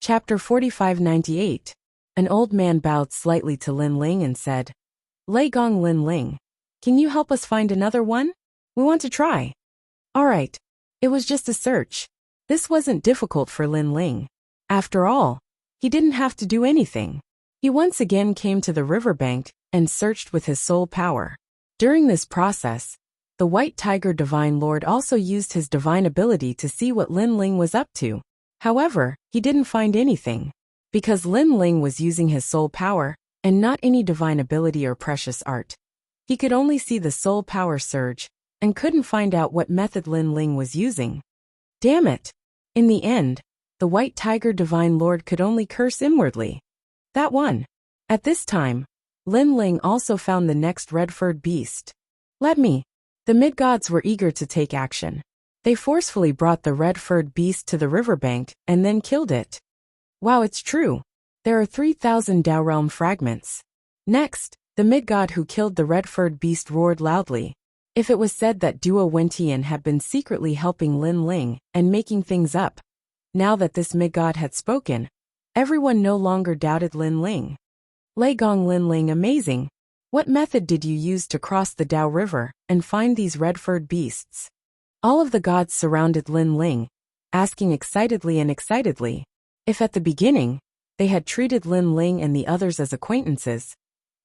Chapter 4598. An old man bowed slightly to Lin Ling and said, "Lei Gong Lin Ling, can you help us find another one? We want to try." All right. It was just a search. This wasn't difficult for Lin Ling. After all, he didn't have to do anything. He once again came to the riverbank and searched with his soul power. During this process, the White Tiger Divine Lord also used his divine ability to see what Lin Ling was up to. However, he didn't find anything. Because Lin Ling was using his soul power, and not any divine ability or precious art. He could only see the soul power surge, and couldn't find out what method Lin Ling was using. Damn it! In the end, the White Tiger Divine Lord could only curse inwardly. That one. At this time, Lin Ling also found the next red-furred beast. Let me. The mid-gods were eager to take action. They forcefully brought the red-furred beast to the riverbank and then killed it. Wow, it's true. There are 3,000 Dao Realm fragments. Next, the mid-god who killed the red-furred beast roared loudly. If it was said that Duo Wentian had been secretly helping Lin Ling and making things up, now that this mid-god had spoken, everyone no longer doubted Lin Ling. Lei Gong Lin Ling, amazing. What method did you use to cross the Dao River and find these red-furred beasts? All of the gods surrounded Lin Ling, asking excitedly. If at the beginning, they had treated Lin Ling and the others as acquaintances,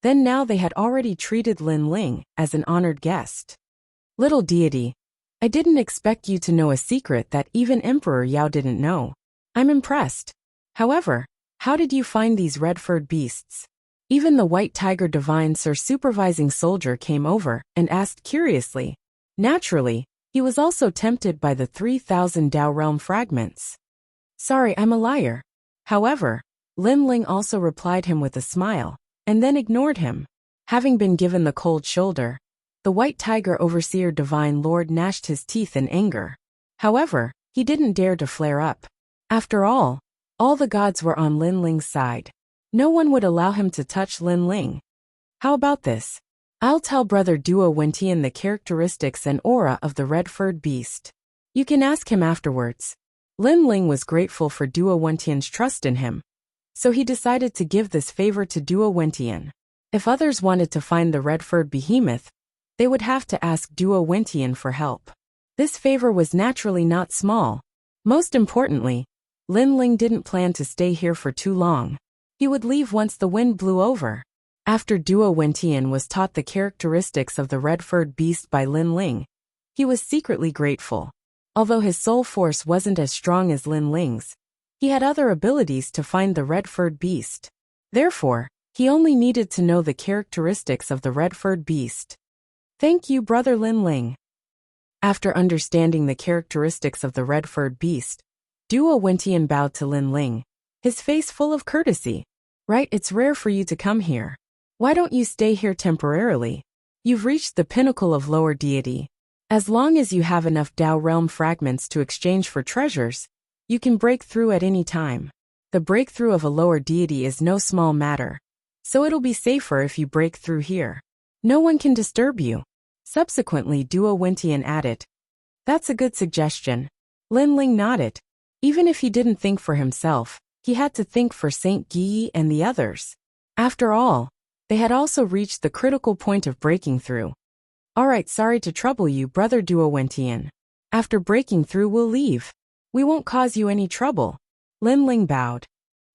then now they had already treated Lin Ling as an honored guest. Little deity, I didn't expect you to know a secret that even Emperor Yao didn't know. I'm impressed. However, how did you find these red-furred beasts? Even the White Tiger Divine Sir supervising soldier came over and asked curiously. Naturally, he was also tempted by the 3,000 Dao Realm fragments. Sorry, I'm a liar. However, Lin Ling also replied him with a smile, and then ignored him. Having been given the cold shoulder, the White Tiger Overseer Divine Lord gnashed his teeth in anger. However, he didn't dare to flare up. After all the gods were on Lin Ling's side. No one would allow him to touch Lin Ling. How about this? I'll tell Brother Duo Wentian the characteristics and aura of the red-furred beast. You can ask him afterwards. Lin Ling was grateful for Duo Wentian's trust in him, so he decided to give this favor to Duo Wentian. If others wanted to find the red-furred behemoth, they would have to ask Duo Wentian for help. This favor was naturally not small. Most importantly, Lin Ling didn't plan to stay here for too long. He would leave once the wind blew over. After Duo Wentian was taught the characteristics of the red-furred beast by Lin Ling, he was secretly grateful. Although his soul force wasn't as strong as Lin Ling's, he had other abilities to find the red-furred beast. Therefore, he only needed to know the characteristics of the red-furred beast. Thank you, Brother Lin Ling. After understanding the characteristics of the red-furred beast, Duo Wentian bowed to Lin Ling, his face full of courtesy. Right, it's rare for you to come here. Why don't you stay here temporarily? You've reached the pinnacle of lower deity. As long as you have enough Dao Realm fragments to exchange for treasures, you can break through at any time. The breakthrough of a lower deity is no small matter, so it'll be safer if you break through here. No one can disturb you. Subsequently, Duo Wentian added, "That's a good suggestion." Lin Ling nodded. Even if he didn't think for himself, he had to think for Saint Guyi and the others. After all, they had also reached the critical point of breaking through. Alright, sorry to trouble you, Brother Duo Wentian. After breaking through, we'll leave. We won't cause you any trouble. Lin Ling bowed.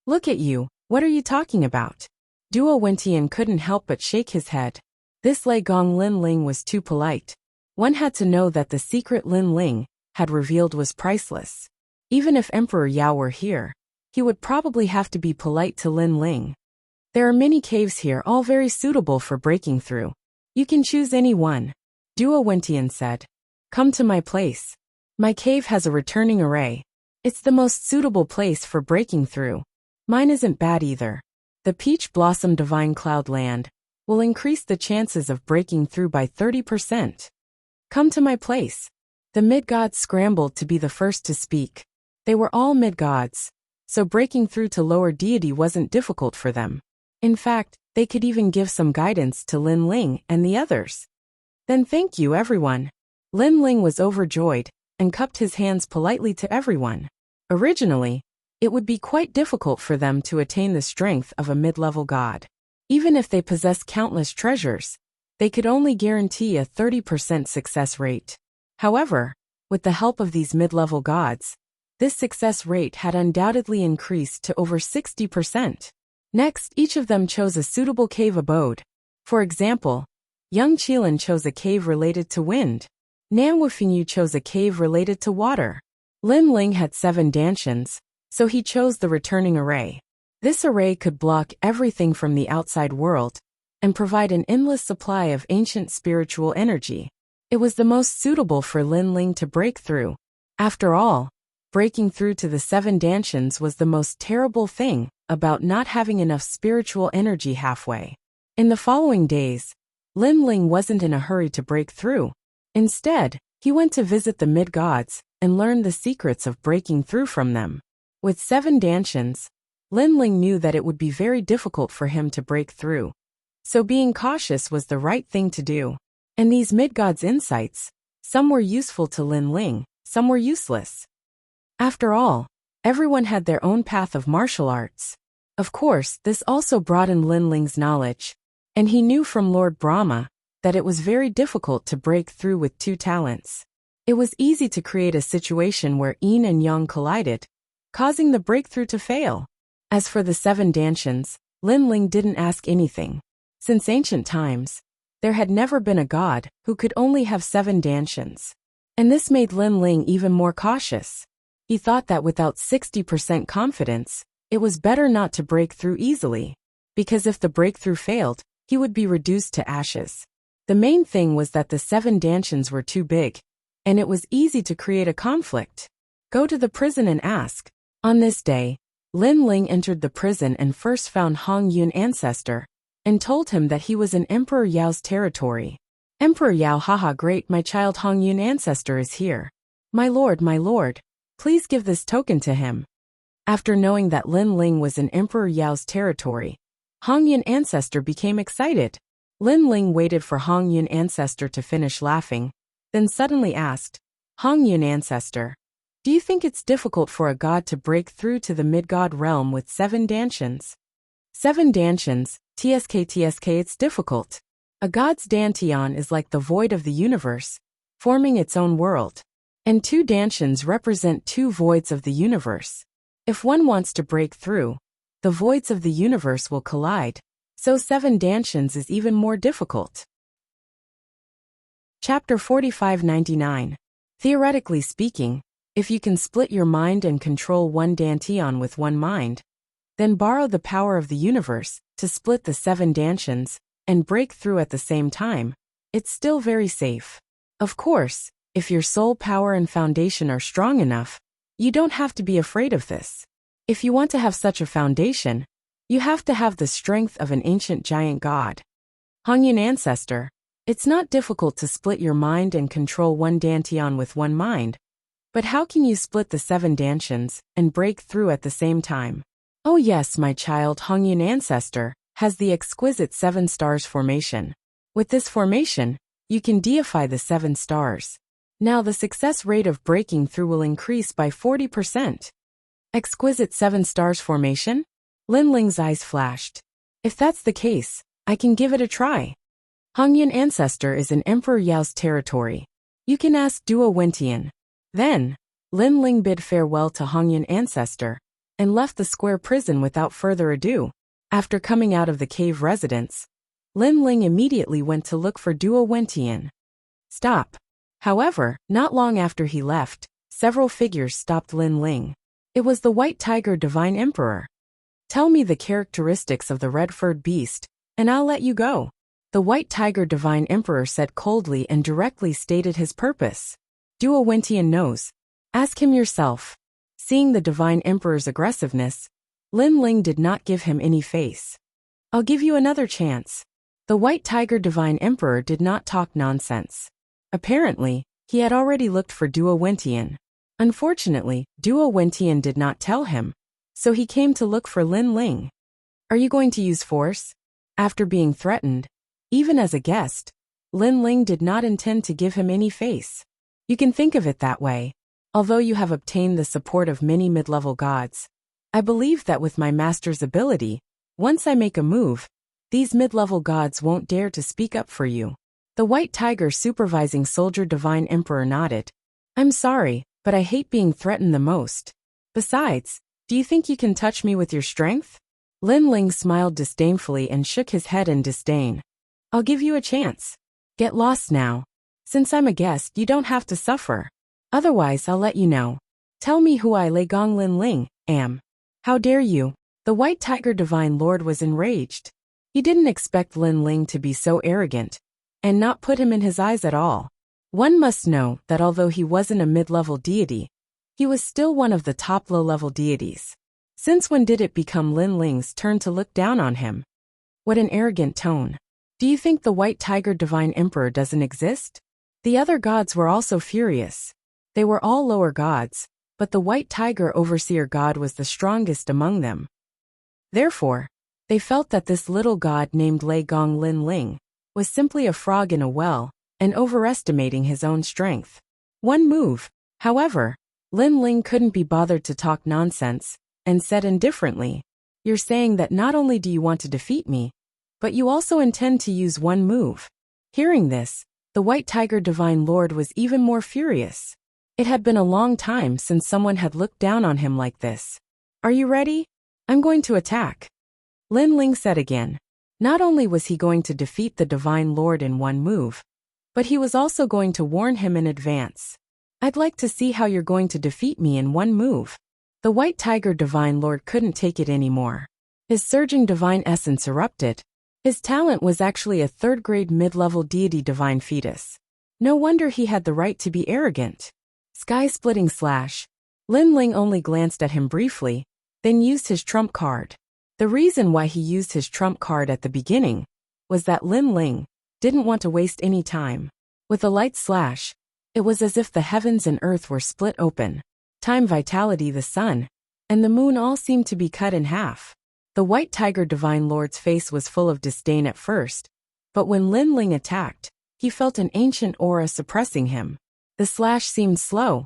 Look at you, what are you talking about? Duo Wentian couldn't help but shake his head. This Lei Gong Lin Ling was too polite. One had to know that the secret Lin Ling had revealed was priceless. Even if Emperor Yao were here, he would probably have to be polite to Lin Ling. There are many caves here, all very suitable for breaking through. You can choose any one. Duo Wentian said. Come to my place. My cave has a returning array. It's the most suitable place for breaking through. Mine isn't bad either. The Peach Blossom Divine Cloud Land will increase the chances of breaking through by 30%. Come to my place. The mid-gods scrambled to be the first to speak. They were all mid-gods, so breaking through to lower deity wasn't difficult for them. In fact, they could even give some guidance to Lin Ling and the others. Then thank you, everyone. Lin Ling was overjoyed and cupped his hands politely to everyone. Originally, it would be quite difficult for them to attain the strength of a mid-level god. Even if they possessed countless treasures, they could only guarantee a 30% success rate. However, with the help of these mid-level gods, this success rate had undoubtedly increased to over 60%. Next, each of them chose a suitable cave abode. For example, Young Qilin chose a cave related to wind. Nan Wufingyu chose a cave related to water. Lin Ling had 7 dantians, so he chose the returning array. This array could block everything from the outside world and provide an endless supply of ancient spiritual energy. It was the most suitable for Lin Ling to break through. After all, breaking through to the 7 dantians was the most terrible thing about not having enough spiritual energy halfway. In the following days, Lin Ling wasn't in a hurry to break through. Instead, he went to visit the mid-gods and learn the secrets of breaking through from them. With 7 dantians, Lin Ling knew that it would be very difficult for him to break through. So being cautious was the right thing to do. And these mid-gods' insights, some were useful to Lin Ling, some were useless. After all, everyone had their own path of martial arts. Of course, this also broadened Lin Ling's knowledge, and he knew from Lord Brahma that it was very difficult to break through with 2 talents. It was easy to create a situation where yin and yang collided, causing the breakthrough to fail. As for the 7 dantians, Lin Ling didn't ask anything. Since ancient times, there had never been a god who could only have 7 dantians. And this made Lin Ling even more cautious. He thought that without 60% confidence, it was better not to break through easily, because if the breakthrough failed, he would be reduced to ashes. The main thing was that the 7 dantians were too big, and it was easy to create a conflict. Go to the prison and ask. On this day, Lin Ling entered the prison and first found Hong Yun Ancestor, and told him that he was in Emperor Yao's territory. Emperor Yao, haha, great, my child Hong Yun Ancestor is here. My lord, please give this token to him. After knowing that Lin Ling was in Emperor Yao's territory, Hong Yun Ancestor became excited. Lin Ling waited for Hong Yun Ancestor to finish laughing, then suddenly asked, Hong Yun Ancestor, do you think it's difficult for a god to break through to the mid-god realm with 7 dantians? 7 dantians, tsk, it's difficult. A god's dantian is like the void of the universe, forming its own world. And 2 dantians represent 2 voids of the universe. If one wants to break through, the voids of the universe will collide, so 7 dantians is even more difficult. Chapter 4599. Theoretically speaking, if you can split your mind and control 1 dantian with 1 mind, then borrow the power of the universe to split the 7 dantians and break through at the same time, it's still very safe. Of course, if your soul power and foundation are strong enough, you don't have to be afraid of this. If you want to have such a foundation, you have to have the strength of an ancient giant god. Hong Yun Ancestor, it's not difficult to split your mind and control 1 dantian with 1 mind, but how can you split the 7 dantians and break through at the same time? Oh yes, my child, Hong Yun Ancestor has the exquisite 7 stars formation. With this formation, you can deify the 7 stars. Now the success rate of breaking through will increase by 40%. Exquisite 7 stars formation? Lin Ling's eyes flashed. If that's the case, I can give it a try. Hong Yun Ancestor is in Emperor Yao's territory. You can ask Duo Wentian. Then, Lin Ling bid farewell to Hong Yun Ancestor and left the square prison without further ado. After coming out of the cave residence, Lin Ling immediately went to look for Duo Wentian. Stop. However, not long after he left, several figures stopped Lin Ling. It was the White Tiger Divine Emperor. Tell me the characteristics of the red-furred beast, and I'll let you go. The White Tiger Divine Emperor said coldly and directly stated his purpose. Duo Wentian knows. Ask him yourself. Seeing the Divine Emperor's aggressiveness, Lin Ling did not give him any face. I'll give you another chance. The White Tiger Divine Emperor did not talk nonsense. Apparently, he had already looked for Duo Wentian. Unfortunately, Duo Wentian did not tell him, so he came to look for Lin Ling. Are you going to use force? After being threatened, even as a guest, Lin Ling did not intend to give him any face. You can think of it that way. Although you have obtained the support of many mid-level gods, I believe that with my master's ability, once I make a move, these mid-level gods won't dare to speak up for you. The white tiger supervising soldier divine emperor nodded. I'm sorry, but I hate being threatened the most. Besides, do you think you can touch me with your strength? Lin Ling smiled disdainfully and shook his head in disdain. I'll give you a chance. Get lost now. Since I'm a guest, you don't have to suffer. Otherwise, I'll let you know. Tell me who I, Lei Gong Lin Ling, am. How dare you? The white tiger divine lord was enraged. He didn't expect Lin Ling to be so arrogant, and not put him in his eyes at all. One must know that although he wasn't a mid-level deity, he was still one of the top low-level deities. Since when did it become Lin Ling's turn to look down on him? What an arrogant tone. Do you think the white tiger divine emperor doesn't exist? The other gods were also furious. They were all lower gods, but the white tiger overseer god was the strongest among them. Therefore, they felt that this little god named Lei Gong Lin Ling was simply a frog in a well and overestimating his own strength. One move, however, Lin Ling couldn't be bothered to talk nonsense and said indifferently, You're saying that not only do you want to defeat me, but you also intend to use one move. Hearing this, the white tiger divine lord was even more furious. It had been a long time since someone had looked down on him like this. Are you ready? I'm going to attack. Lin Ling said again. Not only was he going to defeat the divine lord in one move, but he was also going to warn him in advance. I'd like to see how you're going to defeat me in one move. The white tiger divine lord couldn't take it anymore. His surging divine essence erupted. His talent was actually a third-grade mid-level deity divine fetus. No wonder he had the right to be arrogant. Sky-splitting slash. Lin Ling only glanced at him briefly, then used his trump card. The reason why he used his trump card at the beginning was that Lin Ling didn't want to waste any time. With a light slash, it was as if the heavens and earth were split open. Time, vitality, the sun, and the moon all seemed to be cut in half. The white tiger divine lord's face was full of disdain at first, but when Lin Ling attacked, he felt an ancient aura suppressing him. The slash seemed slow,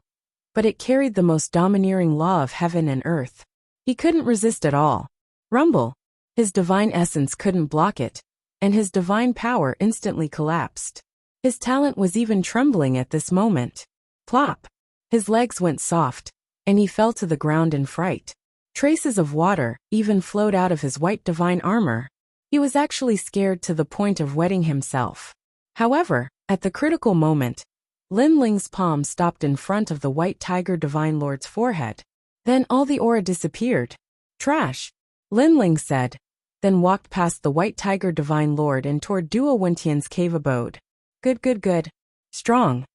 but it carried the most domineering law of heaven and earth. He couldn't resist at all. Rumble. His divine essence couldn't block it, and his divine power instantly collapsed. His talent was even trembling at this moment. Plop. His legs went soft, and he fell to the ground in fright. Traces of water even flowed out of his white divine armor. He was actually scared to the point of wetting himself. However, at the critical moment, Lin Ling's palm stopped in front of the white tiger divine lord's forehead. Then all the aura disappeared. Trash, Lin Ling said, then walked past the white tiger divine lord and toward Duo Wentian's cave abode. Good. Strong.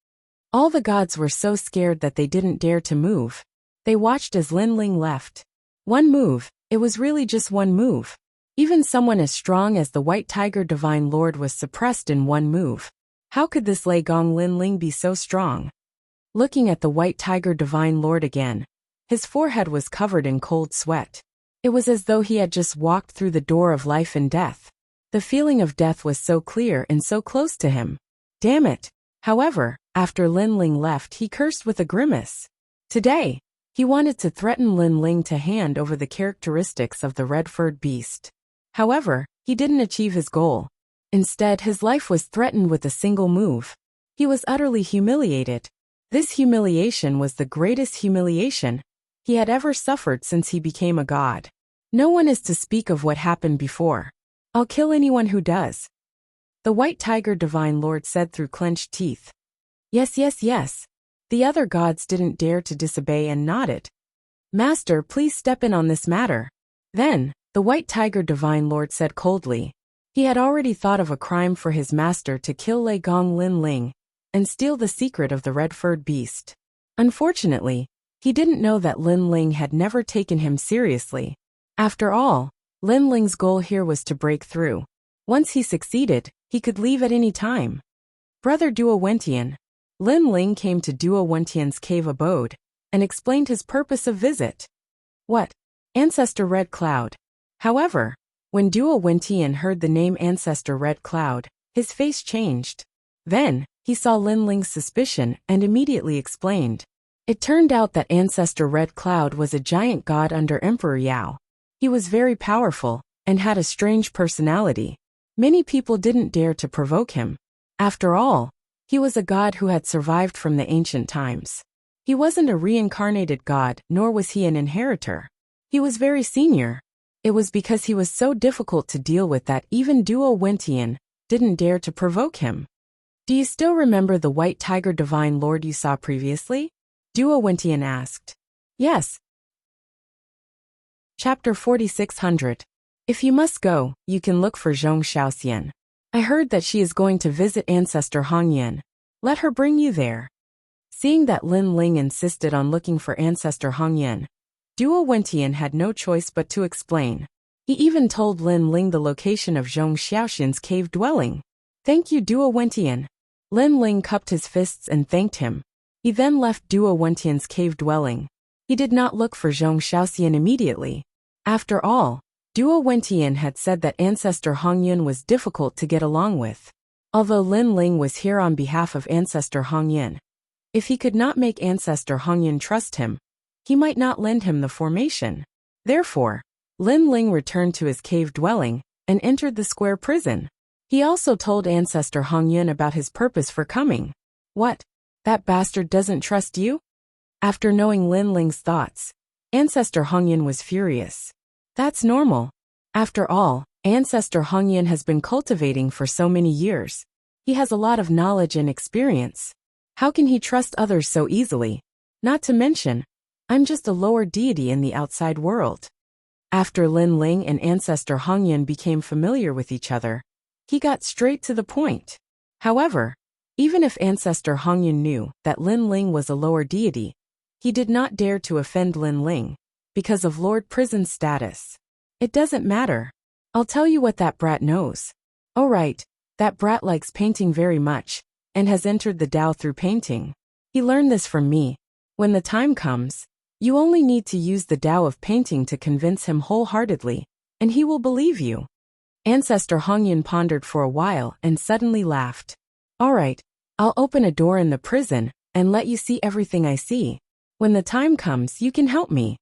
All the gods were so scared that they didn't dare to move. They watched as Lin Ling left. One move, it was really just one move. Even someone as strong as the white tiger divine lord was suppressed in one move. How could this Lei Gong Lin Ling be so strong? Looking at the white tiger divine lord again, his forehead was covered in cold sweat. It was as though he had just walked through the door of life and death. The feeling of death was so clear and so close to him. Damn it. However, after Lin Ling left, he cursed with a grimace. Today, he wanted to threaten Lin Ling to hand over the characteristics of the red-furred beast. However, he didn't achieve his goal. Instead, his life was threatened with a single move. He was utterly humiliated. This humiliation was the greatest humiliation he had ever suffered since he became a god. No one is to speak of what happened before. I'll kill anyone who does. The white tiger divine lord said through clenched teeth. Yes. The other gods didn't dare to disobey and nodded. Master, please step in on this matter. Then, the white tiger divine lord said coldly. He had already thought of a crime for his master to kill Lei Gong Lin Ling and steal the secret of the red-furred beast. Unfortunately, he didn't know that Lin Ling had never taken him seriously. After all, Lin Ling's goal here was to break through. Once he succeeded, he could leave at any time. Brother Duo Wentian. Lin Ling came to Duo Wentian's cave abode and explained his purpose of visit. What? Ancestor Red Cloud. However, when Duo Wentian heard the name Ancestor Red Cloud, his face changed. Then, he saw Lin Ling's suspicion and immediately explained. It turned out that Ancestor Red Cloud was a giant god under Emperor Yao. He was very powerful and had a strange personality. Many people didn't dare to provoke him. After all, he was a god who had survived from the ancient times. He wasn't a reincarnated god, nor was he an inheritor. He was very senior. It was because he was so difficult to deal with that even Duo Wentian didn't dare to provoke him. Do you still remember the white tiger divine lord you saw previously? Duo Wentian asked. Yes. Chapter 4600. If you must go, you can look for Zhong Xiaoxian. I heard that she is going to visit Ancestor Hongyan. Let her bring you there. Seeing that Lin Ling insisted on looking for Ancestor Hongyan, Duo Wentian had no choice but to explain. He even told Lin Ling the location of Zhong Xiaoxian's cave dwelling. Thank you, Duo Wentian. Lin Ling cupped his fists and thanked him. He then left Duo Wentian's cave dwelling. He did not look for Zhong Xiaoxian immediately. After all, Duo Wentian had said that Ancestor Hongyan was difficult to get along with. Although Lin Ling was here on behalf of Ancestor Hongyan, if he could not make Ancestor Hongyan trust him, he might not lend him the formation. Therefore, Lin Ling returned to his cave dwelling and entered the square prison. He also told Ancestor Hongyan about his purpose for coming. What? That bastard doesn't trust you? After knowing Lin Ling's thoughts, Ancestor Hongyan was furious. That's normal. After all, Ancestor Hongyan has been cultivating for so many years. He has a lot of knowledge and experience. How can he trust others so easily? Not to mention, I'm just a lower deity in the outside world. After Lin Ling and Ancestor Hongyan became familiar with each other, he got straight to the point. However, even if Ancestor Hongyan knew that Lin Ling was a lower deity, he did not dare to offend Lin Ling because of Lord Prison's status. It doesn't matter. I'll tell you what that brat knows. Oh right, that brat likes painting very much and has entered the Tao through painting. He learned this from me. When the time comes, you only need to use the Tao of painting to convince him wholeheartedly, and he will believe you. Ancestor Hongyan pondered for a while and suddenly laughed. All right, I'll open a door in the prison and let you see everything I see. When the time comes, you can help me.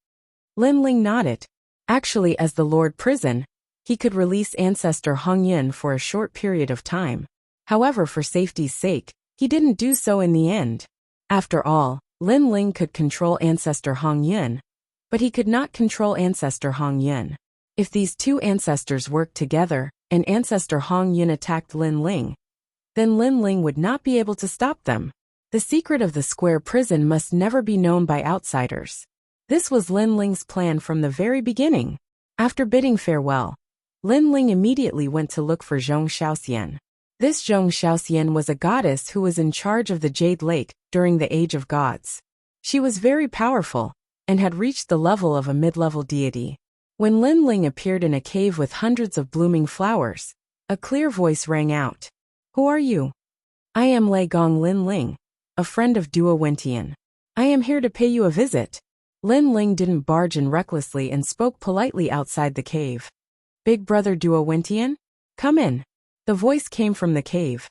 Lin Ling nodded. Actually, as the Lord Prison, he could release Ancestor Hongyan for a short period of time. However, for safety's sake, he didn't do so in the end. After all, Lin Ling could control Ancestor Hongyan, but he could not control Ancestor Hongyan. If these two ancestors worked together and Ancestor Hongyan attacked Lin Ling, then Lin Ling would not be able to stop them. The secret of the square prison must never be known by outsiders. This was Lin Ling's plan from the very beginning. After bidding farewell, Lin Ling immediately went to look for Zhong Xiaoxian. This Zhong Xiaoxian was a goddess who was in charge of the Jade Lake during the Age of Gods. She was very powerful and had reached the level of a mid-level deity. When Lin Ling appeared in a cave with hundreds of blooming flowers, a clear voice rang out. Who are you? I am Lei Gong Lin Ling, a friend of Duo Wentian. I am here to pay you a visit. Lin Ling didn't barge in recklessly and spoke politely outside the cave. Big brother Duo Wentian? Come in. The voice came from the cave.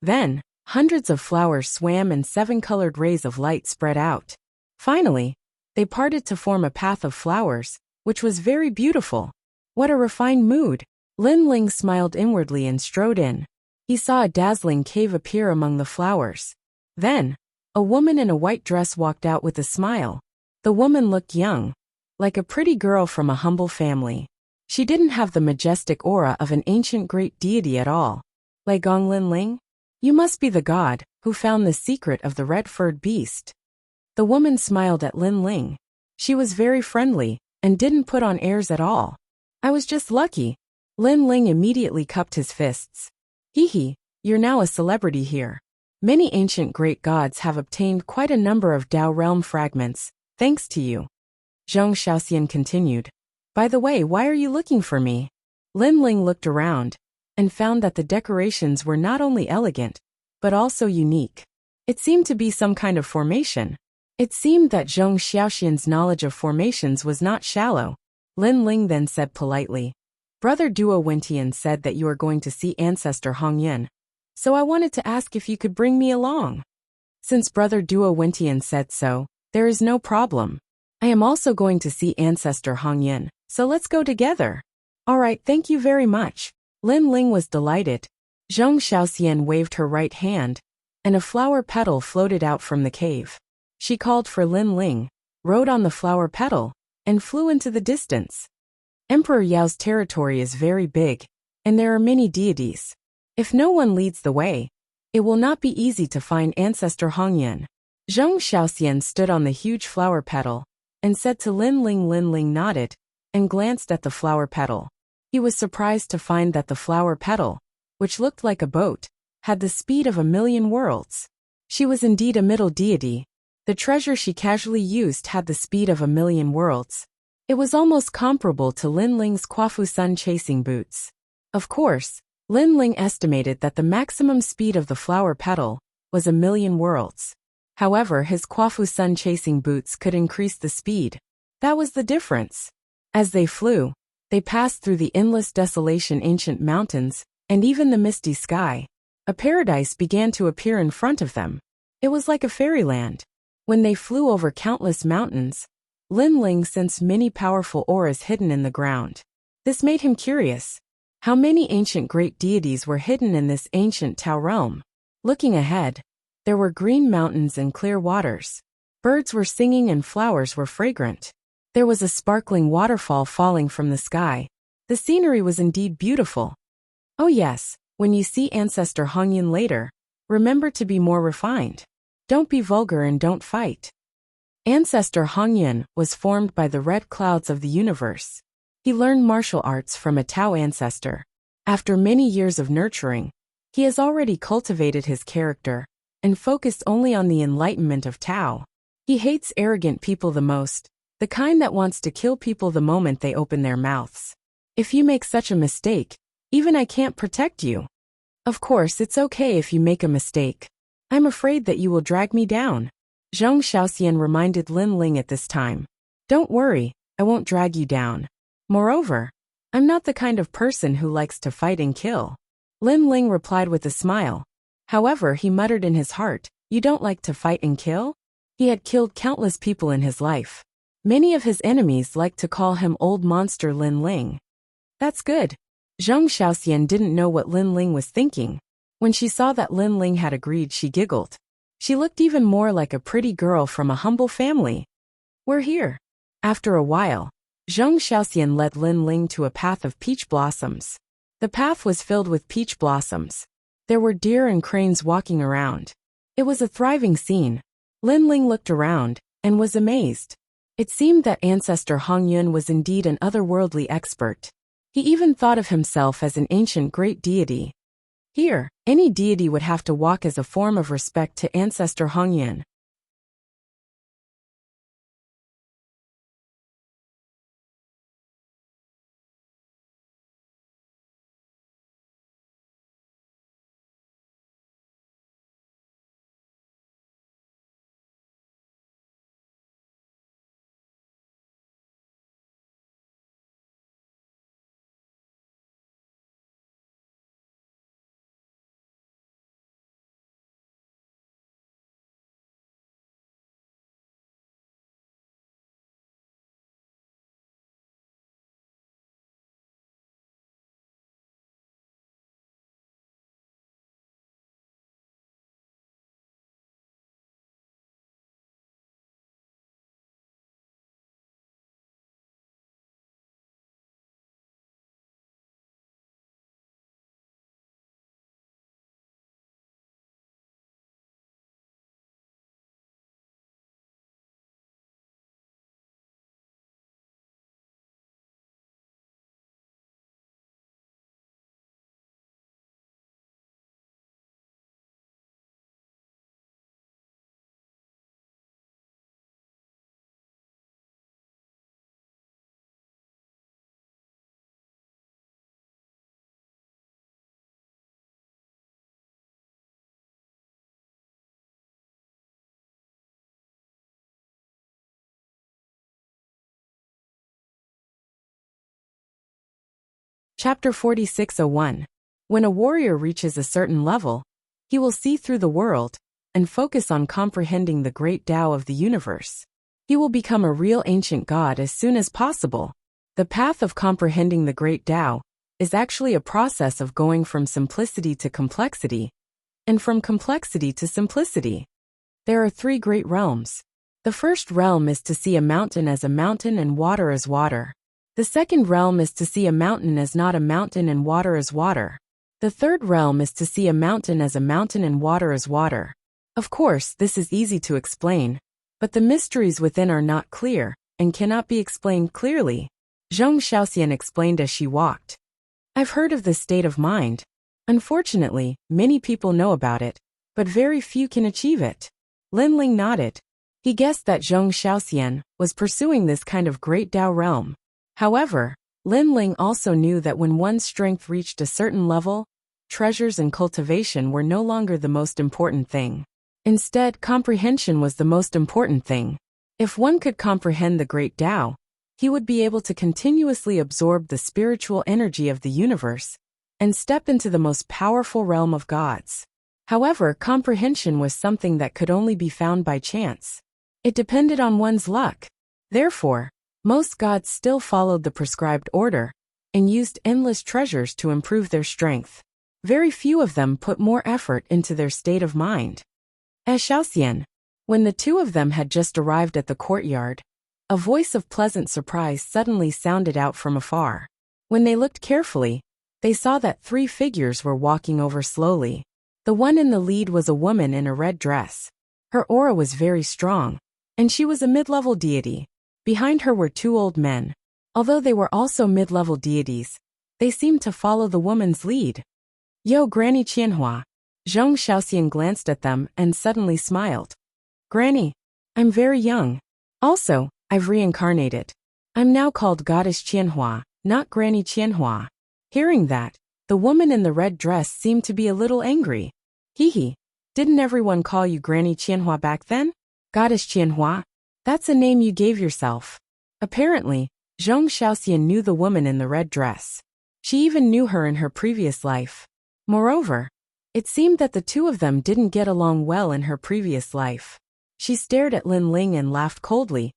Then, hundreds of flowers swam and 7-colored rays of light spread out. Finally, they parted to form a path of flowers, which was very beautiful. What a refined mood! Lin Ling smiled inwardly and strode in. He saw a dazzling cave appear among the flowers. Then, a woman in a white dress walked out with a smile. The woman looked young, like a pretty girl from a humble family. She didn't have the majestic aura of an ancient great deity at all. Lei Gong Lin Ling? You must be the god who found the secret of the red-furred beast. The woman smiled at Lin Ling. She was very friendly and didn't put on airs at all. I was just lucky. Lin Ling immediately cupped his fists. Hee, you're now a celebrity here. Many ancient great gods have obtained quite a number of Tao realm fragments, thanks to you. Zhong Xiaoxian continued. By the way, why are you looking for me? Lin Ling looked around and found that the decorations were not only elegant, but also unique. It seemed to be some kind of formation. It seemed that Zhong Xiaoxian's knowledge of formations was not shallow. Lin Ling then said politely, Brother Duo Wentian said that you are going to see Ancestor Hongyan, so I wanted to ask if you could bring me along. Since Brother Duo Wentian said so, There is no problem. I am also going to see Ancestor Hongyan, so let's go together. All right, thank you very much. Lin Ling was delighted. Zhong Xiaoxian waved her right hand, and a flower petal floated out from the cave. She called for Lin Ling, rode on the flower petal, and flew into the distance. Emperor Yao's territory is very big, and there are many deities. If no one leads the way, it will not be easy to find Ancestor Hongyan. Zhong Xiaoxian stood on the huge flower petal, and said to Lin Ling. Lin Ling nodded, and glanced at the flower petal. He was surprised to find that the flower petal, which looked like a boat, had the speed of 1,000,000 worlds. She was indeed a middle deity. The treasure she casually used had the speed of 1,000,000 worlds. It was almost comparable to Lin Ling's Quafu Sun chasing boots. Of course, Lin Ling estimated that the maximum speed of the flower petal was 1,000,000 worlds. However, his Quafu Sun chasing boots could increase the speed. That was the difference. As they flew, they passed through the endless desolation ancient mountains, and even the misty sky. A paradise began to appear in front of them. It was like a fairyland. When they flew over countless mountains, Lin Ling sensed many powerful auras hidden in the ground. This made him curious. How many ancient great deities were hidden in this ancient Tao realm? Looking ahead, there were green mountains and clear waters. Birds were singing and flowers were fragrant. There was a sparkling waterfall falling from the sky. The scenery was indeed beautiful. Oh yes, when you see Ancestor Hongyan later, remember to be more refined. Don't be vulgar and don't fight. Ancestor Hongyan was formed by the red clouds of the universe. He learned martial arts from a Tao ancestor. After many years of nurturing, he has already cultivated his character and focused only on the enlightenment of Tao. He hates arrogant people the most, the kind that wants to kill people the moment they open their mouths. If you make such a mistake, even I can't protect you. Of course, it's okay if you make a mistake. I'm afraid that you will drag me down. Zhong Xiaoxian reminded Lin Ling at this time. Don't worry, I won't drag you down. Moreover, I'm not the kind of person who likes to fight and kill. Lin Ling replied with a smile. However, he muttered in his heart, you don't like to fight and kill? He had killed countless people in his life. Many of his enemies liked to call him Old Monster Lin Ling. That's good. Zhong Xiaoxian didn't know what Lin Ling was thinking. When she saw that Lin Ling had agreed, she giggled. She looked even more like a pretty girl from a humble family. We're here. After a while, Zhong Xiaoxian led Lin Ling to a path of peach blossoms. The path was filled with peach blossoms. There were deer and cranes walking around. It was a thriving scene. Lin Ling looked around and was amazed. It seemed that Ancestor Hongyan was indeed an otherworldly expert. He even thought of himself as an ancient great deity. Here, any deity would have to walk as a form of respect to Ancestor Hongyan. Chapter 46:01. When a warrior reaches a certain level, he will see through the world, and focus on comprehending the great Tao of the universe. He will become a real ancient god as soon as possible. The path of comprehending the great Tao is actually a process of going from simplicity to complexity, and from complexity to simplicity. There are 3 great realms. The first realm is to see a mountain as a mountain and water as water. The second realm is to see a mountain as not a mountain and water as water. The third realm is to see a mountain as a mountain and water as water. Of course, this is easy to explain, but the mysteries within are not clear and cannot be explained clearly. Zhong Xiaoxian explained as she walked. I've heard of this state of mind. Unfortunately, many people know about it, but very few can achieve it. Lin Ling nodded. He guessed that Zhong Xiaoxian was pursuing this kind of great Tao realm. However, Lin Ling also knew that when one's strength reached a certain level, treasures and cultivation were no longer the most important thing. Instead, comprehension was the most important thing. If one could comprehend the great Tao, he would be able to continuously absorb the spiritual energy of the universe and step into the most powerful realm of gods. However, comprehension was something that could only be found by chance. It depended on one's luck. Therefore, most gods still followed the prescribed order and used endless treasures to improve their strength. Very few of them put more effort into their state of mind. As Xiaoxian, when the 2 of them had just arrived at the courtyard, a voice of pleasant surprise suddenly sounded out from afar. When they looked carefully, they saw that 3 figures were walking over slowly. The one in the lead was a woman in a red dress. Her aura was very strong, and she was a mid-level deity. Behind her were 2 old men. Although they were also mid-level deities, they seemed to follow the woman's lead. Yo, Granny Qianhua. Zhong Xiaoxian glanced at them and suddenly smiled. Granny, I'm very young. Also, I've reincarnated. I'm now called Goddess Qianhua, not Granny Qianhua. Hearing that, the woman in the red dress seemed to be a little angry. Hee, didn't everyone call you Granny Qianhua back then? Goddess Qianhua? That's a name you gave yourself. Apparently, Zhong Xiaoxian knew the woman in the red dress. She even knew her in her previous life. Moreover, it seemed that the 2 of them didn't get along well in her previous life. She stared at Lin Ling and laughed coldly.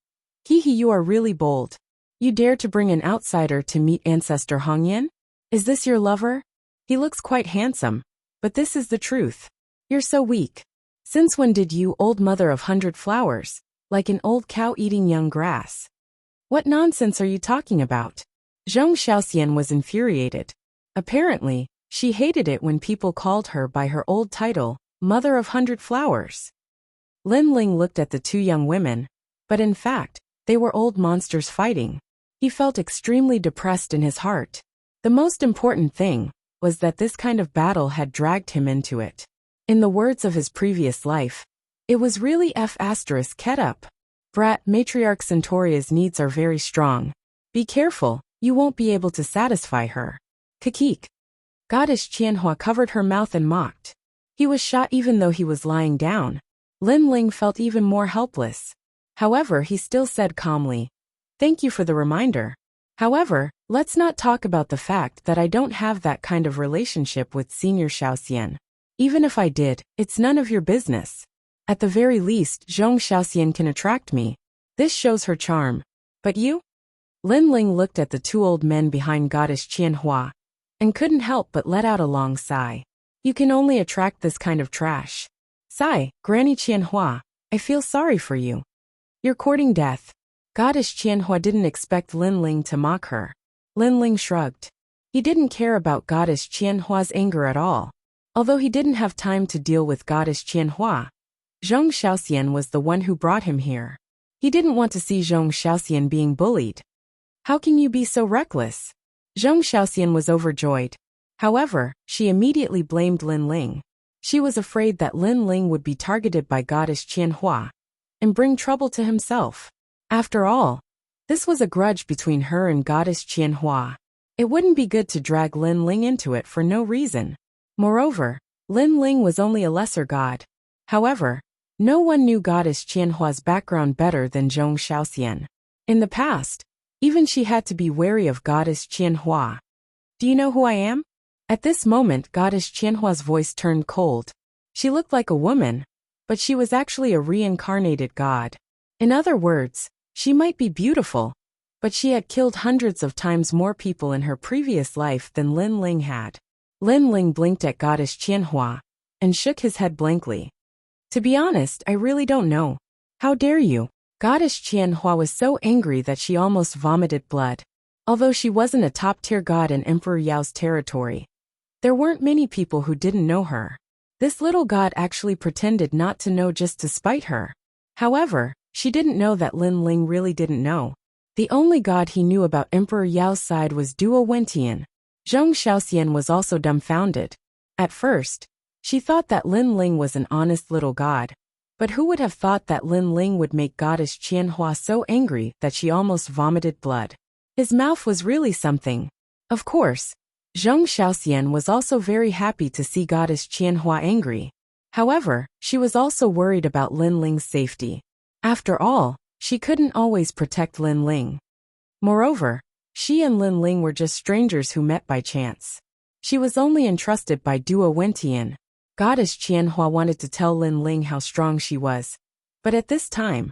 Hee, you are really bold. You dare to bring an outsider to meet Ancestor Hongyan? Is this your lover? He looks quite handsome, but this is the truth. You're so weak. Since when did you, old mother of 100 flowers, like an old cow eating young grass? What nonsense are you talking about? Zhong Xiaoxian was infuriated. Apparently, she hated it when people called her by her old title, Mother of 100 Flowers. Lin Ling looked at the 2 young women, but in fact, they were old monsters fighting. He felt extremely depressed in his heart. The most important thing was that this kind of battle had dragged him into it. In the words of his previous life, it was really F***ket up. Brat, Matriarch Centauria's needs are very strong. Be careful, you won't be able to satisfy her. Kakik. Goddess Qianhua covered her mouth and mocked. He was shot even though he was lying down. Lin Ling felt even more helpless. However, he still said calmly, "Thank you for the reminder. However, let's not talk about the fact that I don't have that kind of relationship with Senior Xiaoxian. Even if I did, it's none of your business. At the very least, Zhong Xiaoxian can attract me. This shows her charm. But you?" Lin Ling looked at the 2 old men behind Goddess Qianhua and couldn't help but let out a long sigh. You can only attract this kind of trash. Sigh, Granny Qianhua, I feel sorry for you. You're courting death. Goddess Qianhua didn't expect Lin Ling to mock her. Lin Ling shrugged. He didn't care about Goddess Qianhua's anger at all. Although he didn't have time to deal with Goddess Qianhua, Zhong Xiaoxian was the one who brought him here. He didn't want to see Zhong Xiaoxian being bullied. How can you be so reckless? Zhong Xiaoxian was overjoyed. However, she immediately blamed Lin Ling. She was afraid that Lin Ling would be targeted by Goddess Qianhua and bring trouble to himself. After all, this was a grudge between her and Goddess Qianhua. It wouldn't be good to drag Lin Ling into it for no reason. Moreover, Lin Ling was only a lesser god. However, no one knew Goddess Qianhua's background better than Zhong Xiaoxian. In the past, even she had to be wary of Goddess Qianhua. Do you know who I am? At this moment, Goddess Qianhua's voice turned cold. She looked like a woman, but she was actually a reincarnated god. In other words, she might be beautiful, but she had killed hundreds of times more people in her previous life than Lin Ling had. Lin Ling blinked at Goddess Qianhua and shook his head blankly. To be honest, I really don't know. How dare you? Goddess Qianhua was so angry that she almost vomited blood. Although she wasn't a top-tier god in Emperor Yao's territory, there weren't many people who didn't know her. This little god actually pretended not to know just to spite her. However, she didn't know that Lin Ling really didn't know. The only god he knew about Emperor Yao's side was Duo Wentian. Zhong Xiaoxian was also dumbfounded. At first, she thought that Lin Ling was an honest little god. But who would have thought that Lin Ling would make Goddess Qianhua so angry that she almost vomited blood? His mouth was really something. Of course, Zhong Xiaoxian was also very happy to see Goddess Qianhua angry. However, she was also worried about Lin Ling's safety. After all, she couldn't always protect Lin Ling. Moreover, she and Lin Ling were just strangers who met by chance. She was only entrusted by Duo Wentian. Goddess Qianhua wanted to tell Lin Ling how strong she was. But at this time,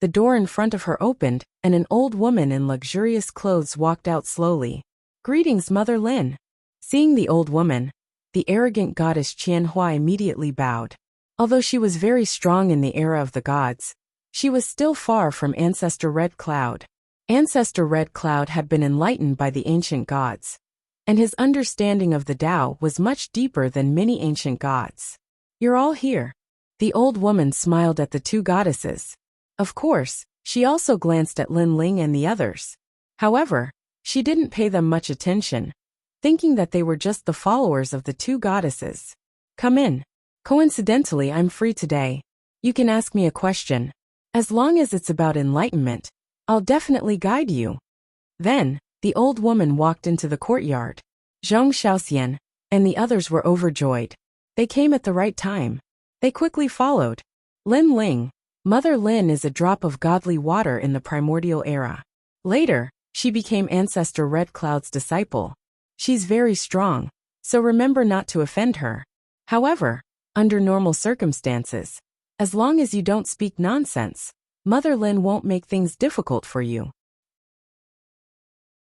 the door in front of her opened, and an old woman in luxurious clothes walked out slowly. "Greetings, Mother Lin." Seeing the old woman, the arrogant Goddess Qianhua immediately bowed. Although she was very strong in the era of the gods, she was still far from Ancestor Red Cloud. Ancestor Red Cloud had been enlightened by the ancient gods, and his understanding of the Tao was much deeper than many ancient gods. "You're all here." The old woman smiled at the two goddesses. Of course, she also glanced at Lin Ling and the others. However, she didn't pay them much attention, thinking that they were just the followers of the two goddesses. "Come in. Coincidentally, I'm free today. You can ask me a question. As long as it's about enlightenment, I'll definitely guide you." Then, the old woman walked into the courtyard. Zhong Xiaoxian and the others were overjoyed. They came at the right time. They quickly followed. Lin Ling, Mother Lin, is a drop of godly water in the primordial era. Later, she became Ancestor Red Cloud's disciple. She's very strong, so remember not to offend her. However, under normal circumstances, as long as you don't speak nonsense, Mother Lin won't make things difficult for you.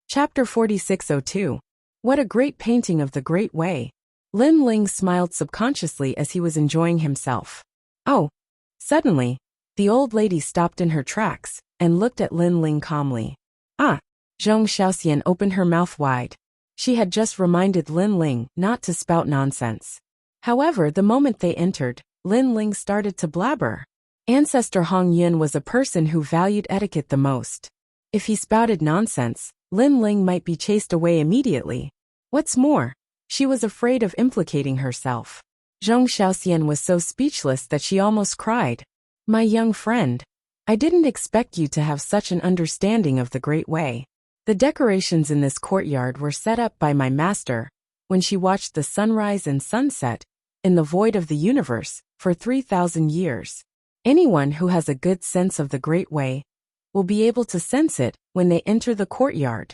Chapter 4602. What a great painting of the Great Way. Lin Ling smiled subconsciously as he was enjoying himself. Oh! Suddenly, the old lady stopped in her tracks and looked at Lin Ling calmly. "Ah!" Zhong Xiaoxian opened her mouth wide. She had just reminded Lin Ling not to spout nonsense. However, the moment they entered, Lin Ling started to blabber. Ancestor Hong Yun was a person who valued etiquette the most. If he spouted nonsense, Lin Ling might be chased away immediately. What's more, she was afraid of implicating herself. Zhong Xiaoxian was so speechless that she almost cried. "My young friend, I didn't expect you to have such an understanding of the Great Way." The decorations in this courtyard were set up by my master when she watched the sunrise and sunset in the void of the universe for 3,000 years. Anyone who has a good sense of the Great Way will be able to sense it when they enter the courtyard.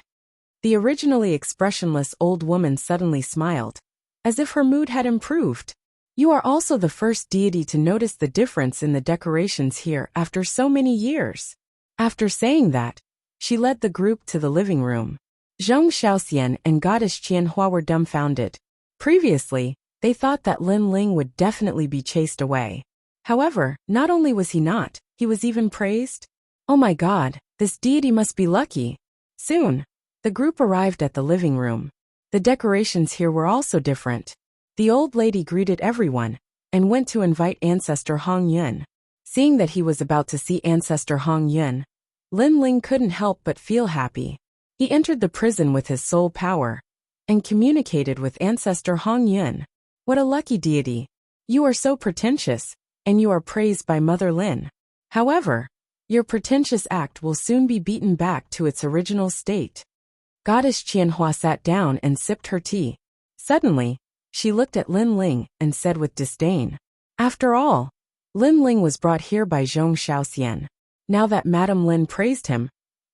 The originally expressionless old woman suddenly smiled, as if her mood had improved. "You are also the first deity to notice the difference in the decorations here after so many years." After saying that, she led the group to the living room. Zhong Xiaoxian and Goddess Qianhua were dumbfounded. Previously, they thought that Lin Ling would definitely be chased away. However, not only was he not, he was even praised. Oh my god, this deity must be lucky. Soon, the group arrived at the living room. The decorations here were also different. The old lady greeted everyone and went to invite Ancestor Hong Yun. Seeing that he was about to see Ancestor Hong Yun, Lin Ling couldn't help but feel happy. He entered the prison with his soul power and communicated with Ancestor Hong Yun. What a lucky deity. You are so pretentious, and you are praised by Mother Lin. However, your pretentious act will soon be beaten back to its original state. Goddess Qianhua sat down and sipped her tea. Suddenly, she looked at Lin Ling and said with disdain. After all, Lin Ling was brought here by Zhong Xiaoxian. Now that Madame Lin praised him,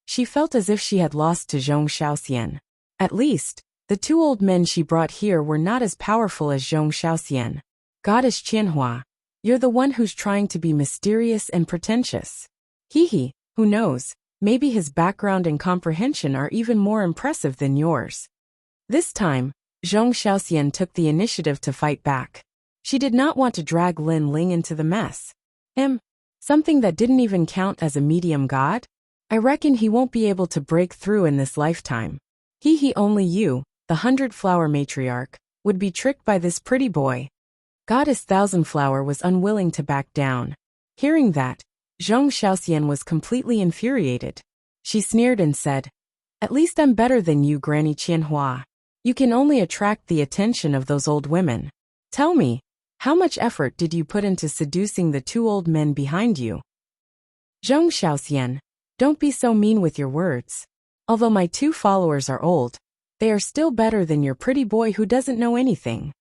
she felt as if she had lost to Zhong Xiaoxian. At least, the two old men she brought here were not as powerful as Zhong Xiaoxian. Goddess Qianhua, You're the one who's trying to be mysterious and pretentious. Hee, who knows, maybe his background and comprehension are even more impressive than yours. This time, Zhong Xiaoxian took the initiative to fight back. She did not want to drag Lin Ling into the mess. Something that didn't even count as a medium god? I reckon he won't be able to break through in this lifetime. Only you, the 100-flower matriarch, would be tricked by this pretty boy. Goddess Thousand-Flower was unwilling to back down. Hearing that, Zhong Xiaoxian was completely infuriated. She sneered and said, "At least I'm better than you, Granny Qianhua. You can only attract the attention of those old women. Tell me, how much effort did you put into seducing the two old men behind you?" Zhong Xiaoxian, don't be so mean with your words. Although my two followers are old, they are still better than your pretty boy who doesn't know anything.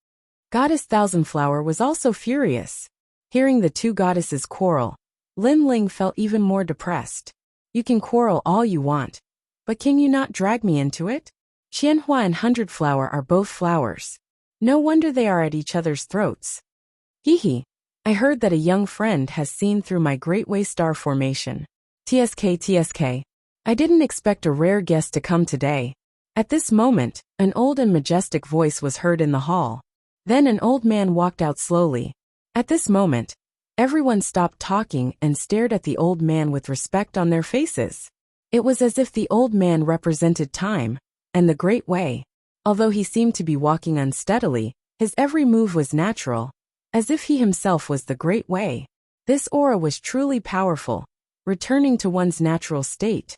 Goddess Thousand-Flower was also furious. Hearing the two goddesses quarrel, Lin Ling felt even more depressed. You can quarrel all you want, but can you not drag me into it? Qianhua and 100-Flower are both flowers. No wonder they are at each other's throats. I heard that a young friend has seen through my Great Way star formation. TSK. I didn't expect a rare guest to come today. At this moment, an old and majestic voice was heard in the hall. Then an old man walked out slowly. At this moment, everyone stopped talking and stared at the old man with respect on their faces. It was as if the old man represented time and the Great Way. Although he seemed to be walking unsteadily, his every move was natural, as if he himself was the Great Way. This aura was truly powerful, returning to one's natural state.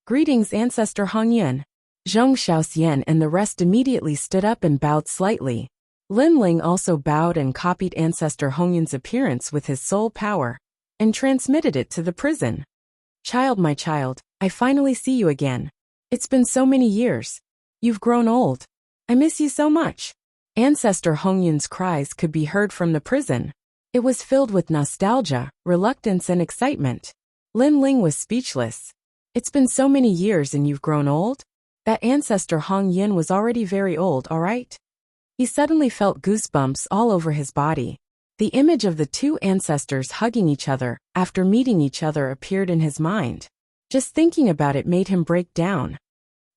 Greetings, Ancestor Hongyun. Zhong Xiaoxian and the rest immediately stood up and bowed slightly. Lin Ling also bowed and copied Ancestor Hongyun's appearance with his soul power, and transmitted it to the prison. My child, I finally see you again. It's been so many years. You've grown old. I miss you so much. Ancestor Hongyun's cries could be heard from the prison. It was filled with nostalgia, reluctance and excitement. Lin Ling was speechless. It's been so many years and you've grown old? That Ancestor Hongyun was already very old, alright? He suddenly felt goosebumps all over his body. The image of the two ancestors hugging each other after meeting each other appeared in his mind. Just thinking about it made him break down.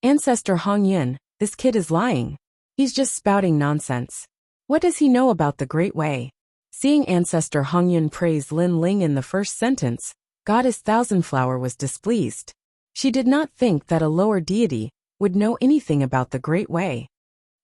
Ancestor Hongyun, this kid is lying. He's just spouting nonsense. What does he know about the Great Way? Seeing Ancestor Hongyun praise Lin Ling in the first sentence, Goddess Thousand-Flower was displeased. She did not think that a lower deity would know anything about the Great Way.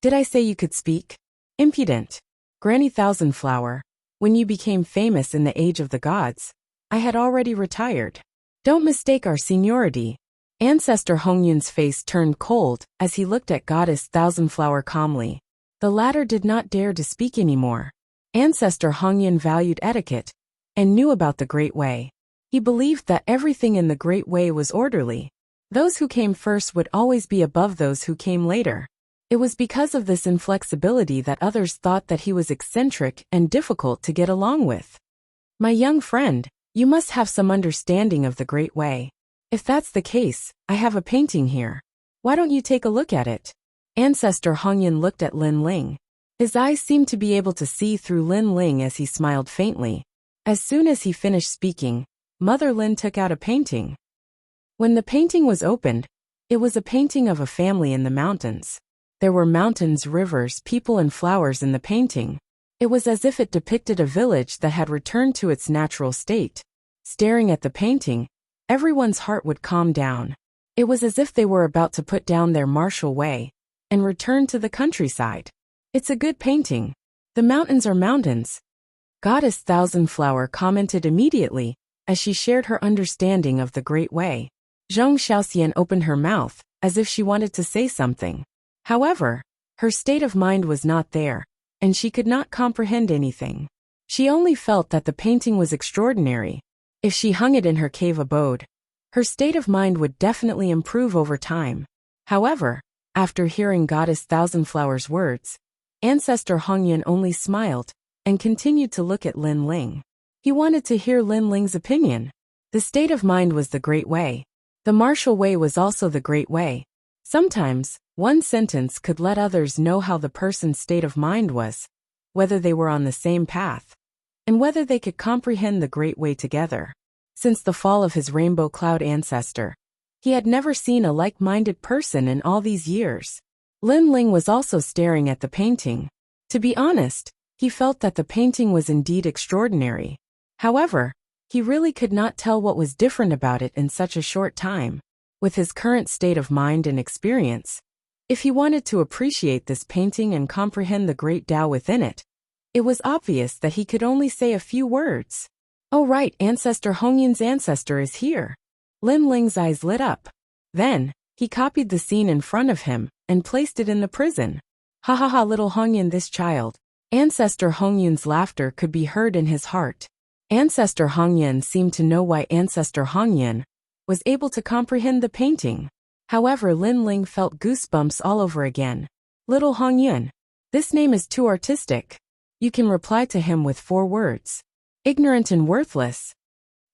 Did I say you could speak? Impudent. Granny Thousand-Flower, when you became famous in the age of the gods, I had already retired. Don't mistake our seniority. Ancestor Hongyun's face turned cold as he looked at Goddess Thousand-Flower calmly. The latter did not dare to speak anymore. Ancestor Hongyun valued etiquette and knew about the Great Way. He believed that everything in the Great Way was orderly. Those who came first would always be above those who came later. It was because of this inflexibility that others thought that he was eccentric and difficult to get along with. My young friend, you must have some understanding of the Great Way. If that's the case, I have a painting here. Why don't you take a look at it? Ancestor Hongyun looked at Lin Ling. His eyes seemed to be able to see through Lin Ling as he smiled faintly. As soon as he finished speaking, Mother Lin took out a painting. When the painting was opened, it was a painting of a family in the mountains. There were mountains, rivers, people and flowers in the painting. It was as if it depicted a village that had returned to its natural state. Staring at the painting, everyone's heart would calm down. It was as if they were about to put down their martial way and return to the countryside. It's a good painting. The mountains are mountains. Goddess Thousand-Flower commented immediately as she shared her understanding of the Great Way. Zhong Xiaoxian opened her mouth as if she wanted to say something. However, her state of mind was not there, and she could not comprehend anything. She only felt that the painting was extraordinary. If she hung it in her cave abode, her state of mind would definitely improve over time. However, after hearing Goddess Thousand-Flower's words, Ancestor Hongyun only smiled and continued to look at Lin Ling. He wanted to hear Lin Ling's opinion. The state of mind was the Great Way. The martial way was also the Great Way. Sometimes, one sentence could let others know how the person's state of mind was, whether they were on the same path. and whether they could comprehend the Great Way together. Since the fall of his rainbow cloud ancestor, he had never seen a like-minded person in all these years. Lin Ling was also staring at the painting. To be honest, he felt that the painting was indeed extraordinary. However, he really could not tell what was different about it in such a short time. With his current state of mind and experience, if he wanted to appreciate this painting and comprehend the great Tao within it, it was obvious that he could only say a few words. Oh right, Ancestor Hongyun's ancestor is here. Lin Ling's eyes lit up. Then, he copied the scene in front of him and placed it in the prison. Ha ha ha, little Hongyun, this child. Ancestor Hongyun's laughter could be heard in his heart. Ancestor Hongyun seemed to know why Ancestor Hongyun was able to comprehend the painting. However, Lin Ling felt goosebumps all over again. Little Hongyun. This name is too artistic. You can reply to him with 4 words. Ignorant and worthless.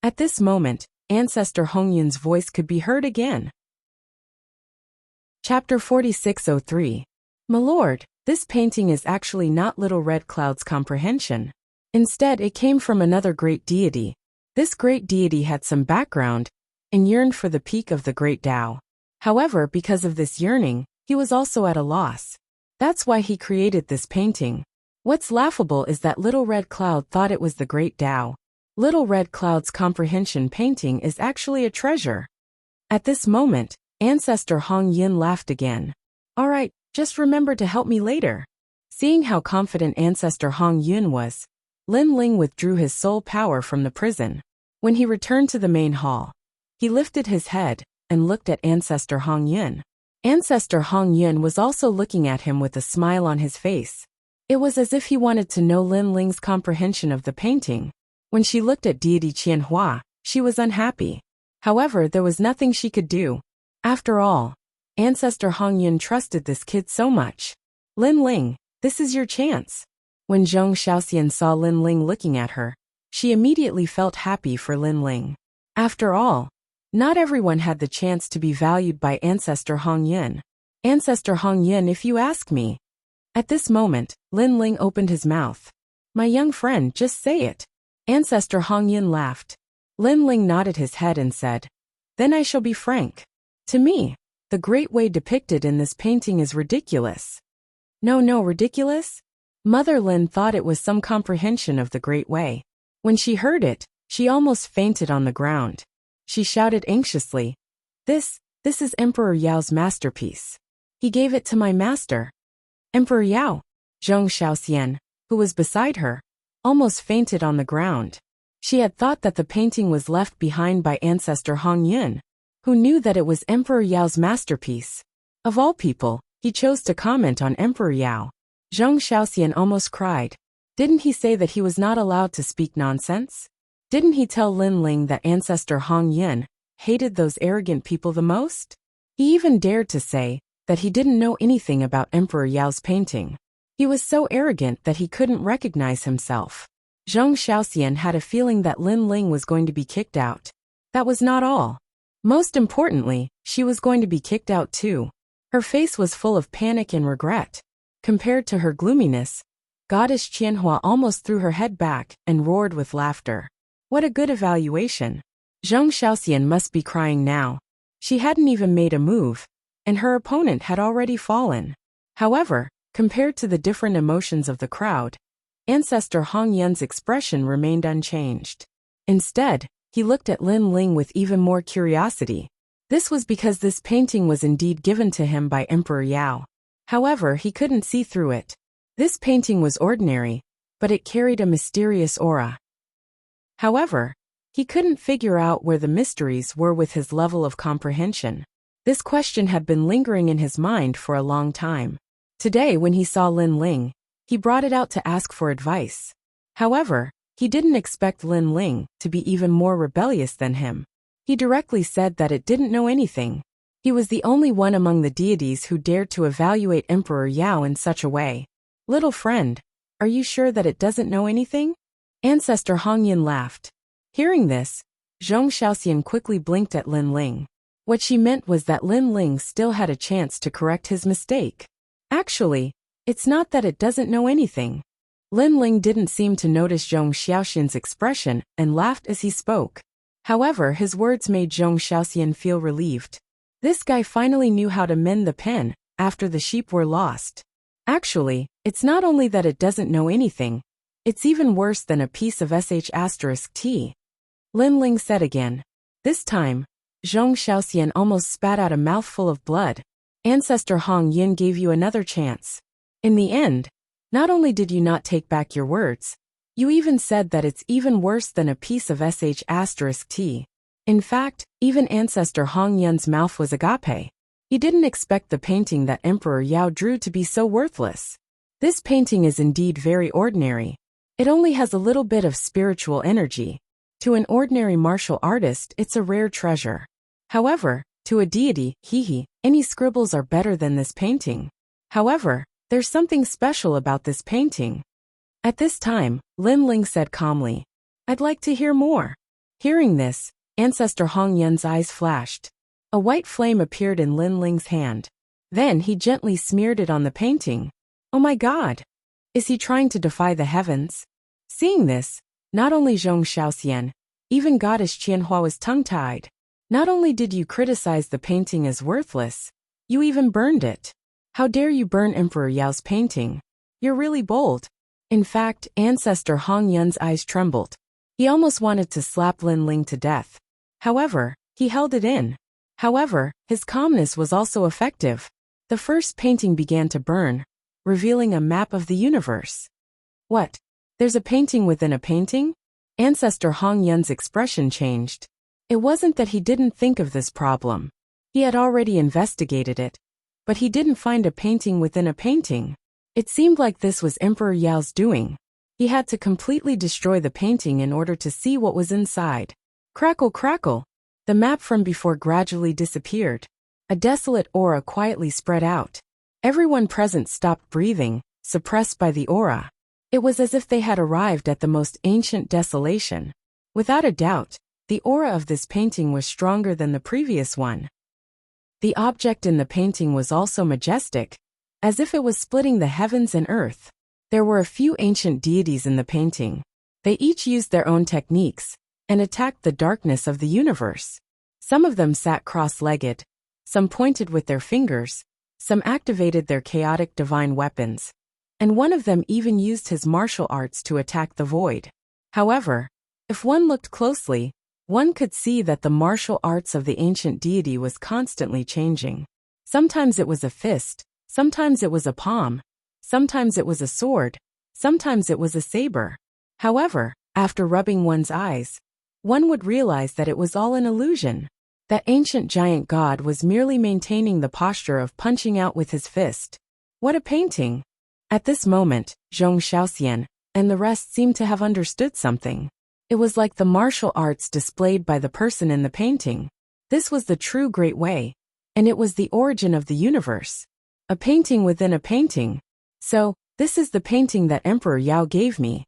At this moment, Ancestor Hongyun's voice could be heard again. Chapter 4603. My lord, this painting is actually not Little Red Cloud's comprehension. Instead, it came from another great deity. This great deity had some background and yearned for the peak of the great Tao. However, because of this yearning, he was also at a loss. That's why he created this painting. What's laughable is that Little Red Cloud thought it was the great Tao. Little Red Cloud's comprehension painting is actually a treasure. At this moment, Ancestor Hong Yin laughed again. Alright, just remember to help me later. Seeing how confident Ancestor Hong Yun was, Lin Ling withdrew his soul power from the prison. When he returned to the main hall, he lifted his head and looked at Ancestor Hong Yun. Ancestor Hong Yun was also looking at him with a smile on his face. It was as if he wanted to know Lin Ling's comprehension of the painting. When she looked at deity Qianhua, she was unhappy. However, there was nothing she could do. After all, Ancestor Hong Yun trusted this kid so much. Lin Ling, this is your chance. When Zhong Xiaoxian saw Lin Ling looking at her, she immediately felt happy for Lin Ling. After all, not everyone had the chance to be valued by Ancestor Hong Yun. Ancestor Hong Yun, if you ask me. At this moment, Lin Ling opened his mouth. My young friend, just say it. Ancestor Hong Yun laughed. Lin Ling nodded his head and said, Then I shall be frank. To me, the great way depicted in this painting is ridiculous. No, ridiculous? Mother Lin thought it was some comprehension of the great way. When she heard it, she almost fainted on the ground. She shouted anxiously, This is Emperor Yao's masterpiece. He gave it to my master. Emperor Yao. Zhong Xiaoxian, who was beside her, almost fainted on the ground. She had thought that the painting was left behind by Ancestor Hong Yun, who knew that it was Emperor Yao's masterpiece. Of all people, he chose to comment on Emperor Yao. Zhong Xiaoxian almost cried. Didn't he say that he was not allowed to speak nonsense? Didn't he tell Lin Ling that Ancestor Hong Yun hated those arrogant people the most? He even dared to say that he didn't know anything about Emperor Yao's painting. He was so arrogant that he couldn't recognize himself. Zhong Xiaoxian had a feeling that Lin Ling was going to be kicked out. That was not all. Most importantly, she was going to be kicked out too. Her face was full of panic and regret. Compared to her gloominess, Goddess Qianhua almost threw her head back and roared with laughter. What a good evaluation. Zhong Xiaoxian must be crying now. She hadn't even made a move, and her opponent had already fallen. However, compared to the different emotions of the crowd, Ancestor Hong Yun's expression remained unchanged. Instead, he looked at Lin Ling with even more curiosity. This was because this painting was indeed given to him by Emperor Yao. However, he couldn't see through it. This painting was ordinary, but it carried a mysterious aura. However, he couldn't figure out where the mysteries were with his level of comprehension. This question had been lingering in his mind for a long time. Today, when he saw Lin Ling, he brought it out to ask for advice. However, he didn't expect Lin Ling to be even more rebellious than him. He directly said that it didn't know anything. He was the only one among the deities who dared to evaluate Emperor Yao in such a way. Little friend, are you sure that it doesn't know anything? Ancestor Hong Yin laughed. Hearing this, Zhong Xiaoxian quickly blinked at Lin Ling. What she meant was that Lin Ling still had a chance to correct his mistake. Actually, it's not that it doesn't know anything. Lin Ling didn't seem to notice Zhong Xiaoxian's expression and laughed as he spoke. However, his words made Zhong Xiaoxian feel relieved. This guy finally knew how to mend the pen after the sheep were lost. Actually, it's not only that it doesn't know anything, it's even worse than a piece of sh*t. Lin Ling said again. This time, Zhong Xiaoxian almost spat out a mouthful of blood. Ancestor Hong Yin gave you another chance. In the end, not only did you not take back your words, you even said that it's even worse than a piece of sh*t. In fact, even Ancestor Hong Yun's mouth was agape. He didn't expect the painting that Emperor Yao drew to be so worthless. This painting is indeed very ordinary. It only has a little bit of spiritual energy. To an ordinary martial artist, it's a rare treasure. However, to a deity, any scribbles are better than this painting. However, there's something special about this painting. At this time, Lin Ling said calmly, I'd like to hear more. Hearing this, Ancestor Hong Yun's eyes flashed. A white flame appeared in Lin Ling's hand. Then he gently smeared it on the painting. Oh my God! Is he trying to defy the heavens? Seeing this, not only Zhong Xiaoxian, even Goddess Qianhua was tongue-tied. Not only did you criticize the painting as worthless, you even burned it. How dare you burn Emperor Yao's painting? You're really bold. In fact, Ancestor Hong Yun's eyes trembled. He almost wanted to slap Lin Ling to death. However, he held it in. However, his calmness was also effective. The first painting began to burn, revealing a map of the universe. What? There's a painting within a painting? Ancestor Hong Yun's expression changed. It wasn't that he didn't think of this problem. He had already investigated it. But he didn't find a painting within a painting. It seemed like this was Emperor Yao's doing. He had to completely destroy the painting in order to see what was inside. Crackle, crackle. The map from before gradually disappeared. A desolate aura quietly spread out. Everyone present stopped breathing, suppressed by the aura. It was as if they had arrived at the most ancient desolation. Without a doubt, the aura of this painting was stronger than the previous one. The object in the painting was also majestic, as if it was splitting the heavens and earth. There were a few ancient deities in the painting. They each used their own techniques and attacked the darkness of the universe. Some of them sat cross-legged, some pointed with their fingers, some activated their chaotic divine weapons, and one of them even used his martial arts to attack the void. However, if one looked closely, one could see that the martial arts of the ancient deity was constantly changing. Sometimes it was a fist, sometimes it was a palm, sometimes it was a sword, sometimes it was a saber. However, after rubbing one's eyes, one would realize that it was all an illusion. That ancient giant god was merely maintaining the posture of punching out with his fist. What a painting! At this moment, Zhong Xiaoxian and the rest seemed to have understood something. It was like the martial arts displayed by the person in the painting. This was the true great way, and it was the origin of the universe. A painting within a painting. So, this is the painting that Emperor Yao gave me.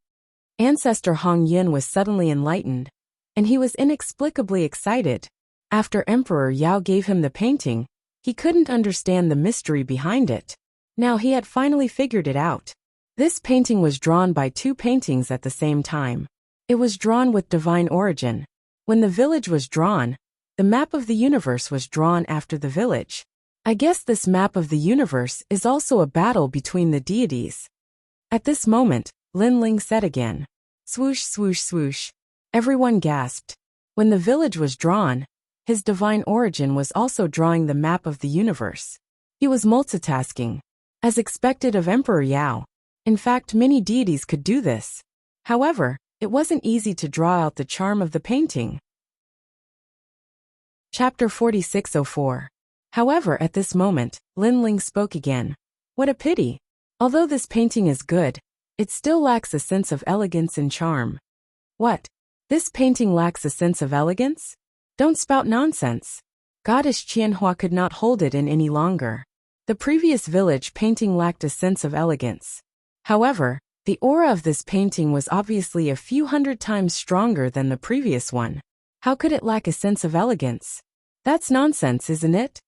Ancestor Hong Yin was suddenly enlightened, and he was inexplicably excited. After Emperor Yao gave him the painting, he couldn't understand the mystery behind it. Now he had finally figured it out. This painting was drawn by two paintings at the same time. It was drawn with divine origin. When the village was drawn, the map of the universe was drawn after the village. I guess this map of the universe is also a battle between the deities. At this moment, Lin Ling said again. Swoosh, swoosh, swoosh. Everyone gasped. When the village was drawn, his divine origin was also drawing the map of the universe. He was multitasking, as expected of Emperor Yao. In fact, many deities could do this. However, it wasn't easy to draw out the charm of the painting. Chapter 4604. However, at this moment, Lin Ling spoke again. What a pity. Although this painting is good, it still lacks a sense of elegance and charm. What? This painting lacks a sense of elegance? Don't spout nonsense. Goddess Qianhua could not hold it in any longer. The previous village painting lacked a sense of elegance. However, the aura of this painting was obviously a few hundred times stronger than the previous one. How could it lack a sense of elegance? That's nonsense, isn't it?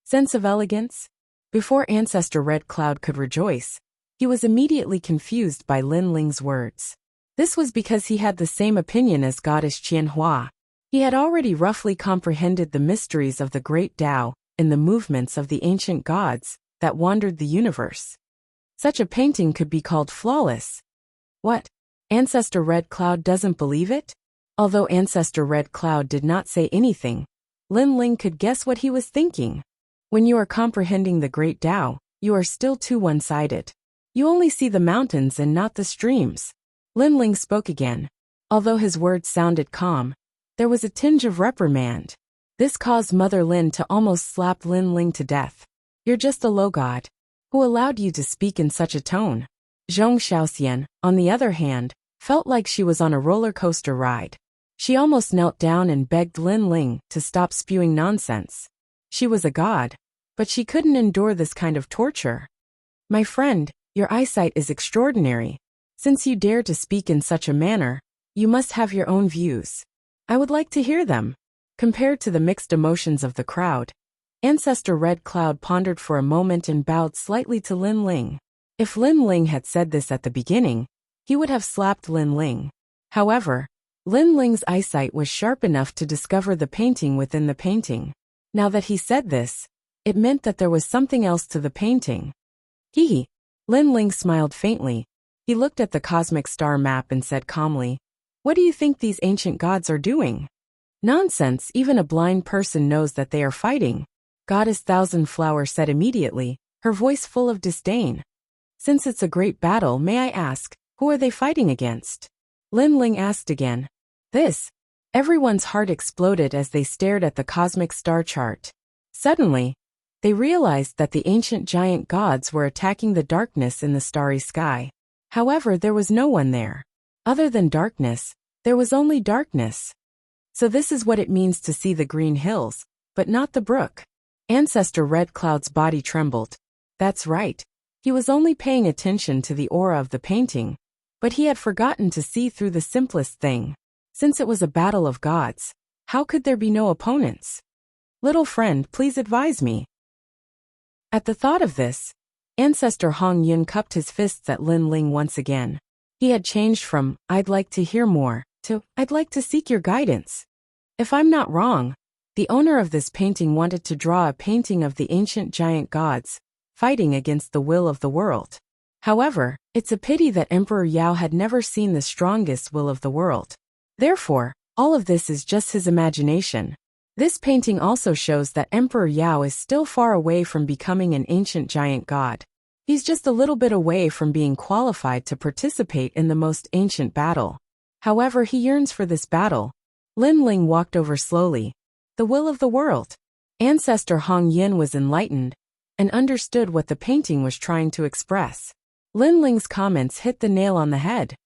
Sense of elegance? Before Ancestor Red Cloud could rejoice, He was immediately confused by Lin Ling's words. This was because he had the same opinion as goddess Qianhua. He had already roughly comprehended the mysteries of the great Tao and the movements of the ancient gods that wandered the universe. Such a painting could be called flawless. What? Ancestor Red Cloud doesn't believe it? Although Ancestor Red Cloud did not say anything, Lin Ling could guess what he was thinking. When you are comprehending the great Tao, you are still too one-sided. You only see the mountains and not the streams. Lin Ling spoke again. Although his words sounded calm, there was a tinge of reprimand. This caused Mother Lin to almost slap Lin Ling to death. You're just a low god. Who allowed you to speak in such a tone? Zhong Xiaoxian, on the other hand, felt like she was on a roller coaster ride. She almost knelt down and begged Lin Ling to stop spewing nonsense. She was a god, but she couldn't endure this kind of torture. My friend, your eyesight is extraordinary. Since you dare to speak in such a manner, you must have your own views. I would like to hear them. Compared to the mixed emotions of the crowd, Ancestor Red Cloud pondered for a moment and bowed slightly to Lin Ling. If Lin Ling had said this at the beginning, he would have slapped Lin Ling. However, Lin Ling's eyesight was sharp enough to discover the painting within the painting. Now that he said this, it meant that there was something else to the painting. Hee. Lin Ling smiled faintly. He looked at the cosmic star map and said calmly, "What do you think these ancient gods are doing?" "Nonsense, even a blind person knows that they are fighting," Goddess Thousand Flower said immediately, her voice full of disdain. "Since it's a great battle, may I ask, who are they fighting against?" Lin Ling asked again. Everyone's heart exploded as they stared at the cosmic star chart. Suddenly, they realized that the ancient giant gods were attacking the darkness in the starry sky. However, there was no one there. Other than darkness, there was only darkness. So this is what it means to see the green hills, but not the brook. Ancestor Red Cloud's body trembled. That's right. He was only paying attention to the aura of the painting, but he had forgotten to see through the simplest thing. Since it was a battle of gods, how could there be no opponents? Little friend, please advise me. At the thought of this, Ancestor Hong Yun cupped his fists at Lin Ling once again. He had changed from, "I'd like to hear more," to, "I'd like to seek your guidance." If I'm not wrong, the owner of this painting wanted to draw a painting of the ancient giant gods, fighting against the will of the world. However, it's a pity that Emperor Yao had never seen the strongest will of the world. Therefore, all of this is just his imagination. This painting also shows that Emperor Yao is still far away from becoming an ancient giant god. He's just a little bit away from being qualified to participate in the most ancient battle. However, he yearns for this battle. Lin Ling walked over slowly. The will of the world. Ancestor Hong Yin was enlightened and understood what the painting was trying to express. Lin Ling's comments hit the nail on the head.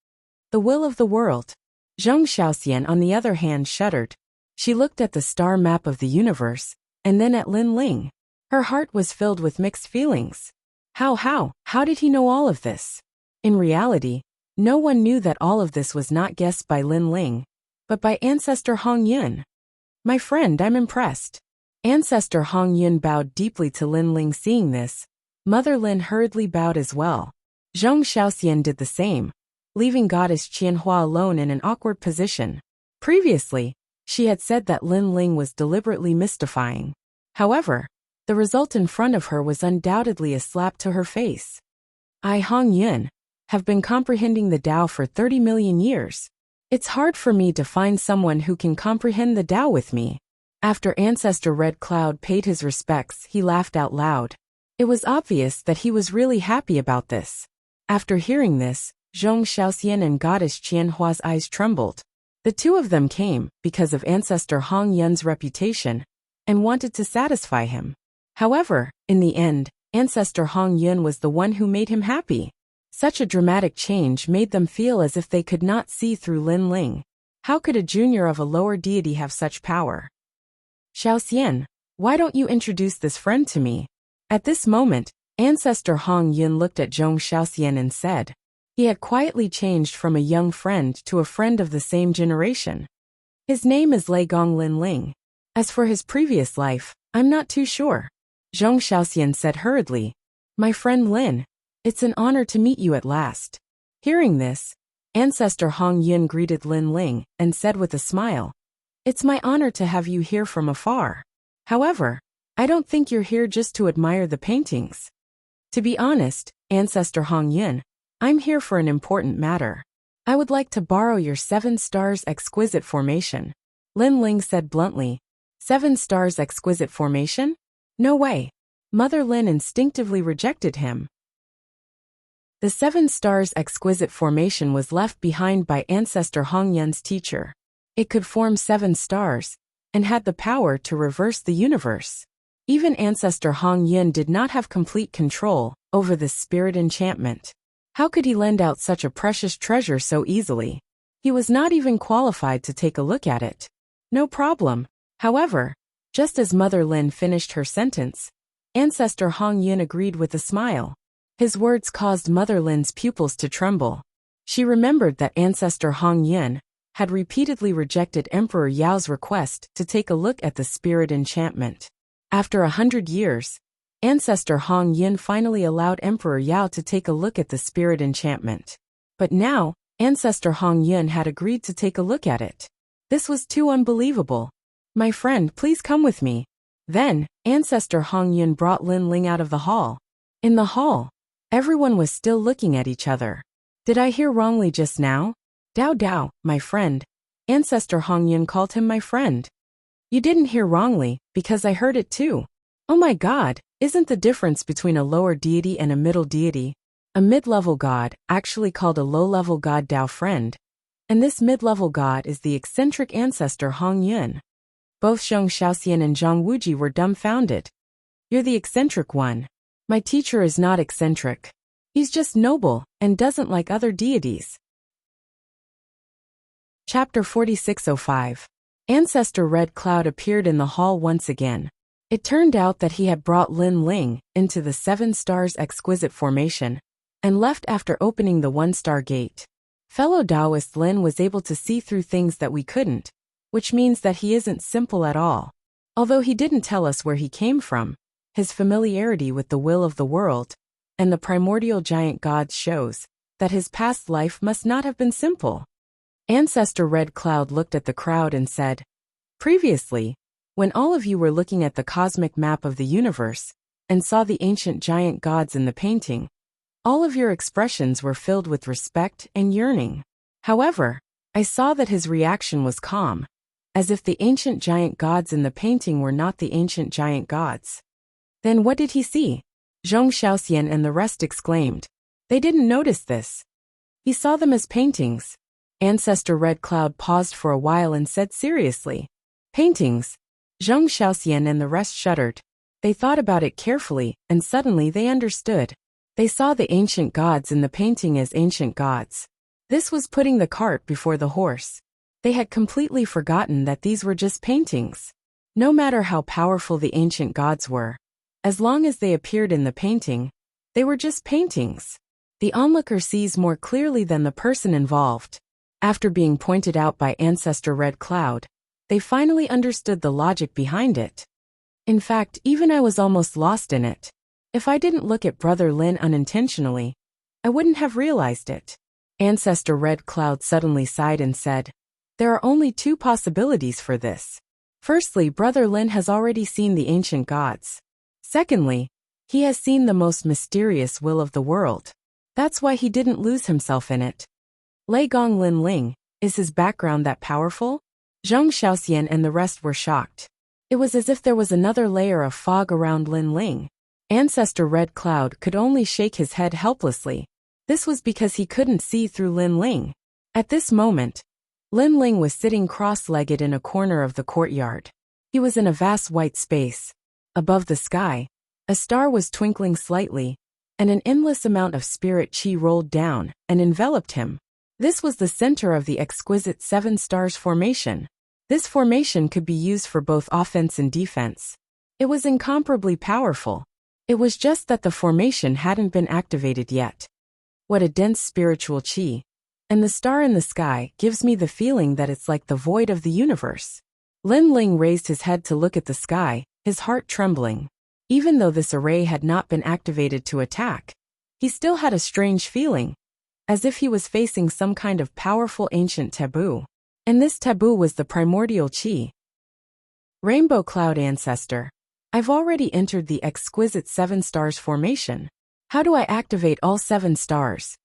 The will of the world. Zhong Xiaoxian, on the other hand, shuddered. She looked at the star map of the universe, and then at Lin Ling. Her heart was filled with mixed feelings. How did he know all of this? In reality, no one knew that all of this was not guessed by Lin Ling, but by Ancestor Hong Yun. My friend, I'm impressed. Ancestor Hong Yun bowed deeply to Lin Ling. Seeing this, Mother Lin hurriedly bowed as well. Zhong Xiaoxian did the same, leaving Goddess Qianhua alone in an awkward position. Previously, she had said that Lin Ling was deliberately mystifying. However, the result in front of her was undoubtedly a slap to her face. I, Hong Yun, have been comprehending the Tao for 30 million years. It's hard for me to find someone who can comprehend the Tao with me. After Ancestor Red Cloud paid his respects, he laughed out loud. It was obvious that he was really happy about this. After hearing this, Zhong Xiaoxian and Goddess Qianhua's eyes trembled. The two of them came because of Ancestor Hong Yun's reputation and wanted to satisfy him. However, in the end, Ancestor Hong Yun was the one who made him happy. Such a dramatic change made them feel as if they could not see through Lin Ling. How could a junior of a lower deity have such power? Xiaoxian, why don't you introduce this friend to me? At this moment, Ancestor Hong Yun looked at Zhong Xiaoxian and said. He had quietly changed from a young friend to a friend of the same generation. His name is Lei Gong Lin Ling. As for his previous life, I'm not too sure. Zhong Xiaoxian said hurriedly. My friend Lin, It's an honor to meet you at last. Hearing this, Ancestor Hong Yun greeted Lin Ling and said with a smile, "It's my honor to have you here from afar. However, I don't think you're here just to admire the paintings. To be honest, Ancestor Hong Yun, I'm here for an important matter. I would like to borrow your 7 stars exquisite formation." Lin Ling said bluntly, 7 stars exquisite formation? No way. Mother Lin instinctively rejected him. The 7 stars exquisite formation was left behind by Ancestor Hong Yun's teacher. It could form 7 stars, and had the power to reverse the universe. Even Ancestor Hong Yun did not have complete control over this spirit enchantment. How could he lend out such a precious treasure so easily? He was not even qualified to take a look at it. No problem. However, just as Mother Lin finished her sentence, Ancestor Hong Yun agreed with a smile. His words caused Mother Lin's pupils to tremble. She remembered that Ancestor Hong Yun had repeatedly rejected Emperor Yao's request to take a look at the spirit enchantment. After 100 years, Ancestor Hong Yun finally allowed Emperor Yao to take a look at the spirit enchantment. But now, Ancestor Hong Yun had agreed to take a look at it. This was too unbelievable. "My friend, please come with me." Then, Ancestor Hong Yun brought Lin Ling out of the hall. In the hall, everyone was still looking at each other. "Did I hear wrongly just now?" "Dao Dao, my friend." Ancestor Hong Yun called him my friend. "You didn't hear wrongly, because I heard it too." "Oh my god, isn't the difference between a lower deity and a middle deity? A mid-level god, actually called a low-level god Dao friend. And this mid-level god is the eccentric Ancestor Hong Yun." Both Zhong Xiaoxian and Zhang Wuji were dumbfounded. "You're the eccentric one. My teacher is not eccentric. He's just noble, and doesn't like other deities." Chapter 4605. Ancestor Red Cloud appeared in the hall once again. It turned out that he had brought Lin Ling into the 7 stars exquisite formation, and left after opening the 1-star gate. Fellow Taoist Lin was able to see through things that we couldn't, which means that he isn't simple at all. Although he didn't tell us where he came from, his familiarity with the will of the world and the primordial giant gods shows that his past life must not have been simple. Ancestor Red Cloud looked at the crowd and said, "Previously, when all of you were looking at the cosmic map of the universe and saw the ancient giant gods in the painting, all of your expressions were filled with respect and yearning. However, I saw that his reaction was calm, as if the ancient giant gods in the painting were not the ancient giant gods." "Then what did he see?" Zhong Xiaoxian and the rest exclaimed. They didn't notice this. "He saw them as paintings." Ancestor Red Cloud paused for a while and said seriously, "Paintings?" Zhong Xiaoxian and the rest shuddered. They thought about it carefully, and suddenly they understood. They saw the ancient gods in the painting as ancient gods. This was putting the cart before the horse. They had completely forgotten that these were just paintings. No matter how powerful the ancient gods were, as long as they appeared in the painting, they were just paintings. The onlooker sees more clearly than the person involved. After being pointed out by Ancestor Red Cloud, they finally understood the logic behind it. In fact, even I was almost lost in it. If I didn't look at Brother Lin unintentionally, I wouldn't have realized it. Ancestor Red Cloud suddenly sighed and said, "There are only 2 possibilities for this. Firstly, Brother Lin has already seen the ancient gods. Secondly, he has seen the most mysterious will of the world. That's why he didn't lose himself in it." Lei Gong Lin Ling, is his background that powerful? Zhong Xiaoxian and the rest were shocked. It was as if there was another layer of fog around Lin Ling. Ancestor Red Cloud could only shake his head helplessly. This was because he couldn't see through Lin Ling. At this moment, Lin Ling was sitting cross-legged in a corner of the courtyard. He was in a vast white space. Above the sky, a star was twinkling slightly, and an endless amount of spirit chi rolled down and enveloped him. This was the center of the exquisite 7 stars formation. This formation could be used for both offense and defense. It was incomparably powerful. It was just that the formation hadn't been activated yet. What a dense spiritual chi. And the star in the sky gives me the feeling that it's like the void of the universe. Lin Ling raised his head to look at the sky, his heart trembling. Even though this array had not been activated to attack, he still had a strange feeling, as if he was facing some kind of powerful ancient taboo. And this taboo was the primordial chi. Rainbow Cloud Ancestor. I've already entered the exquisite 7 stars formation. How do I activate all 7 stars?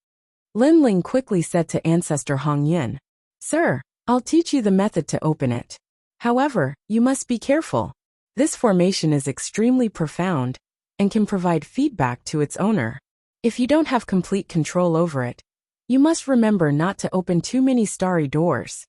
Lin Ling quickly said to Ancestor Hong Yun. Sir, I'll teach you the method to open it. However, you must be careful. This formation is extremely profound and can provide feedback to its owner. If you don't have complete control over it, you must remember not to open too many starry doors.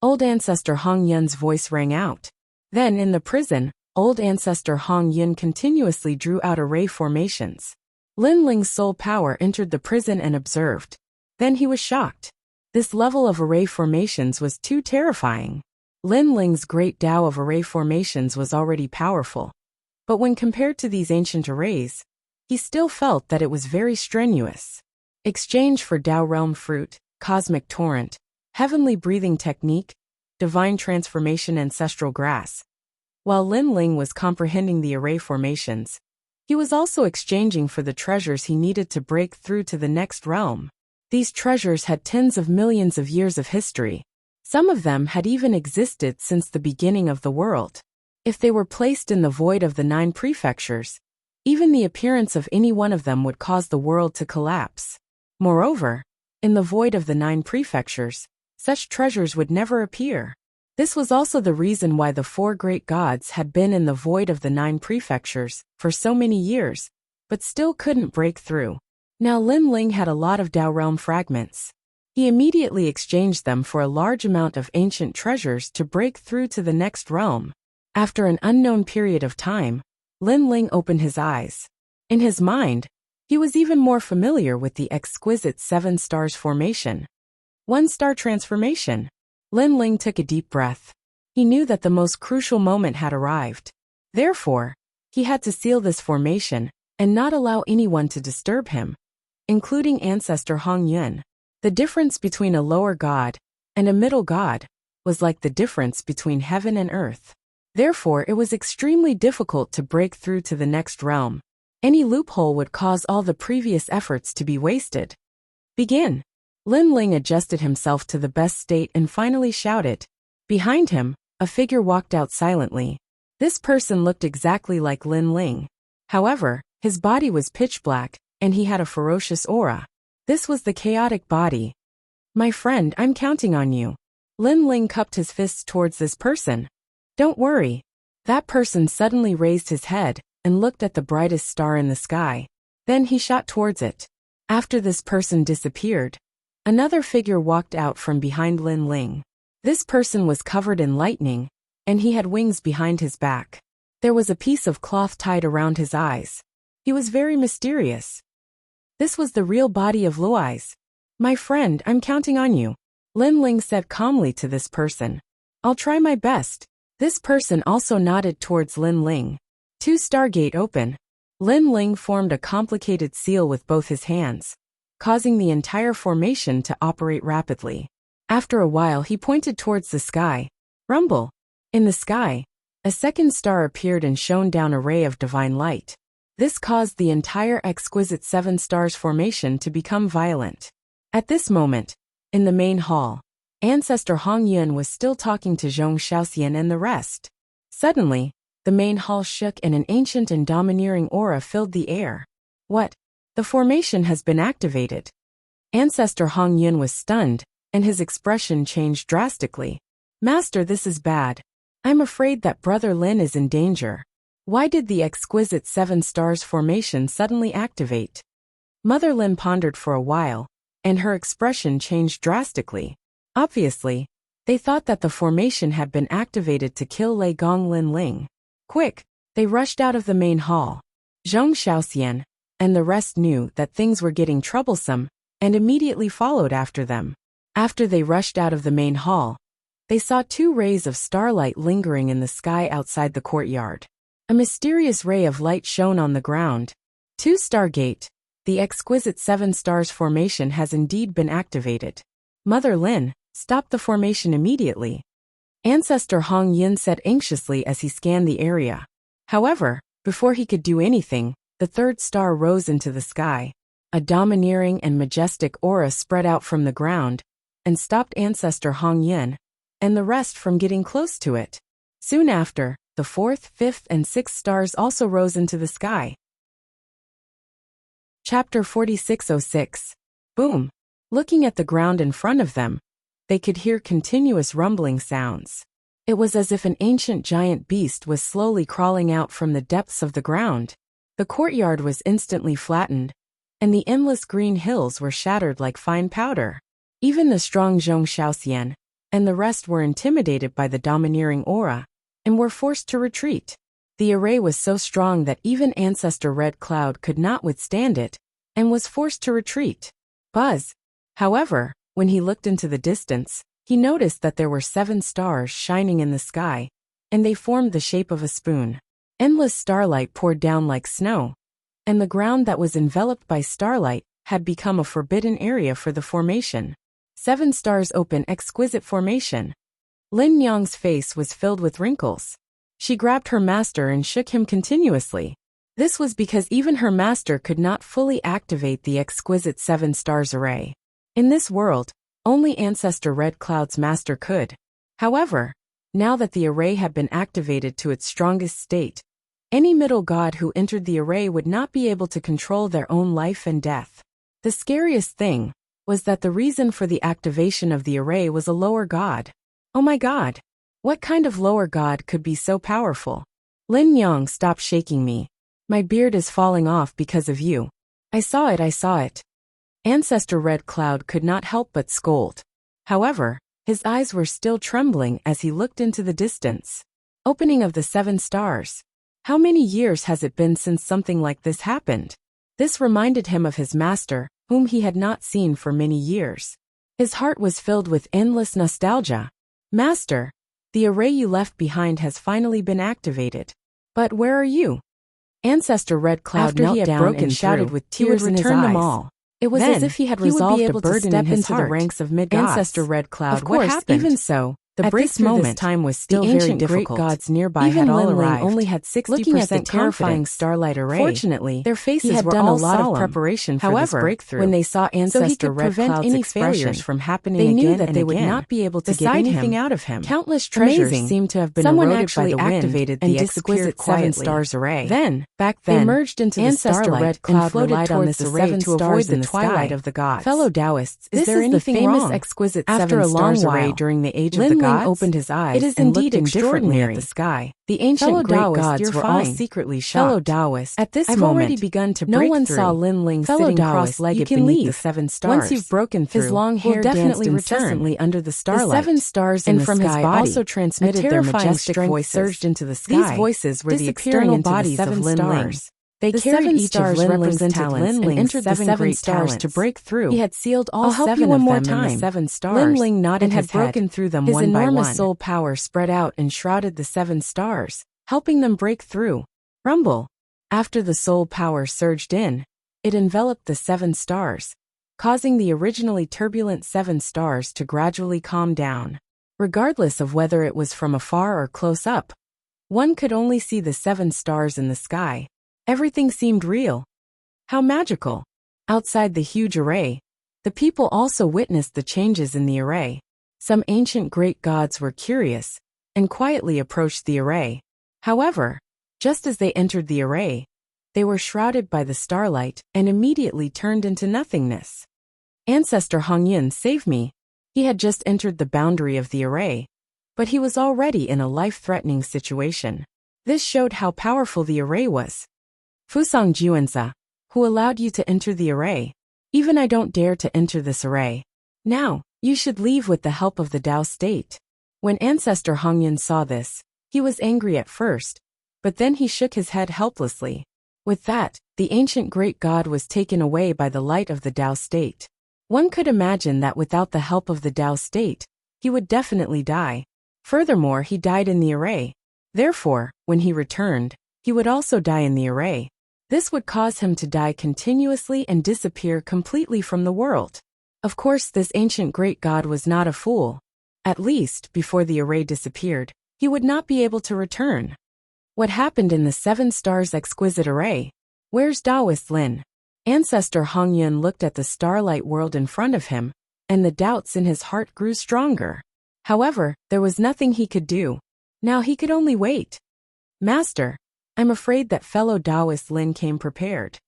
Old Ancestor Hong Yun's voice rang out. Then in the prison, Old Ancestor Hong Yun continuously drew out array formations. Lin Ling's soul power entered the prison and observed. Then he was shocked. This level of array formations was too terrifying. Lin Ling's great Tao of array formations was already powerful. But when compared to these ancient arrays, he still felt that it was very strenuous. Exchange for Tao Realm Fruit, Cosmic Torrent, Heavenly Breathing Technique, Divine Transformation Ancestral Grass. While Lin Ling was comprehending the array formations, he was also exchanging for the treasures he needed to break through to the next realm. These treasures had tens of millions of years of history. Some of them had even existed since the beginning of the world. If they were placed in the void of the 9 prefectures, even the appearance of any one of them would cause the world to collapse. Moreover, in the void of the 9 prefectures, such treasures would never appear. This was also the reason why the 4 great gods had been in the void of the 9 prefectures for so many years, but still couldn't break through. Now Lin Ling had a lot of Tao Realm fragments. He immediately exchanged them for a large amount of ancient treasures to break through to the next realm. After an unknown period of time, Lin Ling opened his eyes. In his mind, he was even more familiar with the exquisite 7 stars formation. 1 star transformation. Lin Ling took a deep breath. He knew that the most crucial moment had arrived. Therefore, he had to seal this formation and not allow anyone to disturb him, including Ancestor Hong Yun. The difference between a lower god and a middle god was like the difference between heaven and earth. Therefore, it was extremely difficult to break through to the next realm. Any loophole would cause all the previous efforts to be wasted. Begin. Lin Ling adjusted himself to the best state and finally shouted. Behind him, a figure walked out silently. This person looked exactly like Lin Ling. However, his body was pitch black, and he had a ferocious aura. This was the chaotic body. My friend, I'm counting on you. Lin Ling cupped his fists towards this person. Don't worry. That person suddenly raised his head and looked at the brightest star in the sky. Then he shot towards it. After this person disappeared, another figure walked out from behind Lin Ling. This person was covered in lightning, and he had wings behind his back. There was a piece of cloth tied around his eyes. He was very mysterious. This was the real body of Luai's. My friend, I'm counting on you. Lin Ling said calmly to this person. I'll try my best. This person also nodded towards Lin Ling. 2 Stargate open. Lin Ling formed a complicated seal with both his hands, causing the entire formation to operate rapidly. After a while he pointed towards the sky. Rumble. In the sky, a second star appeared and shone down a ray of divine light. This caused the entire exquisite 7 stars formation to become violent. At this moment, in the main hall, Ancestor Hong Yun was still talking to Zhong Xiaoxian and the rest. Suddenly, the main hall shook and an ancient and domineering aura filled the air. What? The formation has been activated. Ancestor Hong Yun was stunned, and his expression changed drastically. Master, this is bad. I'm afraid that Brother Lin is in danger. Why did the exquisite 7 stars formation suddenly activate? Mother Lin pondered for a while, and her expression changed drastically. Obviously, they thought that the formation had been activated to kill Lei Gong Lin Ling. Quick, they rushed out of the main hall. Zhong Xiaoxian and the rest knew that things were getting troublesome, and immediately followed after them. After they rushed out of the main hall, they saw 2 rays of starlight lingering in the sky outside the courtyard. A mysterious ray of light shone on the ground. 2 Stargate. The exquisite 7 stars formation has indeed been activated. Mother Lin, stop the formation immediately. Ancestor Hong Yun said anxiously as he scanned the area. However, before he could do anything, the 3rd star rose into the sky. A domineering and majestic aura spread out from the ground and stopped Ancestor Hong Yin and the rest from getting close to it. Soon after, the 4th, 5th, and 6th stars also rose into the sky. Chapter 4606. Boom. Looking at the ground in front of them, they could hear continuous rumbling sounds. It was as if an ancient giant beast was slowly crawling out from the depths of the ground. The courtyard was instantly flattened, and the endless green hills were shattered like fine powder. Even the strong Zhong Shaoxian and the rest were intimidated by the domineering aura and were forced to retreat. The array was so strong that even Ancestor Red Cloud could not withstand it and was forced to retreat. Buzz. However, when he looked into the distance, he noticed that there were 7 stars shining in the sky, and they formed the shape of a spoon. Endless starlight poured down like snow, and the ground that was enveloped by starlight had become a forbidden area for the formation. 7 stars open exquisite formation. Lin Yang's face was filled with wrinkles. She grabbed her master and shook him continuously. This was because even her master could not fully activate the exquisite 7 stars array. In this world, only Ancestor Red Cloud's master could. However, now that the array had been activated to its strongest state, any middle god who entered the array would not be able to control their own life and death. The scariest thing was that the reason for the activation of the array was a lower god. Oh my god! What kind of lower god could be so powerful? Lin Yang, stop shaking me. My beard is falling off because of you. I saw it. Ancestor Red Cloud could not help but scold. However, his eyes were still trembling as he looked into the distance. Opening of the 7 stars. How many years has it been since something like this happened? This reminded him of his master, whom he had not seen for many years. His heart was filled with endless nostalgia. Master, the array you left behind has finally been activated. But where are you? Ancestor Red Cloud After knelt he had down broken and shouted through, with he would tears in his return them eyes. all. It was Then, as if he had he would be resolved able a to burden step in his into the heart. ranks of mid-gods. Ancestor Red Cloud, Of course, what happened? even so, The at this breakthrough this moment, time was still the very ancient great difficult. gods nearby Even had all Lin Ling arrived. only had 60% Looking at the terrifying confidence. starlight array, Fortunately, their faces he had were done all a lot solemn. of preparation for However, this breakthrough. when they saw So he Ancestor could Red prevent Cloud's any expression, failures from happening they knew again that and they would again. not be able to get Beside anything him, out of him. Countless treasures Amazing. seemed to have been Someone eroded actually by the wind activated and the exquisite disappeared 7 quietly. stars array. Then, Back they then, merged into the Ancestor starlight Red Cloud and floated relied on towards this the array 7 to avoid stars the in the twilight sky. of the gods. Fellow Taoists, is This there is the anything famous wrong? exquisite After 7 a long stars array while, during the age Lin of the Ling gods, opened his eyes it is and indeed looked indifferently at extraordinary. the sky. The ancient Fellow great Taoists, gods you're were all fine. secretly Fellow shocked. Taoists, At this I've moment, already begun to no break one through. saw Lin Ling Fellow sitting Taoists, cross-legged you can beneath leave. the 7 stars. Once you've broken through, his long hair will definitely danced return. incessantly under the The starlight. 7 stars in and the from his sky body, also transmitted their terrifying majestic strength voices. surged into the sky. These voices were the disappearing external into the bodies 7 of Lin Ling. stars. They The carried 7 each stars of Lin Ling's represented talents Lin and Ling's entered the 7 7 great stars to talents. break through. He had sealed all I'll help 7 you one of more them in time. the 7 stars. Lin Ling nodded and had his head. broken through them His one by enormous one. soul power spread out and shrouded the 7 stars, helping them break through. Rumble. After the soul power surged in, it enveloped the 7 stars, causing the originally turbulent 7 stars to gradually calm down. Regardless of whether it was from afar or close up, one could only see the 7 stars in the sky. Everything seemed real. How magical. Outside the huge array, the people also witnessed the changes in the array. Some ancient great gods were curious and quietly approached the array. However, just as they entered the array, they were shrouded by the starlight and immediately turned into nothingness. Ancestor Hong Yin, save me. He had just entered the boundary of the array, but he was already in a life-threatening situation. This showed how powerful the array was. Fusang Juanza, who allowed you to enter the array? Even I don't dare to enter this array. Now, you should leave with the help of the Tao state. When Ancestor Hong Yin saw this, he was angry at first, but then he shook his head helplessly. With that, the ancient great god was taken away by the light of the Tao state. One could imagine that without the help of the Tao state, he would definitely die. Furthermore, he died in the array. Therefore, when he returned, he would also die in the array. This would cause him to die continuously and disappear completely from the world. Of course, this ancient great god was not a fool. At least, before the array disappeared, he would not be able to return. What happened in the 7 stars exquisite array? Where's Taoist Lin? Ancestor Hongyun looked at the starlight world in front of him, and the doubts in his heart grew stronger. However, there was nothing he could do. Now he could only wait. Master, I'm afraid that fellow Taoist Lin came prepared.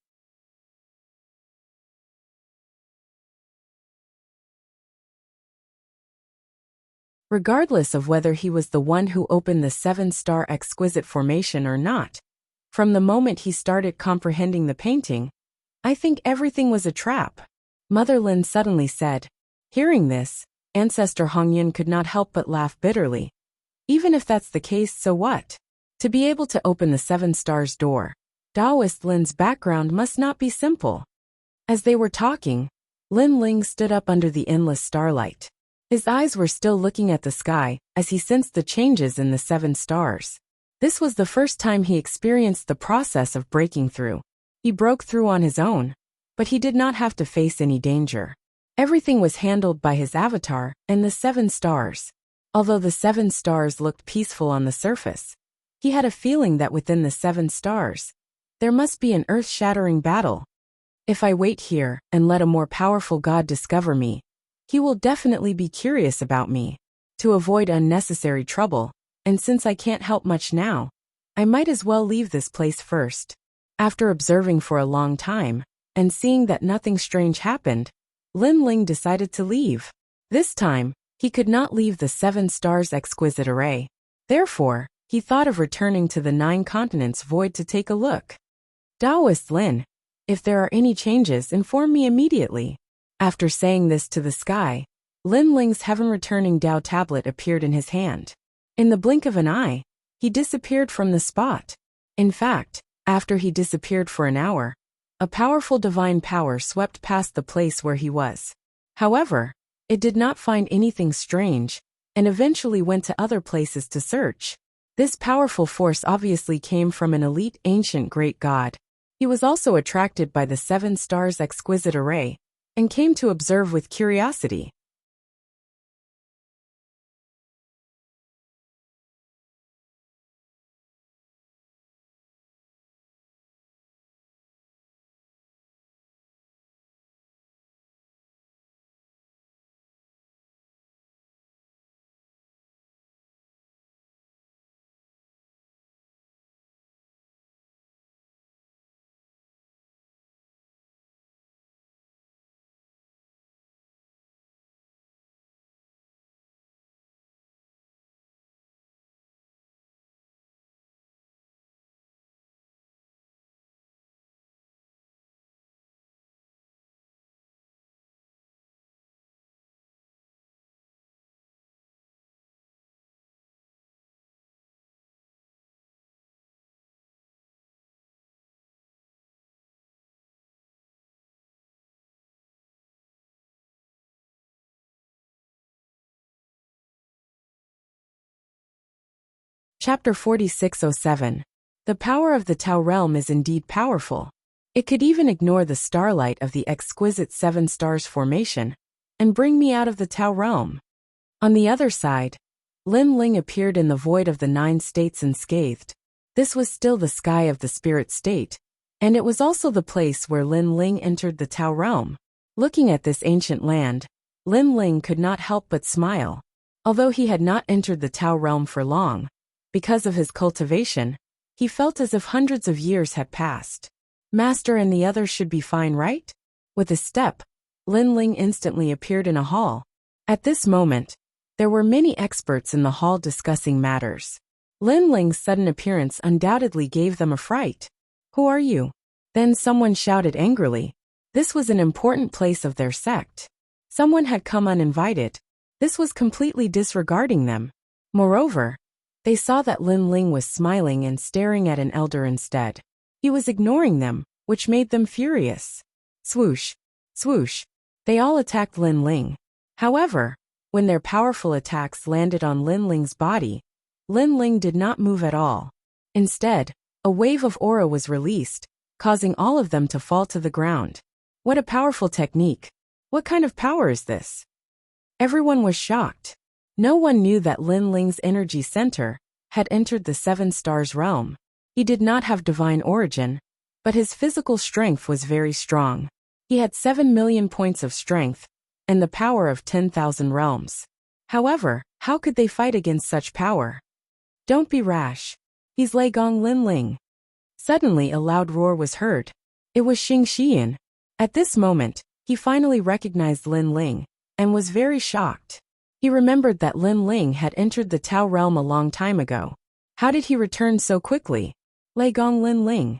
Regardless of whether he was the one who opened the 7-star exquisite formation or not, from the moment he started comprehending the painting, I think everything was a trap. Mother Lin suddenly said. Hearing this, Ancestor Hongyun could not help but laugh bitterly. Even if that's the case, so what? To be able to open the 7 stars door, Taoist Lin's background must not be simple. As they were talking, Lin Ling stood up under the endless starlight. His eyes were still looking at the sky as he sensed the changes in the 7 stars. This was the first time he experienced the process of breaking through. He broke through on his own, but he did not have to face any danger. Everything was handled by his avatar and the 7 stars. Although the 7 stars looked peaceful on the surface, he had a feeling that within the 7 stars, there must be an earth-shattering battle. If I wait here and let a more powerful god discover me, he will definitely be curious about me. To avoid unnecessary trouble, and since I can't help much now, I might as well leave this place first. After observing for a long time, and seeing that nothing strange happened, Lin Ling decided to leave. This time, he could not leave the 7 stars exquisite array. Therefore, he thought of returning to the 9 continents void to take a look. Taoist Lin, if there are any changes, inform me immediately. After saying this to the sky, Lin Ling's heaven-returning Tao tablet appeared in his hand. In the blink of an eye, he disappeared from the spot. In fact, after he disappeared for an hour, a powerful divine power swept past the place where he was. However, it did not find anything strange, and eventually went to other places to search. This powerful force obviously came from an elite ancient great god. He was also attracted by the 7 stars exquisite array, and came to observe with curiosity. Chapter 4607. The power of the Tao realm is indeed powerful. It could even ignore the starlight of the exquisite 7 stars formation, and bring me out of the Tao realm. On the other side, Lin Ling appeared in the void of the 9 states unscathed. This was still the sky of the spirit state, and it was also the place where Lin Ling entered the Tao realm. Looking at this ancient land, Lin Ling could not help but smile. Although he had not entered the Tao realm for long, because of his cultivation, he felt as if hundreds of years had passed. Master and the others should be fine, right? With a step, Lin Ling instantly appeared in a hall. At this moment, there were many experts in the hall discussing matters. Lin Ling's sudden appearance undoubtedly gave them a fright. Who are you? Then someone shouted angrily. This was an important place of their sect. Someone had come uninvited. This was completely disregarding them. Moreover, they saw that Lin Ling was smiling and staring at an elder instead. He was ignoring them, which made them furious. Swoosh, swoosh. They all attacked Lin Ling. However, when their powerful attacks landed on Lin Ling's body, Lin Ling did not move at all. Instead, a wave of aura was released, causing all of them to fall to the ground. What a powerful technique. What kind of power is this? Everyone was shocked. No one knew that Lin Ling's energy center had entered the 7 stars realm. He did not have divine origin, but his physical strength was very strong. He had 7 million points of strength and the power of 10,000 realms. However, how could they fight against such power? Don't be rash. He's Lei Gong Lin Ling. Suddenly a loud roar was heard. It was Xing Xian. At this moment, he finally recognized Lin Ling and was very shocked. He remembered that Lin Ling had entered the Tao realm a long time ago. How did he return so quickly? Lei Gong Lin Ling.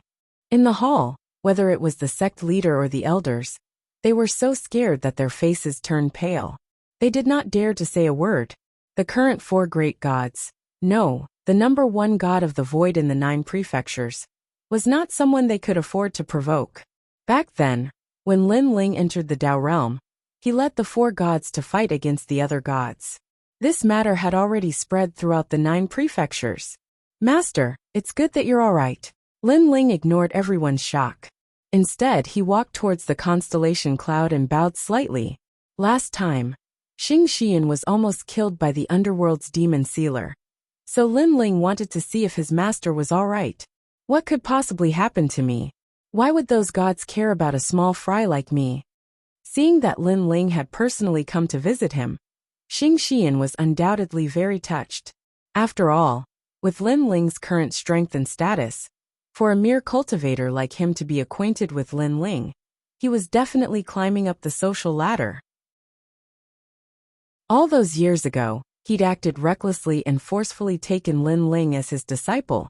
In the hall, whether it was the sect leader or the elders, they were so scared that their faces turned pale. They did not dare to say a word. The current 4 great gods, no, the number 1 god of the void in the 9 prefectures, was not someone they could afford to provoke. Back then, when Lin Ling entered the Tao realm, he led the 4 gods to fight against the other gods. This matter had already spread throughout the 9 prefectures. Master, it's good that you're all right. Lin Ling ignored everyone's shock. Instead, he walked towards the constellation cloud and bowed slightly. Last time, Xing Xian was almost killed by the underworld's demon sealer. So Lin Ling wanted to see if his master was all right. What could possibly happen to me? Why would those gods care about a small fry like me? Seeing that Lin Ling had personally come to visit him, Xing Xian was undoubtedly very touched. After all, with Lin Ling's current strength and status, for a mere cultivator like him to be acquainted with Lin Ling, he was definitely climbing up the social ladder. All those years ago, he'd acted recklessly and forcefully taken Lin Ling as his disciple,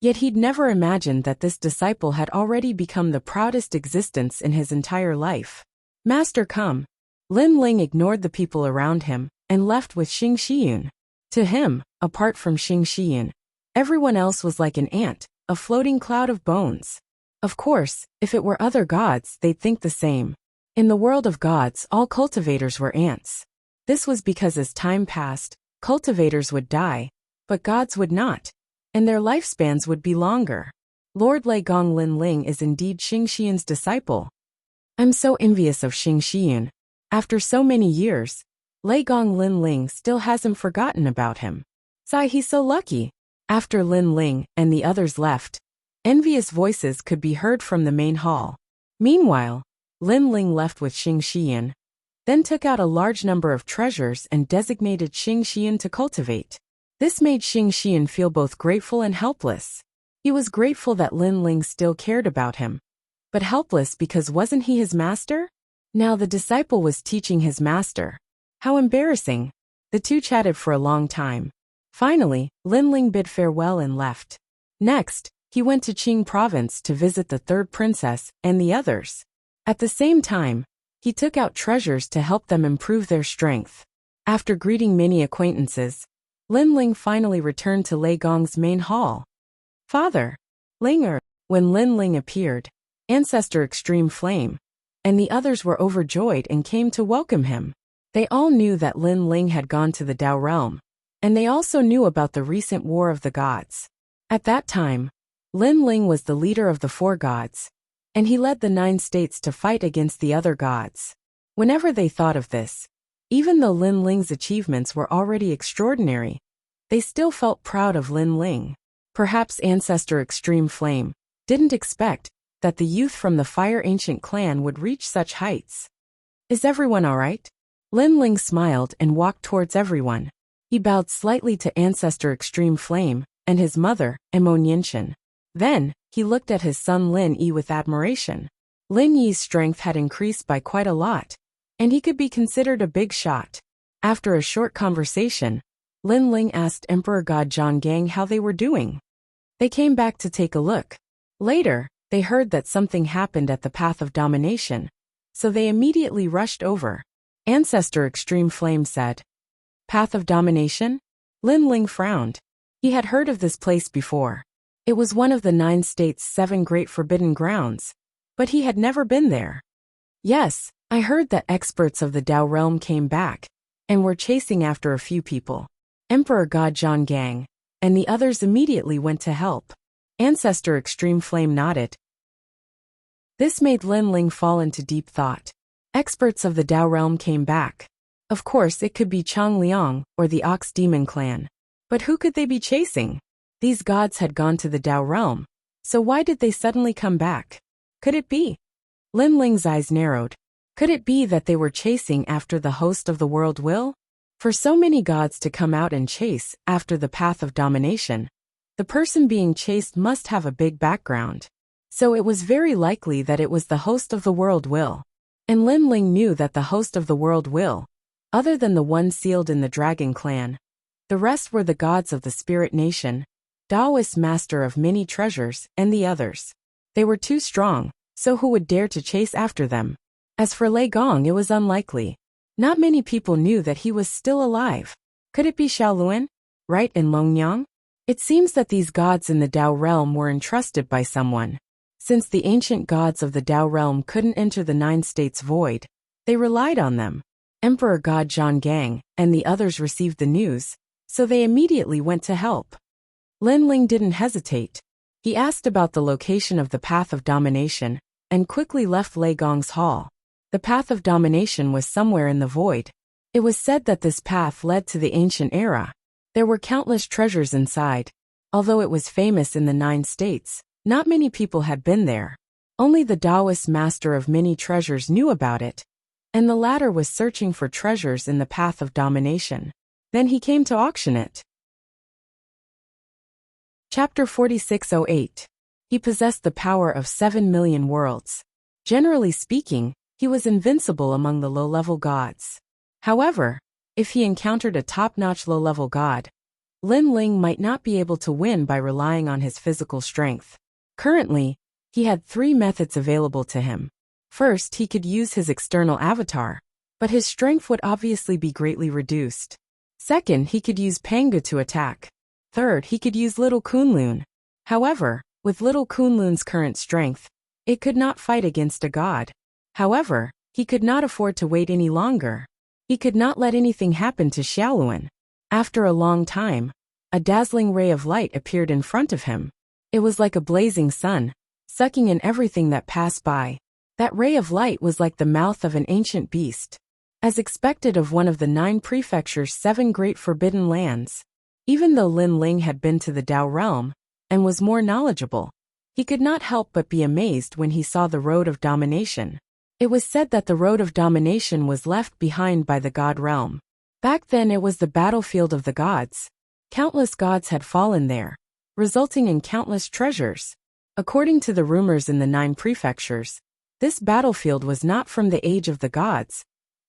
yet he'd never imagined that this disciple had already become the proudest existence in his entire life. Master, come. Lin Ling ignored the people around him and left with Xing Xian. To him, apart from Xing Xian, everyone else was like an ant, a floating cloud of bones. Of course, if it were other gods, they'd think the same. In the world of gods, all cultivators were ants. This was because as time passed, cultivators would die, but gods would not, and their lifespans would be longer. Lord Lei Gong Lin Ling is indeed Xing Xian's disciple. I'm so envious of Xing Xian. After so many years, Lei Gong Lin Ling still hasn't forgotten about him. Sigh, he's so lucky. After Lin Ling and the others left, envious voices could be heard from the main hall. Meanwhile, Lin Ling left with Xing Xian, then took out a large number of treasures and designated Xing Xian to cultivate. This made Xing Xian feel both grateful and helpless. He was grateful that Lin Ling still cared about him, but helpless because wasn't he his master? Now the disciple was teaching his master. How embarrassing. The two chatted for a long time. Finally, Lin Ling bid farewell and left. Next, he went to Qing province to visit the 3rd princess and the others. At the same time, he took out treasures to help them improve their strength. After greeting many acquaintances, Lin Ling finally returned to Lei Gong's main hall. Father, Linger. When Lin Ling appeared, Ancestor Extreme Flame, and the others were overjoyed and came to welcome him. They all knew that Lin Ling had gone to the Tao realm, and they also knew about the recent War of the Gods. At that time, Lin Ling was the leader of the 4 gods, and he led the 9 states to fight against the other gods. Whenever they thought of this, even though Lin Ling's achievements were already extraordinary, they still felt proud of Lin Ling. Perhaps Ancestor Extreme Flame didn't expect that the youth from the Fire Ancient clan would reach such heights. Is everyone all right? Lin Ling smiled and walked towards everyone. He bowed slightly to Ancestor Extreme Flame and his mother, Emon Yinshan. Then, he looked at his son Lin Yi with admiration. Lin Yi's strength had increased by quite a lot, and he could be considered a big shot. After a short conversation, Lin Ling asked Emperor God Zhang Gang how they were doing. They came back to take a look. Later, they heard that something happened at the Path of Domination, so they immediately rushed over. Ancestor Extreme Flame said, Path of Domination? Lin Ling frowned. He had heard of this place before. It was one of the 9 states' 7 great forbidden grounds, but he had never been there. Yes, I heard that experts of the Tao realm came back, and were chasing after a few people. Emperor God Zhang Gang, and the others immediately went to help. Ancestor Extreme Flame nodded. This made Lin Ling fall into deep thought. Experts of the Tao realm came back. Of course it could be Chang Liang or the Ox Demon clan. But who could they be chasing? These gods had gone to the Tao realm, So why did they suddenly come back? Could it be? Lin Ling's eyes narrowed. Could it be that they were chasing after the host of the world will? For so many gods to come out and chase after the path of domination, the person being chased must have a big background. So it was very likely that it was the host of the world will. And Lin Ling knew that the host of the world will, other than the one sealed in the dragon clan, the rest were the gods of the spirit nation, Taoist master of many treasures, and the others. They were too strong, so who would dare to chase after them? As for Lei Gong, it was unlikely. Not many people knew that he was still alive. Could it be Xiaoluan? Right in Longyang? It seems that these gods in the Dao realm were entrusted by someone. Since the ancient gods of the Dao realm couldn't enter the 9 states void, they relied on them. Emperor God Zhang Gang and the others received the news, so they immediately went to help. Lin Ling didn't hesitate. He asked about the location of the path of domination and quickly left Lei Gong's hall. The path of domination was somewhere in the void. It was said that this path led to the ancient era. There were countless treasures inside. Although it was famous in the 9 states, not many people had been there. Only the Taoist master of many treasures knew about it, and the latter was searching for treasures in the path of domination. Then he came to auction it. Chapter 4608. He possessed the power of 7 million worlds. Generally speaking, he was invincible among the low-level gods. However, if he encountered a top-notch low-level god, Lin Ling might not be able to win by relying on his physical strength. Currently, he had 3 methods available to him. First, he could use his external avatar, but his strength would obviously be greatly reduced. Second, he could use Panga to attack. Third, he could use Little Kunlun. However, with Little Kunlun's current strength, it could not fight against a god. However, he could not afford to wait any longer. He could not let anything happen to Xiaoluan. After a long time, a dazzling ray of light appeared in front of him. It was like a blazing sun, sucking in everything that passed by. That ray of light was like the mouth of an ancient beast. As expected of one of the 9 prefectures' 7 great forbidden lands. Even though Lin Ling had been to the Dao realm, and was more knowledgeable, he could not help but be amazed when he saw the road of domination. It was said that the road of domination was left behind by the god realm. Back then it was the battlefield of the gods. Countless gods had fallen there, resulting in countless treasures. According to the rumors in the 9 prefectures, this battlefield was not from the age of the gods,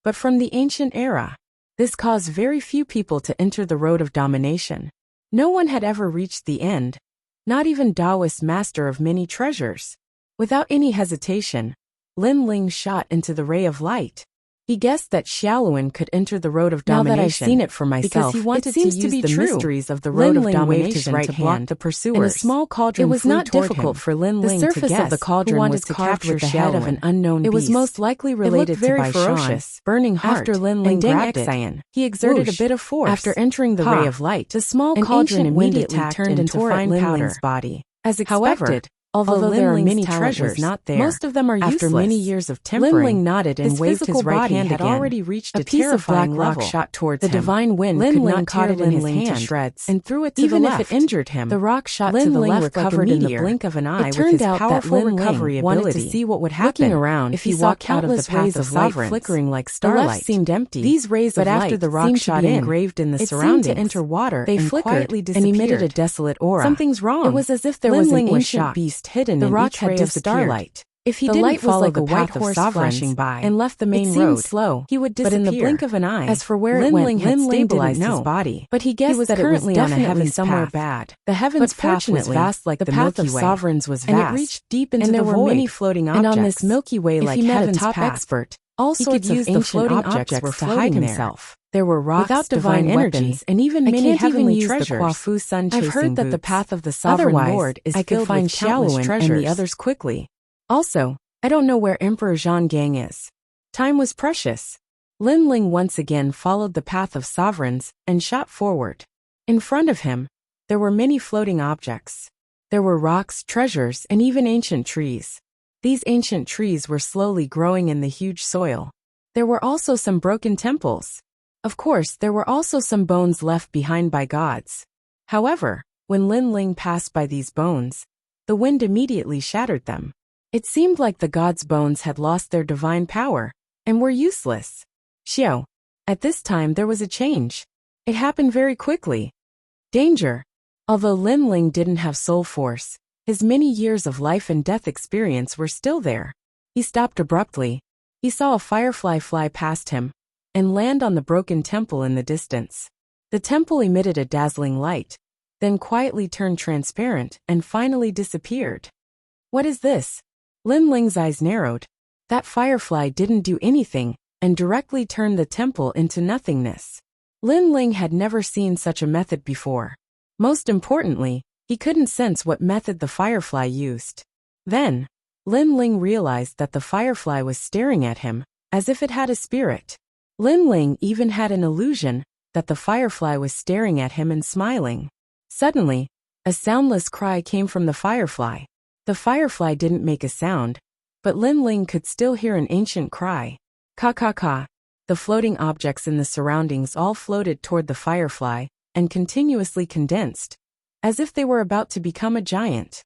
but from the ancient era. This caused very few people to enter the road of domination. No one had ever reached the end, not even Taoist master of many treasures. Without any hesitation, Lin Ling shot into the ray of light. He guessed that Xiaoluan could enter the road of domination. Now that I've seen it for myself, because he wanted it seems to to use be the true. mysteries of the road of Lin Ling waved his domination right to block hand, the pursuers. and a small cauldron It was flew not toward difficult him. for Lin The Ling to surface guess of the cauldron who was was to carved capture with the the head head of an unknown It was beast. most likely It related looked very to Baishan, ferocious. burning heart, After Lin Ling and Deng grabbed it, Xian. He exerted whoosh, a bit of force. after entering the ray ray of of light, the small an cauldron ancient wind immediately attacked turned and into tore at fine Lin powder. Ling's body. As However, expected, although there are Lin many Ling's talent treasures was not there, most of them are after useless. many years of Lin tempering, Ling nodded and his waved physical his right body hand had again. already reached A piece of black terrifying rock level. shot towards The him. divine wind Lin could Ling not caught tear it in Lin his Ling to hand shreds and threw it to even the if left. it injured him. The rock shot Lin to the Ling left recovered like a in the meteor. blink of an eye It with turned his out that powerful Lin Ling recovery wanted ability. to see what would happen. Looking around, If he he saw walked out of countless the path rays of of light sovereigns. flickering like The left starlight. seemed empty. These rays But of after light the rock seemed to shot be in, engraved in the it seemed to surroundings. enter water They and flickered quietly and emitted a disappeared. desolate aura. Something's wrong. It was as if there Lin was an Ling was ancient shocked. beast hidden The in rock each had ray of disappeared. starlight. If he The didn't light was follow like the a white path of horse sovereigns flashing by and left the main It seemed road, slow, he would but disappear. in the blink of an eye, As for where Lin it went, Ling had Lin Ling didn't stabilized his know, body. but he guessed He was that it was currently on a definitely heaven's somewhere path. bad. The heavens But path was fortunately, vast like the the path Milky of Way. sovereigns was And it vast, reached deep into and there the were void. many floating And objects. on this Milky Way, If like he met a heaven's top path, expert, all he sorts could use of the ancient floating objects objects to to hide hide there. himself. There were rocks, Without divine weapons, energy, and even I many can't even heavenly use treasures. the Guafu sun I've chasing heard that the boots. path of the sovereign Otherwise, lord is I could filled find with countless Xiaoluan treasures. and the others quickly. Also, I don't know where Emperor Zhang Gang is. Time was precious. Lin Ling once again followed the path of sovereigns and shot forward. In front of him, there were many floating objects. There were rocks, treasures, and even ancient trees. These ancient trees were slowly growing in the huge soil. There were also some broken temples. Of course, there were also some bones left behind by gods. However, when Lin Ling passed by these bones, the wind immediately shattered them. It seemed like the gods' bones had lost their divine power and were useless. Xiao. At this time there was a change. It happened very quickly. Danger. Although Lin Ling didn't have soul force, his many years of life and death experience were still there. He stopped abruptly. He saw a firefly fly past him and land on the broken temple in the distance. The temple emitted a dazzling light, then quietly turned transparent and finally disappeared. What is this? Lin Ling's eyes narrowed. That firefly didn't do anything and directly turned the temple into nothingness. Lin Ling had never seen such a method before. Most importantly, he couldn't sense what method the firefly used. Then, Lin Ling realized that the firefly was staring at him, as if it had a spirit. Lin Ling even had an illusion that the firefly was staring at him and smiling. Suddenly, a soundless cry came from the firefly. The firefly didn't make a sound, but Lin Ling could still hear an ancient cry. Ka ka ka. The floating objects in the surroundings all floated toward the firefly and continuously condensed, as if they were about to become a giant.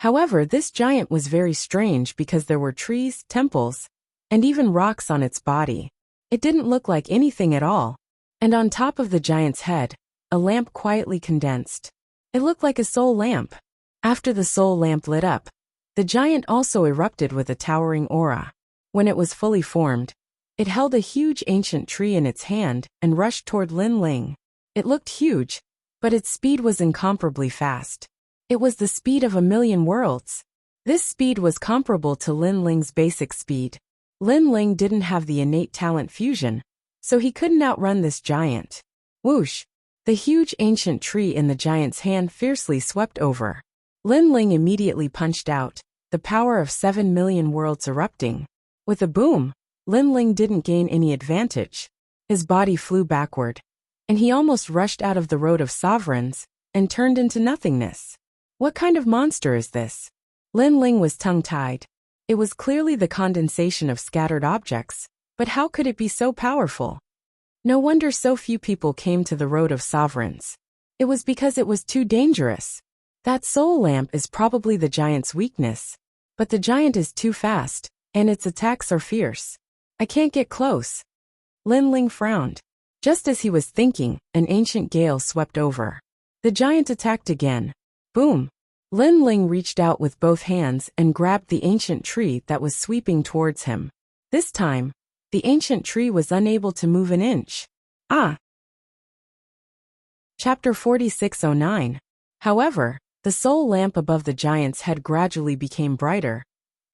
However, this giant was very strange because there were trees, temples, and even rocks on its body. It didn't look like anything at all. And on top of the giant's head, a lamp quietly condensed. It looked like a soul lamp. After the soul lamp lit up, the giant also erupted with a towering aura. When it was fully formed, it held a huge ancient tree in its hand and rushed toward Lin Ling. It looked huge, but its speed was incomparably fast. It was the speed of 1,000,000 worlds. This speed was comparable to Lin Ling's basic speed. Lin Ling didn't have the innate talent fusion, so he couldn't outrun this giant. Whoosh! The huge ancient tree in the giant's hand fiercely swept over. Lin Ling immediately punched out, the power of 7,000,000 worlds erupting. With a boom, Lin Ling didn't gain any advantage. His body flew backward, and he almost rushed out of the road of sovereigns and turned into nothingness. What kind of monster is this? Lin Ling was tongue-tied. It was clearly the condensation of scattered objects, but how could it be so powerful? No wonder so few people came to the road of sovereigns. It was because it was too dangerous. That soul lamp is probably the giant's weakness, but the giant is too fast, and its attacks are fierce. I can't get close. Lin Ling frowned. Just as he was thinking, an ancient gale swept over. The giant attacked again. Boom! Lin Ling reached out with both hands and grabbed the ancient tree that was sweeping towards him. This time, the ancient tree was unable to move an inch. Ah! Chapter 4609. However, the soul lamp above the giant's head gradually became brighter,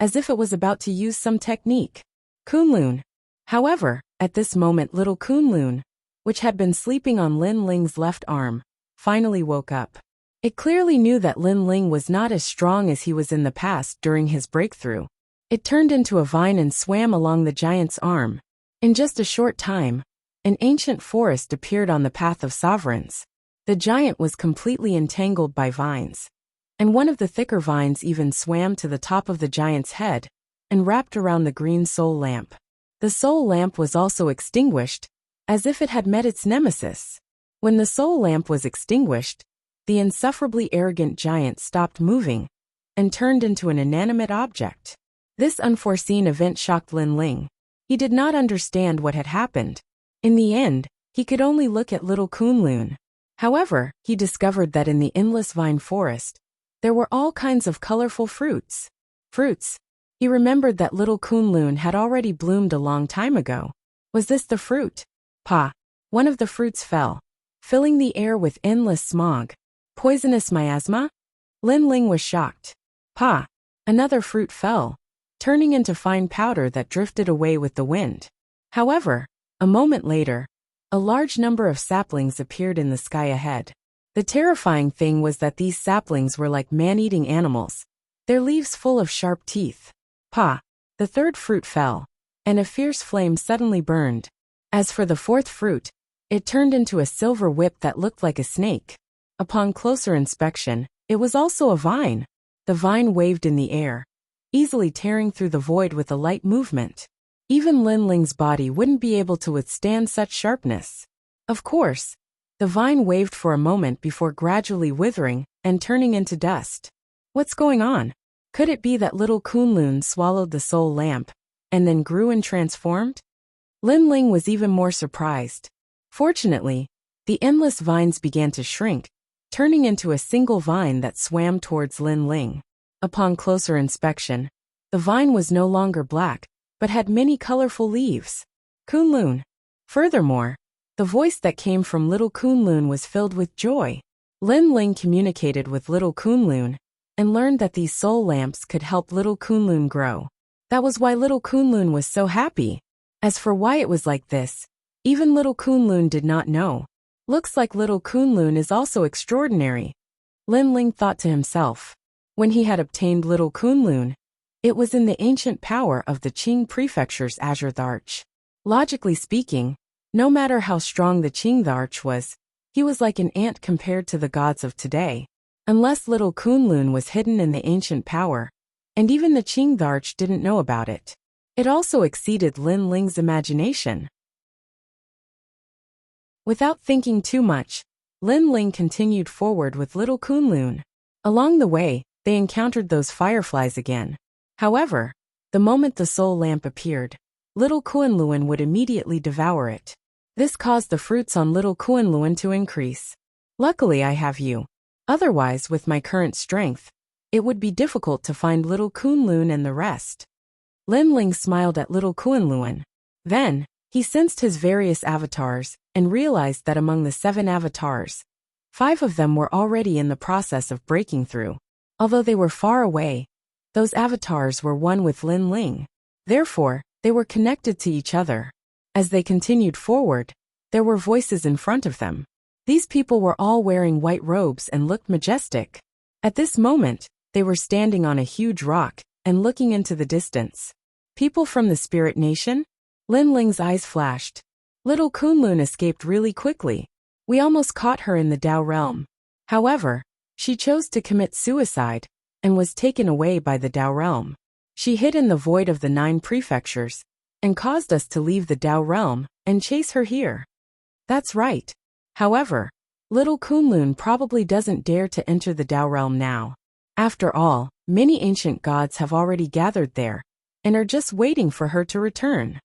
as if it was about to use some technique. Kunlun. However, at this moment little Kunlun, which had been sleeping on Lin Ling's left arm, finally woke up. It clearly knew that Lin Ling was not as strong as he was in the past during his breakthrough. It turned into a vine and swam along the giant's arm. In just a short time, an ancient forest appeared on the path of sovereigns. The giant was completely entangled by vines, and one of the thicker vines even swam to the top of the giant's head and wrapped around the green soul lamp. The soul lamp was also extinguished, as if it had met its nemesis. When the soul lamp was extinguished, the insufferably arrogant giant stopped moving and turned into an inanimate object. This unforeseen event shocked Lin Ling. He did not understand what had happened. In the end, he could only look at little Kunlun. However, he discovered that in the endless vine forest, there were all kinds of colorful fruits. He remembered that little Kunlun had already bloomed a long time ago. Was this the fruit? Pa! One of the fruits fell, filling the air with endless smog. Poisonous miasma? Lin Ling was shocked. Pa! Another fruit fell, turning into fine powder that drifted away with the wind. However, a moment later, a large number of saplings appeared in the sky ahead. The terrifying thing was that these saplings were like man-eating animals, their leaves full of sharp teeth. Pa! The third fruit fell, and a fierce flame suddenly burned. As for the fourth fruit, it turned into a silver whip that looked like a snake. Upon closer inspection, it was also a vine. The vine waved in the air, easily tearing through the void with a light movement. Even Lin Ling's body wouldn't be able to withstand such sharpness. Of course, The vine waved for a moment before gradually withering and turning into dust. What's going on? Could it be that little Kunlun swallowed the soul lamp and then grew and transformed? Lin Ling was even more surprised. Fortunately, the endless vines began to shrink, turning into a single vine that swam towards Lin Ling. Upon closer inspection, the vine was no longer black, but had many colorful leaves. Kunlun. Furthermore, the voice that came from little Kunlun was filled with joy. Lin Ling communicated with little Kunlun and learned that these soul lamps could help little Kunlun grow. That was why little Kunlun was so happy. As for why it was like this, even little Kunlun did not know. Looks like little Kunlun is also extraordinary, Lin Ling thought to himself. When he had obtained little Kunlun, it was in the ancient power of the Qing Prefecture's Azure Arch. Logically speaking, no matter how strong the Qing Arch was, he was like an ant compared to the gods of today. Unless little Kunlun was hidden in the ancient power, and even the Qing Arch didn't know about it. It also exceeded Lin Ling's imagination. Without thinking too much, Lin Ling continued forward with little Kunlun. Along the way, they encountered those fireflies again. However, the moment the soul lamp appeared, little Kunlun would immediately devour it. This caused the fruits on little Kunlun to increase. Luckily I have you. Otherwise, with my current strength, it would be difficult to find little Kunlun and the rest. Lin Ling smiled at little Kunlun. Then, he sensed his various avatars and realized that among the 7 avatars, 5 of them were already in the process of breaking through. Although they were far away, those avatars were one with Lin Ling. Therefore, they were connected to each other. As they continued forward, there were voices in front of them. These people were all wearing white robes and looked majestic. At this moment, they were standing on a huge rock and looking into the distance. People from the Spirit Nation? Lin Ling's eyes flashed. Little Kunlun escaped really quickly. We almost caught her in the Dao realm. However, she chose to commit suicide and was taken away by the Dao realm. She hid in the void of the 9 prefectures and caused us to leave the Dao realm and chase her here. That's right. However, little Kunlun probably doesn't dare to enter the Dao realm now. After all, many ancient gods have already gathered there and are just waiting for her to return.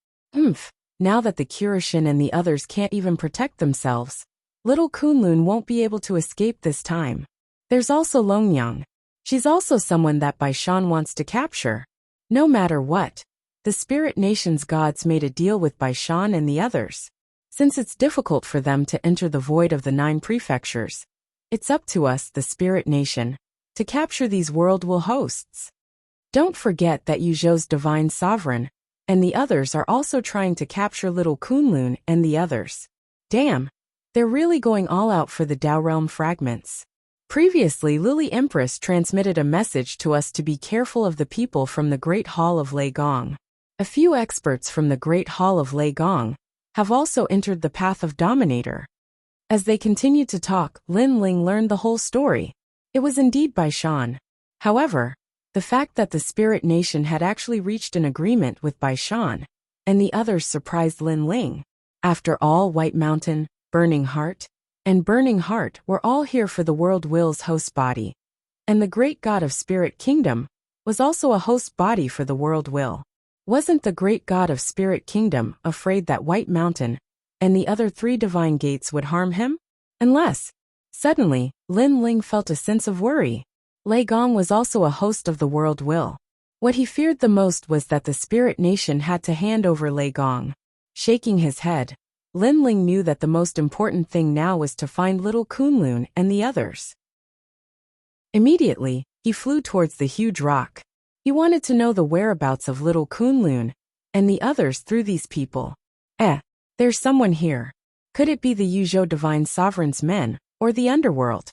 Now that the Kurishin and the others can't even protect themselves, little Kunlun won't be able to escape this time. There's also Longyang. She's also someone that Baishan wants to capture. No matter what, the Spirit Nation's gods made a deal with Baishan and the others. Since it's difficult for them to enter the void of the 9 prefectures, it's up to us, the Spirit Nation, to capture these world will hosts. Don't forget that Yuzhou's divine sovereign and the others are also trying to capture little Kunlun and the others. Damn, they're really going all out for the Dao realm fragments. Previously, Lily Empress transmitted a message to us to be careful of the people from the Great Hall of Lei Gong. A few experts from the Great Hall of Lei Gong have also entered the path of Dominator. As they continued to talk, Lin Ling learned the whole story. It was indeed Baishan. However, the fact that the Spirit Nation had actually reached an agreement with Baishan and the others surprised Lin Ling. After all, White Mountain, Burning Heart, and Burning Heart were all here for the World Will's host body. And the Great God of Spirit Kingdom was also a host body for the World Will. Wasn't the Great God of Spirit Kingdom afraid that White Mountain and the other 3 divine gates would harm him? Unless, suddenly, Lin Ling felt a sense of worry. Lei Gong was also a host of the World Will. What he feared the most was that the Spirit Nation had to hand over Lei Gong. Shaking his head, Lin Ling knew that the most important thing now was to find little Kunlun and the others. Immediately, he flew towards the huge rock. He wanted to know the whereabouts of little Kunlun and the others through these people. There's someone here. Could it be the Yuzhou Divine Sovereign's men, or the underworld?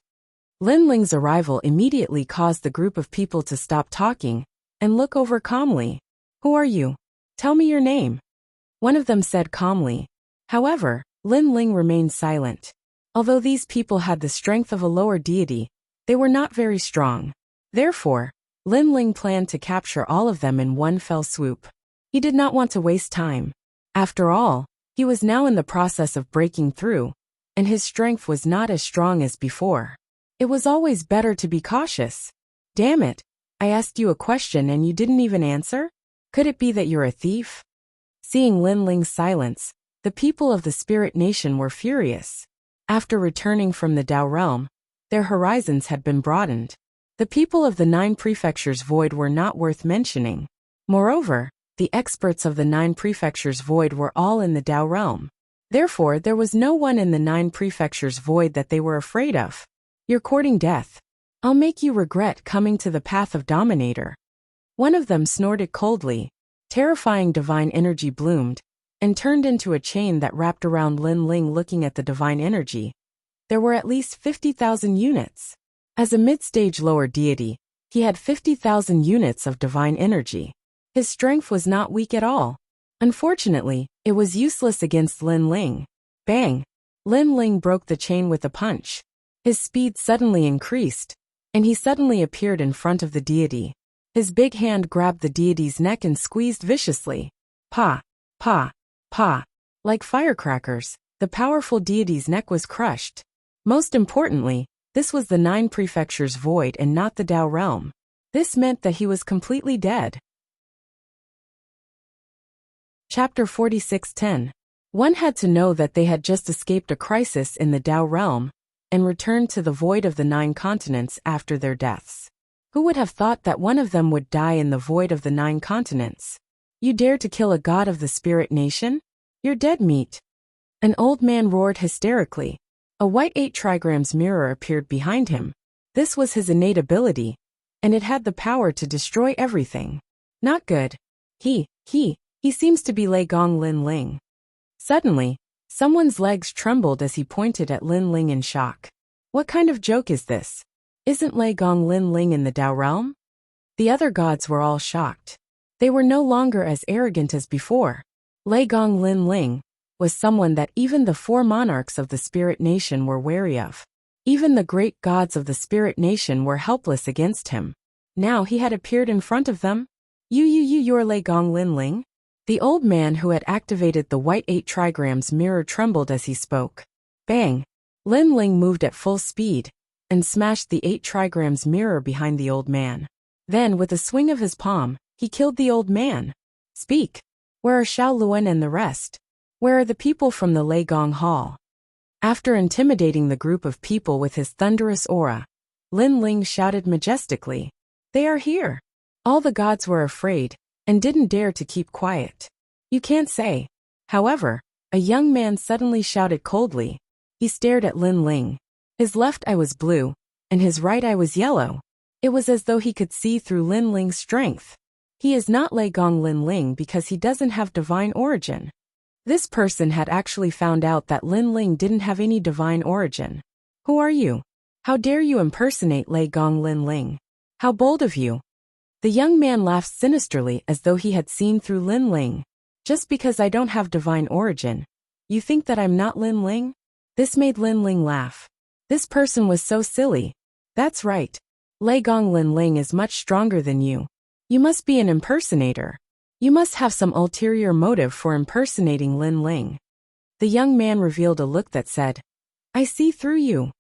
Lin Ling's arrival immediately caused the group of people to stop talking and look over calmly. Who are you? Tell me your name. One of them said calmly. However, Lin Ling remained silent. Although these people had the strength of a lower deity, they were not very strong. Therefore, Lin Ling planned to capture all of them in one fell swoop. He did not want to waste time. After all, he was now in the process of breaking through, and his strength was not as strong as before. It was always better to be cautious. Damn it, I asked you a question and you didn't even answer? Could it be that you're a thief? Seeing Lin Ling's silence, the people of the Spirit Nation were furious. After returning from the Dao realm, their horizons had been broadened. The people of the 9 prefectures void were not worth mentioning. Moreover, the experts of the 9 prefectures void were all in the Dao realm. Therefore, there was no one in the 9 prefectures void that they were afraid of. You're courting death. I'll make you regret coming to the path of Dominator. One of them snorted coldly. Terrifying divine energy bloomed, and turned into a chain that wrapped around Lin Ling. Looking at the divine energy, there were at least 50,000 units. As a mid-stage lower deity, he had 50,000 units of divine energy. His strength was not weak at all. Unfortunately, it was useless against Lin Ling. Bang! Lin Ling broke the chain with a punch. His speed suddenly increased, and he suddenly appeared in front of the deity. His big hand grabbed the deity's neck and squeezed viciously. Pa! Pa! Pa! Like firecrackers, the powerful deity's neck was crushed. Most importantly, this was the 9 prefectures void and not the Dao realm. This meant that he was completely dead. Chapter 46:10. One had to know that they had just escaped a crisis in the Dao realm and returned to the void of the 9 continents after their deaths. Who would have thought that one of them would die in the void of the 9 continents? You dare to kill a god of the Spirit Nation? You're dead meat. An old man roared hysterically. A white 8 trigrams mirror appeared behind him. This was his innate ability, and it had the power to destroy everything. Not good. He seems to be Lei Gong Lin Ling. Suddenly, someone's legs trembled as he pointed at Lin Ling in shock. What kind of joke is this? Isn't Lei Gong Lin Ling in the Dao realm? The other gods were all shocked. They were no longer as arrogant as before. Lei Gong Lin Ling was someone that even the 4 monarchs of the Spirit Nation were wary of. Even the great gods of the Spirit Nation were helpless against him. Now he had appeared in front of them. You're Lei Gong Lin Ling? The old man who had activated the white 8 trigrams mirror trembled as he spoke. Bang! Lin Ling moved at full speed and smashed the 8 trigrams mirror behind the old man. Then, with a swing of his palm, he killed the old man. Speak! Where are Xiao Luan and the rest? Where are the people from the Lei Gong Hall? After intimidating the group of people with his thunderous aura, Lin Ling shouted majestically, "They are here!" All the gods were afraid and didn't dare to keep quiet. You can't say. However, a young man suddenly shouted coldly. He stared at Lin Ling. His left eye was blue, and his right eye was yellow. It was as though he could see through Lin Ling's strength. He is not Lei Gong Lin Ling because he doesn't have divine origin. This person had actually found out that Lin Ling didn't have any divine origin. Who are you? How dare you impersonate Lei Gong Lin Ling? How bold of you! The young man laughed sinisterly as though he had seen through Lin Ling. Just because I don't have divine origin, you think that I'm not Lin Ling? This made Lin Ling laugh. This person was so silly. That's right. Lei Gong Lin Ling is much stronger than you. You must be an impersonator. You must have some ulterior motive for impersonating Lin Ling. The young man revealed a look that said, I see through you.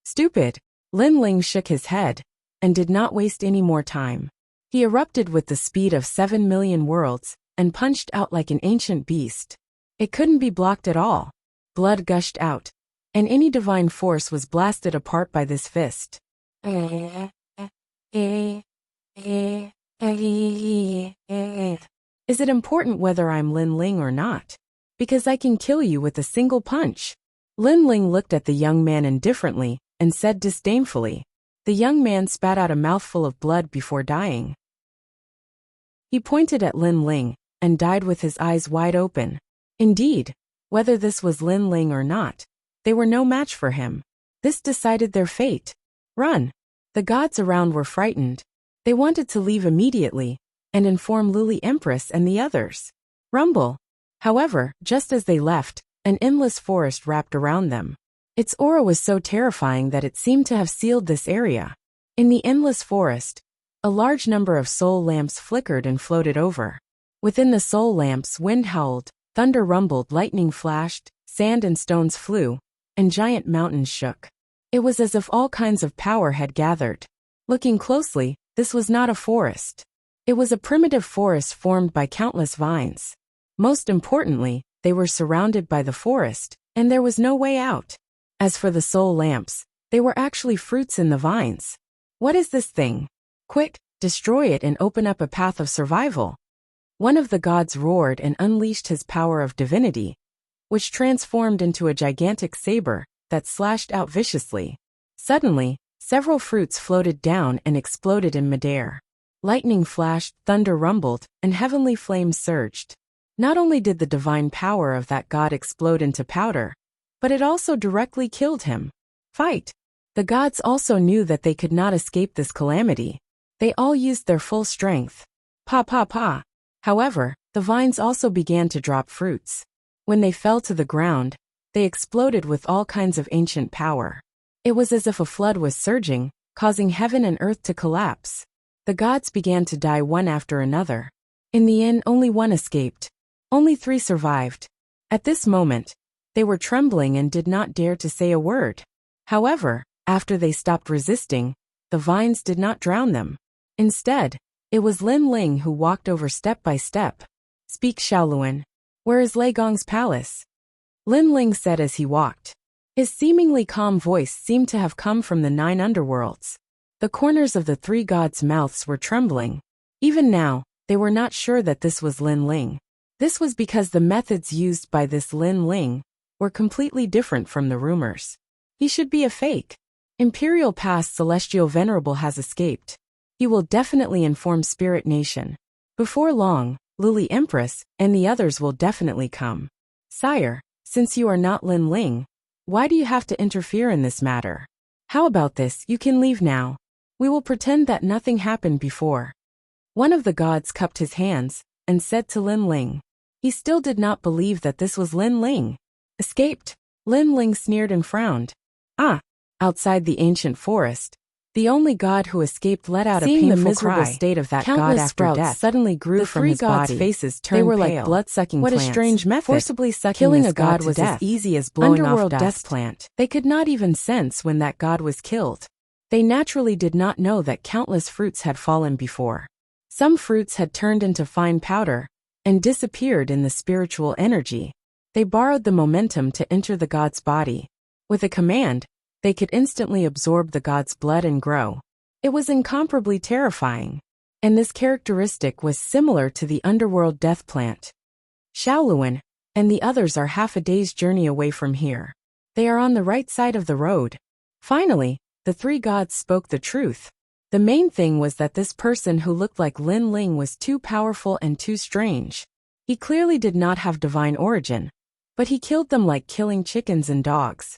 Stupid. Lin Ling shook his head and did not waste any more time. He erupted with the speed of 7 million worlds and punched out like an ancient beast. It couldn't be blocked at all. Blood gushed out, and any divine force was blasted apart by this fist. Is it important whether I'm Lin Ling or not? Because I can kill you with a single punch. Lin Ling looked at the young man indifferently and said disdainfully. The young man spat out a mouthful of blood before dying. He pointed at Lin Ling and died with his eyes wide open. Indeed, whether this was Lin Ling or not, they were no match for him. This decided their fate. Run! The gods around were frightened. They wanted to leave immediately and inform Luli Empress and the others. Rumble! However, just as they left, an endless forest wrapped around them. Its aura was so terrifying that it seemed to have sealed this area. In the endless forest, a large number of soul lamps flickered and floated over. Within the soul lamps, wind howled, thunder rumbled, lightning flashed, sand and stones flew, and giant mountains shook. It was as if all kinds of power had gathered. Looking closely, this was not a forest. It was a primitive forest formed by countless vines. Most importantly, they were surrounded by the forest, and there was no way out. As for the soul lamps, they were actually fruits in the vines. What is this thing? Quick, destroy it and open up a path of survival. One of the gods roared and unleashed his power of divinity, which transformed into a gigantic saber that slashed out viciously. Suddenly, several fruits floated down and exploded in midair. Lightning flashed, thunder rumbled, and heavenly flames surged. Not only did the divine power of that god explode into powder, but it also directly killed him. Fight! The gods also knew that they could not escape this calamity. They all used their full strength. Pa pa pa! However, the vines also began to drop fruits. When they fell to the ground, they exploded with all kinds of ancient power. It was as if a flood was surging, causing heaven and earth to collapse. The gods began to die one after another. In the end, only one escaped. Only 3 survived. At this moment, they were trembling and did not dare to say a word. However, after they stopped resisting, the vines did not drown them. Instead, it was Lin Ling who walked over step by step. Speak, Xiaoluan. Where is Lei Gong's palace? Lin Ling said as he walked. His seemingly calm voice seemed to have come from the 9 underworlds. The corners of the 3 gods' mouths were trembling. Even now, they were not sure that this was Lin Ling. This was because the methods used by this Lin Ling were completely different from the rumors. He should be a fake. Imperial Past Celestial Venerable has escaped. He will definitely inform Spirit Nation. Before long, Lily Empress and the others will definitely come. Sire, since you are not Lin Ling, why do you have to interfere in this matter? How about this, you can leave now. We will pretend that nothing happened before. One of the gods cupped his hands and said to Lin Ling. He still did not believe that this was Lin Ling. Escaped? Lin Ling sneered and frowned. Ah! Outside the ancient forest, the only god who escaped let out a painful cry. Seeing the miserable state of that god after death suddenly grew from his body. The 3 gods' faces turned pale. They were like blood-sucking plants. What a strange method. Forcibly sucking killing a god was as easy as blowing off dust. Death plant. They could not even sense when that god was killed. They naturally did not know that countless fruits had fallen before. Some fruits had turned into fine powder and disappeared in the spiritual energy. They borrowed the momentum to enter the god's body. With a command, they could instantly absorb the god's blood and grow. It was incomparably terrifying. And this characteristic was similar to the underworld death plant. Xiaoluan and the others are half a day's journey away from here. They are on the right side of the road. Finally, the 3 gods spoke the truth. The main thing was that this person who looked like Lin Ling was too powerful and too strange. He clearly did not have divine origin, but he killed them like killing chickens and dogs.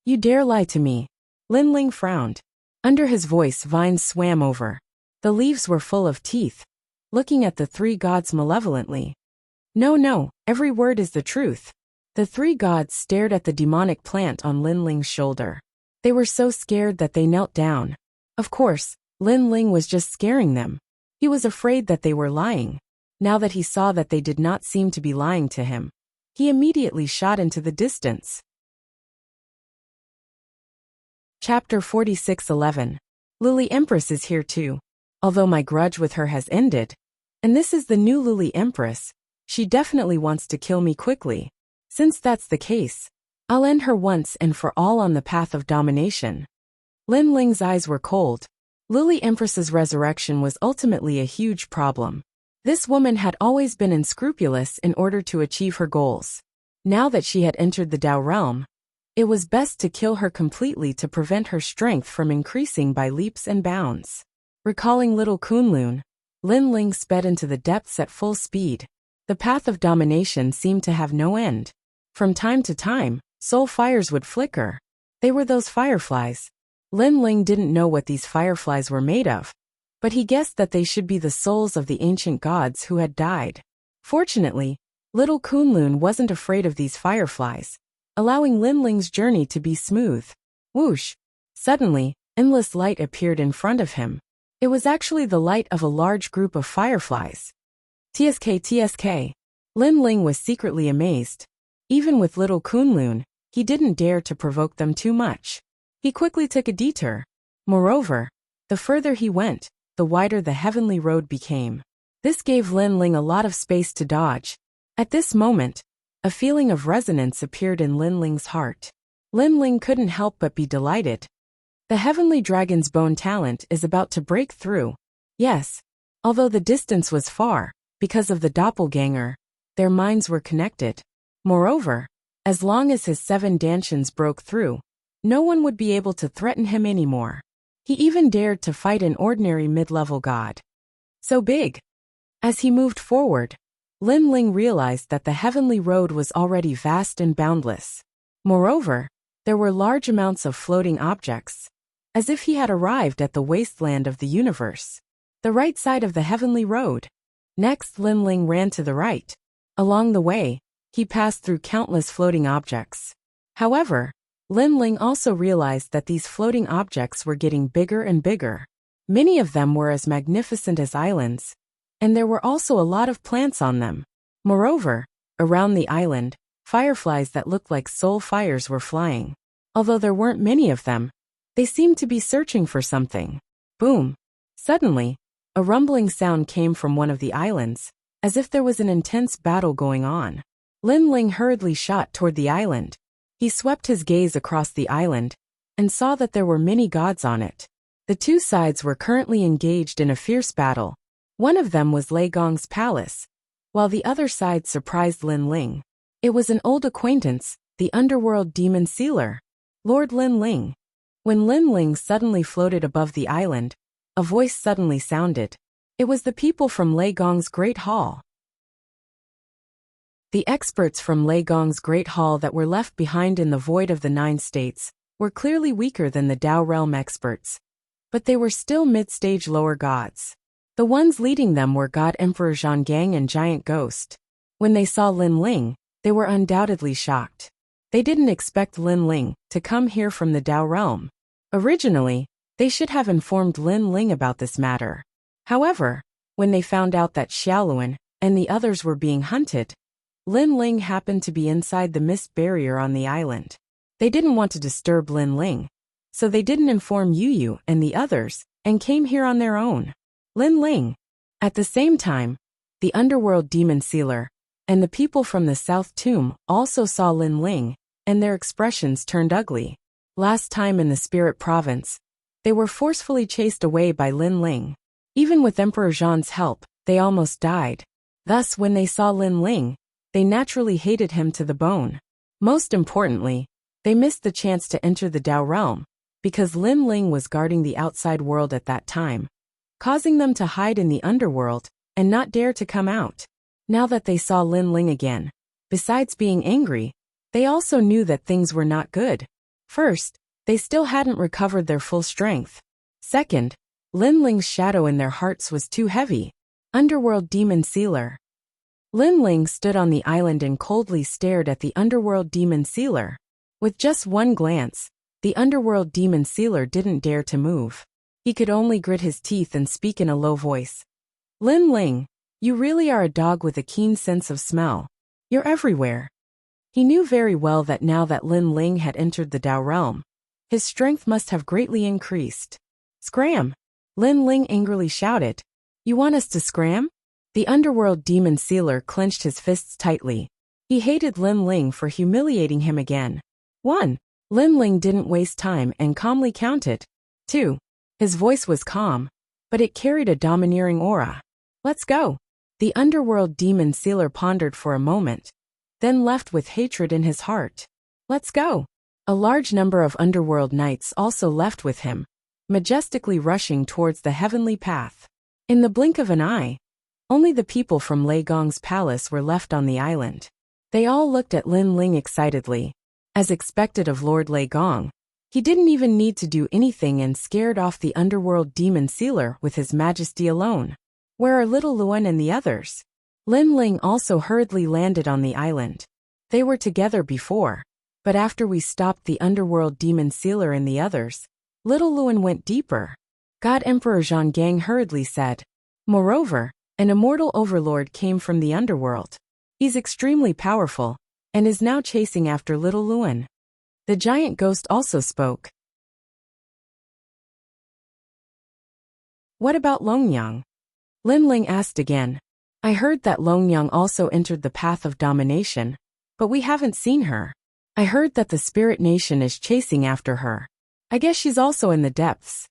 You dare lie to me? Lin Ling frowned. Under his voice, vines swam over. The leaves were full of teeth, looking at the 3 gods malevolently. No, every word is the truth. The 3 gods stared at the demonic plant on Lin Ling's shoulder. They were so scared that they knelt down. Of course, Lin Ling was just scaring them. He was afraid that they were lying. Now that he saw that they did not seem to be lying to him, he immediately shot into the distance. Chapter 46:11. Lily Empress is here too. Although my grudge with her has ended, and this is the new Lily Empress, she definitely wants to kill me quickly. Since that's the case, I'll end her once and for all on the path of domination. Lin Ling's eyes were cold. Lily Empress's resurrection was ultimately a huge problem. This woman had always been unscrupulous in order to achieve her goals. Now that she had entered the Dao realm, it was best to kill her completely to prevent her strength from increasing by leaps and bounds. Recalling little Kunlun, Lin Ling sped into the depths at full speed. The path of domination seemed to have no end. From time to time, soul fires would flicker. They were those fireflies. Lin Ling didn't know what these fireflies were made of, but he guessed that they should be the souls of the ancient gods who had died. Fortunately, little Kunlun wasn't afraid of these fireflies, allowing Lin Ling's journey to be smooth. Whoosh! Suddenly, endless light appeared in front of him. It was actually the light of a large group of fireflies. TSK. Lin Ling was secretly amazed. Even with little Kunlun, he didn't dare to provoke them too much. He quickly took a detour. Moreover, the further he went, the wider the heavenly road became. This gave Lin Ling a lot of space to dodge. At this moment, a feeling of resonance appeared in Lin Ling's heart. Lin Ling couldn't help but be delighted. The heavenly dragon's bone talent is about to break through. Yes, although the distance was far, because of the doppelganger, their minds were connected. Moreover, as long as his 7 dantians broke through, no one would be able to threaten him anymore. He even dared to fight an ordinary mid-level god. So big. As he moved forward, Lin Ling realized that the heavenly road was already vast and boundless. Moreover, there were large amounts of floating objects, as if he had arrived at the wasteland of the universe. The right side of the heavenly road. Next, Lin Ling ran to the right. Along the way, he passed through countless floating objects. However, Lin Ling also realized that these floating objects were getting bigger and bigger. Many of them were as magnificent as islands, and there were also a lot of plants on them. Moreover, around the island, fireflies that looked like soul fires were flying. Although there weren't many of them, they seemed to be searching for something. Boom! Suddenly, a rumbling sound came from one of the islands, as if there was an intense battle going on. Lin Ling hurriedly shot toward the island. He swept his gaze across the island, and saw that there were many gods on it. The two sides were currently engaged in a fierce battle. One of them was Lei Gong's palace, while the other side surprised Lin Ling. It was an old acquaintance, the underworld demon sealer, Lord Lin Ling. When Lin Ling suddenly floated above the island, a voice suddenly sounded. It was the people from Lei Gong's Great Hall. The experts from Lei Gong's Great Hall that were left behind in the void of the 9 states were clearly weaker than the Dao realm experts, but they were still mid-stage lower gods. The ones leading them were God Emperor Zhanggang and Giant Ghost. When they saw Lin Ling, they were undoubtedly shocked. They didn't expect Lin Ling to come here from the Dao realm. Originally, they should have informed Lin Ling about this matter. However, when they found out that Xiaoluan and the others were being hunted, Lin Ling happened to be inside the mist barrier on the island. They didn't want to disturb Lin Ling, so they didn't inform Yu and the others, and came here on their own. Lin Ling. At the same time, the underworld demon sealer and the people from the South Tomb also saw Lin Ling, and their expressions turned ugly. Last time in the Spirit Province, they were forcefully chased away by Lin Ling. Even with Emperor Zhan's help, they almost died. Thus, when they saw Lin Ling, they naturally hated him to the bone. Most importantly, they missed the chance to enter the Dao realm, because Lin Ling was guarding the outside world at that time, causing them to hide in the underworld and not dare to come out. Now that they saw Lin Ling again, besides being angry, they also knew that things were not good. First, they still hadn't recovered their full strength. Second, Lin Ling's shadow in their hearts was too heavy. Underworld demon sealer. Lin Ling stood on the island and coldly stared at the underworld demon sealer. With just one glance, the underworld demon sealer didn't dare to move. He could only grit his teeth and speak in a low voice. Lin Ling, you really are a dog with a keen sense of smell. You're everywhere. He knew very well that now that Lin Ling had entered the Dao realm, his strength must have greatly increased. Scram! Lin Ling angrily shouted. You want us to scram? The underworld demon sealer clenched his fists tightly. He hated Lin Ling for humiliating him again. 1. Lin Ling didn't waste time and calmly counted. 2. His voice was calm, but it carried a domineering aura. Let's go. The underworld demon sealer pondered for a moment, then left with hatred in his heart. Let's go. A large number of underworld knights also left with him, majestically rushing towards the heavenly path. In the blink of an eye, only the people from Lei Gong's palace were left on the island. They all looked at Lin Ling excitedly. As expected of Lord Lei Gong, he didn't even need to do anything and scared off the underworld demon sealer with his majesty alone. Where are little Luan and the others? Lin Ling also hurriedly landed on the island. They were together before, but after we stopped the underworld demon sealer and the others, little Luan went deeper. God Emperor Zhanggang hurriedly said. Moreover, an immortal overlord came from the underworld. He's extremely powerful, and is now chasing after little Luan. The giant ghost also spoke. What about Longyang? Lin Ling asked again. I heard that Longyang also entered the path of domination, but we haven't seen her. I heard that the spirit nation is chasing after her. I guess she's also in the depths.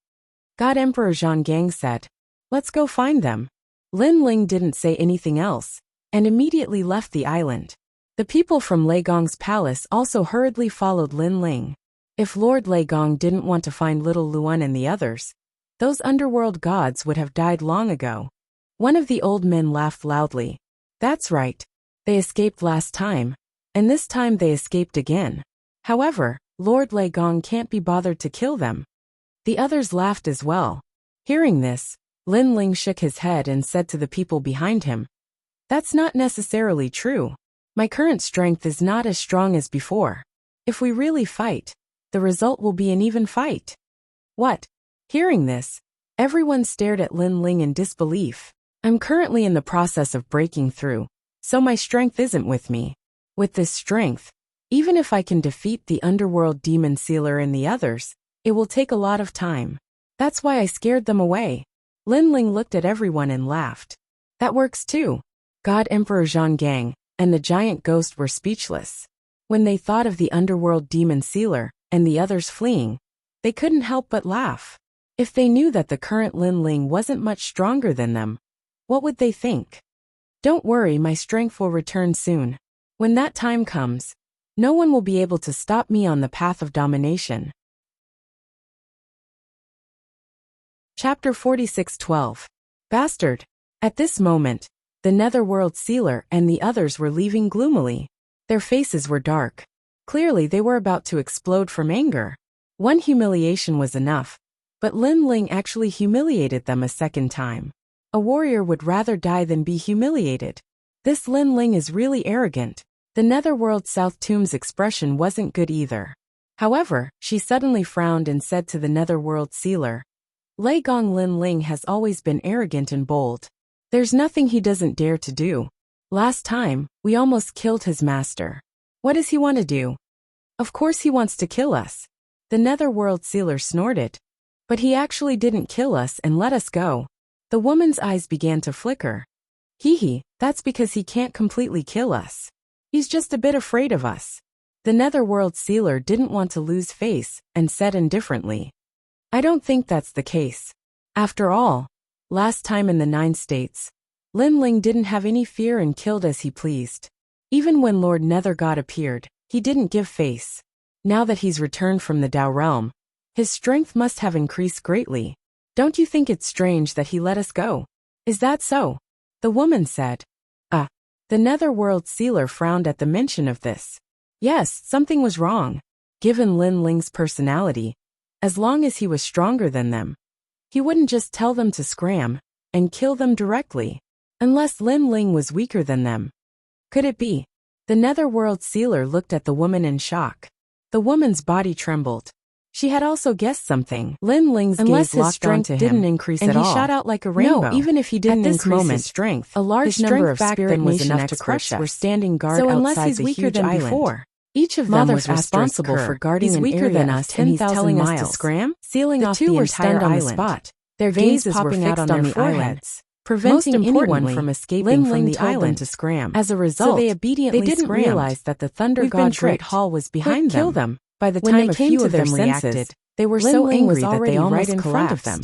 God Emperor Zhang said. Let's go find them. Lin Ling didn't say anything else, and immediately left the island. The people from Lei Gong's palace also hurriedly followed Lin Ling. If Lord Lei Gong didn't want to find little Luan and the others, those underworld gods would have died long ago. One of the old men laughed loudly. That's right. They escaped last time, and this time they escaped again. However, Lord Lei Gong can't be bothered to kill them. The others laughed as well. Hearing this, Lin Ling shook his head and said to the people behind him, That's not necessarily true. My current strength is not as strong as before. If we really fight, the result will be an even fight. What? Hearing this, everyone stared at Lin Ling in disbelief. I'm currently in the process of breaking through, so my strength isn't with me. With this strength, even if I can defeat the underworld demon sealer and the others, it will take a lot of time. That's why I scared them away. Lin Ling looked at everyone and laughed. That works too. God Emperor Zhang and the giant ghost were speechless. When they thought of the underworld demon sealer and the others fleeing, they couldn't help but laugh. If they knew that the current Lin Ling wasn't much stronger than them, what would they think? Don't worry, my strength will return soon. When that time comes, no one will be able to stop me on the path of domination. Chapter 46:12. Bastard. At this moment, the netherworld sealer and the others were leaving gloomily. Their faces were dark. Clearly they were about to explode from anger. One humiliation was enough, but Lin Ling actually humiliated them a second time. A warrior would rather die than be humiliated. This Lin Ling is really arrogant. The netherworld South Tomb's expression wasn't good either. However, she suddenly frowned and said to the netherworld sealer, Lei Gong Lin Ling has always been arrogant and bold. There's nothing he doesn't dare to do. Last time, we almost killed his master. What does he want to do? Of course he wants to kill us. The netherworld sealer snorted. But he actually didn't kill us and let us go. The woman's eyes began to flicker. Hee, that's because he can't completely kill us. He's just a bit afraid of us. The netherworld sealer didn't want to lose face and said indifferently. I don't think that's the case. After all, last time in the 9 states, Lin Ling didn't have any fear and killed as he pleased. Even when Lord Nethergod appeared, he didn't give face. Now that he's returned from the Dao realm, his strength must have increased greatly. Don't you think it's strange that he let us go? Is that so? The woman said. The netherworld sealer frowned at the mention of this. Yes, something was wrong. Given Lin Ling's personality, as long as he was stronger than them, he wouldn't just tell them to scram and kill them directly, unless Lin Ling was weaker than them. Could it be? The netherworld sealer looked at the woman in shock. The woman's body trembled. She had also guessed something. Lin Ling's gaze locked onto him, didn't increase at all, and he shot out like a rainbow. No, even if he didn't increase his strength, a large number of spirit was enough to crush us. Were standing guard outside the huge island. Before, each of them was responsible for guarding an area than us, and he's telling us to scram, sealing off the entire island. On the spot. Their gazes were fixed on the foreheads, preventing anyone from escaping from the island to scram. As a result, they didn't realize that the Thunder God Great Hall was behind them. Kill them. By the time a few of them reacted, they were so angry that they almost right in front of them.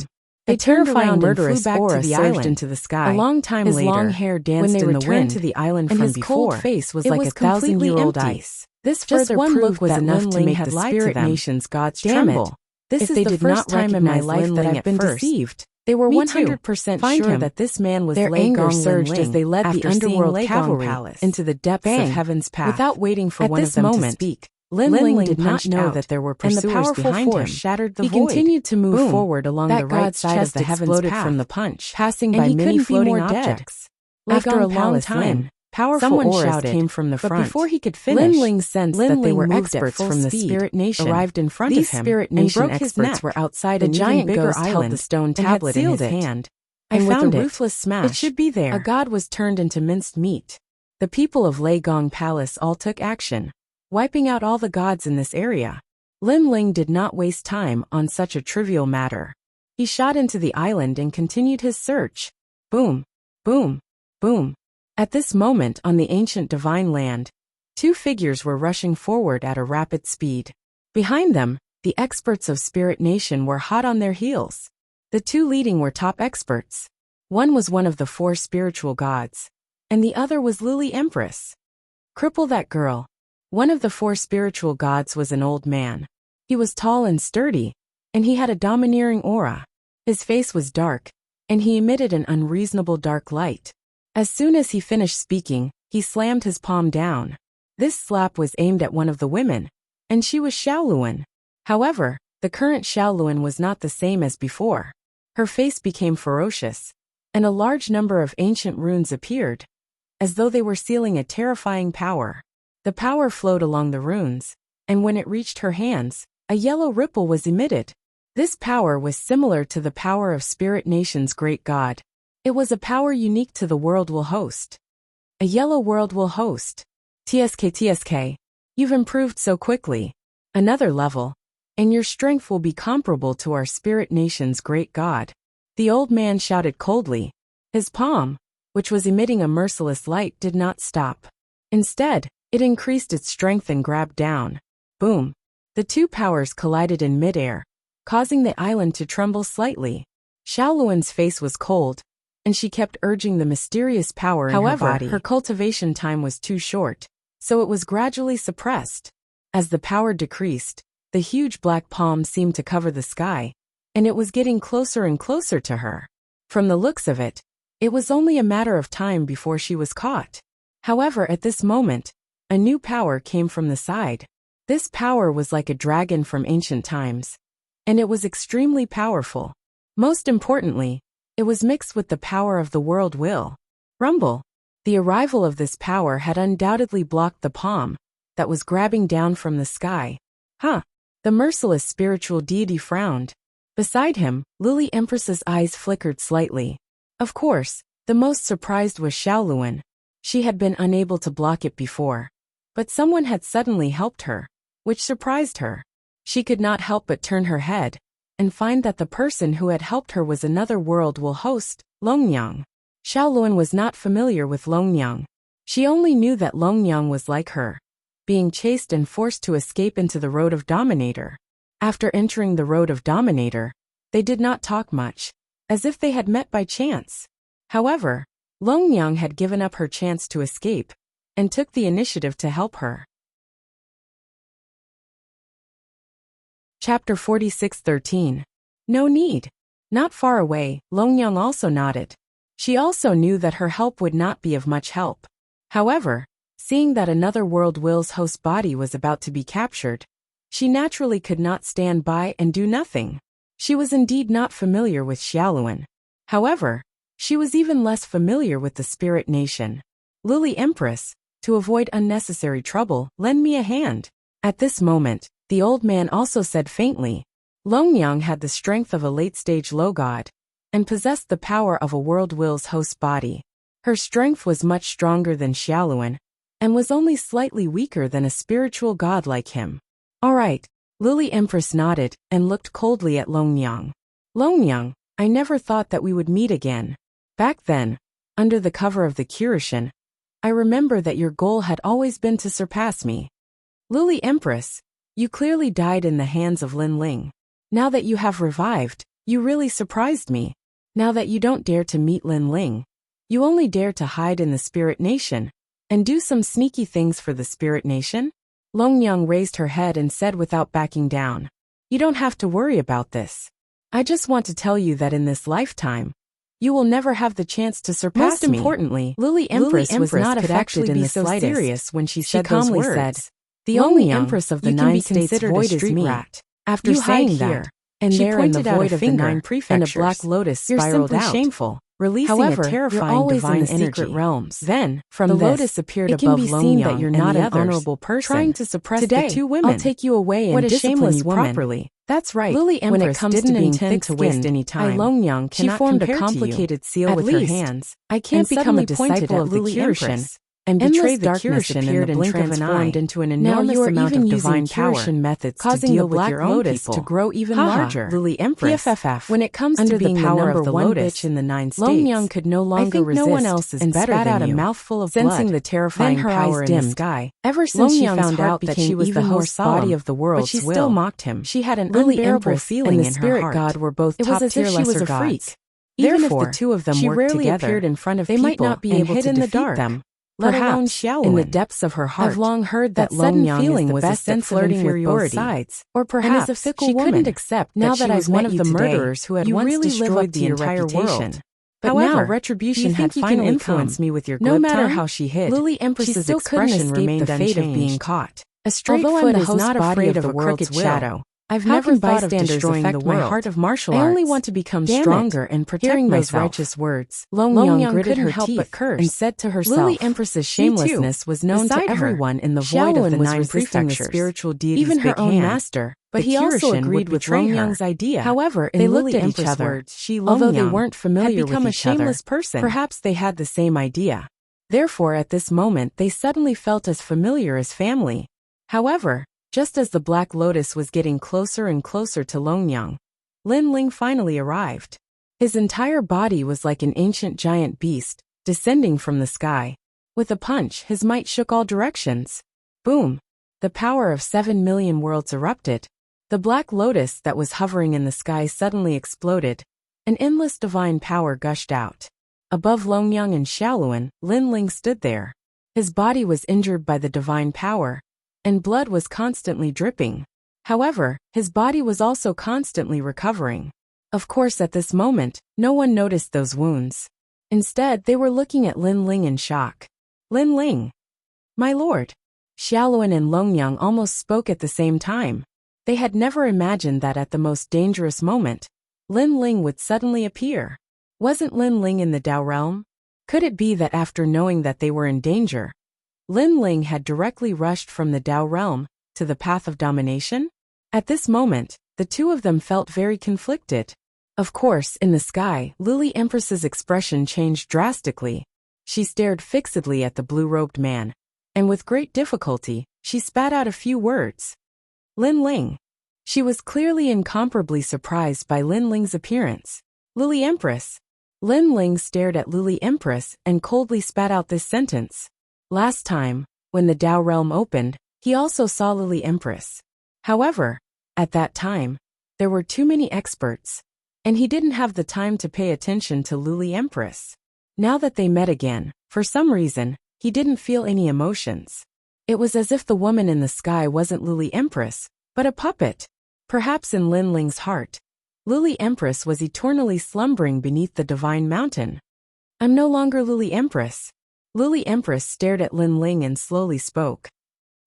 A terrifying murderous aura surged into the sky. A long time later, his long hair danced in the wind, to the island and his cold face was like 1,000-year-old ice. This further proved was enough to make the spirit nation's gods tremble. This is the first time in my life that I've been deceived. They were 100% sure that this man was their anger surged as they led the underworld cavalry into the depths of heaven's path. Without waiting for one of them to speak, Lin Ling did not know that there were pursuers behind him. Shattered the void. He continued to move forward along the right side of the heavens path, from the punch, passing by many floating objects. After a long time, powerful auras came from the front. But before he could finish, Lin Ling sensed that they were experts from the Spirit Nation. Arrived in front of him. These Spirit Nation experts were outside a giant ghost held the stone tablet in his hand. I found it. Ruthless smash. It should be there. A god was turned into minced meat. The people of Lei Gong Palace all took action. wiping out all the gods in this area. Lin Ling did not waste time on such a trivial matter. He shot into the island and continued his search. Boom, boom, boom. At this moment on the ancient divine land, two figures were rushing forward at a rapid speed. Behind them, the experts of Spirit Nation were hot on their heels. The two leading were top experts. One was one of the four spiritual gods, and the other was Lily Empress. Cripple that girl. One of the four spiritual gods was an old man. He was tall and sturdy, and he had a domineering aura. His face was dark, and he emitted an unreasonable dark light. As soon as he finished speaking, he slammed his palm down. This slap was aimed at one of the women, and she was Xiaoluan. However, the current Xiaoluan was not the same as before. Her face became ferocious, and a large number of ancient runes appeared, as though they were sealing a terrifying power. The power flowed along the runes, and when it reached her hands, a yellow ripple was emitted. This power was similar to the power of Spirit Nation's great god. It was a power unique to the world will host. A yellow world will host. TSK, you've improved so quickly. Another level, and your strength will be comparable to our Spirit Nation's great god. The old man shouted coldly. His palm, which was emitting a merciless light, did not stop. Instead, it increased its strength and grabbed down. Boom. The two powers collided in midair, causing the island to tremble slightly. Xiaoluan's face was cold, and she kept urging the mysterious power in her body. However, her cultivation time was too short, so it was gradually suppressed. As the power decreased, the huge black palm seemed to cover the sky, and it was getting closer and closer to her. From the looks of it, it was only a matter of time before she was caught. However, at this moment, a new power came from the side. This power was like a dragon from ancient times, and it was extremely powerful. Most importantly, it was mixed with the power of the world will. Rumble. The arrival of this power had undoubtedly blocked the palm that was grabbing down from the sky. Huh. The merciless spiritual deity frowned. Beside him, Lily Empress's eyes flickered slightly. Of course, the most surprised was Xiaoluan. She had been unable to block it before, but someone had suddenly helped her, which surprised her. She could not help but turn her head and find that the person who had helped her was another world will host, Longyang. Xiaoluan was not familiar with Longyang. She only knew that Longyang was like her, being chased and forced to escape into the Road of Dominator. After entering the Road of Dominator, they did not talk much, as if they had met by chance. However, Longyang had given up her chance to escape, and took the initiative to help her. Chapter 46:13. No need. Not far away, Longyang also nodded. She also knew that her help would not be of much help. However, seeing that another world will's host body was about to be captured, she naturally could not stand by and do nothing. She was indeed not familiar with Xiaoluan. However, she was even less familiar with the Spirit Nation. Lily Empress, to avoid unnecessary trouble, lend me a hand. At this moment, the old man also said faintly. Longyang had the strength of a late-stage low god, and possessed the power of a world will's host body. Her strength was much stronger than Xiaoluan, and was only slightly weaker than a spiritual god like him. All right, Lily Empress nodded and looked coldly at Longyang. Longyang, I never thought that we would meet again. Back then, under the cover of the Kirishin, I remember that your goal had always been to surpass me. Lily Empress, you clearly died in the hands of Lin Ling. Now that you have revived, you really surprised me. Now that you don't dare to meet Lin Ling, you only dare to hide in the Spirit Nation, and do some sneaky things for the Spirit Nation? Longyang raised her head and said without backing down. You don't have to worry about this. I just want to tell you that in this lifetime, you will never have the chance to surpass me. Most importantly, Lily Empress was not affected in the slightest. Serious when she said those words. Said, the only Empress of the 9 states void is me. After saying that, and she pointed out a finger and a black lotus spiraled out. Shameful, releasing a terrifying divine secret realms. Then, from the lotus appeared above Longyang that you're not an honorable person, trying to suppress the two women. I'll take you away and discipline you properly. That's right. Lily Empress when it comes to being intend to waste any time. She formed a complicated seal with her hands. I can't become a disciple of the Kirishin and betray the darkness Kirishyn appeared in the blink of an eye, transformed into an Now enormous you are amount even of using divine power, Kirishyn methods to causing deal the with Black your own Lotus people. to grow even Ha ha, larger. Lily Empress. PFFF. When it comes Under to being the the power number of the one Lotus bitch in the 9 states, Long Young could no longer I think resist no one else is and better spat than out a you. mouthful of Sensing blood. the terrifying Then her power eyes in the dimmed. sky. Ever Long since she Young's found heart out that became she was the even more host body solemn, of the but world's she will, still mocked him. she had an Lily unbearable Empress feeling and the in her spirit heart. god were both It was as if top-tier she was lesser a freak. gods. Even Therefore, if the two of them she worked rarely together, appeared in front of they people might not be and able hid to in the defeat dark. them, let alone Perhaps, in the Xiaolun. depths of her heart, I've long heard that that sudden Long Young feeling is the was a best sense at flirting of with both inferiority. sides. Or And as perhaps a fickle she woman, couldn't accept now that that she I was met one of you the today, murderers who had you once really live destroyed up the to your entire reputation. world. But However, now, do you retribution think had you can finally influence come. me with your No glib matter tongue? how she hid, Lily she Empress's still couldn't expression escape remained the fate of being unchanged. caught. A straight Although foot I'm the is host not body afraid of of the a crooked world's will, shadow. I've How never can thought of bystanders destroying affect the my world. heart of martial I only arts? want to become Damn it. stronger and protect Hearing those myself. righteous words, Long Long Young gritted couldn't her help teeth but curse and said to herself, Lily Empress's shamelessness was known Beside to her, everyone in the void of Xiaolun the was 9 resisting the prefectures, spiritual deity's even her big own hand. master. But The he also Kirishyn agreed would with betray Long her. Young's idea. However, They in looked Lily at each Empress's other. words, she Although Long they Young weren't familiar had become with a each other, shameless person. perhaps they had the same idea. Therefore, at this moment, they suddenly felt as familiar as family. However, just as the Black Lotus was getting closer and closer to Long Young, Lin Ling finally arrived. His entire body was like an ancient giant beast, descending from the sky. With a punch, his might shook all directions. Boom! The power of 7 million worlds erupted. The Black Lotus that was hovering in the sky suddenly exploded. An endless divine power gushed out. Above Long Young and Xiaolun, Lin Ling stood there. His body was injured by the divine power, and blood was constantly dripping. However, his body was also constantly recovering. Of course, at this moment, no one noticed those wounds. Instead, they were looking at Lin Ling in shock. Lin Ling! My lord! Xiaolun and Long Young almost spoke at the same time. They had never imagined that at the most dangerous moment, Lin Ling would suddenly appear. Wasn't Lin Ling in the Dao realm? Could it be that after knowing that they were in danger, Lin Ling had directly rushed from the Dao realm to the path of domination? At this moment, the two of them felt very conflicted. Of course, in the sky, Lily Empress's expression changed drastically. She stared fixedly at the blue-robed man, and with great difficulty, she spat out a few words. Lin Ling. She was clearly incomparably surprised by Lin Ling's appearance. Lily Empress. Lin Ling stared at Lily Empress and coldly spat out this sentence. Last time, when the Dao realm opened, he also saw Lily Empress. However, at that time, there were too many experts, and he didn't have the time to pay attention to Lily Empress. Now that they met again, for some reason, he didn't feel any emotions. It was as if the woman in the sky wasn't Lily Empress, but a puppet. Perhaps in Lin Ling's heart, Lily Empress was eternally slumbering beneath the divine mountain. I'm no longer Lily Empress. Lily Empress stared at Lin Ling and slowly spoke.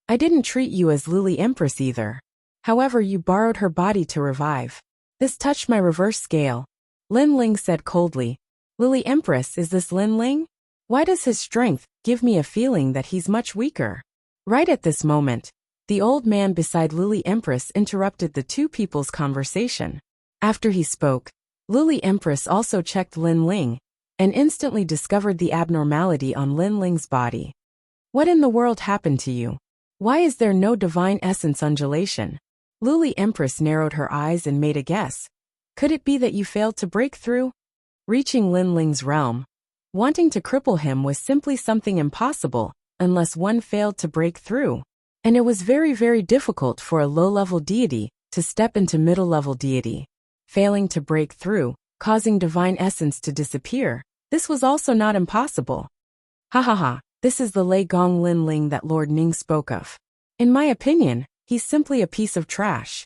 I didn't treat you as Lily Empress either. However, you borrowed her body to revive. This touched my reverse scale. Lin Ling said coldly. Lily Empress, is this Lin Ling? Why does his strength give me a feeling that he's much weaker? Right at this moment, the old man beside Lily Empress interrupted the two people's conversation. After he spoke, Lily Empress also checked Lin Ling and instantly discovered the abnormality on Lin Ling's body. What in the world happened to you? Why is there no divine essence undulation? Lily Empress narrowed her eyes and made a guess. Could it be that you failed to break through? Reaching Lin Ling's realm, wanting to cripple him was simply something impossible unless one failed to break through. And it was very, very difficult for a low-level deity to step into middle-level deity. Failing to break through, causing divine essence to disappear, this was also not impossible. Ha ha ha, this is the Lei Gong Lin Ling that Lord Ning spoke of. In my opinion, he's simply a piece of trash.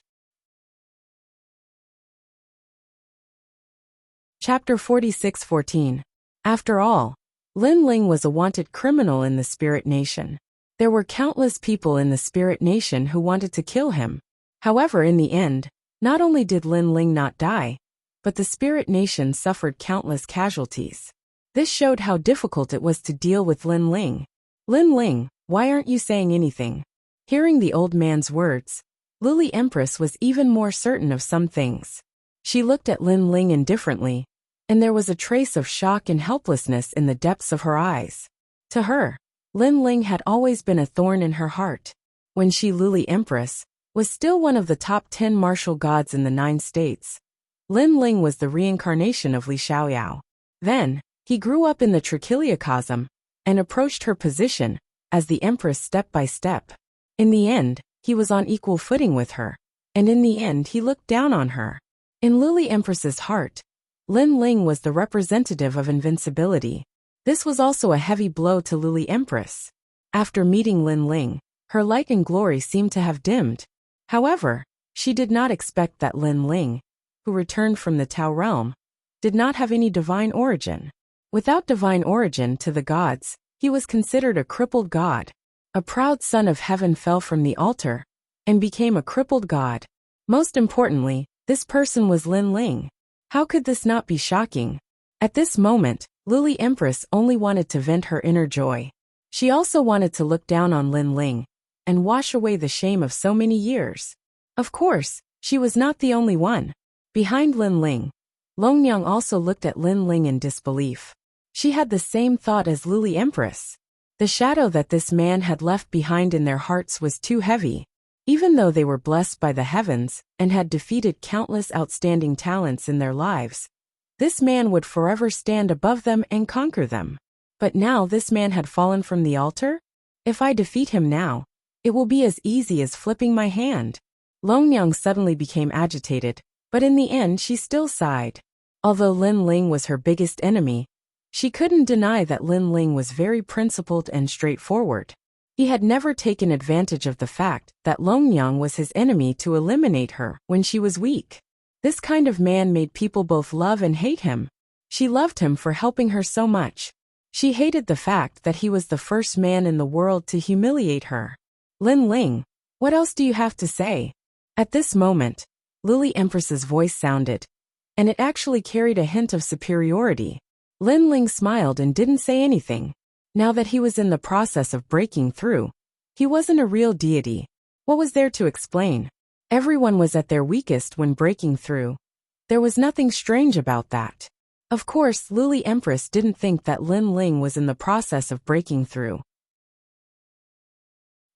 Chapter 46:14. After all, Lin Ling was a wanted criminal in the Spirit Nation. There were countless people in the Spirit Nation who wanted to kill him. However, in the end, not only did Lin Ling not die, but the Spirit Nation suffered countless casualties. This showed how difficult it was to deal with Lin Ling. Lin Ling, why aren't you saying anything? Hearing the old man's words, Lily Empress was even more certain of some things. She looked at Lin Ling indifferently, and there was a trace of shock and helplessness in the depths of her eyes. To her, Lin Ling had always been a thorn in her heart. When she, Luli Empress, was still one of the top 10 martial gods in the 9 states. Lin Ling was the reincarnation of Li Xiaoyao. Then, he grew up in the trichiliocosm and approached her position as the Empress step by step. In the end, he was on equal footing with her, and in the end he looked down on her. In Luli Empress's heart, Lin Ling was the representative of invincibility. This was also a heavy blow to Luli Empress. After meeting Lin Ling, her light and glory seemed to have dimmed. However, she did not expect that Lin Ling, who returned from the Tao realm, did not have any divine origin. Without divine origin to the gods, he was considered a crippled god. A proud son of heaven fell from the altar and became a crippled god. Most importantly, this person was Lin Ling. How could this not be shocking? At this moment, Luli Empress only wanted to vent her inner joy. She also wanted to look down on Lin Ling and wash away the shame of so many years. Of course, she was not the only one. Behind Lin Ling, Longyang also looked at Lin Ling in disbelief. She had the same thought as Luli Empress. The shadow that this man had left behind in their hearts was too heavy. Even though they were blessed by the heavens and had defeated countless outstanding talents in their lives, this man would forever stand above them and conquer them. But now this man had fallen from the altar? If I defeat him now, it will be as easy as flipping my hand. Longyang suddenly became agitated, but in the end she still sighed. Although Lin Ling was her biggest enemy, she couldn't deny that Lin Ling was very principled and straightforward. He had never taken advantage of the fact that Longyang was his enemy to eliminate her when she was weak. This kind of man made people both love and hate him. She loved him for helping her so much. She hated the fact that he was the first man in the world to humiliate her. Lin Ling, what else do you have to say? At this moment, Luli Empress's voice sounded, and it actually carried a hint of superiority. Lin Ling smiled and didn't say anything. Now that he was in the process of breaking through, he wasn't a real deity. What was there to explain? Everyone was at their weakest when breaking through. There was nothing strange about that. Of course, Luli Empress didn't think that Lin Ling was in the process of breaking through.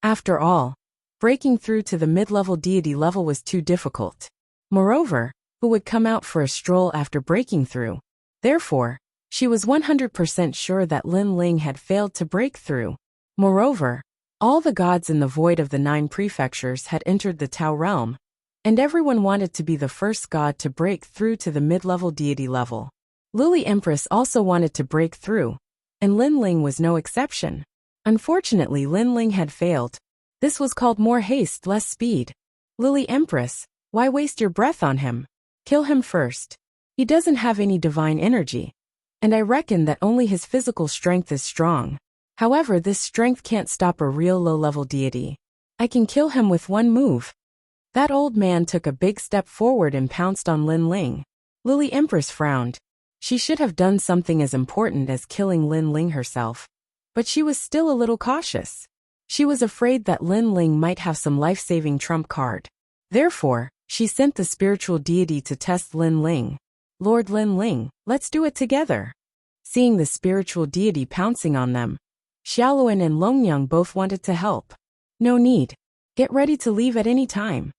After all, breaking through to the mid-level deity level was too difficult. Moreover, who would come out for a stroll after breaking through? Therefore, she was 100% sure that Lin Ling had failed to break through. Moreover, all the gods in the void of the 9 prefectures had entered the Tao realm, and everyone wanted to be the first god to break through to the mid-level deity level. Luli Empress also wanted to break through, and Lin Ling was no exception. Unfortunately, Lin Ling had failed. This was called more haste, less speed. Luli Empress, why waste your breath on him? Kill him first. He doesn't have any divine energy, and I reckon that only his physical strength is strong. However, this strength can't stop a real low-level deity. I can kill him with one move. That old man took a big step forward and pounced on Lin Ling. Luli Empress frowned. She should have done something as important as killing Lin Ling herself. But she was still a little cautious. She was afraid that Lin Ling might have some life-saving trump card. Therefore, she sent the spiritual deity to test Lin Ling. Lord Lin Ling, let's do it together. Seeing the spiritual deity pouncing on them, Xiaoluan and Longyang both wanted to help. No need. Get ready to leave at any time.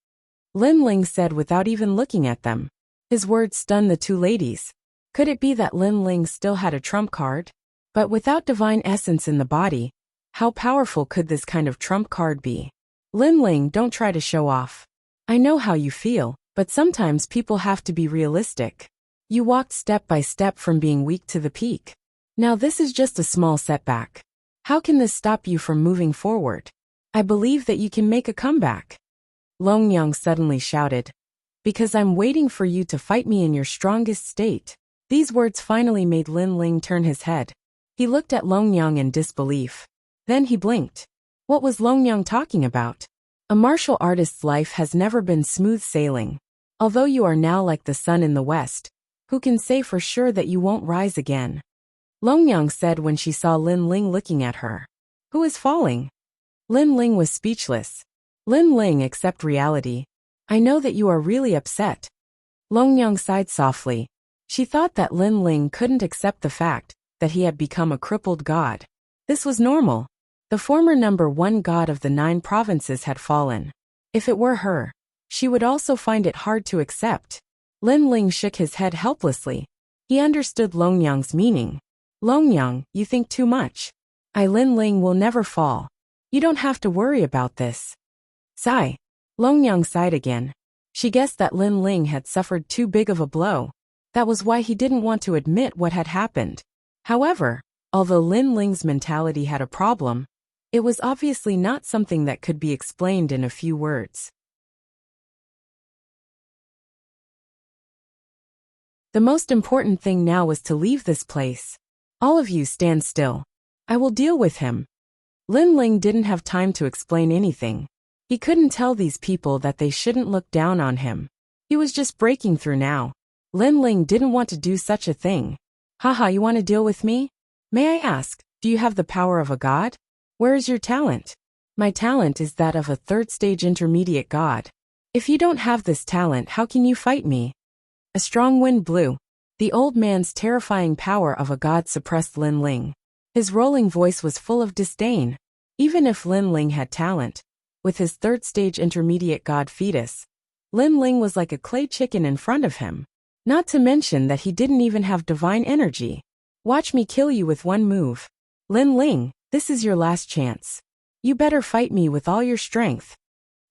Lin Ling said without even looking at them. His words stunned the 2 ladies. Could it be that Lin Ling still had a trump card? But without divine essence in the body, how powerful could this kind of trump card be? Lin Ling, don't try to show off. I know how you feel, but sometimes people have to be realistic. You walked step by step from being weak to the peak. Now this is just a small setback. How can this stop you from moving forward? I believe that you can make a comeback. Longyang suddenly shouted. Because I'm waiting for you to fight me in your strongest state. These words finally made Lin Ling turn his head. He looked at Longyang in disbelief. Then he blinked. What was Longyang talking about? A martial artist's life has never been smooth sailing. Although you are now like the sun in the west, who can say for sure that you won't rise again? Longyang said when she saw Lin Ling looking at her. Who is falling? Lin Ling was speechless. Lin Ling, accept reality. I know that you are really upset. Longyang sighed softly. She thought that Lin Ling couldn't accept the fact that he had become a crippled god. This was normal. The former #1 god of the 9 provinces had fallen. If it were her, she would also find it hard to accept. Lin Ling shook his head helplessly. He understood Longyang's meaning. Longyang, you think too much. Lin Ling will never fall. You don't have to worry about this. Sigh. Longyang sighed again. She guessed that Lin Ling had suffered too big of a blow. That was why he didn't want to admit what had happened. However, although Lin Ling's mentality had a problem, it was obviously not something that could be explained in a few words. The most important thing now was to leave this place. All of you stand still. I will deal with him. Lin Ling didn't have time to explain anything. He couldn't tell these people that they shouldn't look down on him. He was just breaking through now. Lin Ling didn't want to do such a thing. Haha, you want to deal with me? May I ask, do you have the power of a god? Where is your talent? My talent is that of a 3rd-stage intermediate god. If you don't have this talent, how can you fight me? A strong wind blew. The old man's terrifying power of a god suppressed Lin Ling. His rolling voice was full of disdain. Even if Lin Ling had talent, with his 3rd-stage intermediate god fetus, Lin Ling was like a clay chicken in front of him. Not to mention that he didn't even have divine energy. Watch me kill you with one move. Lin Ling, this is your last chance. You better fight me with all your strength.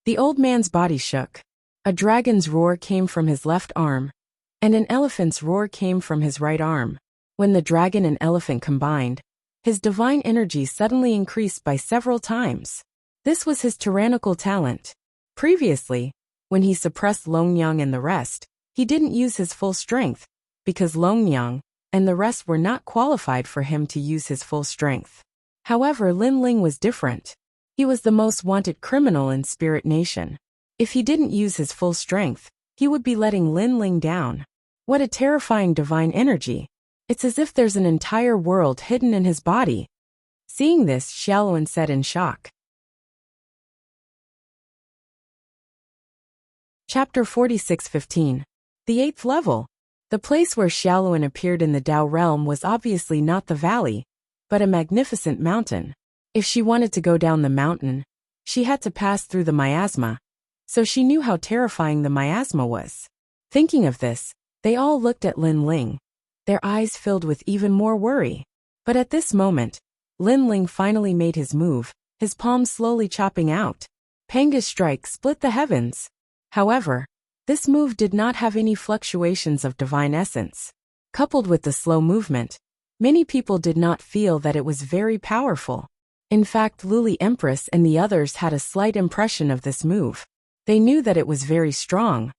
The old man's body shook. A dragon's roar came from his left arm, and an elephant's roar came from his right arm. When the dragon and elephant combined, his divine energy suddenly increased by several times. This was his tyrannical talent. Previously, when he suppressed Longyang and the rest, he didn't use his full strength, because Longyang and the rest were not qualified for him to use his full strength. However, Lin Ling was different. He was the most wanted criminal in Spirit Nation. If he didn't use his full strength, he would be letting Lin Ling down. What a terrifying divine energy. It's as if there's an entire world hidden in his body. Seeing this, Xiaoluan said in shock. Chapter 46:15. The 8th level. The place where Xiaoluan appeared in the Dao realm was obviously not the valley, but a magnificent mountain. If she wanted to go down the mountain, she had to pass through the miasma, so she knew how terrifying the miasma was. Thinking of this, they all looked at Lin Ling, their eyes filled with even more worry. But at this moment, Lin Ling finally made his move, his palm slowly chopping out. Panga's strike split the heavens. However, this move did not have any fluctuations of divine essence. Coupled with the slow movement, many people did not feel that it was very powerful. In fact, Luli Empress and the others had a slight impression of this move. They knew that it was very strong,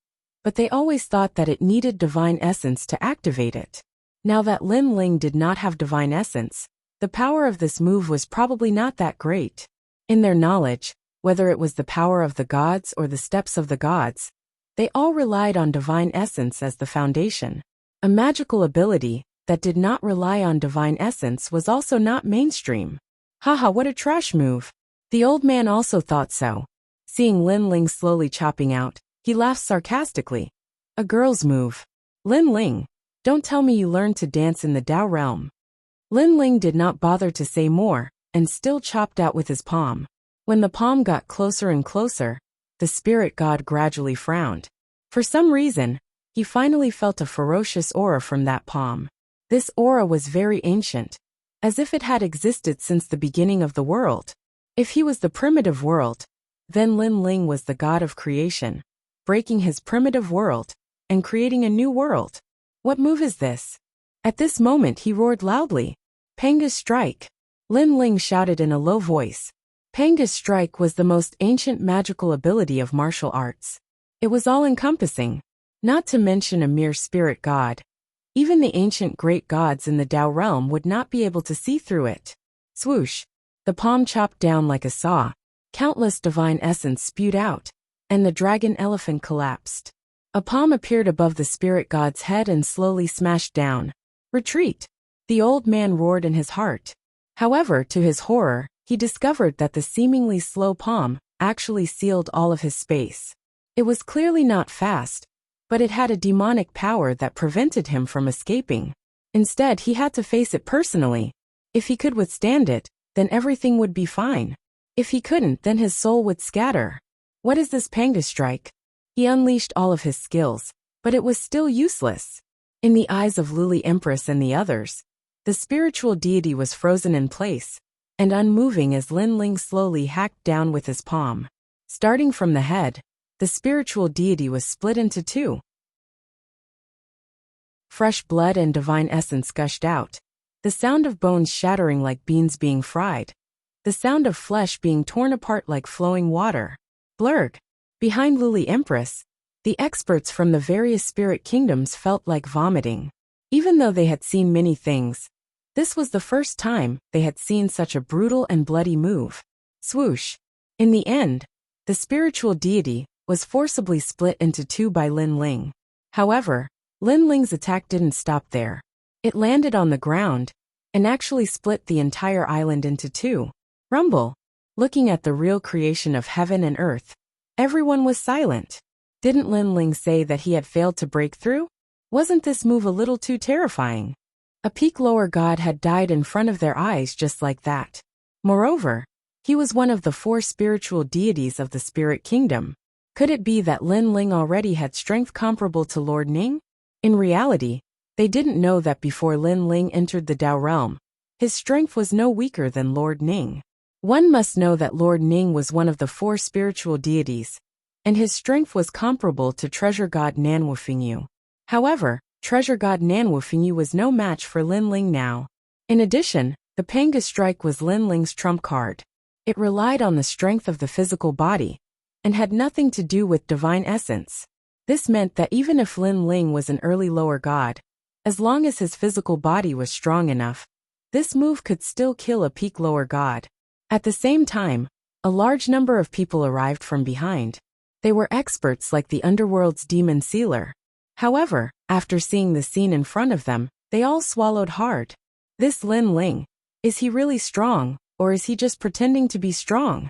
but they always thought that it needed divine essence to activate it. Now that Lin Ling did not have divine essence, the power of this move was probably not that great. In their knowledge, whether it was the power of the gods or the steps of the gods, they all relied on divine essence as the foundation. A magical ability that did not rely on divine essence was also not mainstream. Haha, what a trash move. The old man also thought so. Seeing Lin Ling slowly chopping out, he laughed sarcastically. A girl's move. Lin Ling, don't tell me you learned to dance in the Dao realm. Lin Ling did not bother to say more, and still chopped out with his palm. When the palm got closer and closer, the spirit god gradually frowned. For some reason, he finally felt a ferocious aura from that palm. This aura was very ancient, as if it had existed since the beginning of the world. If he was the primitive world, then Lin Ling was the god of creation, breaking his primitive world and creating a new world. What move is this? At this moment he roared loudly. Panga's strike. Lin Ling shouted in a low voice. Panga's strike was the most ancient magical ability of martial arts. It was all-encompassing, not to mention a mere spirit god. Even the ancient great gods in the Dao realm would not be able to see through it. Swoosh! The palm chopped down like a saw. Countless divine essence spewed out, and the dragon elephant collapsed. A palm appeared above the spirit god's head and slowly smashed down. Retreat! The old man roared in his heart. However, to his horror, he discovered that the seemingly slow palm actually sealed all of his space. It was clearly not fast, but it had a demonic power that prevented him from escaping. Instead, he had to face it personally. If he could withstand it, then everything would be fine. If he couldn't, then his soul would scatter. What is this panga strike? He unleashed all of his skills, but it was still useless. In the eyes of Lily Empress and the others, the spiritual deity was frozen in place, and unmoving as Lin Ling slowly hacked down with his palm. Starting from the head, the spiritual deity was split into two. Fresh blood and divine essence gushed out. The sound of bones shattering like beans being fried. The sound of flesh being torn apart like flowing water. Blurg. Behind Lily Empress, the experts from the various spirit kingdoms felt like vomiting. Even though they had seen many things, this was the first time they had seen such a brutal and bloody move. Swoosh. In the end, the spiritual deity was forcibly split into two by Lin Ling. However, Lin Ling's attack didn't stop there. It landed on the ground and actually split the entire island into two. Rumble. Looking at the real creation of heaven and earth, everyone was silent. Didn't Lin Ling say that he had failed to break through? Wasn't this move a little too terrifying? A peak lower god had died in front of their eyes just like that. Moreover, he was one of the four spiritual deities of the spirit kingdom. Could it be that Lin Ling already had strength comparable to Lord Ning? In reality, they didn't know that before Lin Ling entered the Dao realm, his strength was no weaker than Lord Ning. One must know that Lord Ning was one of the four spiritual deities, and his strength was comparable to treasure god Nanwufingyu. However, treasure god Nanwufingyu was no match for Lin Ling now. In addition, the panga strike was Lin Ling's trump card. It relied on the strength of the physical body, and had nothing to do with divine essence. This meant that even if Lin Ling was an early lower god, as long as his physical body was strong enough, this move could still kill a peak lower god. At the same time, a large number of people arrived from behind. They were experts like the underworld's demon sealer. However, after seeing the scene in front of them, they all swallowed hard. This Lin Ling, is he really strong, or is he just pretending to be strong?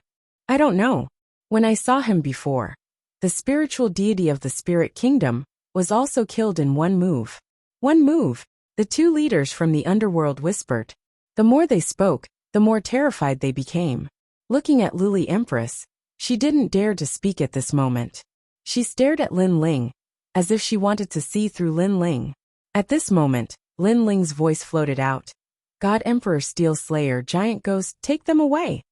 I don't know. When I saw him before, the spiritual deity of the spirit kingdom was also killed in one move. One move, the two leaders from the underworld whispered. The more they spoke, the more terrified they became. Looking at Lily Empress, she didn't dare to speak at this moment. She stared at Lin Ling, as if she wanted to see through Lin Ling. At this moment, Lin Ling's voice floated out. God Emperor Steel Slayer Giant Ghost, take them away.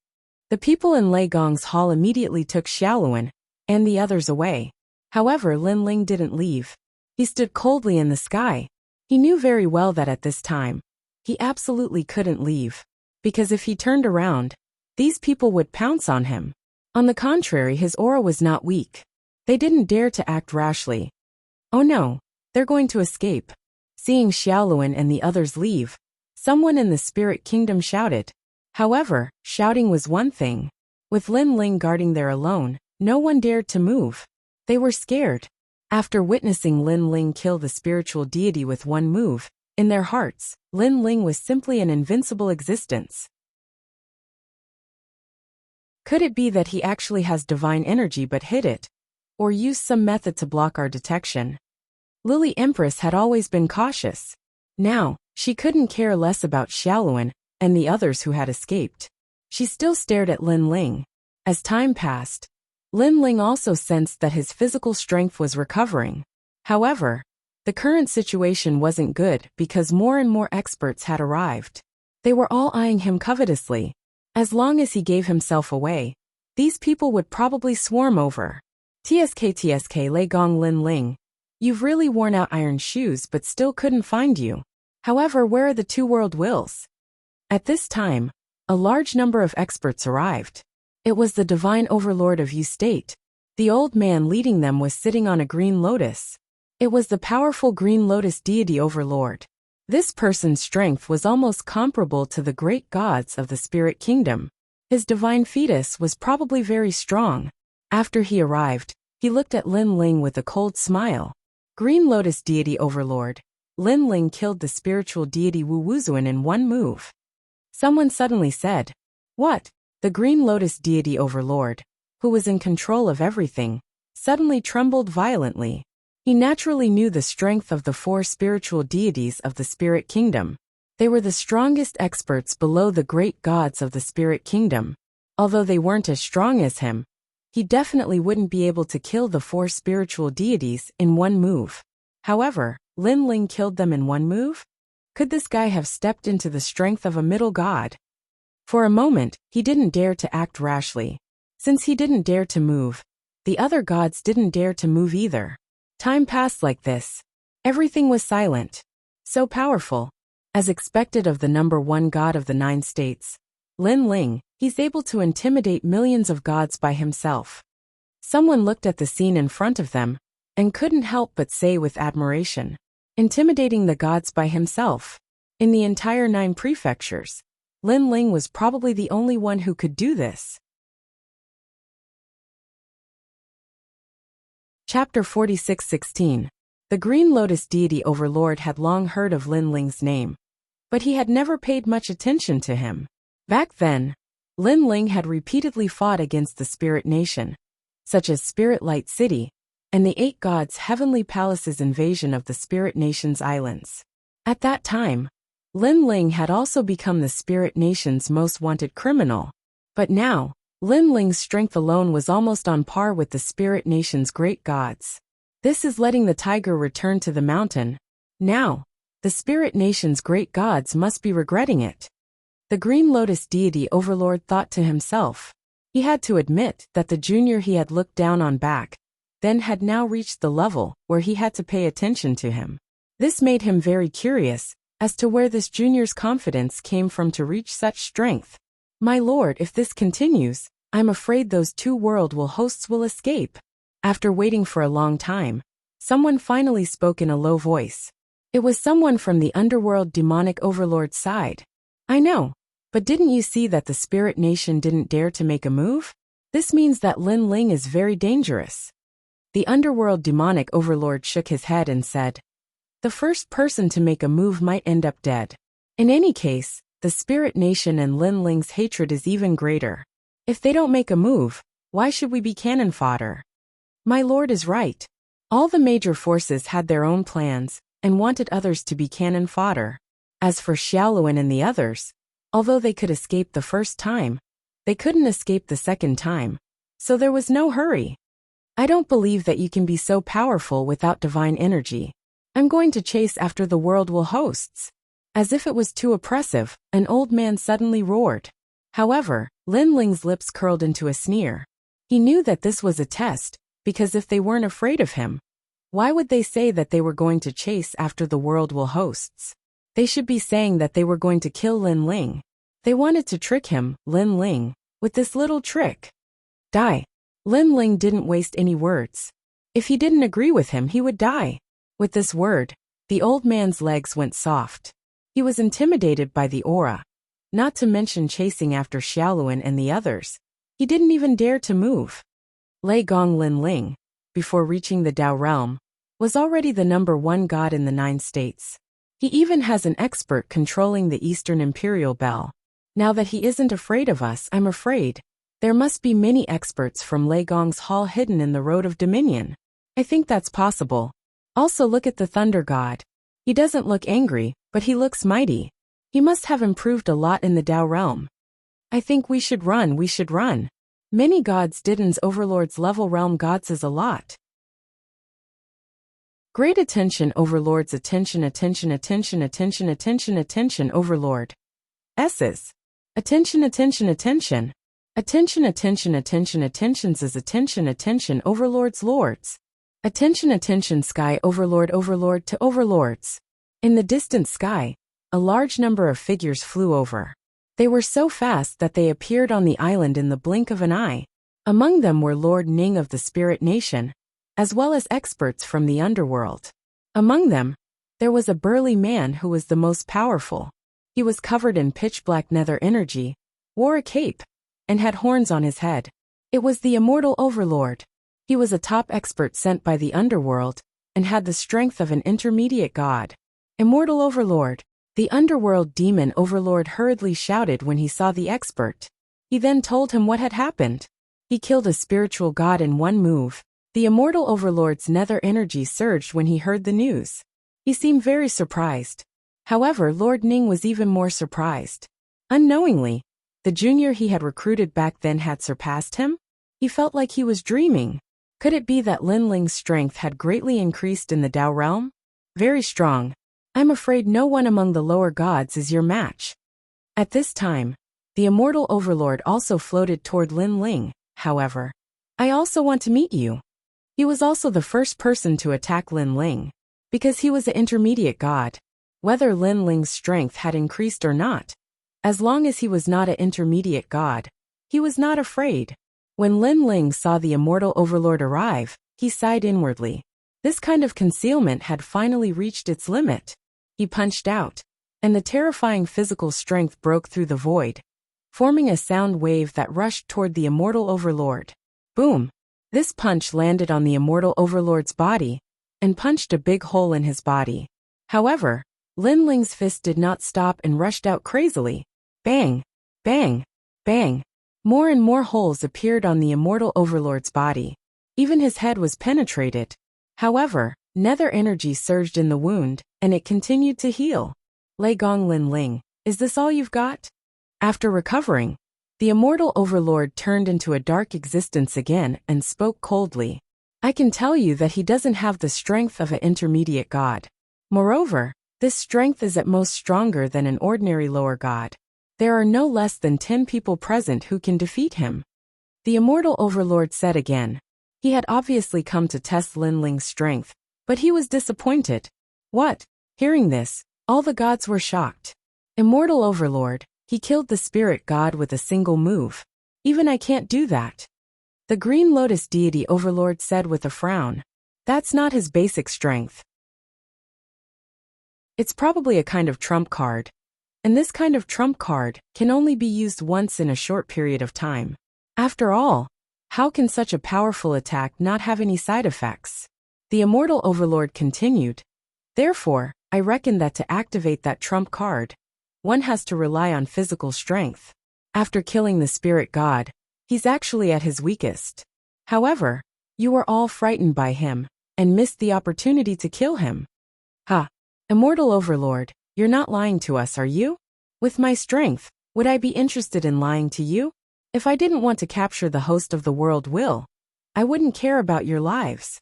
The people in Lei Gong's hall immediately took Xiaoluan and the others away. However, Lin Ling didn't leave. He stood coldly in the sky. He knew very well that at this time, he absolutely couldn't leave. Because if he turned around, these people would pounce on him. On the contrary, his aura was not weak. They didn't dare to act rashly. Oh no, they're going to escape. Seeing Xiaoluan and the others leave, someone in the spirit kingdom shouted. However, shouting was one thing. With Lin Ling guarding there alone, no one dared to move. They were scared. After witnessing Lin Ling kill the spiritual deity with one move, in their hearts, Lin Ling was simply an invincible existence. Could it be that he actually has divine energy but hid it? Or used some method to block our detection? Lily Empress had always been cautious. Now, she couldn't care less about Xiaoluan and the others who had escaped. She still stared at Lin Ling. As time passed, Lin Ling also sensed that his physical strength was recovering. However, the current situation wasn't good because more and more experts had arrived. They were all eyeing him covetously. As long as he gave himself away, these people would probably swarm over. TSK Lei Gong Lin Ling, you've really worn out iron shoes but still couldn't find you. However, where are the two world wills? At this time, a large number of experts arrived. It was the divine overlord of Yu State. The old man leading them was sitting on a green lotus. It was the powerful green lotus deity overlord. This person's strength was almost comparable to the great gods of the spirit kingdom. His divine fetus was probably very strong. After he arrived, he looked at Lin Ling with a cold smile. Green lotus deity overlord. Lin Ling killed the spiritual deity Wu Wuzuan in one move. Someone suddenly said, "What?" The green lotus deity overlord, who was in control of everything, suddenly trembled violently. He naturally knew the strength of the four spiritual deities of the spirit kingdom. They were the strongest experts below the great gods of the spirit kingdom. Although they weren't as strong as him, he definitely wouldn't be able to kill the 4 spiritual deities in one move. However, Lin Ling killed them in one move? Could this guy have stepped into the strength of a middle god? For a moment, he didn't dare to act rashly. Since he didn't dare to move, the other gods didn't dare to move either. Time passed like this. Everything was silent. So powerful. As expected of the number 1 god of the 9 states, Lin Ling, he's able to intimidate millions of gods by himself. Someone looked at the scene in front of them and couldn't help but say with admiration, intimidating the gods by himself. In the entire 9 prefectures, Lin Ling was probably the only one who could do this. Chapter 46:16. The Green Lotus deity overlord had long heard of Lin Ling's name, but he had never paid much attention to him. Back then, Lin Ling had repeatedly fought against the Spirit Nation, such as Spirit Light City, and the 8 Gods' Heavenly Palace's invasion of the Spirit Nation's islands. At that time, Lin Ling had also become the Spirit Nation's most wanted criminal. But now, Lin Ling's strength alone was almost on par with the Spirit Nation's great gods. This is letting the tiger return to the mountain. Now, the Spirit Nation's great gods must be regretting it. The Green Lotus deity overlord thought to himself. He had to admit that the junior he had looked down on back then had now reached the level where he had to pay attention to him. This made him very curious as to where this junior's confidence came from to reach such strength. My lord, if this continues, I'm afraid those 2 world hosts will escape. After waiting for a long time, someone finally spoke in a low voice. It was someone from the underworld demonic overlord's side. I know, but didn't you see that the Spirit Nation didn't dare to make a move? This means that Lin Ling is very dangerous. The underworld demonic overlord shook his head and said, the first person to make a move might end up dead. In any case, the Spirit Nation and Lin Ling's hatred is even greater. If they don't make a move, why should we be cannon fodder? My lord is right. All the major forces had their own plans and wanted others to be cannon fodder. As for Xiaoluan and the others, although they could escape the first time, they couldn't escape the second time, so there was no hurry. I don't believe that you can be so powerful without divine energy. I'm going to chase after the world hosts. As if it was too oppressive, an old man suddenly roared. However, Lin Ling's lips curled into a sneer. He knew that this was a test, because if they weren't afraid of him, why would they say that they were going to chase after the world hosts? They should be saying that they were going to kill Lin Ling. They wanted to trick him, Lin Ling, with this little trick. Die. Lin Ling didn't waste any words. If he didn't agree with him, he would die. With this word, the old man's legs went soft. He was intimidated by the aura. Not to mention chasing after Xiaoluan and the others. He didn't even dare to move. Lei Gong Lin Ling, before reaching the Dao realm, was already the number 1 god in the 9 states. He even has an expert controlling the Eastern Imperial Bell. Now that he isn't afraid of us, I'm afraid. There must be many experts from Lei Gong's hall hidden in the Road of Dominion. I think that's possible. Also look at the Thunder God. He doesn't look angry, but he looks mighty. He must have improved a lot in the Dao realm. I think we should run. Many gods didn't overlords level realm gods is a lot. Great attention overlords attention overlord. S's. Attention overlords lords. Attention sky overlord to overlords. In the distant sky, a large number of figures flew over. They were so fast that they appeared on the island in the blink of an eye. Among them were Lord Ning of the Spirit Nation, as well as experts from the underworld. Among them, there was a burly man who was the most powerful. He was covered in pitch-black nether energy, wore a cape, and had horns on his head. It was the immortal overlord. He was a top expert sent by the underworld, and had the strength of an intermediate god. Immortal overlord. The underworld demon overlord hurriedly shouted when he saw the expert. He then told him what had happened. He killed a spiritual god in one move. The immortal overlord's nether energy surged when he heard the news. He seemed very surprised. However, Lord Ning was even more surprised. Unknowingly, the junior he had recruited back then had surpassed him? He felt like he was dreaming. Could it be that Lin Ling's strength had greatly increased in the Dao realm? Very strong. I'm afraid no one among the lower gods is your match. At this time, the immortal overlord also floated toward Lin Ling, however. I also want to meet you. He was also the first person to attack Lin Ling, because he was an intermediate god. Whether Lin Ling's strength had increased or not, as long as he was not an intermediate god, he was not afraid. When Lin Ling saw the immortal overlord arrive, he sighed inwardly. This kind of concealment had finally reached its limit. He punched out, and the terrifying physical strength broke through the void, forming a sound wave that rushed toward the immortal overlord. Boom! This punch landed on the immortal overlord's body, and punched a big hole in his body. However, Lin Ling's fist did not stop and rushed out crazily. Bang! Bang! Bang! More and more holes appeared on the immortal overlord's body. Even his head was penetrated. However, nether energy surged in the wound, and it continued to heal. Lei Gong Lin Ling, is this all you've got? After recovering, the immortal overlord turned into a dark existence again and spoke coldly. I can tell you that he doesn't have the strength of an intermediate god. Moreover, this strength is at most stronger than an ordinary lower god. There are no less than 10 people present who can defeat him. The immortal overlord said again. He had obviously come to test Lin Ling's strength, but he was disappointed. What? Hearing this, all the gods were shocked. Immortal overlord, he killed the spirit god with a single move. Even I can't do that. The green lotus deity overlord said with a frown. That's not his basic strength. It's probably a kind of trump card. And this kind of trump card can only be used once in a short period of time. After all, how can such a powerful attack not have any side effects? The immortal overlord continued. Therefore, I reckon that to activate that trump card, one has to rely on physical strength. After killing the spirit god, he's actually at his weakest. However, you were all frightened by him, and missed the opportunity to kill him. Ha! Immortal overlord, you're not lying to us, are you? With my strength, would I be interested in lying to you? If I didn't want to capture the host of the world will, I wouldn't care about your lives.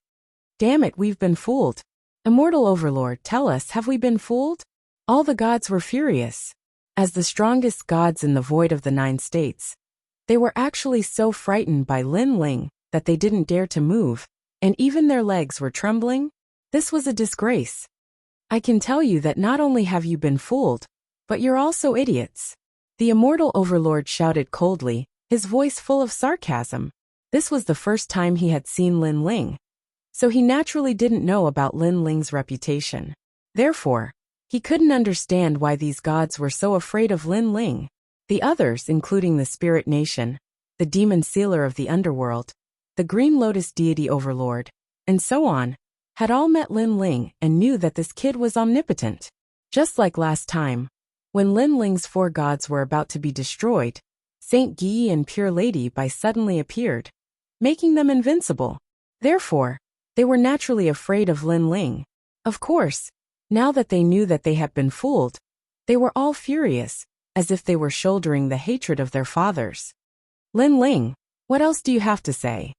Damn it, we've been fooled. Immortal overlord, tell us, have we been fooled? All the gods were furious. As the strongest gods in the void of the 9 states, they were actually so frightened by Lin Ling that they didn't dare to move, and even their legs were trembling. This was a disgrace. I can tell you that not only have you been fooled, but you're also idiots. The immortal overlord shouted coldly, his voice full of sarcasm. This was the first time he had seen Lin Ling, so he naturally didn't know about Lin Ling's reputation. Therefore, he couldn't understand why these gods were so afraid of Lin Ling. The others, including the Spirit Nation, the Demon Sealer of the Underworld, the Green Lotus Deity Overlord, and so on, had all met Lin Ling and knew that this kid was omnipotent. Just like last time, when Lin Ling's 4 gods were about to be destroyed, Saint Guyi and Pure Lady Bai suddenly appeared, making them invincible. Therefore, they were naturally afraid of Lin Ling. Of course, now that they knew that they had been fooled, they were all furious, as if they were shouldering the hatred of their fathers. Lin Ling, what else do you have to say?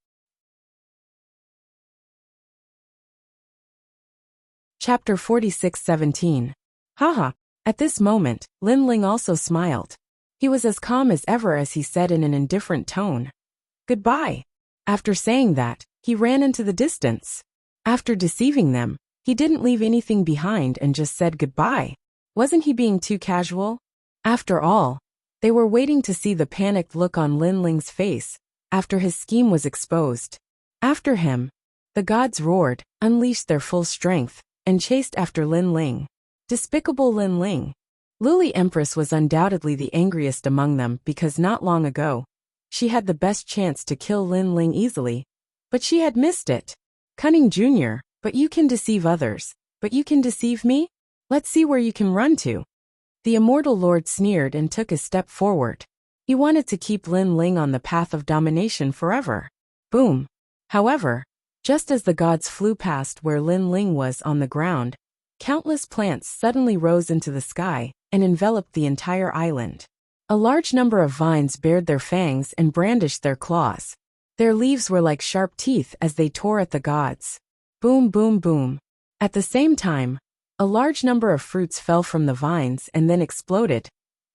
Chapter 46:17. Haha. At this moment, Lin Ling also smiled. He was as calm as ever as he said in an indifferent tone, "Goodbye." After saying that, he ran into the distance. After deceiving them, he didn't leave anything behind and just said goodbye. Wasn't he being too casual? After all, they were waiting to see the panicked look on Lin Ling's face after his scheme was exposed. After him, the gods roared, unleashed their full strength, and chased after Lin Ling. Despicable Lin Ling. Lily Empress was undoubtedly the angriest among them because not long ago, she had the best chance to kill Lin Ling easily, but she had missed it. Cunning Junior, but you can deceive others, but you can deceive me? Let's see where you can run to. The immortal lord sneered and took a step forward. He wanted to keep Lin Ling on the path of domination forever. Boom. However, just as the gods flew past where Lin Ling was on the ground, Countless plants suddenly rose into the sky and enveloped the entire island. A large number of vines bared their fangs and brandished their claws. Their leaves were like sharp teeth as they tore at the gods. Boom, boom, boom. At the same time, a large number of fruits fell from the vines and then exploded,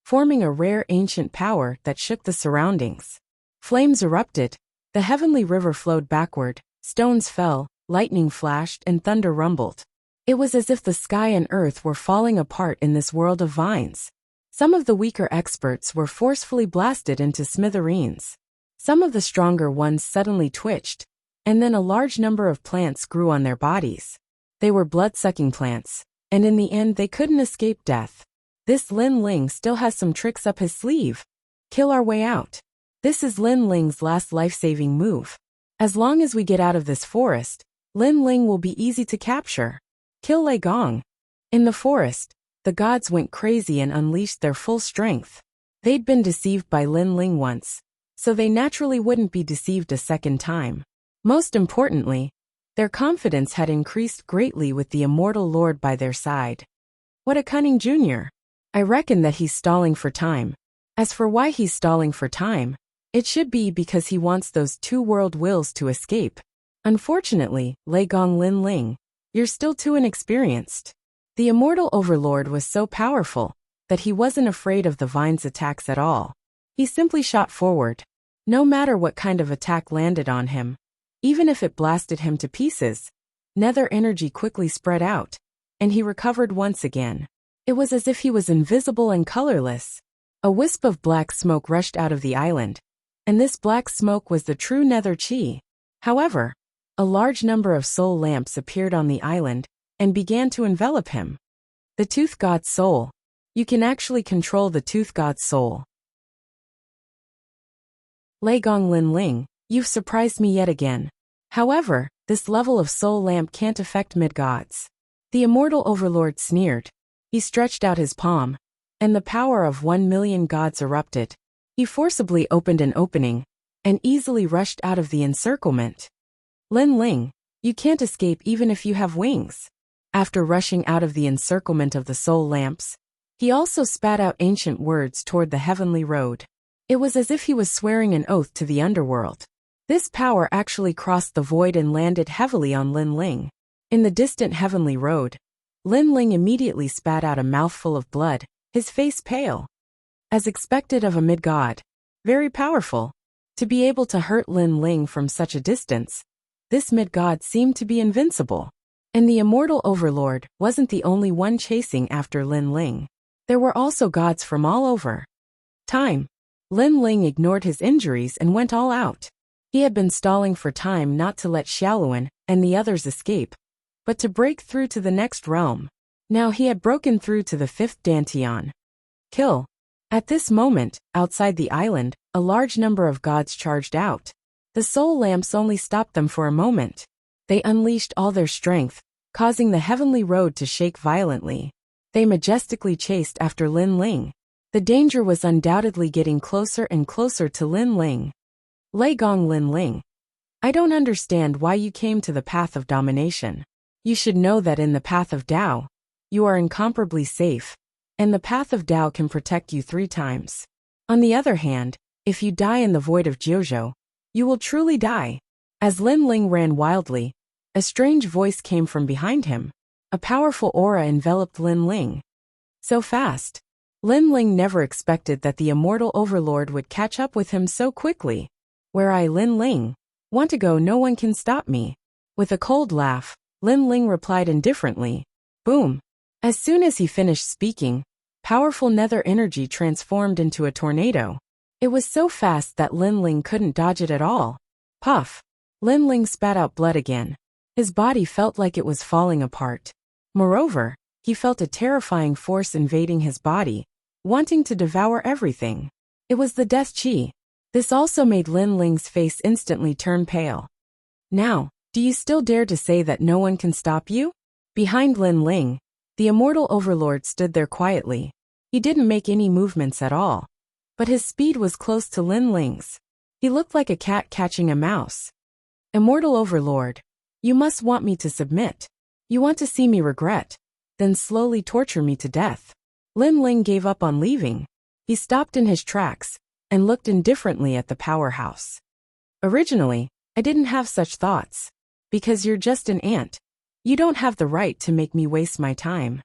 forming a rare ancient power that shook the surroundings. Flames erupted, the heavenly river flowed backward, stones fell, lightning flashed, and thunder rumbled. It was as if the sky and earth were falling apart in this world of vines. Some of the weaker experts were forcefully blasted into smithereens. Some of the stronger ones suddenly twitched, and then a large number of plants grew on their bodies. They were blood-sucking plants, and in the end they couldn't escape death. This Lin Ling still has some tricks up his sleeve. Kill our way out. This is Lin Ling's last life-saving move. As long as we get out of this forest, Lin Ling will be easy to capture. Kill Lei Gong. In the forest, the gods went crazy and unleashed their full strength. They'd been deceived by Lin Ling once, so they naturally wouldn't be deceived a second time. Most importantly, their confidence had increased greatly with the immortal lord by their side. What a cunning junior! I reckon that he's stalling for time. As for why he's stalling for time, it should be because he wants those two world wills to escape. Unfortunately, Lei Gong Lin Ling, you're still too inexperienced. The immortal overlord was so powerful that he wasn't afraid of the vine's attacks at all. He simply shot forward. No matter what kind of attack landed on him, even if it blasted him to pieces, nether energy quickly spread out, and he recovered once again. It was as if he was invisible and colorless. A wisp of black smoke rushed out of the island, and this black smoke was the true nether chi. However, a large number of soul lamps appeared on the island and began to envelop him. The Tooth God's soul. You can actually control the Tooth God's soul. Lei Gong Lin Ling, you've surprised me yet again. However, this level of soul lamp can't affect mid-gods. The immortal overlord sneered. He stretched out his palm, and the power of 1,000,000 gods erupted. He forcibly opened an opening, and easily rushed out of the encirclement. Lin Ling, you can't escape even if you have wings. After rushing out of the encirclement of the soul lamps, he also spat out ancient words toward the heavenly road. It was as if he was swearing an oath to the underworld. This power actually crossed the void and landed heavily on Lin Ling. In the distant heavenly road, Lin Ling immediately spat out a mouthful of blood, his face pale. As expected of a mid-god. Very powerful. To be able to hurt Lin Ling from such a distance, this mid-god seemed to be invincible. And the immortal overlord wasn't the only one chasing after Lin Ling. There were also gods from all over time. Lin Ling ignored his injuries and went all out. He had been stalling for time not to let Xiaoluan and the others escape, but to break through to the next realm. Now he had broken through to the 5th Dantian. Kill. At this moment, outside the island, a large number of gods charged out. The soul lamps only stopped them for a moment. They unleashed all their strength, causing the heavenly road to shake violently. They majestically chased after Lin Ling. The danger was undoubtedly getting closer and closer to Lin Ling. Lei Gong Lin Ling. I don't understand why you came to the path of domination. You should know that in the path of Tao, you are incomparably safe, and the path of Tao can protect you 3 times. On the other hand, if you die in the void of Jiuzhou, you will truly die. As Lin Ling ran wildly, a strange voice came from behind him. A powerful aura enveloped Lin Ling. So fast. Lin Ling never expected that the immortal overlord would catch up with him so quickly. Where I, Lin Ling, want to go, no one can stop me. With a cold laugh, Lin Ling replied indifferently. Boom. As soon as he finished speaking, powerful nether energy transformed into a tornado. It was so fast that Lin Ling couldn't dodge it at all. Puff. Lin Ling spat out blood again. His body felt like it was falling apart. Moreover, he felt a terrifying force invading his body, wanting to devour everything. It was the death chi. This also made Lin Ling's face instantly turn pale. Now, do you still dare to say that no one can stop you? Behind Lin Ling, the immortal overlord stood there quietly. He didn't make any movements at all, but his speed was close to Lin Ling's. He looked like a cat catching a mouse. Immortal overlord, you must want me to submit. You want to see me regret. then slowly torture me to death. Lin Ling gave up on leaving. He stopped in his tracks and looked indifferently at the powerhouse. Originally, I didn't have such thoughts. Because you're just an ant. You don't have the right to make me waste my time.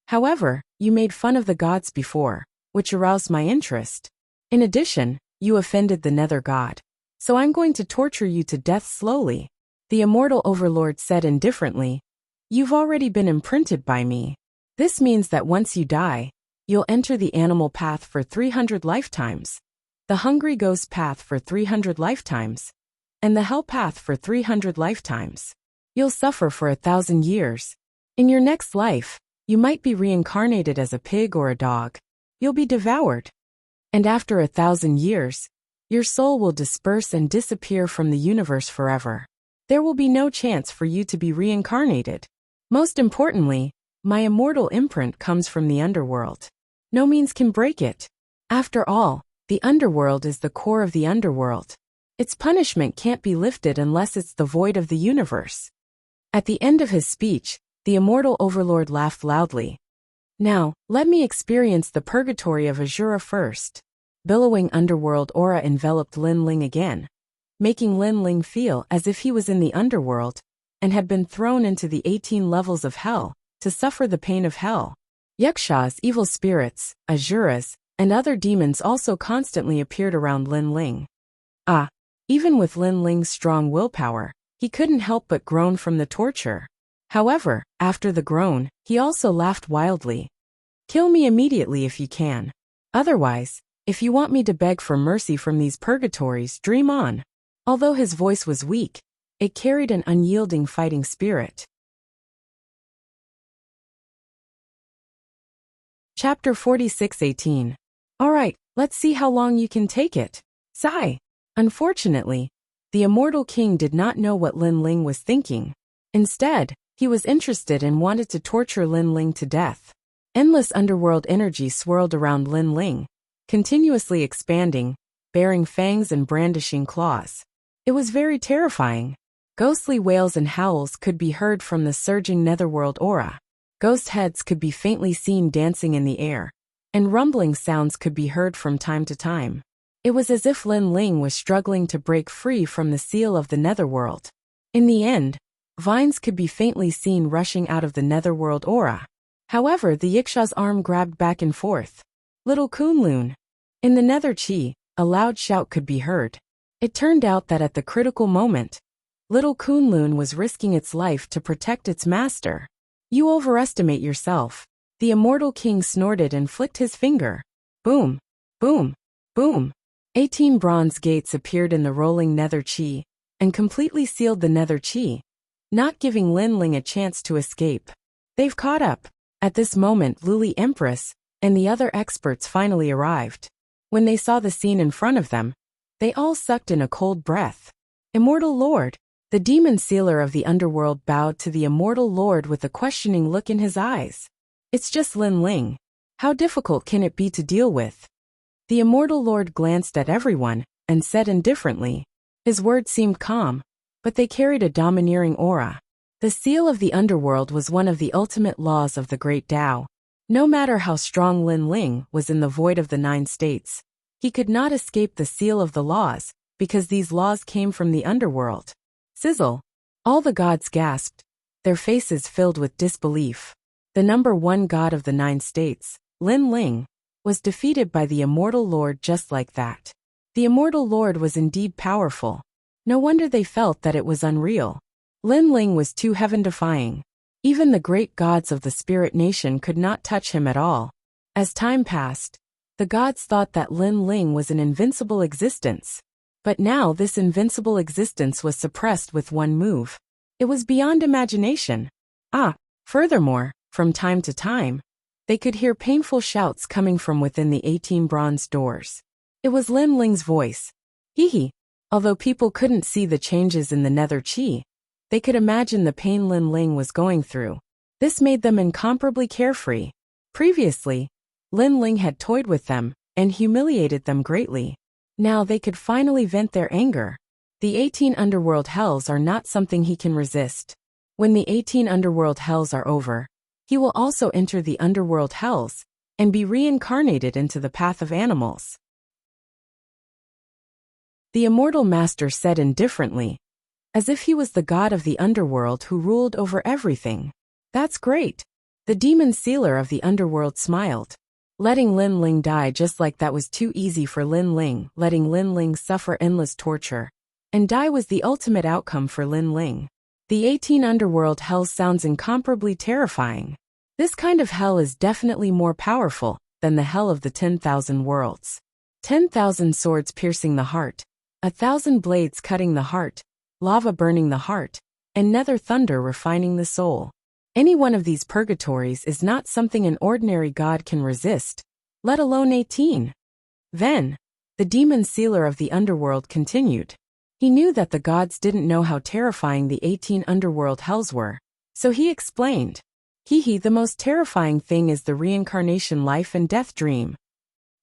However, you made fun of the gods before, which aroused my interest. In addition, you offended the Nether God. So I'm going to torture you to death slowly. The immortal overlord said indifferently. You've already been imprinted by me. This means that once you die, you'll enter the animal path for 300 lifetimes, the hungry ghost path for 300 lifetimes, and the hell path for 300 lifetimes. You'll suffer for 1,000 years. In your next life, you might be reincarnated as a pig or a dog. You'll be devoured. And after 1,000 years, your soul will disperse and disappear from the universe forever. There will be no chance for you to be reincarnated. Most importantly, my immortal imprint comes from the underworld. No means can break it. After all, the underworld is the core of the underworld. Its punishment can't be lifted unless it's the void of the universe. At the end of his speech, the immortal overlord laughed loudly. Now, let me experience the purgatory of Azura first. Billowing underworld aura enveloped Lin Ling again, making Lin Ling feel as if he was in the underworld and had been thrown into the 18 levels of hell to suffer the pain of hell. Yakshas, evil spirits, Azuras, and other demons also constantly appeared around Lin Ling. Even with Lin Ling's strong willpower, he couldn't help but groan from the torture. However, after the groan, he also laughed wildly. Kill me immediately if you can. Otherwise, if you want me to beg for mercy from these purgatories, dream on. Although his voice was weak, it carried an unyielding fighting spirit. Chapter 46:18. Alright, let's see how long you can take it. Sigh. Unfortunately, the immortal king did not know what Lin Ling was thinking. Instead, he was interested and wanted to torture Lin Ling to death. Endless underworld energy swirled around Lin Ling, continuously expanding, bearing fangs and brandishing claws. It was very terrifying. Ghostly wails and howls could be heard from the surging netherworld aura. Ghost heads could be faintly seen dancing in the air, and rumbling sounds could be heard from time to time. It was as if Lin Ling was struggling to break free from the seal of the netherworld. In the end, vines could be faintly seen rushing out of the netherworld aura. However, the Yiksha's arm grabbed back and forth. Little Kunlun. In the nether chi, a loud shout could be heard. It turned out that at the critical moment, little Kunlun was risking its life to protect its master. You overestimate yourself. The immortal king snorted and flicked his finger. Boom, boom, boom. 18 bronze gates appeared in the rolling nether chi, and completely sealed the nether chi, not giving Lin Ling a chance to escape. They've caught up. At this moment, Luli Empress and the other experts finally arrived. When they saw the scene in front of them, they all sucked in a cold breath. Immortal Lord, the demon sealer of the underworld bowed to the immortal lord with a questioning look in his eyes. It's just Lin Ling. How difficult can it be to deal with? The immortal lord glanced at everyone and said indifferently. His words seemed calm, but they carried a domineering aura. The seal of the underworld was one of the ultimate laws of the great Tao. No matter how strong Lin Ling was in the void of the 9 states, he could not escape the seal of the laws, because these laws came from the underworld. Sizzle. All the gods gasped, their faces filled with disbelief. The number 1 god of the 9 states, Lin Ling, was defeated by the immortal lord just like that. The immortal lord was indeed powerful. No wonder they felt that it was unreal. Lin Ling was too heaven-defying. Even the great gods of the spirit nation could not touch him at all. As time passed, the gods thought that Lin Ling was an invincible existence. But now this invincible existence was suppressed with one move. It was beyond imagination. Furthermore, from time to time, they could hear painful shouts coming from within the 18 bronze doors. It was Lin Ling's voice. Hee. Although people couldn't see the changes in the nether chi, they could imagine the pain Lin Ling was going through. This made them incomparably carefree. Previously, Lin Ling had toyed with them and humiliated them greatly. Now they could finally vent their anger. The 18 underworld hells are not something he can resist. When the 18 underworld hells are over, he will also enter the underworld hells and be reincarnated into the path of animals. The immortal master said indifferently, as if he was the god of the underworld who ruled over everything. That's great. The demon sealer of the underworld smiled. Letting Lin Ling die just like that was too easy for Lin Ling. Letting Lin Ling suffer endless torture and die was the ultimate outcome for Lin Ling. The 18 underworld hells sounds incomparably terrifying. This kind of hell is definitely more powerful than the hell of the 10,000 worlds. 10,000 swords piercing the heart, 1,000 blades cutting the heart, lava burning the heart, and nether thunder refining the soul. Any one of these purgatories is not something an ordinary god can resist, let alone 18. Then, the demon sealer of the underworld continued. He knew that the gods didn't know how terrifying the 18 underworld hells were, so he explained. The most terrifying thing is the reincarnation life and death dream.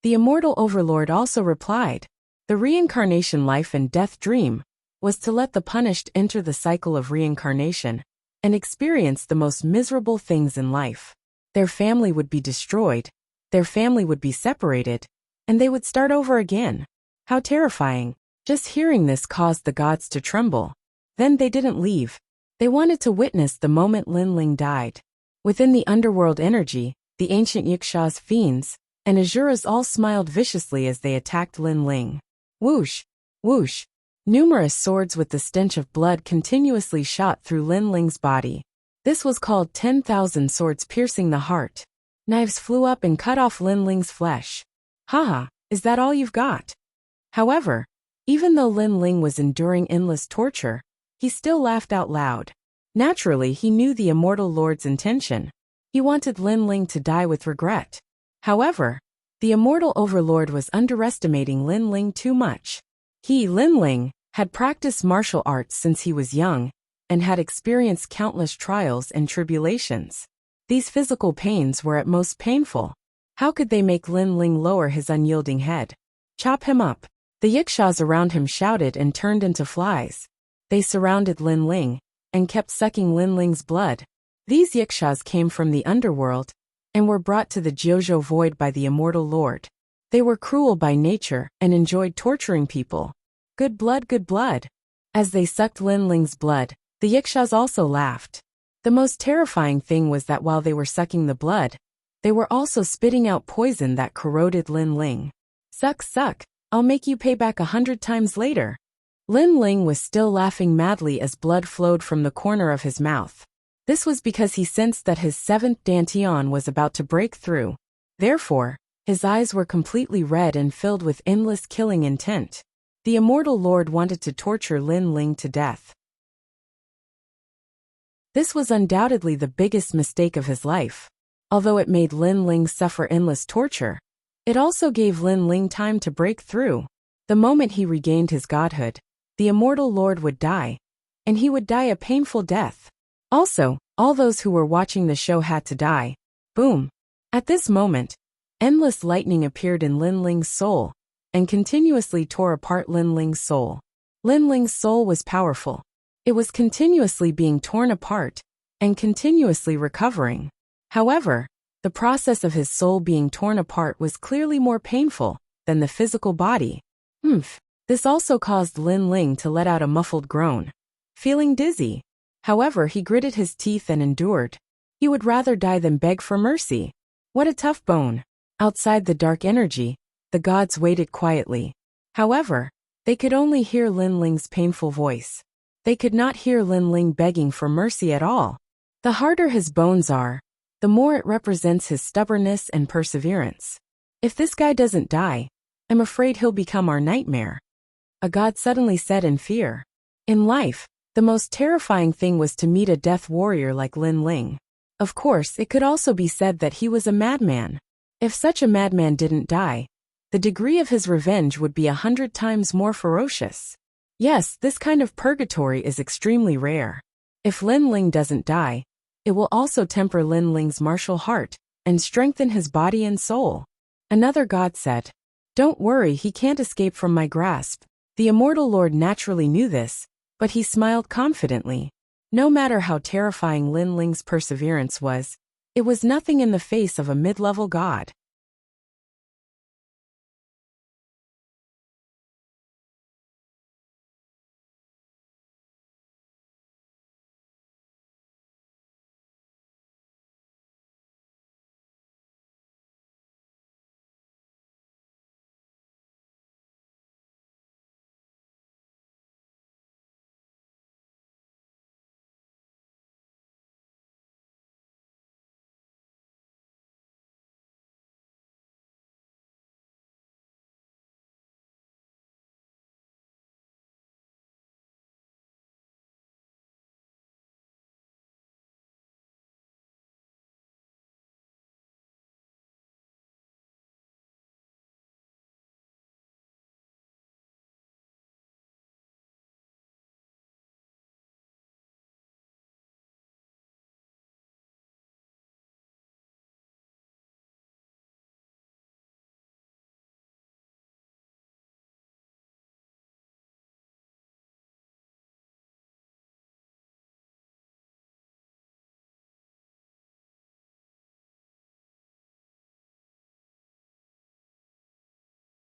The immortal overlord also replied. The reincarnation life and death dream was to let the punished enter the cycle of reincarnation and experience the most miserable things in life. Their family would be destroyed, their family would be separated, and they would start over again. How terrifying. Just hearing this caused the gods to tremble. Then they didn't leave. They wanted to witness the moment Lin Ling died. Within the underworld energy, the ancient Yiksha's fiends and Asuras all smiled viciously as they attacked Lin Ling. Whoosh! Whoosh! Numerous swords with the stench of blood continuously shot through Lin Ling's body. This was called 10,000 swords piercing the heart. Knives flew up and cut off Lin Ling's flesh. Haha, is that all you've got? However, even though Lin Ling was enduring endless torture, he still laughed out loud. Naturally, he knew the immortal lord's intention. He wanted Lin Ling to die with regret. However, the immortal overlord was underestimating Lin Ling too much. Lin Ling, had practiced martial arts since he was young and had experienced countless trials and tribulations. These physical pains were at most painful. How could they make Lin Ling lower his unyielding head? Chop him up. The Yikshas around him shouted and turned into flies. They surrounded Lin Ling and kept sucking Lin Ling's blood. These Yikshas came from the underworld and were brought to the Jiuzhou void by the immortal lord. They were cruel by nature and enjoyed torturing people. Good blood, good blood. As they sucked Lin Ling's blood, the Yikshas also laughed. The most terrifying thing was that while they were sucking the blood, they were also spitting out poison that corroded Lin Ling. Suck, suck. I'll make you pay back 100 times later. Lin Ling was still laughing madly as blood flowed from the corner of his mouth. This was because he sensed that his 7th dantian was about to break through. Therefore, his eyes were completely red and filled with endless killing intent. The immortal lord wanted to torture Lin Ling to death. This was undoubtedly the biggest mistake of his life. Although it made Lin Ling suffer endless torture, it also gave Lin Ling time to break through. The moment he regained his godhood, the immortal lord would die, and he would die a painful death. Also, all those who were watching the show had to die. Boom. At this moment, endless lightning appeared in Lin Ling's soul and continuously tore apart Lin Ling's soul. Lin Ling's soul was powerful. It was continuously being torn apart and continuously recovering. However, the process of his soul being torn apart was clearly more painful than the physical body. This also caused Lin Ling to let out a muffled groan, feeling dizzy. However, he gritted his teeth and endured. He would rather die than beg for mercy. What a tough bone. Outside the dark energy, the gods waited quietly. However, they could only hear Lin Ling's painful voice. They could not hear Lin Ling begging for mercy at all. The harder his bones are, the more it represents his stubbornness and perseverance. If this guy doesn't die, I'm afraid he'll become our nightmare. A god suddenly said in fear. In life, the most terrifying thing was to meet a death warrior like Lin Ling. Of course, it could also be said that he was a madman. If such a madman didn't die, the degree of his revenge would be 100 times more ferocious. Yes, this kind of purgatory is extremely rare. If Lin Ling doesn't die, it will also temper Lin Ling's martial heart and strengthen his body and soul. Another god said, "Don't worry, he can't escape from my grasp." The immortal lord naturally knew this, but he smiled confidently. No matter how terrifying Lin Ling's perseverance was, it was nothing in the face of a mid-level god.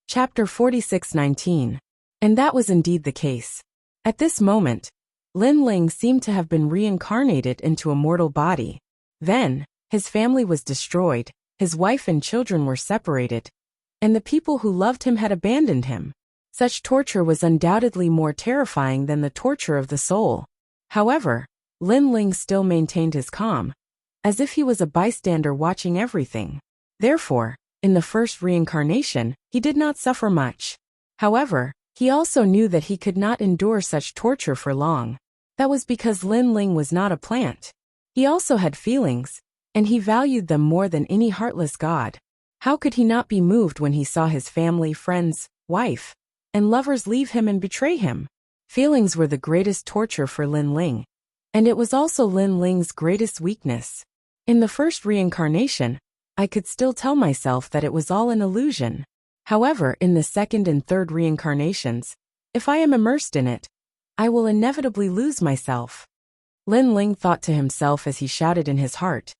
Chapter 46:19. And that was indeed the case. At this moment, Lin Ling seemed to have been reincarnated into a mortal body. Then, his family was destroyed, his wife and children were separated, and the people who loved him had abandoned him. Such torture was undoubtedly more terrifying than the torture of the soul. However, Lin Ling still maintained his calm, as if he was a bystander watching everything. Therefore, in the first reincarnation, he did not suffer much. However, he also knew that he could not endure such torture for long. That was because Lin Ling was not a plant. He also had feelings, and he valued them more than any heartless god. How could he not be moved when he saw his family, friends, wife, and lovers leave him and betray him? Feelings were the greatest torture for Lin Ling, and it was also Lin Ling's greatest weakness. In the first reincarnation, I could still tell myself that it was all an illusion. However, in the second and third reincarnations, if I am immersed in it, I will inevitably lose myself. Lin Ling thought to himself as he shouted in his heart,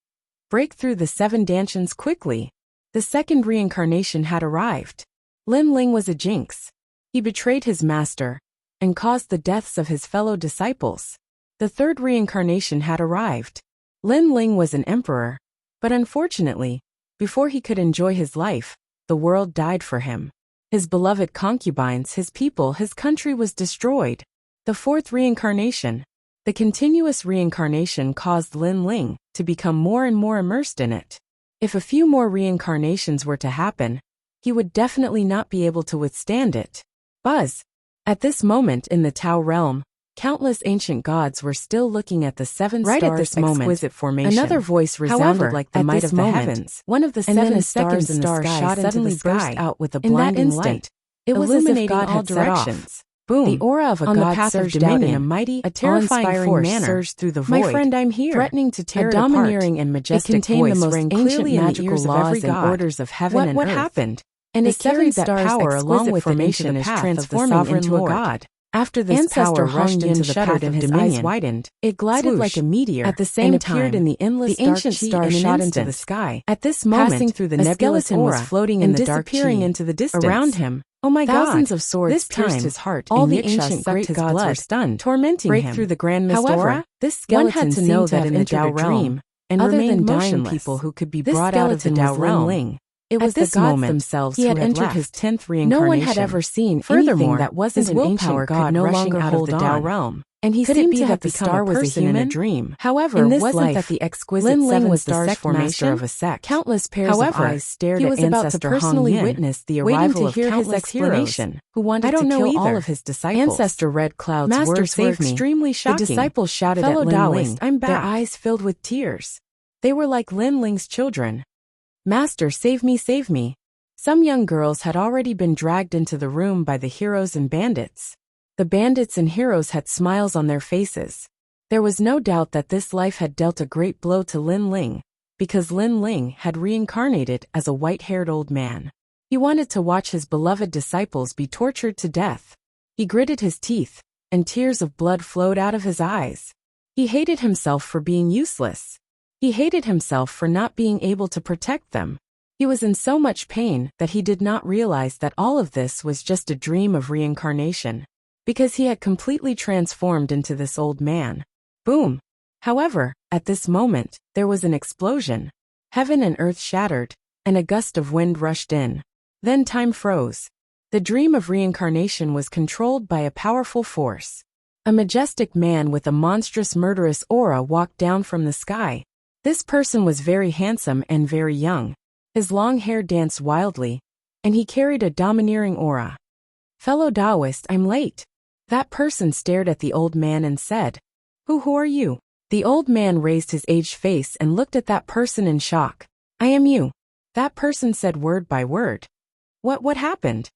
"Break through the 7 dantians quickly." The second reincarnation had arrived. Lin Ling was a jinx. He betrayed his master and caused the deaths of his fellow disciples. The third reincarnation had arrived. Lin Ling was an emperor, but unfortunately, before he could enjoy his life, the world died for him. His beloved concubines, his people, his country was destroyed. The fourth reincarnation. The continuous reincarnation caused Lin Ling to become more and more immersed in it. If a few more reincarnations were to happen, he would definitely not be able to withstand it. Buzz. At this moment in the Tao realm, countless ancient gods were still looking at the 7 Right stars' at this moment, exquisite formation. another voice resounded However, like the at might this of the moment, heavens. One of the And then 7 a stars second in the star sky shot into suddenly the sky. burst out with a In that blinding instant, light, it was as if illuminating God all had set off. directions. Boom. The aura of a On the god path of surged out in a dominion, mighty, a terrifying awe-inspiring force manner. surged through the My void, friend, I'm here. threatening to tear a it apart. domineering and majestic It contained voice the most rang ancient clearly in the magical ears of laws every and god. orders of heaven and What earth. happened? And They it carried that that power power along along with with it it into into the the path path of transforming transforming into into a a god. god. After this Ancestor power Hong rushed Yin into the shuddered path and of his dominion, eyes widened. it glided Swoosh. like a meteor. At the same and appeared time, in the endless the dark ancient chi star in an shot into instant. the sky. At this moment, Passing through the a nebulous skeleton was aura floating and in the dark disappearing chi. into the distance. Around him, oh my Thousands God, of swords this pierced time, his heart. all and the Yiksha ancient sucked great his gods blood, were stunned, tormenting break him. through the grand mist However, aura. This one skeleton had to seemed know to that have in the entered Tao a dream, realm, and other remained than dying motionless. people who could be This brought out of the skeleton Tao was realm. Lin Ling. It At was the this gods moment, themselves he who had had entered left. his 10th No reincarnation. one had ever seen Furthermore, anything that wasn't his an willpower ancient god could no rushing longer out of hold the Tao on. realm. And he Could it seemed be to that have become become a person person in a human? dream? However, In this wasn't life, that the exquisite Lin Ling 7 was the stars sect formation? master of a sect. Countless pairs However, of eyes stared he at was about to Ancestor personally Hong Yin, witness the waiting arrival to of hear his countless explanation, heroes who wanted I don't to know kill all either. of his disciples. Ancestor Red Cloud's Master, words were save me. extremely shocking. The disciples shouted Fellow at Lin Taoist, Ling, I'm back. their eyes filled with tears. They were like Lin Ling's children. Master, save me, save me. Some young girls had already been dragged into the room by the heroes and bandits. The bandits and heroes had smiles on their faces. There was no doubt that this life had dealt a great blow to Lin Ling, because Lin Ling had reincarnated as a white-haired old man. He wanted to watch his beloved disciples be tortured to death. He gritted his teeth, and tears of blood flowed out of his eyes. He hated himself for being useless. He hated himself for not being able to protect them. He was in so much pain that he did not realize that all of this was just a dream of reincarnation, because he had completely transformed into this old man. Boom! However, at this moment, there was an explosion. Heaven and earth shattered, and a gust of wind rushed in. Then time froze. The dream of reincarnation was controlled by a powerful force. A majestic man with a monstrous murderous aura walked down from the sky. This person was very handsome and very young. His long hair danced wildly, and he carried a domineering aura. "Fellow Taoist, I'm late." That person stared at the old man and said, Who are you?" The old man raised his aged face and looked at that person in shock. "I am you." That person said word by word. What happened?"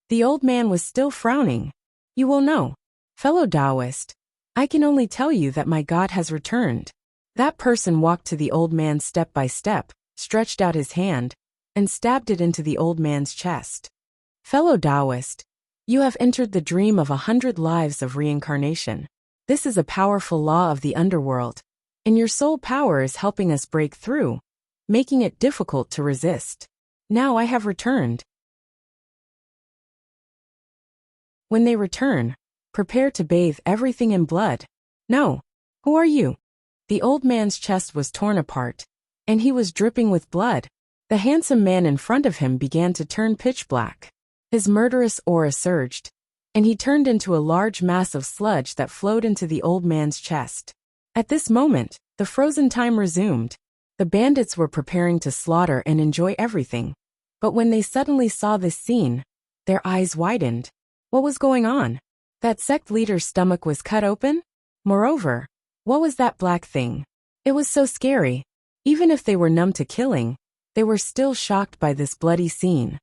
The old man was still frowning. "You will know. Fellow Taoist, I can only tell you that my God has returned." That person walked to the old man step by step, stretched out his hand, and stabbed it into the old man's chest. "Fellow Taoist, you have entered the dream of 100 lives of reincarnation. This is a powerful law of the underworld, and your soul power is helping us break through, making it difficult to resist. Now I have returned. When they return, prepare to bathe everything in blood." "No. Who are you?" The old man's chest was torn apart, and he was dripping with blood. The handsome man in front of him began to turn pitch black. His murderous aura surged, and he turned into a large mass of sludge that flowed into the old man's chest. At this moment, the frozen time resumed. The bandits were preparing to slaughter and enjoy everything. But when they suddenly saw this scene, their eyes widened. What was going on? That sect leader's stomach was cut open? Moreover, what was that black thing? It was so scary. Even if they were numb to killing, they were still shocked by this bloody scene.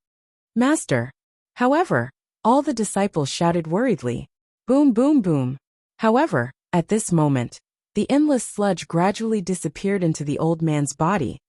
"Master!" However, all the disciples shouted worriedly. Boom, boom, boom. However, at this moment, the endless sludge gradually disappeared into the old man's body,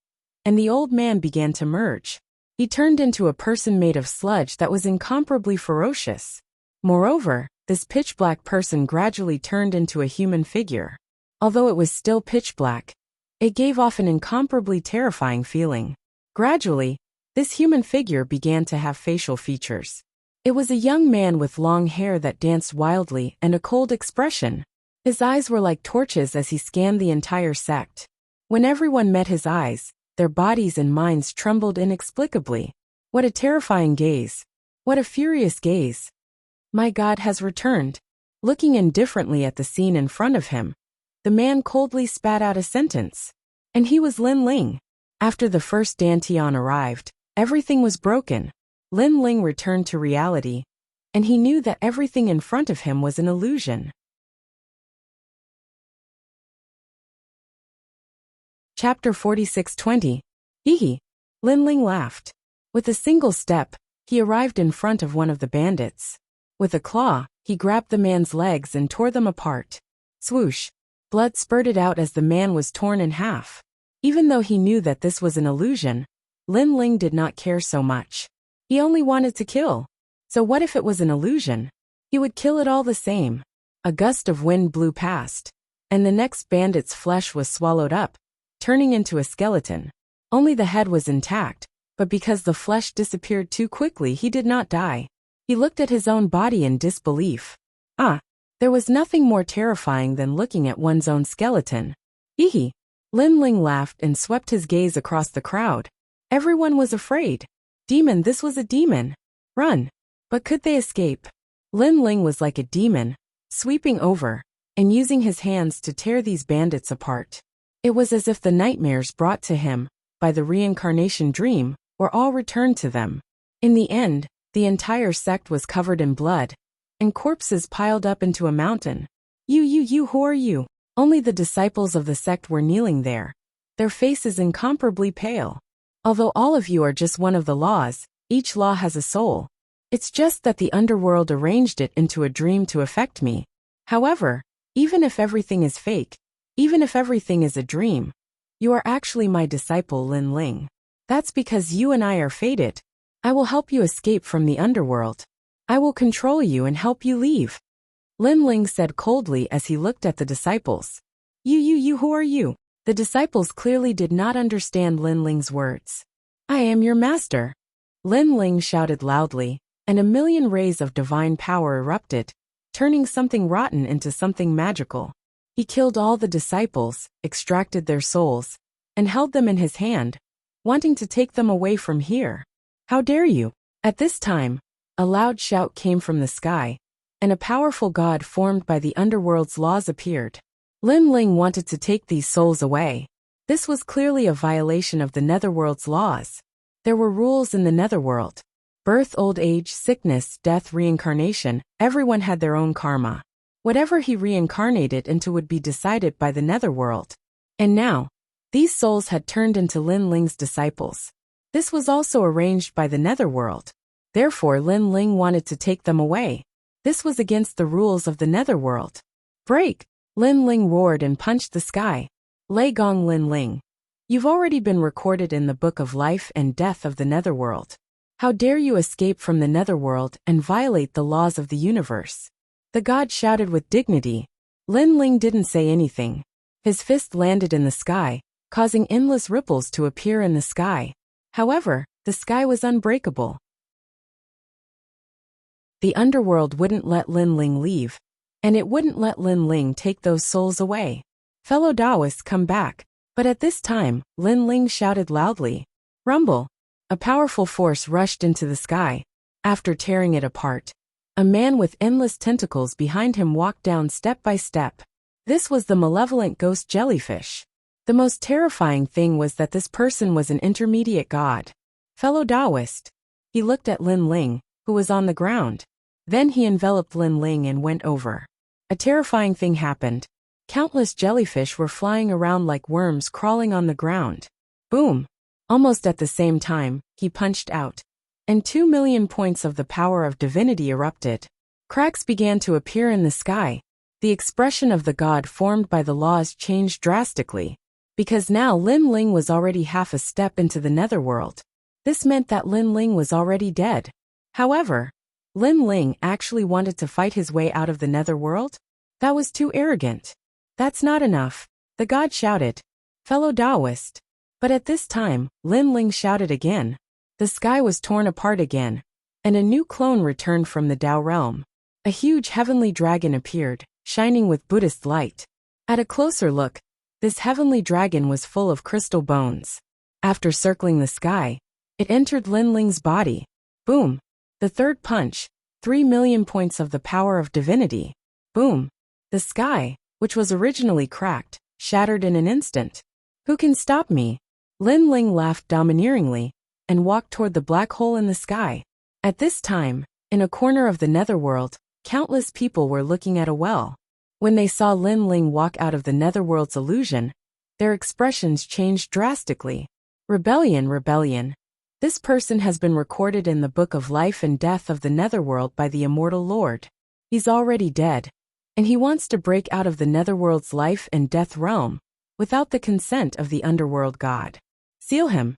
and the old man began to merge. He turned into a person made of sludge that was incomparably ferocious. Moreover, this pitch-black person gradually turned into a human figure. Although it was still pitch-black, it gave off an incomparably terrifying feeling. Gradually, this human figure began to have facial features. It was a young man with long hair that danced wildly and a cold expression. His eyes were like torches as he scanned the entire sect. When everyone met his eyes, their bodies and minds trembled inexplicably. What a terrifying gaze. What a furious gaze. My God has returned. Looking indifferently at the scene in front of him, the man coldly spat out a sentence. And he was Lin Ling. After the first Dantian arrived, everything was broken. Lin Ling returned to reality, and he knew that everything in front of him was an illusion. Chapter 46:20. Hee. Lin Ling laughed. With a single step, he arrived in front of one of the bandits. With a claw, he grabbed the man's legs and tore them apart. Swoosh. Blood spurted out as the man was torn in half. Even though he knew that this was an illusion, Lin Ling did not care so much. He only wanted to kill. So what if it was an illusion? He would kill it all the same. A gust of wind blew past, and the next bandit's flesh was swallowed up, turning into a skeleton. Only the head was intact, but because the flesh disappeared too quickly, he did not die. He looked at his own body in disbelief. There was nothing more terrifying than looking at one's own skeleton. Hee. Lin Ling laughed and swept his gaze across the crowd. Everyone was afraid. Demon, this was a demon. Run. But could they escape? Lin Ling was like a demon, sweeping over and using his hands to tear these bandits apart. It was as if the nightmares brought to him by the reincarnation dream were all returned to them. In the end, the entire sect was covered in blood, and corpses piled up into a mountain. You, who are you? Only the disciples of the sect were kneeling there, their faces incomparably pale. Although all of you are just one of the laws, each law has a soul. It's just that the underworld arranged it into a dream to affect me. However, even if everything is fake, even if everything is a dream, you are actually my disciple Lin Ling. That's because you and I are fated. I will help you escape from the underworld. I will control you and help you leave. Lin Ling said coldly as he looked at the disciples. Who are you? The disciples clearly did not understand Lin Ling's words. I am your master. Lin Ling shouted loudly, and a million rays of divine power erupted, turning something rotten into something magical. He killed all the disciples, extracted their souls, and held them in his hand, wanting to take them away from here. How dare you? At this time, a loud shout came from the sky, and a powerful god formed by the underworld's laws appeared. Lin Ling wanted to take these souls away. This was clearly a violation of the netherworld's laws. There were rules in the netherworld. Birth, old age, sickness, death, reincarnation, everyone had their own karma. Whatever he reincarnated into would be decided by the netherworld. And now, these souls had turned into Lin Ling's disciples. This was also arranged by the netherworld. Therefore Lin Ling wanted to take them away. This was against the rules of the netherworld. Break! Lin Ling roared and punched the sky. Lei Gong Lin Ling. You've already been recorded in the book of life and death of the netherworld. How dare you escape from the netherworld and violate the laws of the universe? The god shouted with dignity. Lin Ling didn't say anything. His fist landed in the sky, causing endless ripples to appear in the sky. However, the sky was unbreakable. The underworld wouldn't let Lin Ling leave, and it wouldn't let Lin Ling take those souls away. Fellow Taoists, come back. But at this time, Lin Ling shouted loudly. Rumble! A powerful force rushed into the sky. After tearing it apart, a man with endless tentacles behind him walked down step by step. This was the malevolent ghost jellyfish. The most terrifying thing was that this person was an intermediate god. Fellow Taoist. He looked at Lin Ling, who was on the ground. Then he enveloped Lin Ling and went over. A terrifying thing happened. Countless jellyfish were flying around like worms crawling on the ground. Boom! Almost at the same time, he punched out. And 2 million points of the power of divinity erupted. Cracks began to appear in the sky. The expression of the god formed by the laws changed drastically. Because now Lin Ling was already half a step into the netherworld. This meant that Lin Ling was already dead. However, Lin Ling actually wanted to fight his way out of the netherworld? That was too arrogant. That's not enough, the god shouted. Fellow Taoist. But at this time, Lin Ling shouted again. The sky was torn apart again, and a new clone returned from the Tao realm. A huge heavenly dragon appeared, shining with Buddhist light. At a closer look, this heavenly dragon was full of crystal bones. After circling the sky, it entered Lin Ling's body. Boom! The third punch, 3 million points of the power of divinity. Boom! The sky, which was originally cracked, shattered in an instant. Who can stop me? Lin Ling laughed domineeringly and walked toward the black hole in the sky. At this time, in a corner of the netherworld, countless people were looking at a well. When they saw Lin Ling walk out of the netherworld's illusion, their expressions changed drastically. Rebellion, rebellion. This person has been recorded in the book of life and death of the netherworld by the immortal Lord. He's already dead. And he wants to break out of the netherworld's life and death realm, without the consent of the underworld god. Seal him.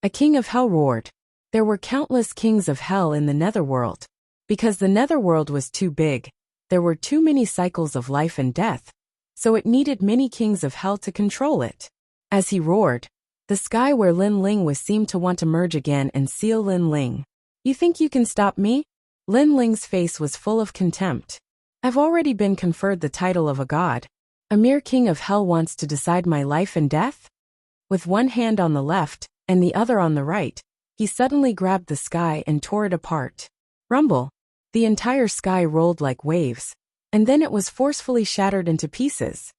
A king of hell roared. There were countless kings of hell in the netherworld. Because the netherworld was too big, there were too many cycles of life and death, so it needed many kings of hell to control it. As he roared, the sky where Lin Ling was seemed to want to merge again and seal Lin Ling. You think you can stop me? Lin Ling's face was full of contempt. I've already been conferred the title of a god. A mere king of hell wants to decide my life and death? With one hand on the left and the other on the right, he suddenly grabbed the sky and tore it apart. Rumble! The entire sky rolled like waves, and then it was forcefully shattered into pieces.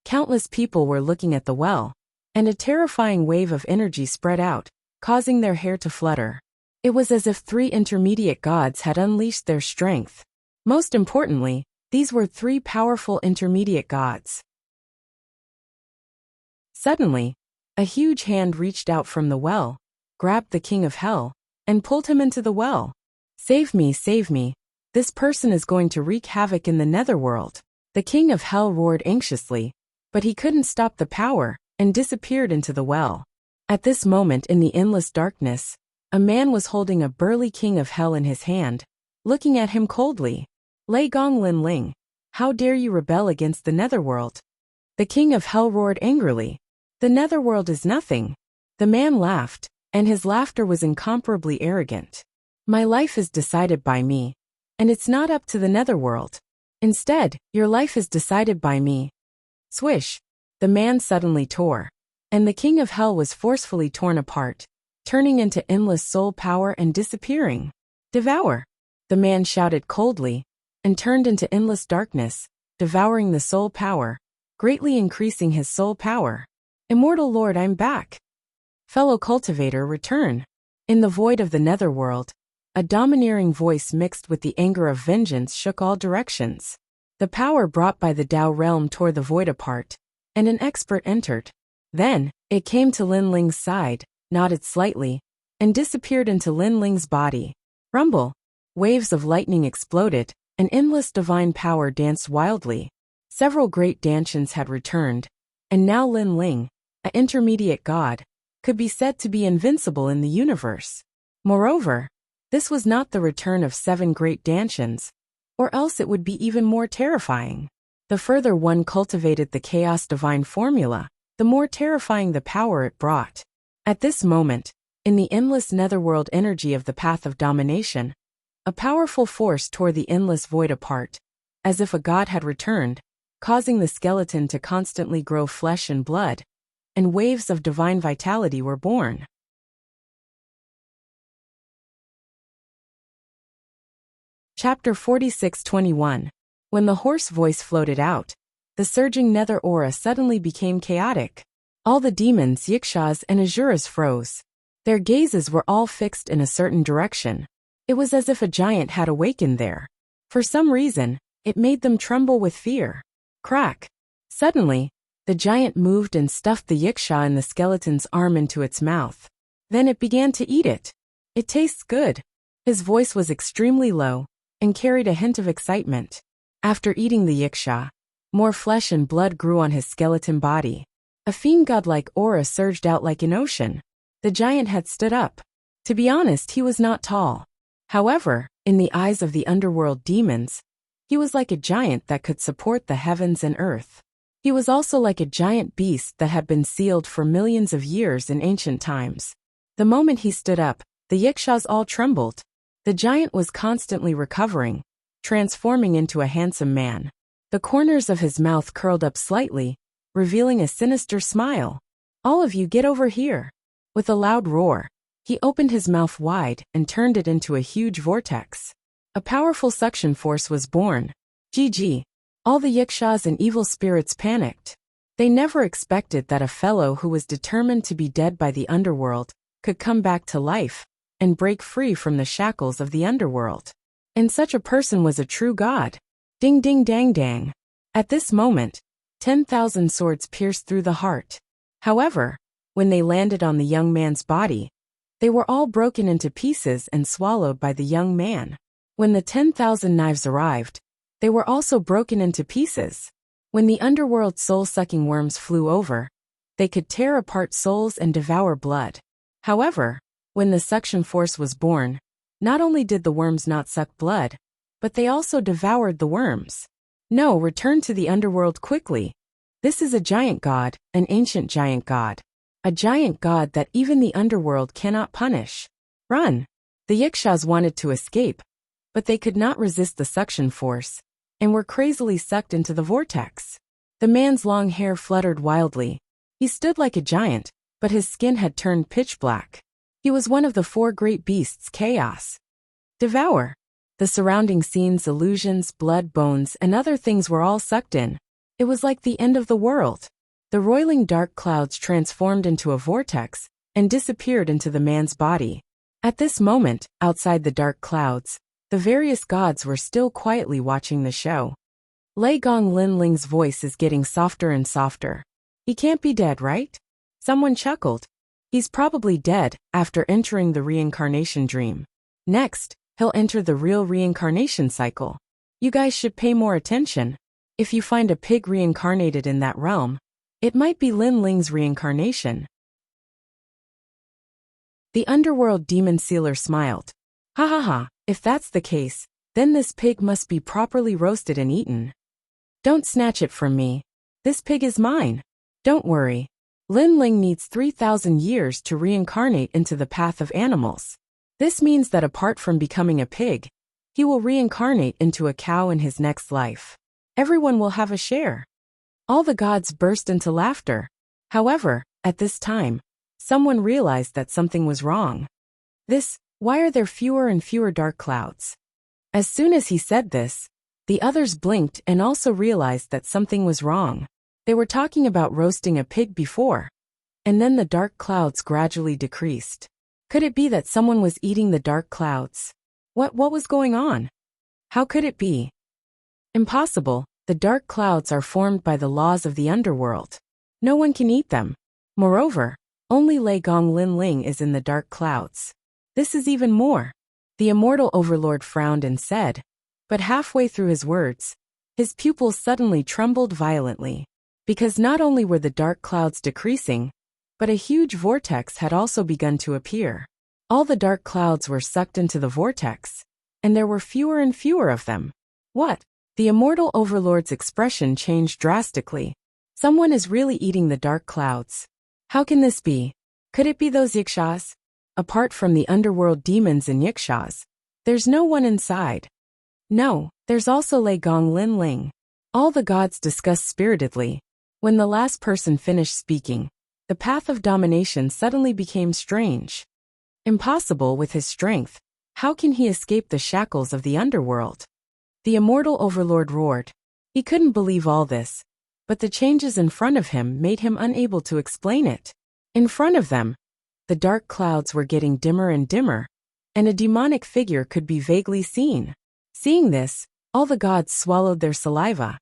Countless people were looking at the well, and a terrifying wave of energy spread out, causing their hair to flutter. It was as if 3 intermediate gods had unleashed their strength. Most importantly, these were 3 powerful intermediate gods. Suddenly, a huge hand reached out from the well, grabbed the king of hell, and pulled him into the well. Save me, save me. This person is going to wreak havoc in the netherworld. The king of hell roared anxiously, but he couldn't stop the power, and disappeared into the well. At this moment in the endless darkness, a man was holding a burly king of hell in his hand, looking at him coldly. Lei Gong Lin Ling, how dare you rebel against the netherworld? The king of hell roared angrily. The netherworld is nothing. The man laughed, and his laughter was incomparably arrogant. My life is decided by me, and it's not up to the netherworld. Instead, your life is decided by me. Swish! The man suddenly tore, and the king of hell was forcefully torn apart, turning into endless soul power and disappearing. Devour! The man shouted coldly, and turned into endless darkness, devouring the soul power, greatly increasing his soul power. Immortal Lord, I'm back. Fellow cultivator, return. In the void of the netherworld, a domineering voice mixed with the anger of vengeance shook all directions. The power brought by the Tao realm tore the void apart, and an expert entered. Then, it came to Lin Ling's side, nodded slightly, and disappeared into Lin Ling's body. Rumble! Waves of lightning exploded, and endless divine power danced wildly. Several great Dantians had returned, and now Lin Ling, an intermediate god, could be said to be invincible in the universe. Moreover, this was not the return of 7 great Dantians, or else it would be even more terrifying. The further one cultivated the chaos divine formula, the more terrifying the power it brought. At this moment, in the endless netherworld energy of the path of domination, a powerful force tore the endless void apart, as if a god had returned, causing the skeleton to constantly grow flesh and blood, and waves of divine vitality were born. Chapter 46:21. When the hoarse voice floated out, the surging nether aura suddenly became chaotic. All the demons, Yikshas, and Asuras froze. Their gazes were all fixed in a certain direction. It was as if a giant had awakened there. For some reason, it made them tremble with fear. Crack! Suddenly, the giant moved and stuffed the Yiksha in the skeleton's arm into its mouth. Then it began to eat it. It tastes good. His voice was extremely low, and carried a hint of excitement. After eating the Yiksha, more flesh and blood grew on his skeleton body. A fiend godlike aura surged out like an ocean. The giant had stood up. To be honest, he was not tall. However, in the eyes of the underworld demons, he was like a giant that could support the heavens and earth. He was also like a giant beast that had been sealed for millions of years in ancient times. The moment he stood up, the Yikshas all trembled. The giant was constantly recovering, transforming into a handsome man. The corners of his mouth curled up slightly, revealing a sinister smile. All of you get over here. With a loud roar, he opened his mouth wide and turned it into a huge vortex. A powerful suction force was born. GG. All the Yikshas and evil spirits panicked. They never expected that a fellow who was determined to be dead by the underworld could come back to life and break free from the shackles of the underworld. And such a person was a true god. Ding ding dang dang. At this moment, 10,000 swords pierced through the heart. However, when they landed on the young man's body, they were all broken into pieces and swallowed by the young man. When the 10,000 knives arrived, they were also broken into pieces. When the underworld soul-sucking worms flew over, they could tear apart souls and devour blood. However, when the suction force was born, not only did the worms not suck blood, but they also devoured the worms. No, return to the underworld quickly. This is a giant god, an ancient giant god. A giant god that even the underworld cannot punish. Run! The Yikshas wanted to escape, but they could not resist the suction force, and were crazily sucked into the vortex. The man's long hair fluttered wildly. He stood like a giant, but his skin had turned pitch black. He was one of the 4 great beasts, Chaos. Devour. The surrounding scenes, illusions, blood, bones, and other things were all sucked in. It was like the end of the world. The roiling dark clouds transformed into a vortex and disappeared into the man's body. At this moment, outside the dark clouds, the various gods were still quietly watching the show. Lei Gong Lin Ling's voice is getting softer and softer. He can't be dead, right? Someone chuckled. He's probably dead after entering the reincarnation dream. Next, he'll enter the real reincarnation cycle. You guys should pay more attention. If you find a pig reincarnated in that realm, it might be Lin Ling's reincarnation. The underworld demon sealer smiled. Ha ha ha, if that's the case, then this pig must be properly roasted and eaten. Don't snatch it from me. This pig is mine. Don't worry. Lin Ling needs 3,000 years to reincarnate into the path of animals. This means that apart from becoming a pig, he will reincarnate into a cow in his next life. Everyone will have a share. All the gods burst into laughter. However, at this time, someone realized that something was wrong. Why are there fewer and fewer dark clouds? As soon as he said this, the others blinked and also realized that something was wrong. They were talking about roasting a pig before, and then the dark clouds gradually decreased. Could it be that someone was eating the dark clouds? What was going on? How could it be? Impossible. The dark clouds are formed by the laws of the underworld. No one can eat them. Moreover, only Lei Gong Lin Ling is in the dark clouds. This is even more. The immortal overlord frowned and said, but halfway through his words, his pupils suddenly trembled violently. Because not only were the dark clouds decreasing, but a huge vortex had also begun to appear. All the dark clouds were sucked into the vortex, and there were fewer and fewer of them. What? The immortal overlord's expression changed drastically. Someone is really eating the dark clouds. How can this be? Could it be those yikshas? Apart from the underworld demons and yikshas, there's no one inside. No, there's also Lei Gong Lin Ling. All the gods discussed spiritedly. When the last person finished speaking, the path of domination suddenly became strange. Impossible with his strength. How can he escape the shackles of the underworld? The immortal overlord roared. He couldn't believe all this, but the changes in front of him made him unable to explain it. In front of them, the dark clouds were getting dimmer and dimmer, and a demonic figure could be vaguely seen. Seeing this, all the gods swallowed their saliva.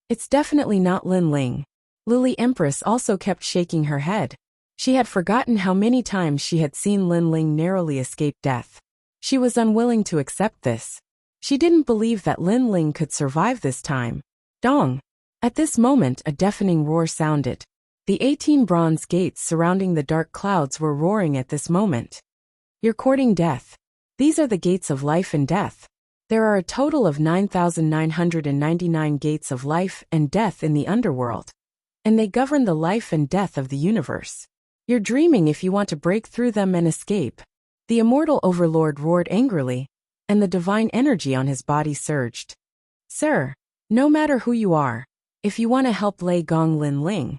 It's definitely not Lin Ling. Lily Empress also kept shaking her head. She had forgotten how many times she had seen Lin Ling narrowly escape death. She was unwilling to accept this. She didn't believe that Lin Ling could survive this time. Dong! At this moment a deafening roar sounded. The 18 bronze gates surrounding the dark clouds were roaring at this moment. You're courting death. These are the gates of life and death. There are a total of 9,999 gates of life and death in the underworld, and they govern the life and death of the universe. You're dreaming if you want to break through them and escape. The immortal overlord roared angrily, and the divine energy on his body surged. Sir, no matter who you are, if you want to help Lei Gong Lin Ling,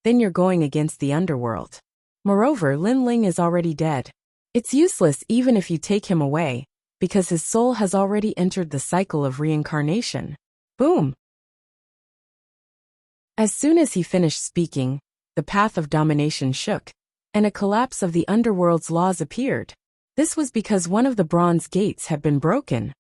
then you're going against the underworld. Moreover, Lin Ling is already dead. It's useless even if you take him away, because his soul has already entered the cycle of reincarnation. Boom! As soon as he finished speaking, the path of domination shook, and a collapse of the underworld's laws appeared. This was because one of the bronze gates had been broken.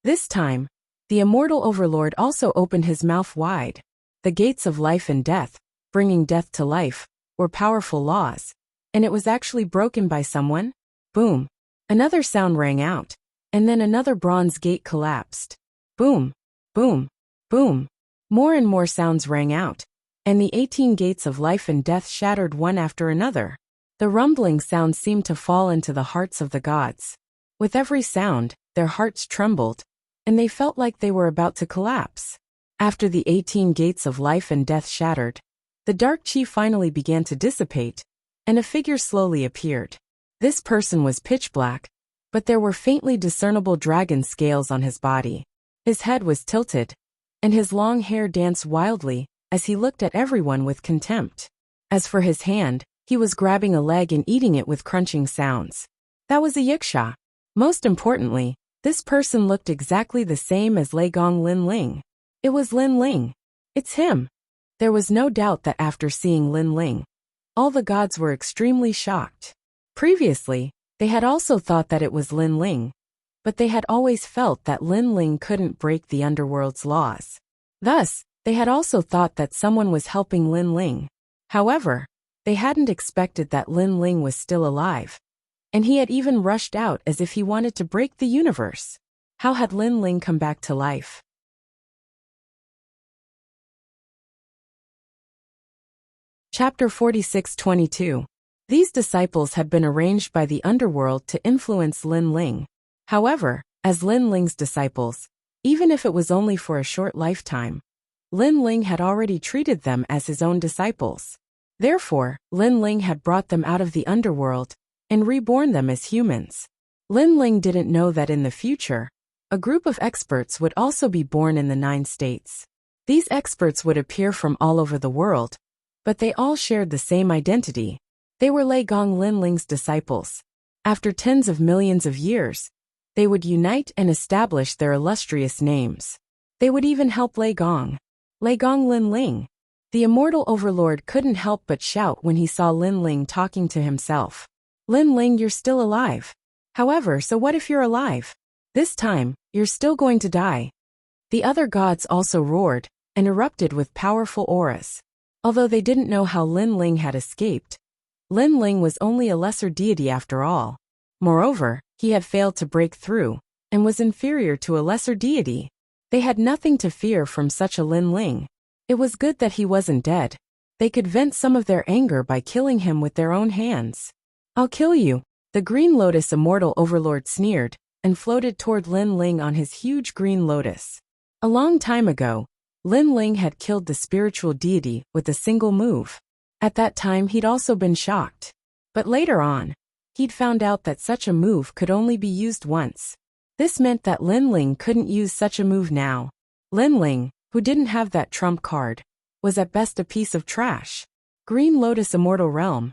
This time, the immortal overlord also opened his mouth wide. The gates of life and death, bringing death to life, were powerful laws, and it was actually broken by someone. Boom! Another sound rang out, and then another bronze gate collapsed. Boom! Boom! Boom! More and more sounds rang out, and the 18 gates of life and death shattered one after another. The rumbling sound seemed to fall into the hearts of the gods. With every sound, their hearts trembled, and they felt like they were about to collapse. After the 18 gates of life and death shattered, the dark chi finally began to dissipate, and a figure slowly appeared. This person was pitch black, but there were faintly discernible dragon scales on his body. His head was tilted, and his long hair danced wildly as he looked at everyone with contempt. As for his hand, he was grabbing a leg and eating it with crunching sounds. That was a yiksha. Most importantly, this person looked exactly the same as Lei Gong Lin Ling. It was Lin Ling. It's him. There was no doubt that after seeing Lin Ling, all the gods were extremely shocked. Previously, they had also thought that it was Lin Ling, but they had always felt that Lin Ling couldn't break the underworld's laws. Thus, they had also thought that someone was helping Lin Ling. However, they hadn't expected that Lin Ling was still alive, and he had even rushed out as if he wanted to break the universe. How had Lin Ling come back to life? Chapter 46:22. These disciples had been arranged by the underworld to influence Lin Ling. However, as Lin Ling's disciples, even if it was only for a short lifetime, Lin Ling had already treated them as his own disciples. Therefore, Lin Ling had brought them out of the underworld and reborn them as humans. Lin Ling didn't know that in the future, a group of experts would also be born in the 9 states. These experts would appear from all over the world, but they all shared the same identity. They were Lei Gong Lin Ling's disciples. After tens of millions of years, they would unite and establish their illustrious names. They would even help Lei Gong Lin Ling. The immortal overlord couldn't help but shout when he saw Lin Ling talking to himself. Lin Ling, you're still alive. However, so what if you're alive? This time, you're still going to die. The other gods also roared and erupted with powerful auras. Although they didn't know how Lin Ling had escaped, Lin Ling was only a lesser deity after all. Moreover, he had failed to break through and was inferior to a lesser deity. They had nothing to fear from such a Lin Ling. It was good that he wasn't dead. They could vent some of their anger by killing him with their own hands. I'll kill you. The Green Lotus immortal overlord sneered and floated toward Lin Ling on his huge green lotus. A long time ago, Lin Ling had killed the spiritual deity with a single move. At that time he'd also been shocked. But later on, he'd found out that such a move could only be used once. This meant that Lin Ling couldn't use such a move now. Lin Ling, who didn't have that trump card, was at best a piece of trash. Green Lotus Immortal Realm.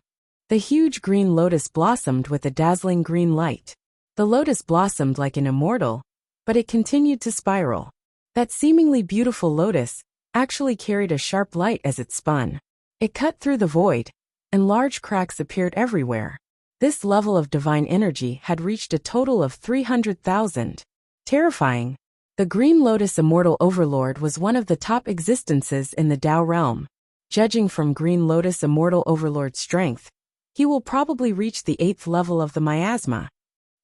The huge green lotus blossomed with a dazzling green light. The lotus blossomed like an immortal, but it continued to spiral. That seemingly beautiful lotus actually carried a sharp light as it spun. It cut through the void, and large cracks appeared everywhere. This level of divine energy had reached a total of 300,000. Terrifying. The Green Lotus Immortal Overlord was one of the top existences in the Tao realm. Judging from Green Lotus Immortal Overlord's strength, he will probably reach the 8th level of the miasma.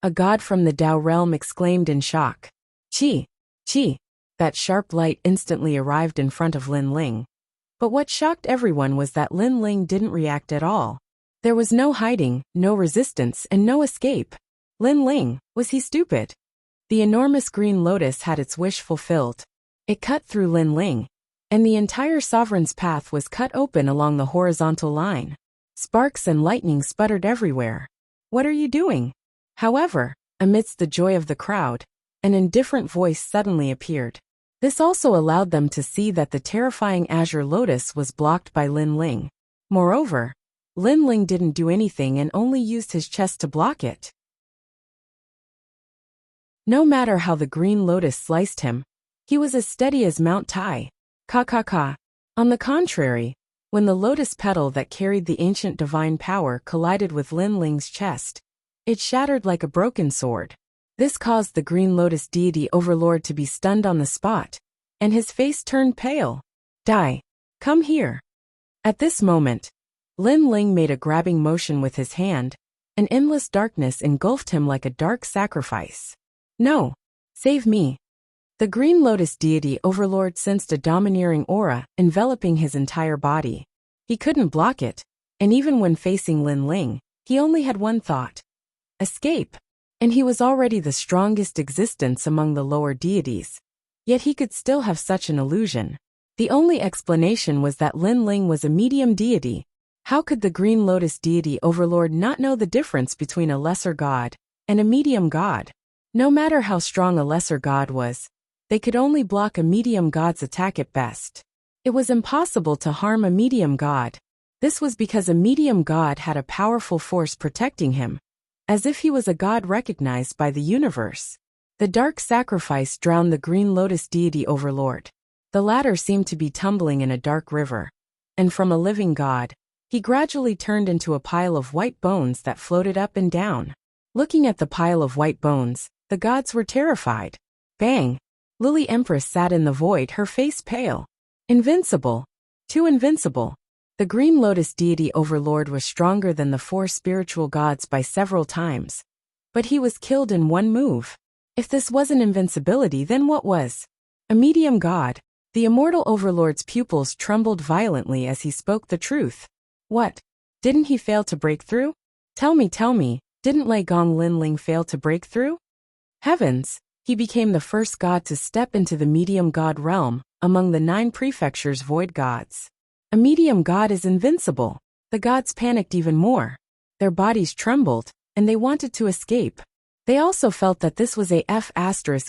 A god from the Tao realm exclaimed in shock. Chi! Chi! That sharp light instantly arrived in front of Lin Ling. But what shocked everyone was that Lin Ling didn't react at all. There was no hiding, no resistance, and no escape. Lin Ling, was he stupid? The enormous green lotus had its wish fulfilled. It cut through Lin Ling, and the entire sovereign's path was cut open along the horizontal line. Sparks and lightning sputtered everywhere. What are you doing? However, amidst the joy of the crowd, an indifferent voice suddenly appeared. This also allowed them to see that the terrifying azure lotus was blocked by Lin Ling. Moreover, Lin Ling didn't do anything and only used his chest to block it. No matter how the green lotus sliced him, he was as steady as Mount Tai. Ka. On the contrary, when the lotus petal that carried the ancient divine power collided with Lin Ling's chest, it shattered like a broken sword. This caused the Green Lotus deity overlord to be stunned on the spot, and his face turned pale. Die. Come here. At this moment, Lin Ling made a grabbing motion with his hand, and endless darkness engulfed him like a dark sacrifice. No. Save me. The Green Lotus deity overlord sensed a domineering aura enveloping his entire body. He couldn't block it, and even when facing Lin Ling, he only had one thought. Escape. And he was already the strongest existence among the lower deities. Yet he could still have such an illusion. The only explanation was that Lin Ling was a medium deity. How could the Green Lotus deity overlord not know the difference between a lesser god and a medium god? No matter how strong a lesser god was, they could only block a medium god's attack at best. It was impossible to harm a medium god. This was because a medium god had a powerful force protecting him, as if he was a god recognized by the universe. The dark sacrifice drowned the Green Lotus deity overlord. The latter seemed to be tumbling in a dark river, and from a living god, he gradually turned into a pile of white bones that floated up and down. Looking at the pile of white bones, the gods were terrified. Bang! Lily Empress sat in the void, her face pale. Invincible. Too invincible. The Green Lotus deity overlord was stronger than the 4 spiritual gods by several times. But he was killed in one move. If this wasn't invincibility, then what was? A medium god. The immortal overlord's pupils trembled violently as he spoke the truth. What? Didn't he fail to break through? Tell me, didn't Lei Gong Lin Ling fail to break through? Heavens! He became the first god to step into the medium god realm, among the 9 prefectures' void gods. A medium god is invincible. The gods panicked even more. Their bodies trembled, and they wanted to escape. They also felt that this was a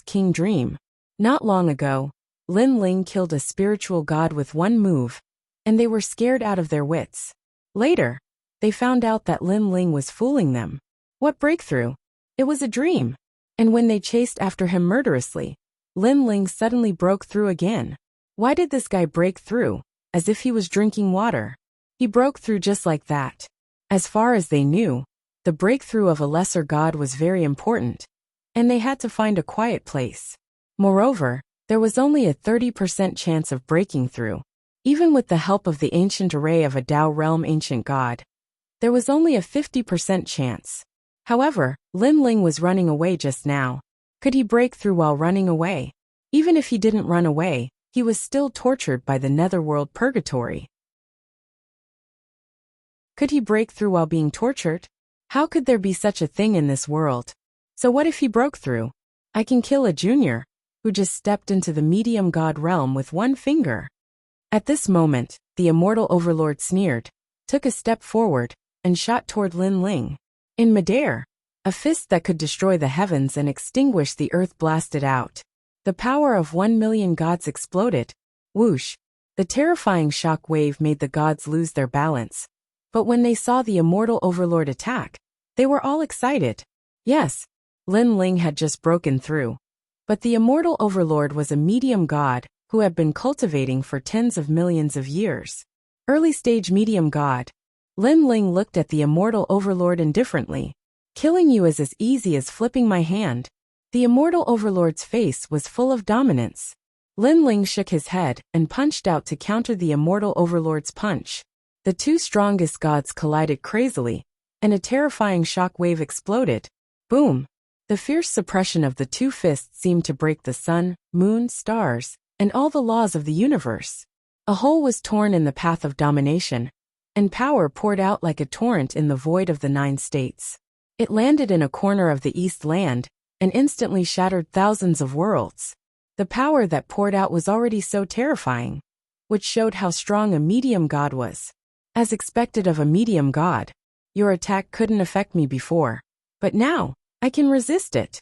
*king dream. Not long ago, Lin Ling killed a spiritual god with one move, and they were scared out of their wits. Later, they found out that Lin Ling was fooling them. What breakthrough! It was a dream. And when they chased after him murderously, Lin Ling suddenly broke through again. Why did this guy break through? As if he was drinking water. He broke through just like that. As far as they knew, the breakthrough of a lesser god was very important, and they had to find a quiet place. Moreover, there was only a 30% chance of breaking through. Even with the help of the ancient array of a Tao realm ancient god, there was only a 50% chance. However, Lin Ling was running away just now. Could he break through while running away? Even if he didn't run away, he was still tortured by the netherworld purgatory. Could he break through while being tortured? How could there be such a thing in this world? So what if he broke through? I can kill a junior, who just stepped into the medium god realm with one finger. At this moment, the immortal overlord sneered, took a step forward, and shot toward Lin Ling. In midair, a fist that could destroy the heavens and extinguish the earth blasted out. The power of 1,000,000 gods exploded. Whoosh! The terrifying shock wave made the gods lose their balance. But when they saw the immortal overlord attack, they were all excited. Yes, Lin Ling had just broken through. But the immortal overlord was a medium god who had been cultivating for tens of millions of years. Early stage medium god. Lin Ling looked at the immortal overlord indifferently. Killing you is as easy as flipping my hand. The immortal overlord's face was full of dominance. Lin Ling shook his head and punched out to counter the immortal overlord's punch. The 2 strongest gods collided crazily, and a terrifying shock wave exploded. Boom! The fierce suppression of the 2 fists seemed to break the sun, moon, stars, and all the laws of the universe. A hole was torn in the path of domination, and power poured out like a torrent in the void of the 9 states. It landed in a corner of the East Land, and instantly shattered thousands of worlds. The power that poured out was already so terrifying, which showed how strong a medium god was. As expected of a medium god, your attack couldn't affect me before, but now, I can resist it.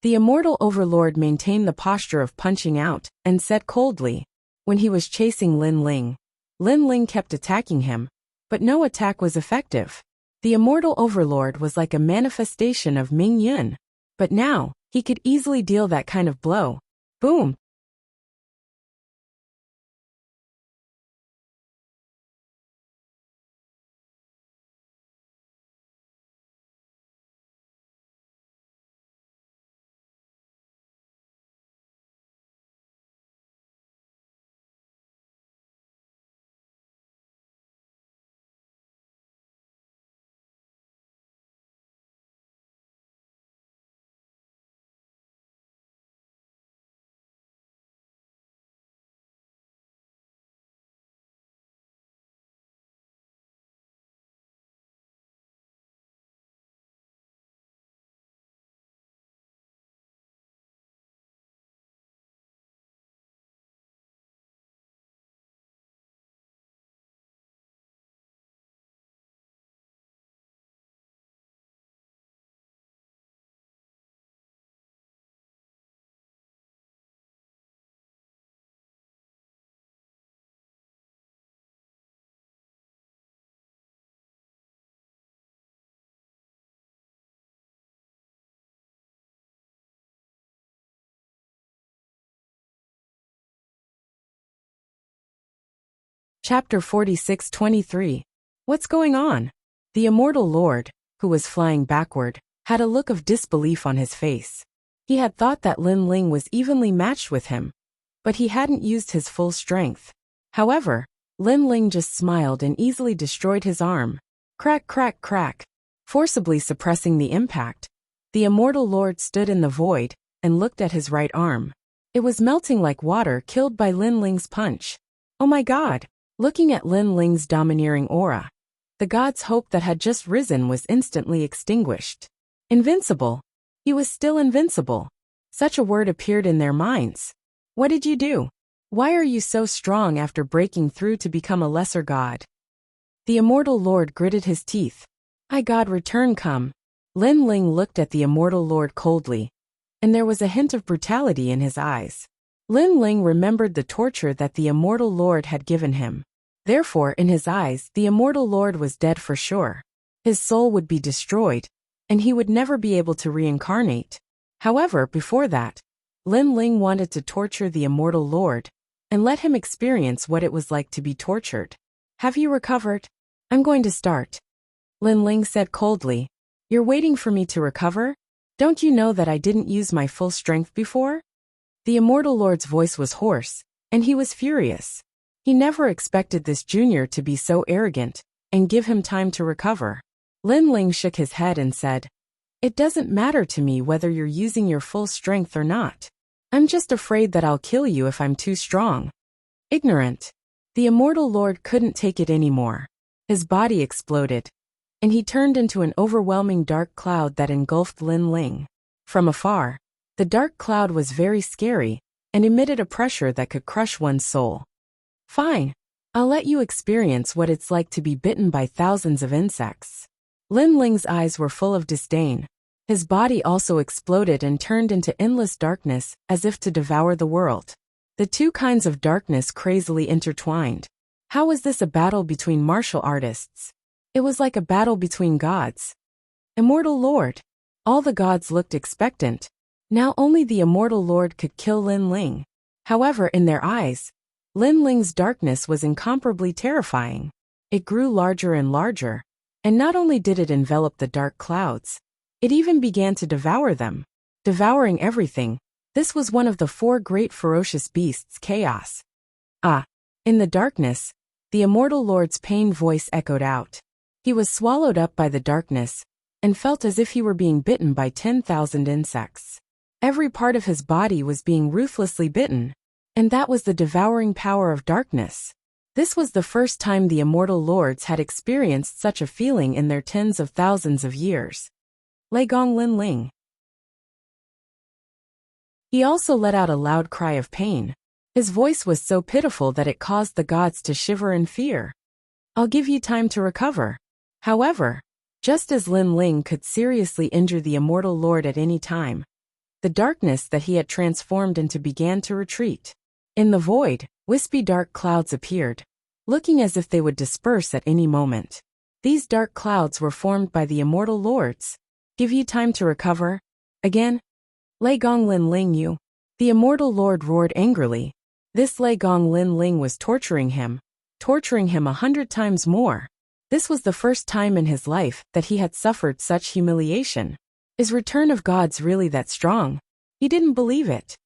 The immortal overlord maintained the posture of punching out, and said coldly. When he was chasing Lin Ling kept attacking him, but no attack was effective. The immortal overlord was like a manifestation of Ming Yun, but now, he could easily deal that kind of blow. Boom! Chapter 46-23. What's going on? The immortal lord, who was flying backward, had a look of disbelief on his face. He had thought that Lin Ling was evenly matched with him, but he hadn't used his full strength. However, Lin Ling just smiled and easily destroyed his arm. Crack, crack, crack. Forcibly suppressing the impact, the immortal lord stood in the void and looked at his right arm. It was melting like water killed by Lin Ling's punch. Oh my god! Looking at Lin Ling's domineering aura, the god's hope that had just risen was instantly extinguished. Invincible. He was still invincible. Such a word appeared in their minds. What did you do? Why are you so strong after breaking through to become a lesser god? The immortal lord gritted his teeth. I god return come. Lin Ling looked at the immortal lord coldly, and there was a hint of brutality in his eyes. Lin Ling remembered the torture that the immortal lord had given him. Therefore, in his eyes, the immortal lord was dead for sure. His soul would be destroyed, and he would never be able to reincarnate. However, before that, Lin Ling wanted to torture the immortal lord, and let him experience what it was like to be tortured. Have you recovered? I'm going to start. Lin Ling said coldly. You're waiting for me to recover? Don't you know that I didn't use my full strength before? The immortal lord's voice was hoarse, and he was furious. He never expected this junior to be so arrogant, and give him time to recover. Lin Ling shook his head and said, It doesn't matter to me whether you're using your full strength or not. I'm just afraid that I'll kill you if I'm too strong. Ignorant. The immortal lord couldn't take it anymore. His body exploded, and he turned into an overwhelming dark cloud that engulfed Lin Ling. From afar, the dark cloud was very scary, and emitted a pressure that could crush one's soul. Fine. I'll let you experience what it's like to be bitten by thousands of insects. Lin Ling's eyes were full of disdain. His body also exploded and turned into endless darkness, as if to devour the world. The two kinds of darkness crazily intertwined. How was this a battle between martial artists? It was like a battle between gods. Immortal Lord. All the gods looked expectant. Now only the immortal lord could kill Lin Ling. However, in their eyes, Lin Ling's darkness was incomparably terrifying. It grew larger and larger, and not only did it envelop the dark clouds, it even began to devour them. Devouring everything, this was one of the four great ferocious beasts, chaos. Ah! In the darkness, the immortal lord's pained voice echoed out. He was swallowed up by the darkness, and felt as if he were being bitten by 10,000 insects. Every part of his body was being ruthlessly bitten, and that was the devouring power of darkness. This was the first time the immortal lords had experienced such a feeling in their tens of thousands of years. Lei Gong Lin Ling. He also let out a loud cry of pain. His voice was so pitiful that it caused the gods to shiver in fear. I'll give you time to recover. However, just as Lin Ling could seriously injure the immortal lord at any time, the darkness that he had transformed into began to retreat. In the void, wispy dark clouds appeared, looking as if they would disperse at any moment. These dark clouds were formed by the immortal lords. Give you time to recover? Again? Lei Gong Lin Ling you. The immortal lord roared angrily. This Lei Gong Lin Ling was torturing him 100 times more. This was the first time in his life that he had suffered such humiliation. Is Return of Gods really that strong? He didn't believe it.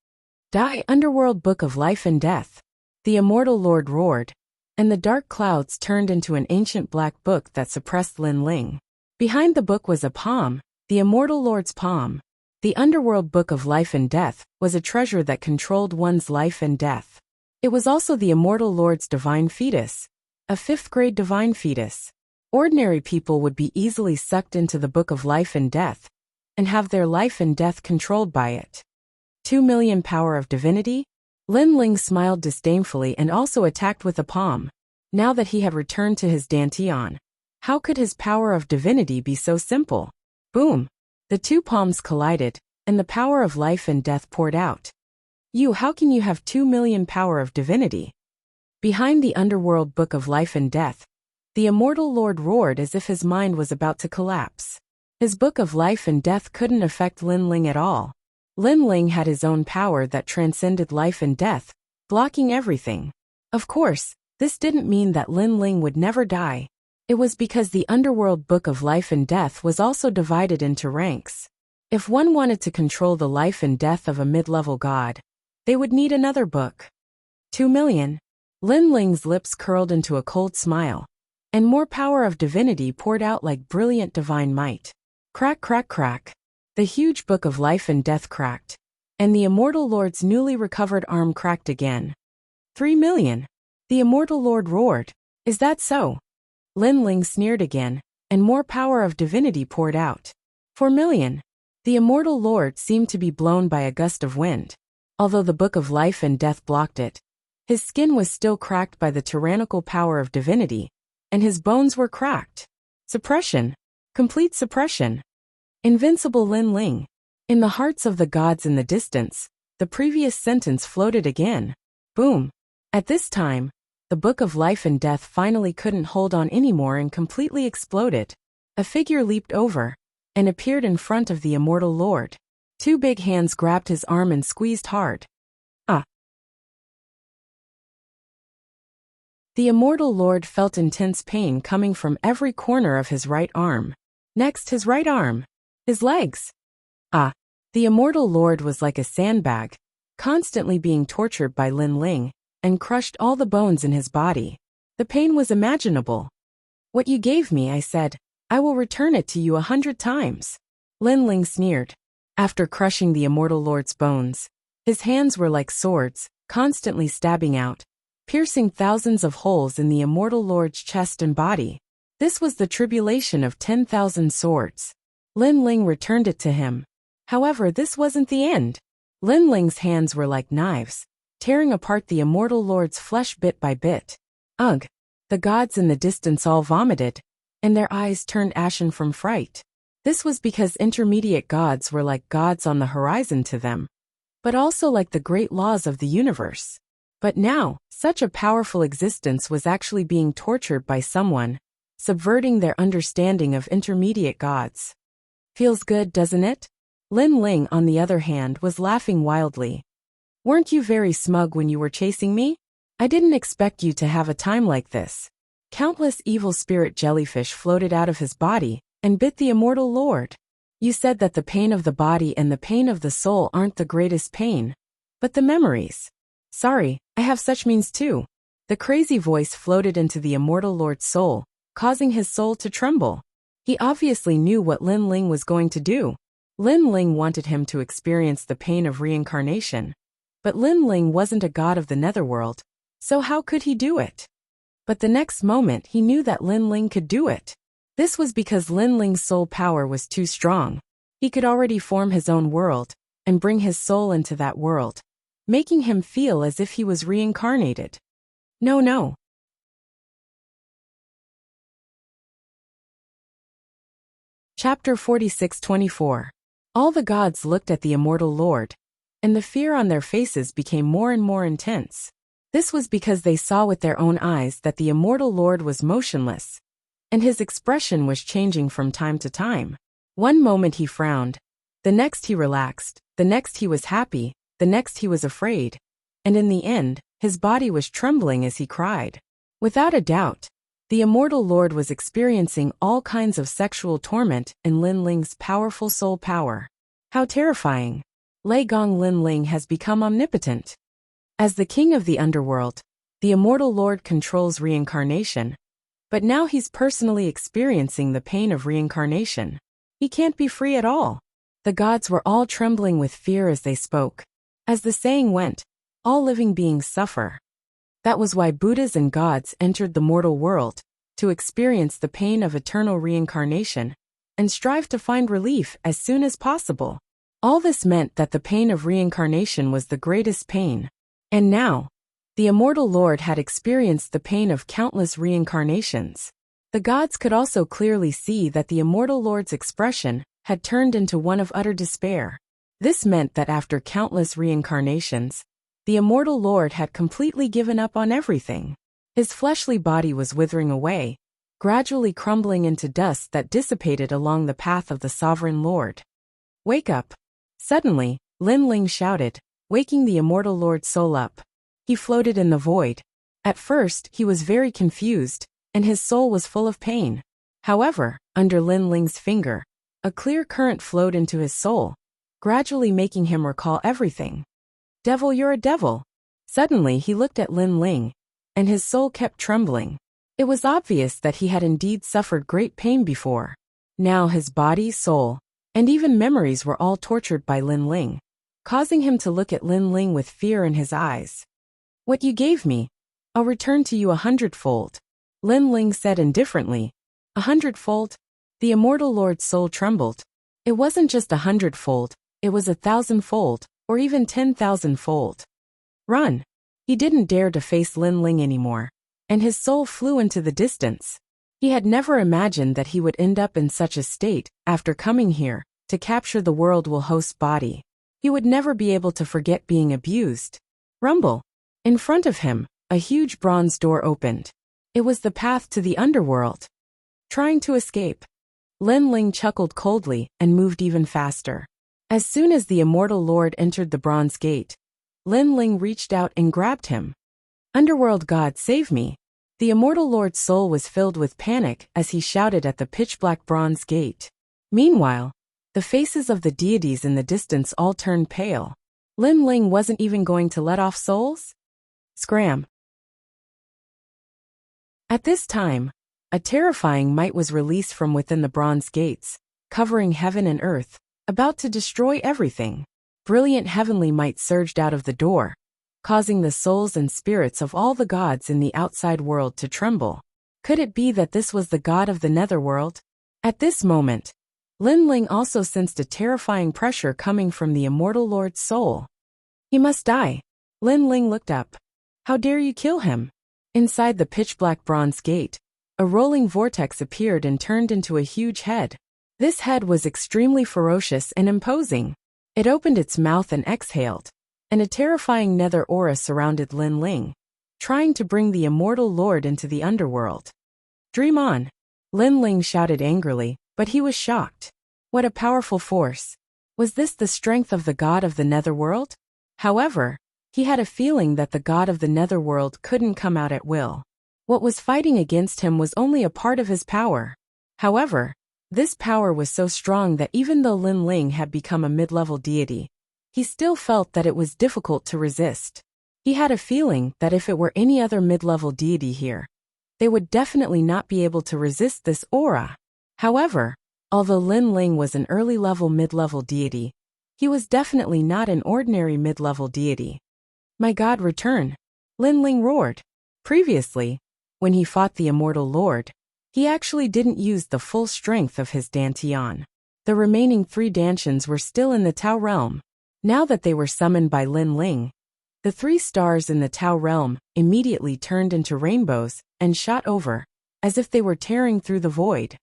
Die Underworld Book of Life and Death. The immortal lord roared, and the dark clouds turned into an ancient black book that suppressed Lin Ling. Behind the book was a palm, the immortal lord's palm. The Underworld Book of Life and Death was a treasure that controlled one's life and death. It was also the immortal lord's divine fetus, a 5th-grade divine fetus. Ordinary people would be easily sucked into the Book of Life and Death, and have their life and death controlled by it. 2 million power of divinity? Lin Ling smiled disdainfully and also attacked with a palm. Now that he had returned to his dantian, how could his power of divinity be so simple? Boom! The two palms collided, and the power of life and death poured out. How can you have 2 million power of divinity? Behind the Underworld Book of Life and Death, the immortal lord roared as if his mind was about to collapse. His Book of Life and Death couldn't affect Lin Ling at all. Lin Ling had his own power that transcended life and death, blocking everything. Of course, this didn't mean that Lin Ling would never die. It was because the Underworld Book of Life and Death was also divided into ranks. If one wanted to control the life and death of a mid-level god, they would need another book. 2 million. Lin Ling's lips curled into a cold smile, and more power of divinity poured out like brilliant divine might. Crack, crack, crack. The huge Book of Life and Death cracked, and the immortal lord's newly recovered arm cracked again. 3 million. The immortal lord roared. Is that so? Lin Ling sneered again, and more power of divinity poured out. 4 million. The immortal lord seemed to be blown by a gust of wind. Although the Book of Life and Death blocked it, His skin was still cracked by the tyrannical power of divinity, and his bones were cracked. Suppression. Complete suppression. Invincible Lin Ling. In the hearts of the gods in the distance, the previous sentence floated again. Boom. At this time, the book of life and death finally couldn't hold on anymore and completely exploded. A figure leaped over and appeared in front of the immortal lord. Two big hands grabbed his arm and squeezed hard. Ah! The immortal lord felt intense pain coming from every corner of his right arm. Next, his right arm. His legs. Ah! The immortal lord was like a sandbag, constantly being tortured by Lin Ling, and crushed all the bones in his body. The pain was imaginable. What you gave me, I said, I will return it to you 100 times. Lin Ling sneered. After crushing the immortal lord's bones, his hands were like swords, constantly stabbing out, piercing thousands of holes in the immortal lord's chest and body. This was the tribulation of 10,000 swords. Lin Ling returned it to him. However, this wasn't the end. Lin Ling's hands were like knives, tearing apart the immortal lord's flesh bit by bit. Ugh! The gods in the distance all vomited, and their eyes turned ashen from fright. This was because intermediate gods were like gods on the horizon to them, but also like the great laws of the universe. But now, such a powerful existence was actually being tortured by someone, subverting their understanding of intermediate gods. Feels good, doesn't it? Lin Ling, on the other hand, was laughing wildly. Weren't you very smug when you were chasing me? I didn't expect you to have a time like this. Countless evil spirit jellyfish floated out of his body and bit the immortal lord. You said that the pain of the body and the pain of the soul aren't the greatest pain, but the memories. Sorry, I have such means too. The crazy voice floated into the immortal lord's soul, causing his soul to tremble. He obviously knew what Lin Ling was going to do. Lin Ling wanted him to experience the pain of reincarnation. But Lin Ling wasn't a god of the netherworld, so how could he do it? But the next moment he knew that Lin Ling could do it. This was because Lin Ling's soul power was too strong. He could already form his own world and bring his soul into that world, making him feel as if he was reincarnated. No. Chapter 46-24. All the gods looked at the immortal lord, and the fear on their faces became more and more intense. This was because they saw with their own eyes that the immortal lord was motionless, and his expression was changing from time to time. One moment he frowned, the next he relaxed, the next he was happy, the next he was afraid, and in the end, his body was trembling as he cried. Without a doubt, the immortal lord was experiencing all kinds of sexual torment in Lin Ling's powerful soul power. How terrifying! Lei Gong Lin Ling has become omnipotent. As the king of the underworld, the immortal lord controls reincarnation, but now he's personally experiencing the pain of reincarnation. He can't be free at all. The gods were all trembling with fear as they spoke. As the saying went, all living beings suffer. That was why Buddhas and gods entered the mortal world, to experience the pain of eternal reincarnation, and strive to find relief as soon as possible. All this meant that the pain of reincarnation was the greatest pain. And now, the immortal lord had experienced the pain of countless reincarnations. The gods could also clearly see that the immortal lord's expression had turned into one of utter despair. This meant that after countless reincarnations, the immortal lord had completely given up on everything. His fleshly body was withering away, gradually crumbling into dust that dissipated along the path of the sovereign lord. Wake up! Suddenly, Lin Ling shouted, waking the immortal lord's soul up. He floated in the void. At first, he was very confused, and his soul was full of pain. However, under Lin Ling's finger, a clear current flowed into his soul, gradually making him recall everything. Devil, you're a devil! Suddenly he looked at Lin Ling, and his soul kept trembling. It was obvious that he had indeed suffered great pain before. Now his body, soul, and even memories were all tortured by Lin Ling, causing him to look at Lin Ling with fear in his eyes. What you gave me, I'll return to you 100-fold. Lin Ling said indifferently. 100-fold? The immortal lord's soul trembled. It wasn't just 100-fold, it was 1,000-fold, or even 10,000-fold. Run! He didn't dare to face Lin Ling anymore, and his soul flew into the distance. He had never imagined that he would end up in such a state after coming here to capture the world will host body. He would never be able to forget being abused. Rumble. In front of him, a huge bronze door opened. It was the path to the underworld. Trying to escape. Lin Ling chuckled coldly and moved even faster. As soon as the immortal lord entered the bronze gate, Lin Ling reached out and grabbed him. Underworld God, save me. The immortal lord's soul was filled with panic as he shouted at the pitch-black bronze gate. Meanwhile, the faces of the deities in the distance all turned pale. Lin Ling wasn't even going to let off souls? Scram. At this time, a terrifying might was released from within the bronze gates, covering heaven and earth, about to destroy everything. Brilliant heavenly might surged out of the door, causing the souls and spirits of all the gods in the outside world to tremble. Could it be that this was the god of the netherworld? At this moment, Lin Ling also sensed a terrifying pressure coming from the immortal lord's soul. He must die. Lin Ling looked up. How dare you kill him? Inside the pitch-black bronze gate, a rolling vortex appeared and turned into a huge head. This head was extremely ferocious and imposing. It opened its mouth and exhaled, and a terrifying nether aura surrounded Lin Ling, trying to bring the immortal lord into the underworld. Dream on! Lin Ling shouted angrily, but he was shocked. What a powerful force! Was this the strength of the god of the netherworld? However, he had a feeling that the god of the netherworld couldn't come out at will. What was fighting against him was only a part of his power. However, this power was so strong that even though Lin Ling had become a mid-level deity, he still felt that it was difficult to resist. He had a feeling that if it were any other mid-level deity here, they would definitely not be able to resist this aura. However, although Lin Ling was an early-level mid-level deity, he was definitely not an ordinary mid-level deity. My god, return! Lin Ling roared. Previously, when he fought the immortal lord, he actually didn't use the full strength of his Dantian. The remaining 3 Dantians were still in the Tao realm. Now that they were summoned by Lin Ling, the 3 stars in the Tao realm immediately turned into rainbows and shot over, as if they were tearing through the void.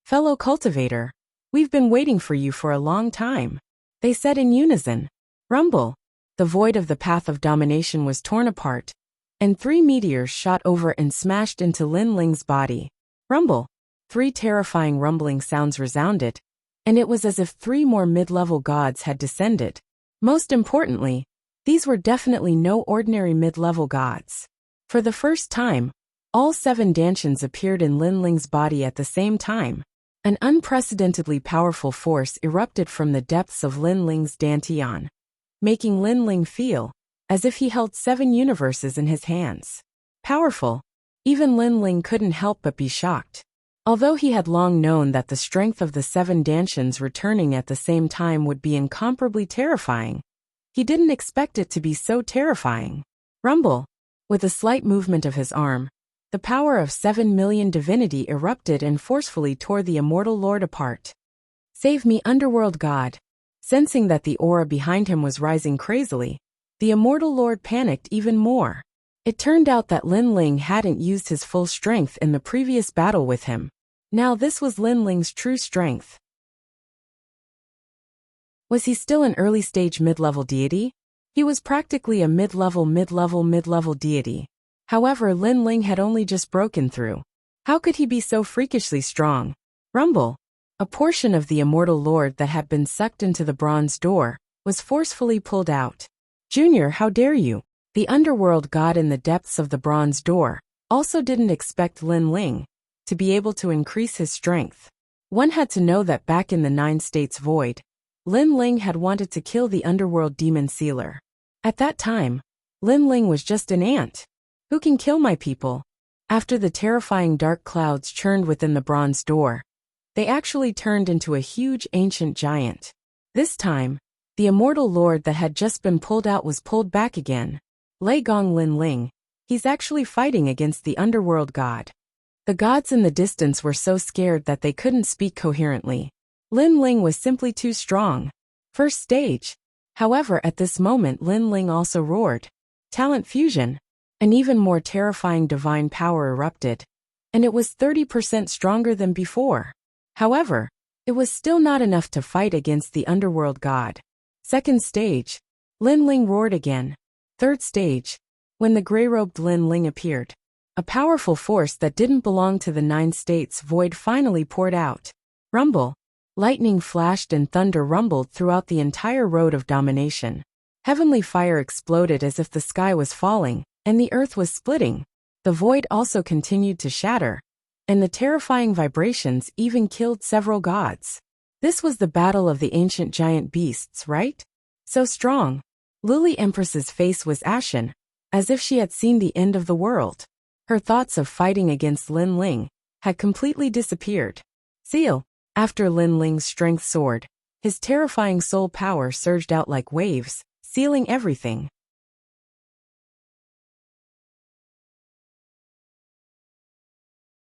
Fellow cultivator, we've been waiting for you for a long time, they said in unison. Rumble. The void of the path of domination was torn apart, and 3 meteors shot over and smashed into Lin Ling's body. Rumble. 3 terrifying rumbling sounds resounded, and it was as if 3 more mid-level gods had descended. Most importantly, these were definitely no ordinary mid-level gods. For the first time, all 7 Dantians appeared in Lin Ling's body at the same time. An unprecedentedly powerful force erupted from the depths of Lin Ling's Dantian, making Lin Ling feel as if he held 7 universes in his hands. Powerful. Even Lin Ling couldn't help but be shocked. Although he had long known that the strength of the 7 Dantians returning at the same time would be incomparably terrifying, he didn't expect it to be so terrifying. Rumble. With a slight movement of his arm, the power of 7 million divinity erupted and forcefully tore the immortal lord apart. Save me, underworld god. Sensing that the aura behind him was rising crazily, the immortal lord panicked even more. It turned out that Lin Ling hadn't used his full strength in the previous battle with him. Now this was Lin Ling's true strength. Was he still an early-stage mid-level deity? He was practically a mid-level deity. However, Lin Ling had only just broken through. How could he be so freakishly strong? Rumble. A portion of the immortal lord that had been sucked into the bronze door was forcefully pulled out. Junior, how dare you? The underworld god in the depths of the bronze door also didn't expect Lin Ling to be able to increase his strength. One had to know that back in the 9 states void, Lin Ling had wanted to kill the underworld demon sealer. At that time, Lin Ling was just an ant. Who can kill my people? After the terrifying dark clouds churned within the bronze door, they actually turned into a huge ancient giant. This time, the immortal lord that had just been pulled out was pulled back again. Lei Gong Lin Ling. He's actually fighting against the underworld god. The gods in the distance were so scared that they couldn't speak coherently. Lin Ling was simply too strong. First stage. However, at this moment Lin Ling also roared. talent fusion. An even more terrifying divine power erupted, and it was 30% stronger than before. However, it was still not enough to fight against the underworld god. Second stage. Lin Ling roared again. Third stage. When the gray-robed Lin Ling appeared, a powerful force that didn't belong to the 9 states void finally poured out. Rumble. Lightning flashed and thunder rumbled throughout the entire road of domination. Heavenly fire exploded as if the sky was falling, and the earth was splitting. The void also continued to shatter, and the terrifying vibrations even killed several gods. This was the battle of the ancient giant beasts, right? So strong. Lily Empress's face was ashen, as if she had seen the end of the world. Her thoughts of fighting against Lin Ling had completely disappeared. Seal. After Lin Ling's strength soared, his terrifying soul power surged out like waves, sealing everything.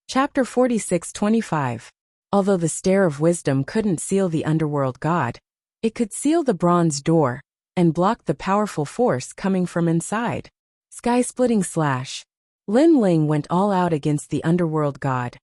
Chapter 46-25. Although the Stare of Wisdom couldn't seal the underworld god, it could seal the bronze door and block the powerful force coming from inside. Sky-splitting slash. Lin Ling went all out against the underworld god,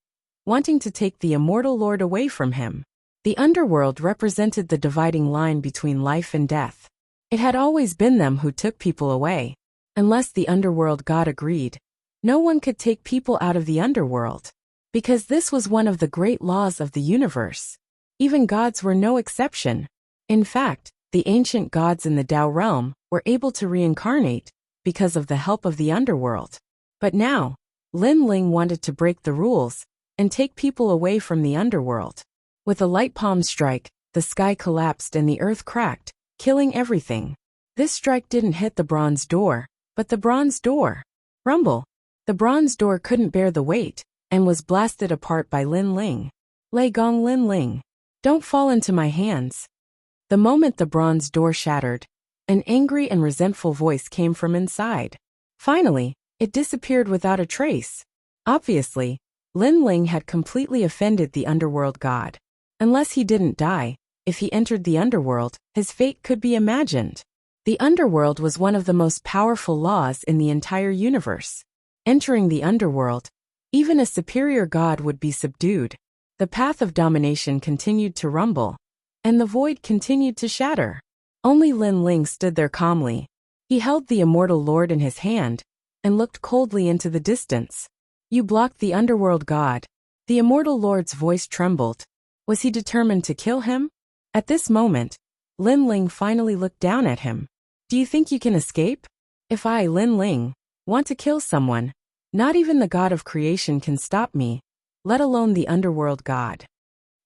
wanting to take the immortal lord away from him. The underworld represented the dividing line between life and death. It had always been them who took people away. Unless the underworld god agreed, no one could take people out of the underworld, because this was one of the great laws of the universe. Even gods were no exception. In fact, the ancient gods in the Tao realm were able to reincarnate because of the help of the underworld. But now, Lin Ling wanted to break the rules and take people away from the underworld. With a light palm strike, the sky collapsed and the earth cracked, killing everything. This strike didn't hit the bronze door, but the bronze door. Rumble. The bronze door couldn't bear the weight, and was blasted apart by Lin Ling. Lei Gong Lin Ling. Don't fall into my hands. The moment the bronze door shattered, an angry and resentful voice came from inside. Finally, it disappeared without a trace. Obviously, Lin Ling had completely offended the underworld god. Unless he didn't die, if he entered the underworld, his fate could be imagined. The underworld was one of the most powerful laws in the entire universe. Entering the underworld, even a superior god would be subdued. The path of domination continued to rumble, and the void continued to shatter. Only Lin Ling stood there calmly. He held the immortal lord in his hand, and looked coldly into the distance. You blocked the underworld god. The immortal lord's voice trembled. Was he determined to kill him? At this moment, Lin Ling finally looked down at him. Do you think you can escape? If I, Lin Ling, want to kill someone, not even the god of creation can stop me, let alone the underworld god.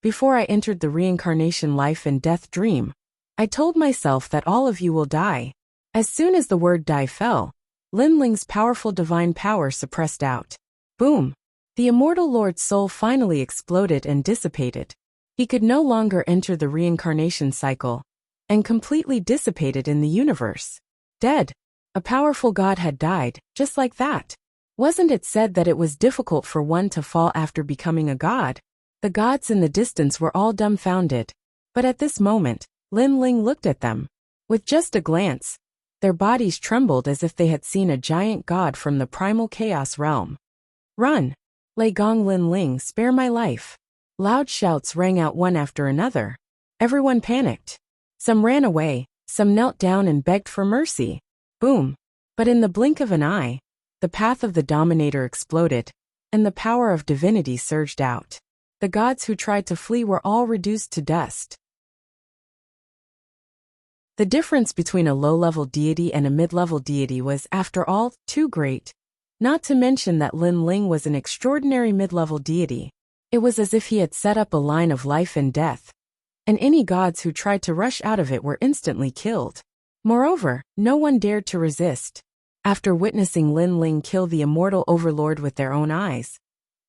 Before I entered the reincarnation life and death dream, I told myself that all of you will die. As soon as the word die fell, Lin Ling's powerful divine power suppressed out. Boom! The immortal lord's soul finally exploded and dissipated. He could no longer enter the reincarnation cycle, and completely dissipated in the universe. Dead. A powerful god had died, just like that. Wasn't it said that it was difficult for one to fall after becoming a god? The gods in the distance were all dumbfounded. But at this moment, Lin Ling looked at them. With just a glance, their bodies trembled as if they had seen a giant god from the primal chaos realm. Run! Lei Gong Lin Ling, spare my life. Loud shouts rang out one after another. Everyone panicked. Some ran away, some knelt down and begged for mercy. Boom! But in the blink of an eye, the path of the Dominator exploded, and the power of divinity surged out. The gods who tried to flee were all reduced to dust. The difference between a low-level deity and a mid-level deity was, after all, too great. Not to mention that Lin Ling was an extraordinary mid-level deity. It was as if he had set up a line of life and death, and any gods who tried to rush out of it were instantly killed. Moreover, no one dared to resist. After witnessing Lin Ling kill the immortal overlord with their own eyes,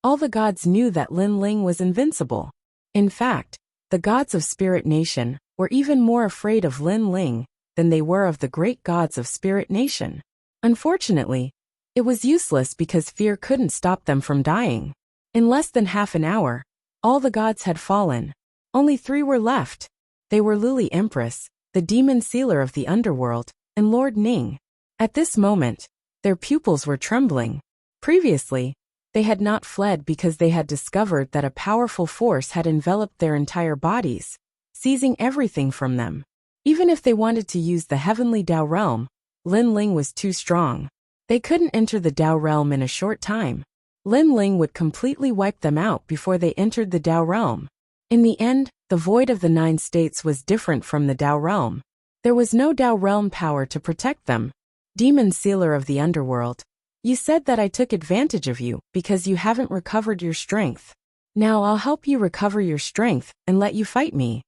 all the gods knew that Lin Ling was invincible. In fact, the gods of Spirit Nation were even more afraid of Lin Ling than they were of the great gods of Spirit Nation. Unfortunately, it was useless because fear couldn't stop them from dying. In less than half an hour, all the gods had fallen. Only 3 were left. They were Lily Empress, the demon sealer of the underworld, and Lord Ning. At this moment, their pupils were trembling. Previously, they had not fled because they had discovered that a powerful force had enveloped their entire bodies, seizing everything from them. Even if they wanted to use the heavenly Dao realm, Lin Ling was too strong. They couldn't enter the Dao realm in a short time. Lin Ling would completely wipe them out before they entered the Dao realm. In the end, the void of the 9 states was different from the Dao realm. There was no Dao realm power to protect them. Demon Sealer of the Underworld, you said that I took advantage of you because you haven't recovered your strength. Now I'll help you recover your strength and let you fight me.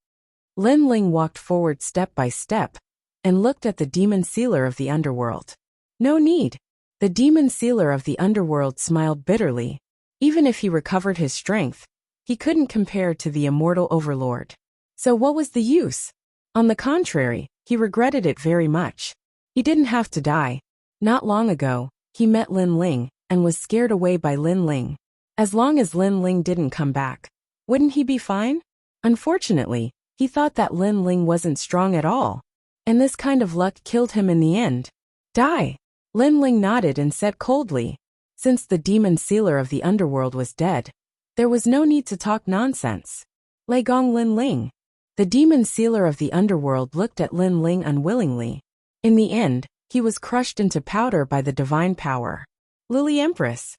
Lin Ling walked forward step by step and looked at the Demon Sealer of the Underworld. No need. The Demon Sealer of the Underworld smiled bitterly. Even if he recovered his strength, he couldn't compare to the immortal overlord. So what was the use? On the contrary, he regretted it very much. He didn't have to die. Not long ago, he met Lin Ling and was scared away by Lin Ling. As long as Lin Ling didn't come back, wouldn't he be fine? Unfortunately, he thought that Lin Ling wasn't strong at all, and this kind of luck killed him in the end. Die! Lin Ling nodded and said coldly. Since the Demon Sealer of the Underworld was dead, there was no need to talk nonsense. Lei Gong Lin Ling. The Demon Sealer of the Underworld looked at Lin Ling unwillingly. In the end, he was crushed into powder by the divine power. Lily Empress.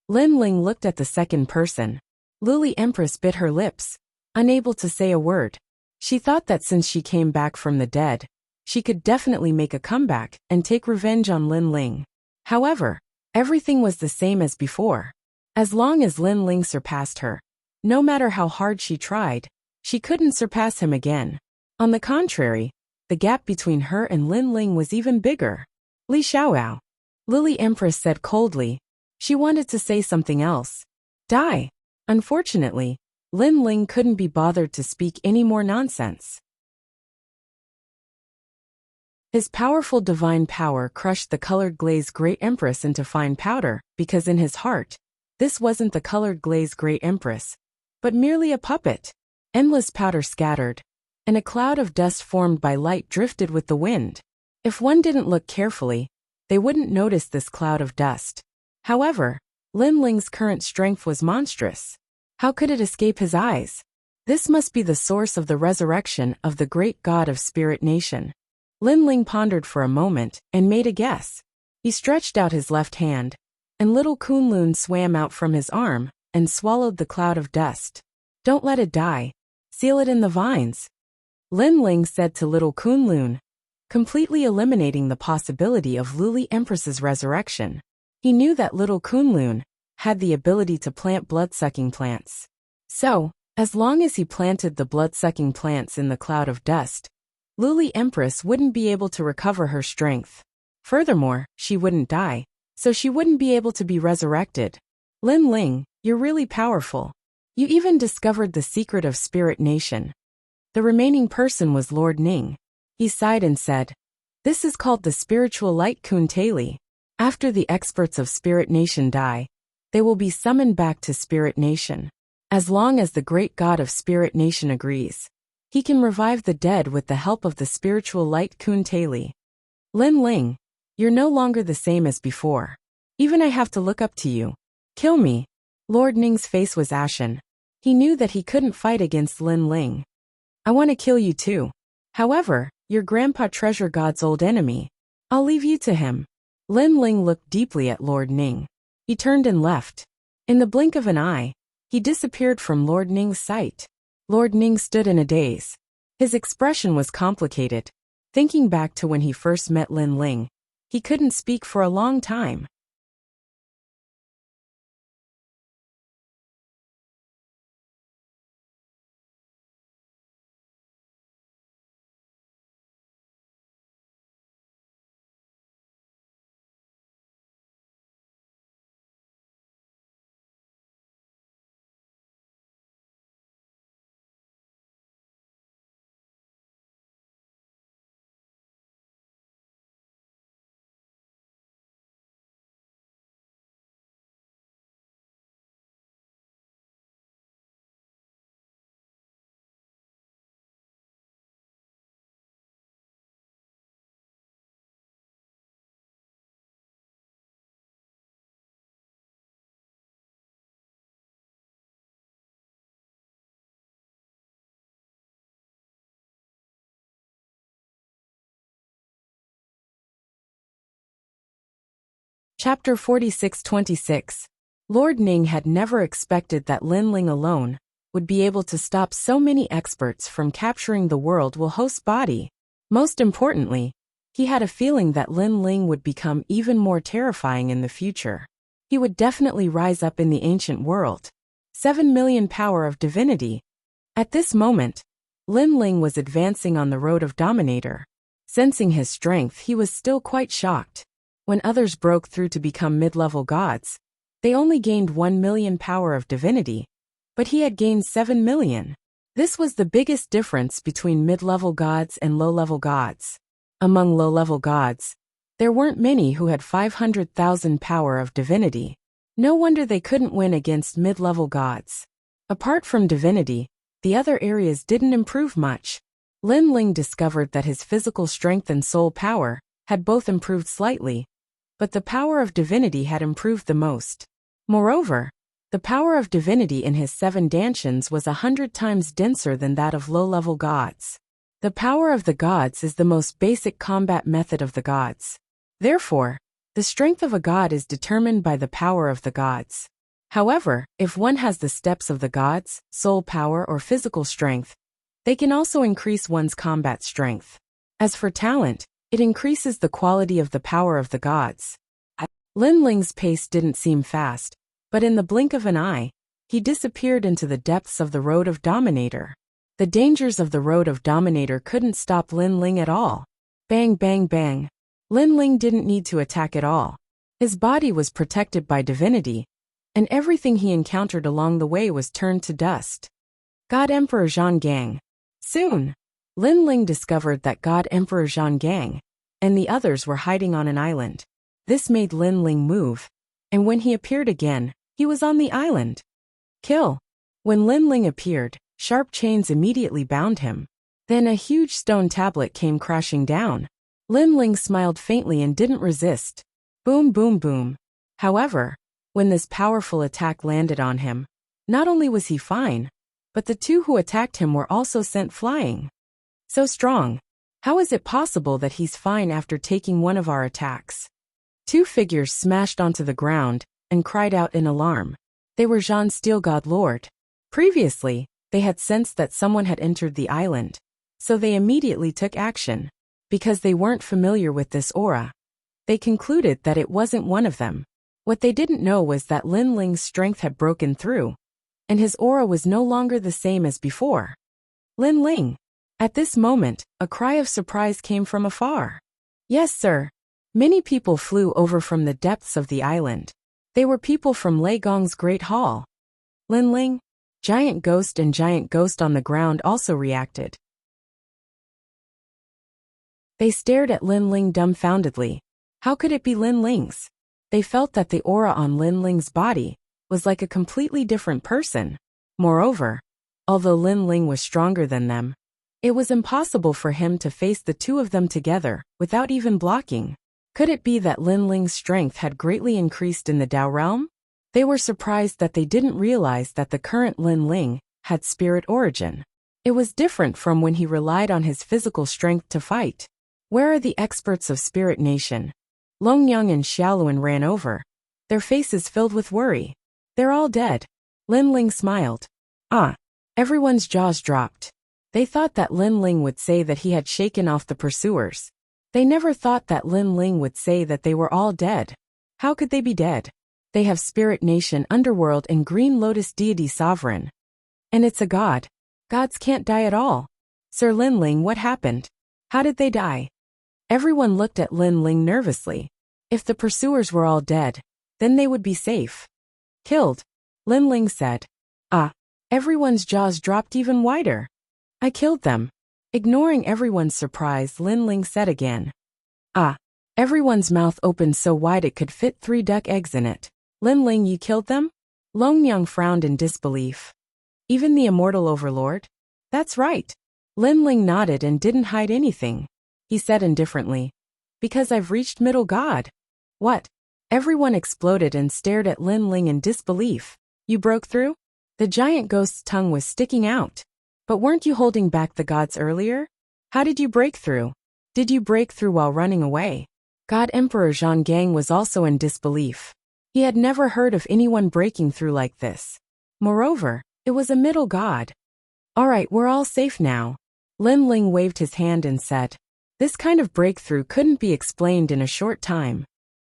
Lin Ling looked at the second person. Lily Empress bit her lips, unable to say a word. She thought that since she came back from the dead, she could definitely make a comeback and take revenge on Lin Ling. However, everything was the same as before. As long as Lin Ling surpassed her, no matter how hard she tried, she couldn't surpass him again. On the contrary, the gap between her and Lin Ling was even bigger. Li Xiaoao. Lily Empress said coldly. She wanted to say something else. Die. Unfortunately, Lin Ling couldn't be bothered to speak any more nonsense. His powerful divine power crushed the colored glaze Great Empress into fine powder, because in his heart, this wasn't the colored glaze Great Empress, but merely a puppet. Endless powder scattered, and a cloud of dust formed by light drifted with the wind. If one didn't look carefully, they wouldn't notice this cloud of dust. However, Lin Ling's current strength was monstrous. How could it escape his eyes? This must be the source of the resurrection of the great god of Spirit Nation. Lin Ling pondered for a moment and made a guess. He stretched out his left hand, and little Kunlun swam out from his arm and swallowed the cloud of dust. Don't let it die. Seal it in the vines. Lin Ling said to little Kunlun, completely eliminating the possibility of Luli Empress's resurrection. He knew that little Kunlun had the ability to plant blood-sucking plants. So, as long as he planted the blood-sucking plants in the cloud of dust, Luli Empress wouldn't be able to recover her strength. Furthermore, she wouldn't die, so she wouldn't be able to be resurrected. Lin Ling, you're really powerful. You even discovered the secret of Spirit Nation. The remaining person was Lord Ning. He sighed and said, this is called the spiritual light Kun Taili. After the experts of Spirit Nation die, they will be summoned back to Spirit Nation. As long as the great god of Spirit Nation agrees, he can revive the dead with the help of the spiritual light Kun Taili. Lin Ling, you're no longer the same as before. Even I have to look up to you. Kill me. Lord Ning's face was ashen. He knew that he couldn't fight against Lin Ling. I want to kill you too. However, your grandpa Treasure God's old enemy. I'll leave you to him. Lin Ling looked deeply at Lord Ning. He turned and left. In the blink of an eye, he disappeared from Lord Ning's sight. Lord Ning stood in a daze. His expression was complicated. Thinking back to when he first met Lin Ling, he couldn't speak for a long time. Chapter 46-26. Lord Ning had never expected that Lin Ling alone would be able to stop so many experts from capturing the world will host body. Most importantly, he had a feeling that Lin Ling would become even more terrifying in the future. He would definitely rise up in the ancient world. 7 million power of divinity. At this moment, Lin Ling was advancing on the road of Dominator. Sensing his strength, he was still quite shocked. When others broke through to become mid-level gods, they only gained 1 million power of divinity, but he had gained 7 million. This was the biggest difference between mid-level gods and low-level gods. Among low-level gods, there weren't many who had 500,000 power of divinity. No wonder they couldn't win against mid-level gods. Apart from divinity, the other areas didn't improve much. Lin Ling discovered that his physical strength and soul power had both improved slightly, but the power of divinity had improved the most. Moreover, the power of divinity in his 7 dantians was 100 times denser than that of low-level gods. The power of the gods is the most basic combat method of the gods. Therefore, the strength of a god is determined by the power of the gods. However, if one has the steps of the gods, soul power or physical strength, they can also increase one's combat strength. As for talent, it increases the quality of the power of the gods. Lin Ling's pace didn't seem fast, but in the blink of an eye, he disappeared into the depths of the road of Dominator. The dangers of the road of Dominator couldn't stop Lin Ling at all. Bang bang bang. Lin Ling didn't need to attack at all. His body was protected by divinity, and everything he encountered along the way was turned to dust. God Emperor Zhang Gang. Soon, Lin Ling discovered that God Emperor Zhang Gang and the others were hiding on an island. This made Lin Ling move, and when he appeared again, he was on the island. Kill. When Lin Ling appeared, sharp chains immediately bound him. Then a huge stone tablet came crashing down. Lin Ling smiled faintly and didn't resist. Boom boom boom. However, when this powerful attack landed on him, not only was he fine, but the 2 who attacked him were also sent flying. So strong. How is it possible that he's fine after taking one of our attacks? 2 figures smashed onto the ground and cried out in alarm. They were Zhan's Steel God Lord. Previously, they had sensed that someone had entered the island, so they immediately took action. Because they weren't familiar with this aura, they concluded that it wasn't one of them. What they didn't know was that Lin Ling's strength had broken through, and his aura was no longer the same as before. Lin Ling. At this moment, a cry of surprise came from afar. Yes, sir. Many people flew over from the depths of the island. They were people from Lei Gong's Great Hall. Lin Ling, Giant Ghost and Giant Ghost on the ground also reacted. They stared at Lin Ling dumbfoundedly. How could it be Lin Ling's? They felt that the aura on Lin Ling's body was like a completely different person. Moreover, although Lin Ling was stronger than them, it was impossible for him to face the 2 of them together without even blocking. Could it be that Lin Ling's strength had greatly increased in the Dao realm? They were surprised that they didn't realize that the current Lin Ling had spirit origin. It was different from when he relied on his physical strength to fight. Where are the experts of Spirit Nation? Longyang and Xiaoluan ran over, their faces filled with worry. They're all dead. Lin Ling smiled. Everyone's jaws dropped. They thought that Lin Ling would say that he had shaken off the pursuers. They never thought that Lin Ling would say that they were all dead. How could they be dead? They have Spirit Nation, Underworld and Green Lotus Deity Sovereign. And it's a god. Gods can't die at all. Sir Lin Ling, what happened? How did they die? Everyone looked at Lin Ling nervously. If the pursuers were all dead, then they would be safe. Killed, Lin Ling said. Everyone's jaws dropped even wider. I killed them. Ignoring everyone's surprise, Lin Ling said again. Everyone's mouth opened so wide it could fit 3 duck eggs in it. Lin Ling, you killed them? Longyang frowned in disbelief. Even the immortal overlord? That's right. Lin Ling nodded and didn't hide anything. He said indifferently. Because I've reached middle god. What? Everyone exploded and stared at Lin Ling in disbelief. You broke through? The giant ghost's tongue was sticking out. But weren't you holding back the gods earlier? How did you break through? Did you break through while running away? God Emperor Zhonggang was also in disbelief. He had never heard of anyone breaking through like this. Moreover, it was a middle god. All right, we're all safe now. Lin Ling waved his hand and said, this kind of breakthrough couldn't be explained in a short time.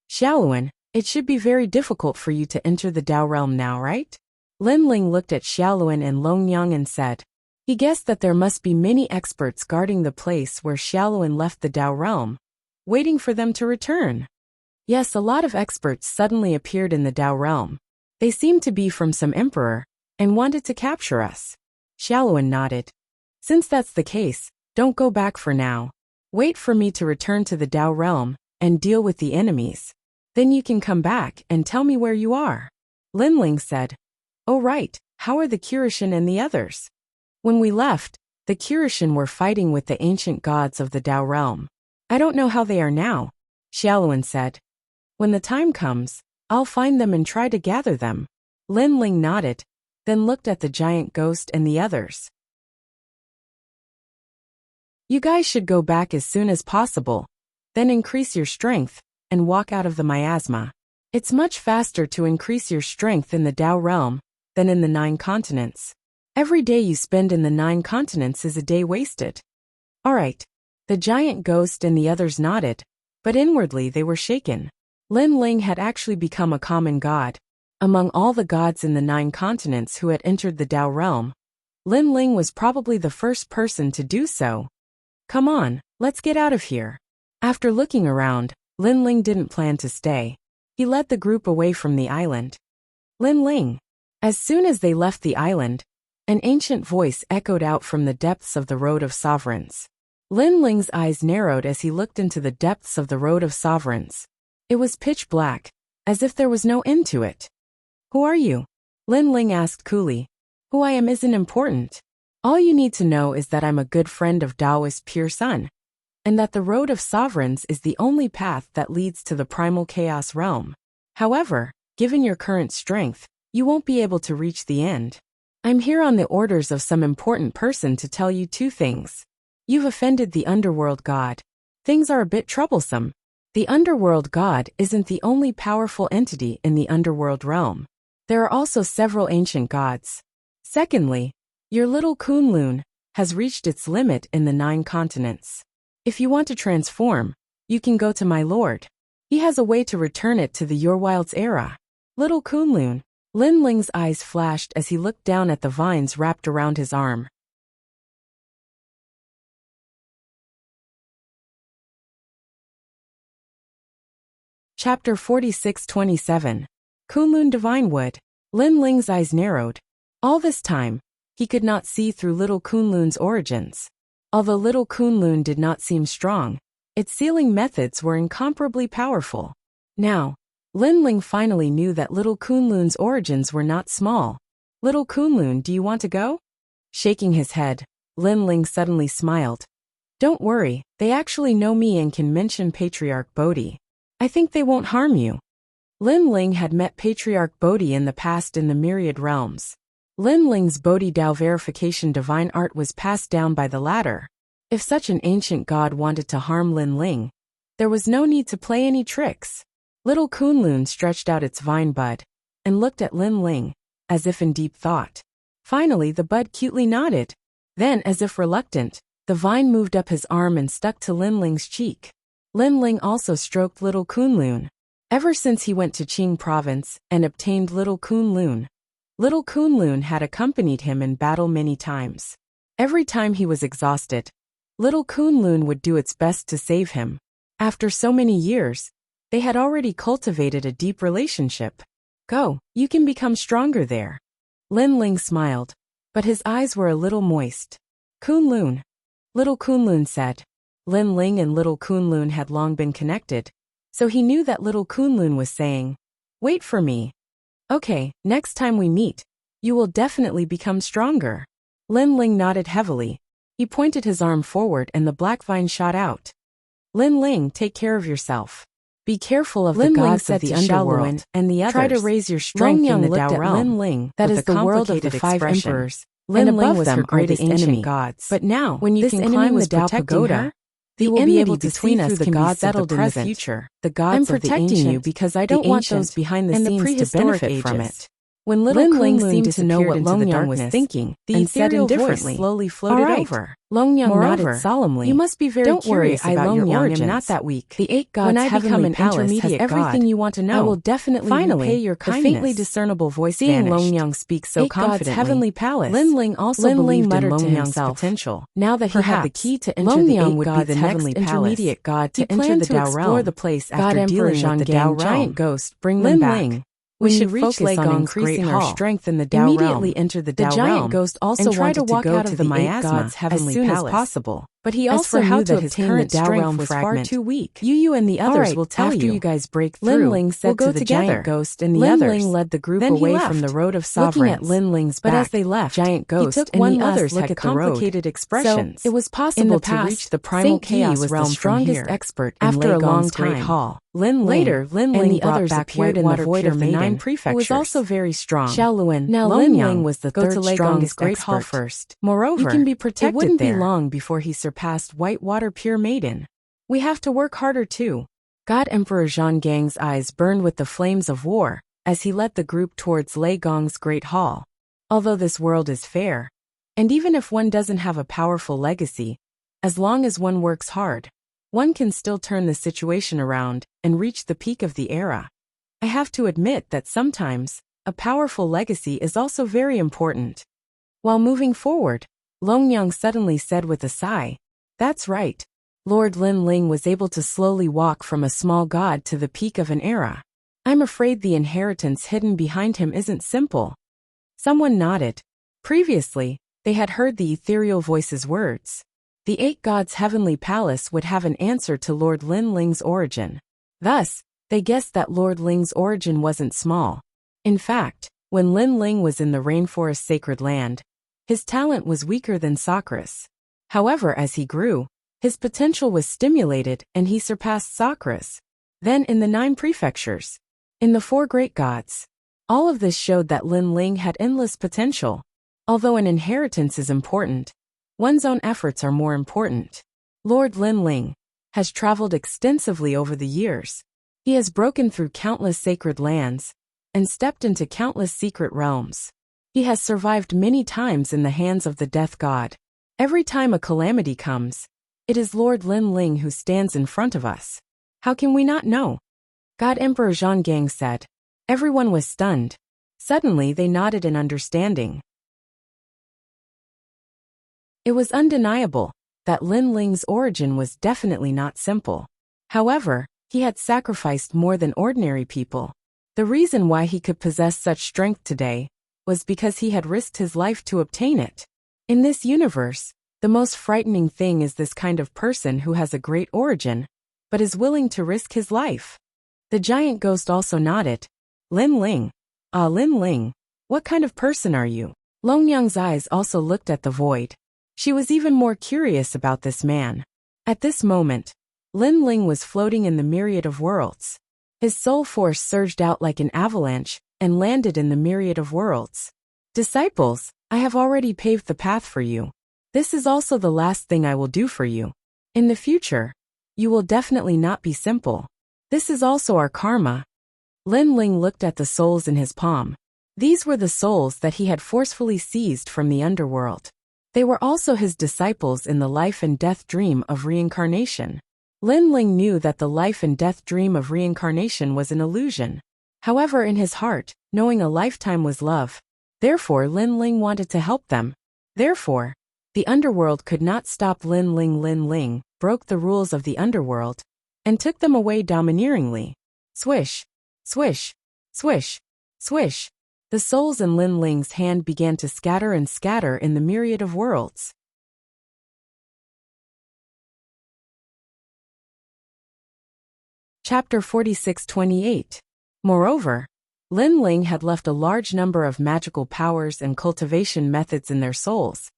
Xiaoluan, it should be very difficult for you to enter the Dao realm now, right? Lin Ling looked at Xiaoluan and Longyang and said, he guessed that there must be many experts guarding the place where Xiaoluan left the Dao realm, waiting for them to return. Yes, a lot of experts suddenly appeared in the Dao realm. They seemed to be from some emperor, and wanted to capture us. Xiaoluan nodded. Since that's the case, don't go back for now. Wait for me to return to the Dao realm, and deal with the enemies. Then you can come back and tell me where you are. Lin Ling said, oh right, how are the Kirishin and the others? When we left, the Kirishin were fighting with the ancient gods of the Dao realm. I don't know how they are now, Xiaoluan said. When the time comes, I'll find them and try to gather them. Lin Ling nodded, then looked at the giant ghost and the others. You guys should go back as soon as possible, then increase your strength, and walk out of the miasma. It's much faster to increase your strength in the Dao realm than in the 9 continents. Every day you spend in the 9 continents is a day wasted. All right. The giant ghost and the others nodded, but inwardly they were shaken. Lin Ling had actually become a common god. Among all the gods in the 9 continents who had entered the Dao realm, Lin Ling was probably the first person to do so. Come on, let's get out of here. After looking around, Lin Ling didn't plan to stay. He led the group away from the island. Lin Ling. As soon as they left the island, an ancient voice echoed out from the depths of the Road of Sovereigns. Lin Ling's eyes narrowed as he looked into the depths of the Road of Sovereigns. It was pitch black, as if there was no end to it. Who are you? Lin Ling asked coolly. Who I am isn't important. All you need to know is that I'm a good friend of Taoist Pure Sun, and that the Road of Sovereigns is the only path that leads to the primal chaos realm. However, given your current strength, you won't be able to reach the end. I'm here on the orders of some important person to tell you 2 things. You've offended the underworld god. Things are a bit troublesome. The underworld god isn't the only powerful entity in the underworld realm. There are also several ancient gods. Secondly, your little Kunlun has reached its limit in the 9 continents. If you want to transform, you can go to my lord. He has a way to return it to the Your Wilds era. Little Kunlun. Lin Ling's eyes flashed as he looked down at the vines wrapped around his arm. Chapter 46-27. Kunlun Divine Wood. Lin Ling's eyes narrowed. All this time, he could not see through little Kunlun's origins. Although little Kunlun did not seem strong, its sealing methods were incomparably powerful. Now, Lin Ling finally knew that little Kunlun's origins were not small. Little Kunlun, do you want to go? Shaking his head, Lin Ling suddenly smiled. Don't worry, they actually know me and can mention Patriarch Bodhi. I think they won't harm you. Lin Ling had met Patriarch Bodhi in the past in the myriad realms. Lin Ling's Bodhi Dao verification divine art was passed down by the latter. If such an ancient god wanted to harm Lin Ling, there was no need to play any tricks. Little Kunlun stretched out its vine bud and looked at Lin Ling, as if in deep thought. Finally, the bud cutely nodded. Then, as if reluctant, the vine moved up his arm and stuck to Lin Ling's cheek. Lin Ling also stroked little Kunlun. Ever since he went to Qing province and obtained little Kunlun had accompanied him in battle many times. Every time he was exhausted, little Kunlun would do its best to save him. After so many years, they had already cultivated a deep relationship. Go, you can become stronger there. Lin Ling smiled, but his eyes were a little moist. Kunlun. Little Kunlun said. Lin Ling and little Kunlun had long been connected, so he knew that little Kunlun was saying, wait for me. Okay, next time we meet, you will definitely become stronger. Lin Ling nodded heavily. He pointed his arm forward and the black vine shot out. Lin Ling, take care of yourself. Be careful of the gods of the underworld and the others. Try to raise your strength in the Dao realm. Lin Ling, that is the world of the 5 emperors. Lin Ling was her greatest enemy. Gods. But now, when you can climb the Dao pagoda, The will be able to between see us through the can be gods settled of the in the present, future. the gods I'm of the protecting you ancient, because I the don't want those ancient, behind the and the scenes to prehistoric benefit from ages. it. When little Lin Kunlun Ling seemed to know what into the Longyang was darkness, thinking, the and said ethereal voice indifferently, slowly floated "All right." over. Longyang Moreover, nodded solemnly. You must be very Don't worry, curious about your origins. am not that weak. The 8 gods When I heavenly become an palace intermediate has everything god, you want to know. I will definitely Finally, repay your the kindness. faintly discernible voice Seeing vanished. Longyang speak so 8 gods confidently, heavenly palace. Lin Ling also Lin Ling believed in muttered to Longyang's himself, potential. Now that he had the Perhaps key to enter the Longyang 8 would be gods the heavenly next palace. intermediate god to He enter planned the to Dao explore realm. the place God after Emperor dealing with the Zhang Dao giant realm. ghost, bring Lin them back. Ling, When we you should reach focus on Legong's increasing great our hall, strength in the Dao immediately realm. enter the The Dao giant realm ghost also and try wanted to walk go out to of the the 8 miasma gods heavenly as soon palace. as possible. But he As also for how knew to that his obtain current the Dao strength realm was fragment, far too weak. you and the others will tell after you. you guys break Lin through, Ling said we'll go to the together. giant ghost and the Lin others. Ling led the group Then he away left, from the road of looking sovereigns. at Lin Ling's But back. as they left, Giant ghost he took and one the last others look had at the road. complicated expressions. So, it was In possible the to past, reach the primal Saint Yi chaos was the realm from strongest here. expert in After a long Legong's great time, hall. Lin Ling Later, Lin and Ling the brought others back appeared in the Whitewater void of the 9 Maiden, who prefectures. was also very strong. Xiaoluan, Now Lin Longyang Ling was the go to third Legong's strongest great expert. hall first. Moreover, You can be protected it wouldn't there. be long before he surpassed Whitewater Pure Maiden. We have to work harder too. God Emperor Zhang eyes burned with the flames of war as he led the group towards Lei Gong's great hall. Although this world is fair, and even if one doesn't have a powerful legacy, as long as one works hard, one can still turn the situation around and reach the peak of the era. I have to admit that sometimes, a powerful legacy is also very important. While moving forward, Longyang suddenly said with a sigh, "That's right. Lord Lin Ling was able to slowly walk from a small god to the peak of an era. I'm afraid the inheritance hidden behind him isn't simple." Someone nodded. Previously, they had heard the ethereal voice's words. The 8 gods' heavenly palace would have an answer to Lord Lin Ling's origin. Thus, they guessed that Lord Ling's origin wasn't small. In fact, when Lin Ling was in the rainforest sacred land, his talent was weaker than Sakura's. However, as he grew, his potential was stimulated and he surpassed Sakura's. Then in the 9 prefectures, in the 4 great gods, all of this showed that Lin Ling had endless potential. Although an inheritance is important, one's own efforts are more important. Lord Lin Ling has traveled extensively over the years. He has broken through countless sacred lands and stepped into countless secret realms. He has survived many times in the hands of the death god. Every time a calamity comes, it is Lord Lin Ling who stands in front of us. How can we not know? God Emperor Zhang said. Everyone was stunned. Suddenly they nodded in understanding. It was undeniable that Lin Ling's origin was definitely not simple. However, he had sacrificed more than ordinary people. The reason why he could possess such strength today was because he had risked his life to obtain it. In this universe, the most frightening thing is this kind of person who has a great origin, but is willing to risk his life. The giant ghost also nodded. Lin Ling. Lin Ling. What kind of person are you? Longyang's eyes also looked at the void. She was even more curious about this man. At this moment, Lin Ling was floating in the myriad of worlds. His soul force surged out like an avalanche and landed in the myriad of worlds. Disciples, I have already paved the path for you. This is also the last thing I will do for you. In the future, you will definitely not be simple. This is also our karma. Lin Ling looked at the souls in his palm. These were the souls that he had forcefully seized from the underworld. They were also his disciples in the life and death dream of reincarnation. Lin Ling knew that the life and death dream of reincarnation was an illusion. However, in his heart, knowing a lifetime was love. Therefore, Lin Ling wanted to help them. Therefore, the underworld could not stop Lin Ling. Lin Ling broke the rules of the underworld and took them away domineeringly. Swish, swish, swish, swish. The souls in Lin Ling's hand began to scatter and scatter in the myriad of worlds. Chapter 46-28. Moreover, Lin Ling had left a large number of magical powers and cultivation methods in their souls,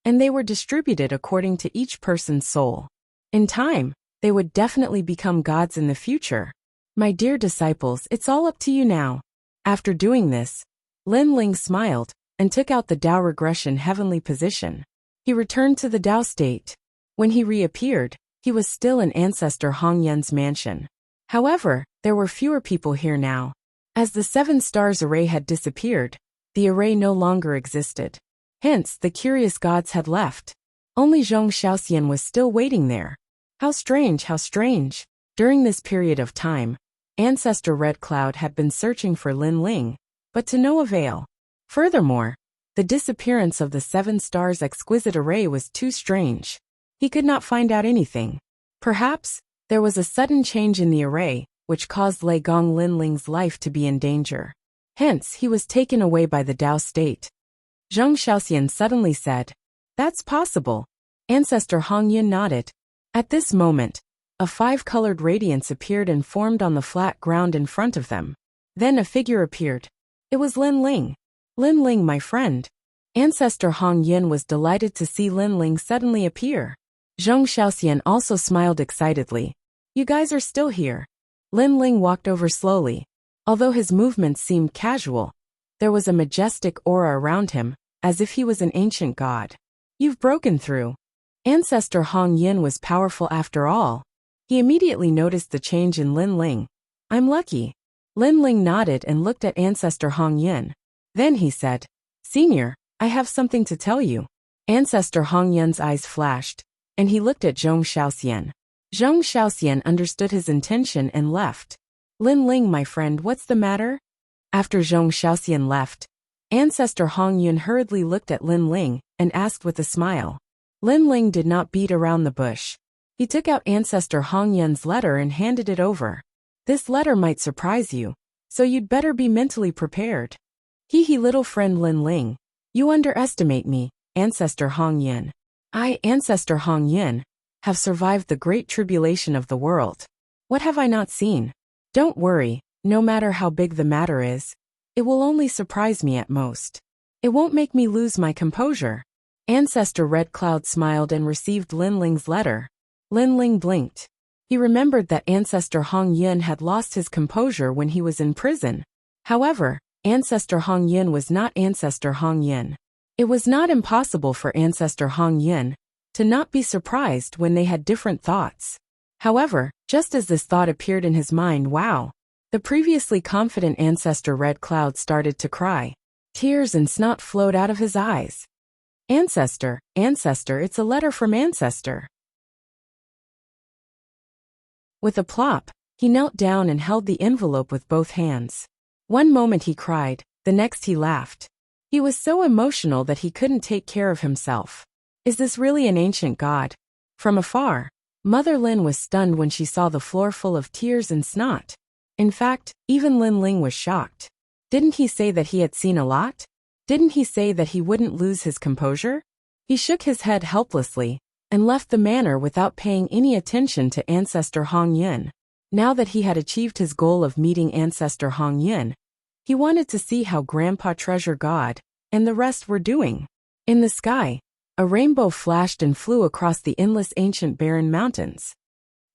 and they were distributed according to each person's soul. In time, they would definitely become gods in the future. My dear disciples, it's all up to you now. After doing this, Lin Ling smiled and took out the Dao regression heavenly position. He returned to the Dao state. When he reappeared, he was still in ancestor Hong Yun's mansion. However, there were fewer people here now. As the 7 stars array had disappeared, the array no longer existed. Hence, the curious gods had left. Only Zhong Xiaoxian was still waiting there. How strange, how strange. During this period of time, Ancestor Red Cloud had been searching for Lin Ling, but to no avail. Furthermore, the disappearance of the 7 stars exquisite array was too strange. He could not find out anything. Perhaps, there was a sudden change in the array, which caused Lei Gong Lin Ling's life to be in danger. Hence, he was taken away by the Tao state. Zhong Xiaoxian suddenly said, "That's possible." Ancestor Hong Yun nodded. At this moment, a 5-colored radiance appeared and formed on the flat ground in front of them. Then a figure appeared. It was Lin Ling. "Lin Ling, my friend." Ancestor Hong Yun was delighted to see Lin Ling suddenly appear. Zhong Xiaoxian also smiled excitedly. "You guys are still here." Lin Ling walked over slowly. Although his movements seemed casual, there was a majestic aura around him, as if he was an ancient god. "You've broken through." Ancestor Hong Yun was powerful after all. He immediately noticed the change in Lin Ling. "I'm lucky." Lin Ling nodded and looked at Ancestor Hong Yun. Then he said, "Senior, I have something to tell you." Ancestor Hong Yun's eyes flashed, and he looked at Zhong Xiaoxian. Zhong Xiaoxian understood his intention and left. "Lin Ling, my friend, what's the matter?" After Zhong Xiaoxian left, Ancestor Hong Yun hurriedly looked at Lin Ling and asked with a smile. Lin Ling did not beat around the bush. He took out Ancestor Hong Yun's letter and handed it over. "This letter might surprise you, so you'd better be mentally prepared." He little friend Lin Ling, you underestimate me, Ancestor Hong Yun. I, Ancestor Hong Yun, have survived the great tribulation of the world. What have I not seen? Don't worry, no matter how big the matter is, it will only surprise me at most. It won't make me lose my composure. Ancestor Red Cloud smiled and received Lin Ling's letter. Lin Ling blinked. He remembered that Ancestor Hong Yun had lost his composure when he was in prison. However, Ancestor Hong Yun was not Ancestor Hong Yun. It was not impossible for Ancestor Hong Yun to not be surprised when they had different thoughts. However, just as this thought appeared in his mind, wow! The previously confident Ancestor Red Cloud started to cry. Tears and snot flowed out of his eyes. Ancestor, Ancestor, it's a letter from Ancestor. With a plop, he knelt down and held the envelope with both hands. One moment he cried, the next he laughed. He was so emotional that he couldn't take care of himself. Is this really an ancient god? From afar, Mother Lin was stunned when she saw the floor full of tears and snot. In fact, even Lin Ling was shocked. Didn't he say that he had seen a lot? Didn't he say that he wouldn't lose his composure? He shook his head helplessly and left the manor without paying any attention to Ancestor Hong Yun. Now that he had achieved his goal of meeting Ancestor Hong Yun, he wanted to see how Grandpa Treasure God and the rest were doing. In the sky, a rainbow flashed and flew across the endless ancient barren mountains.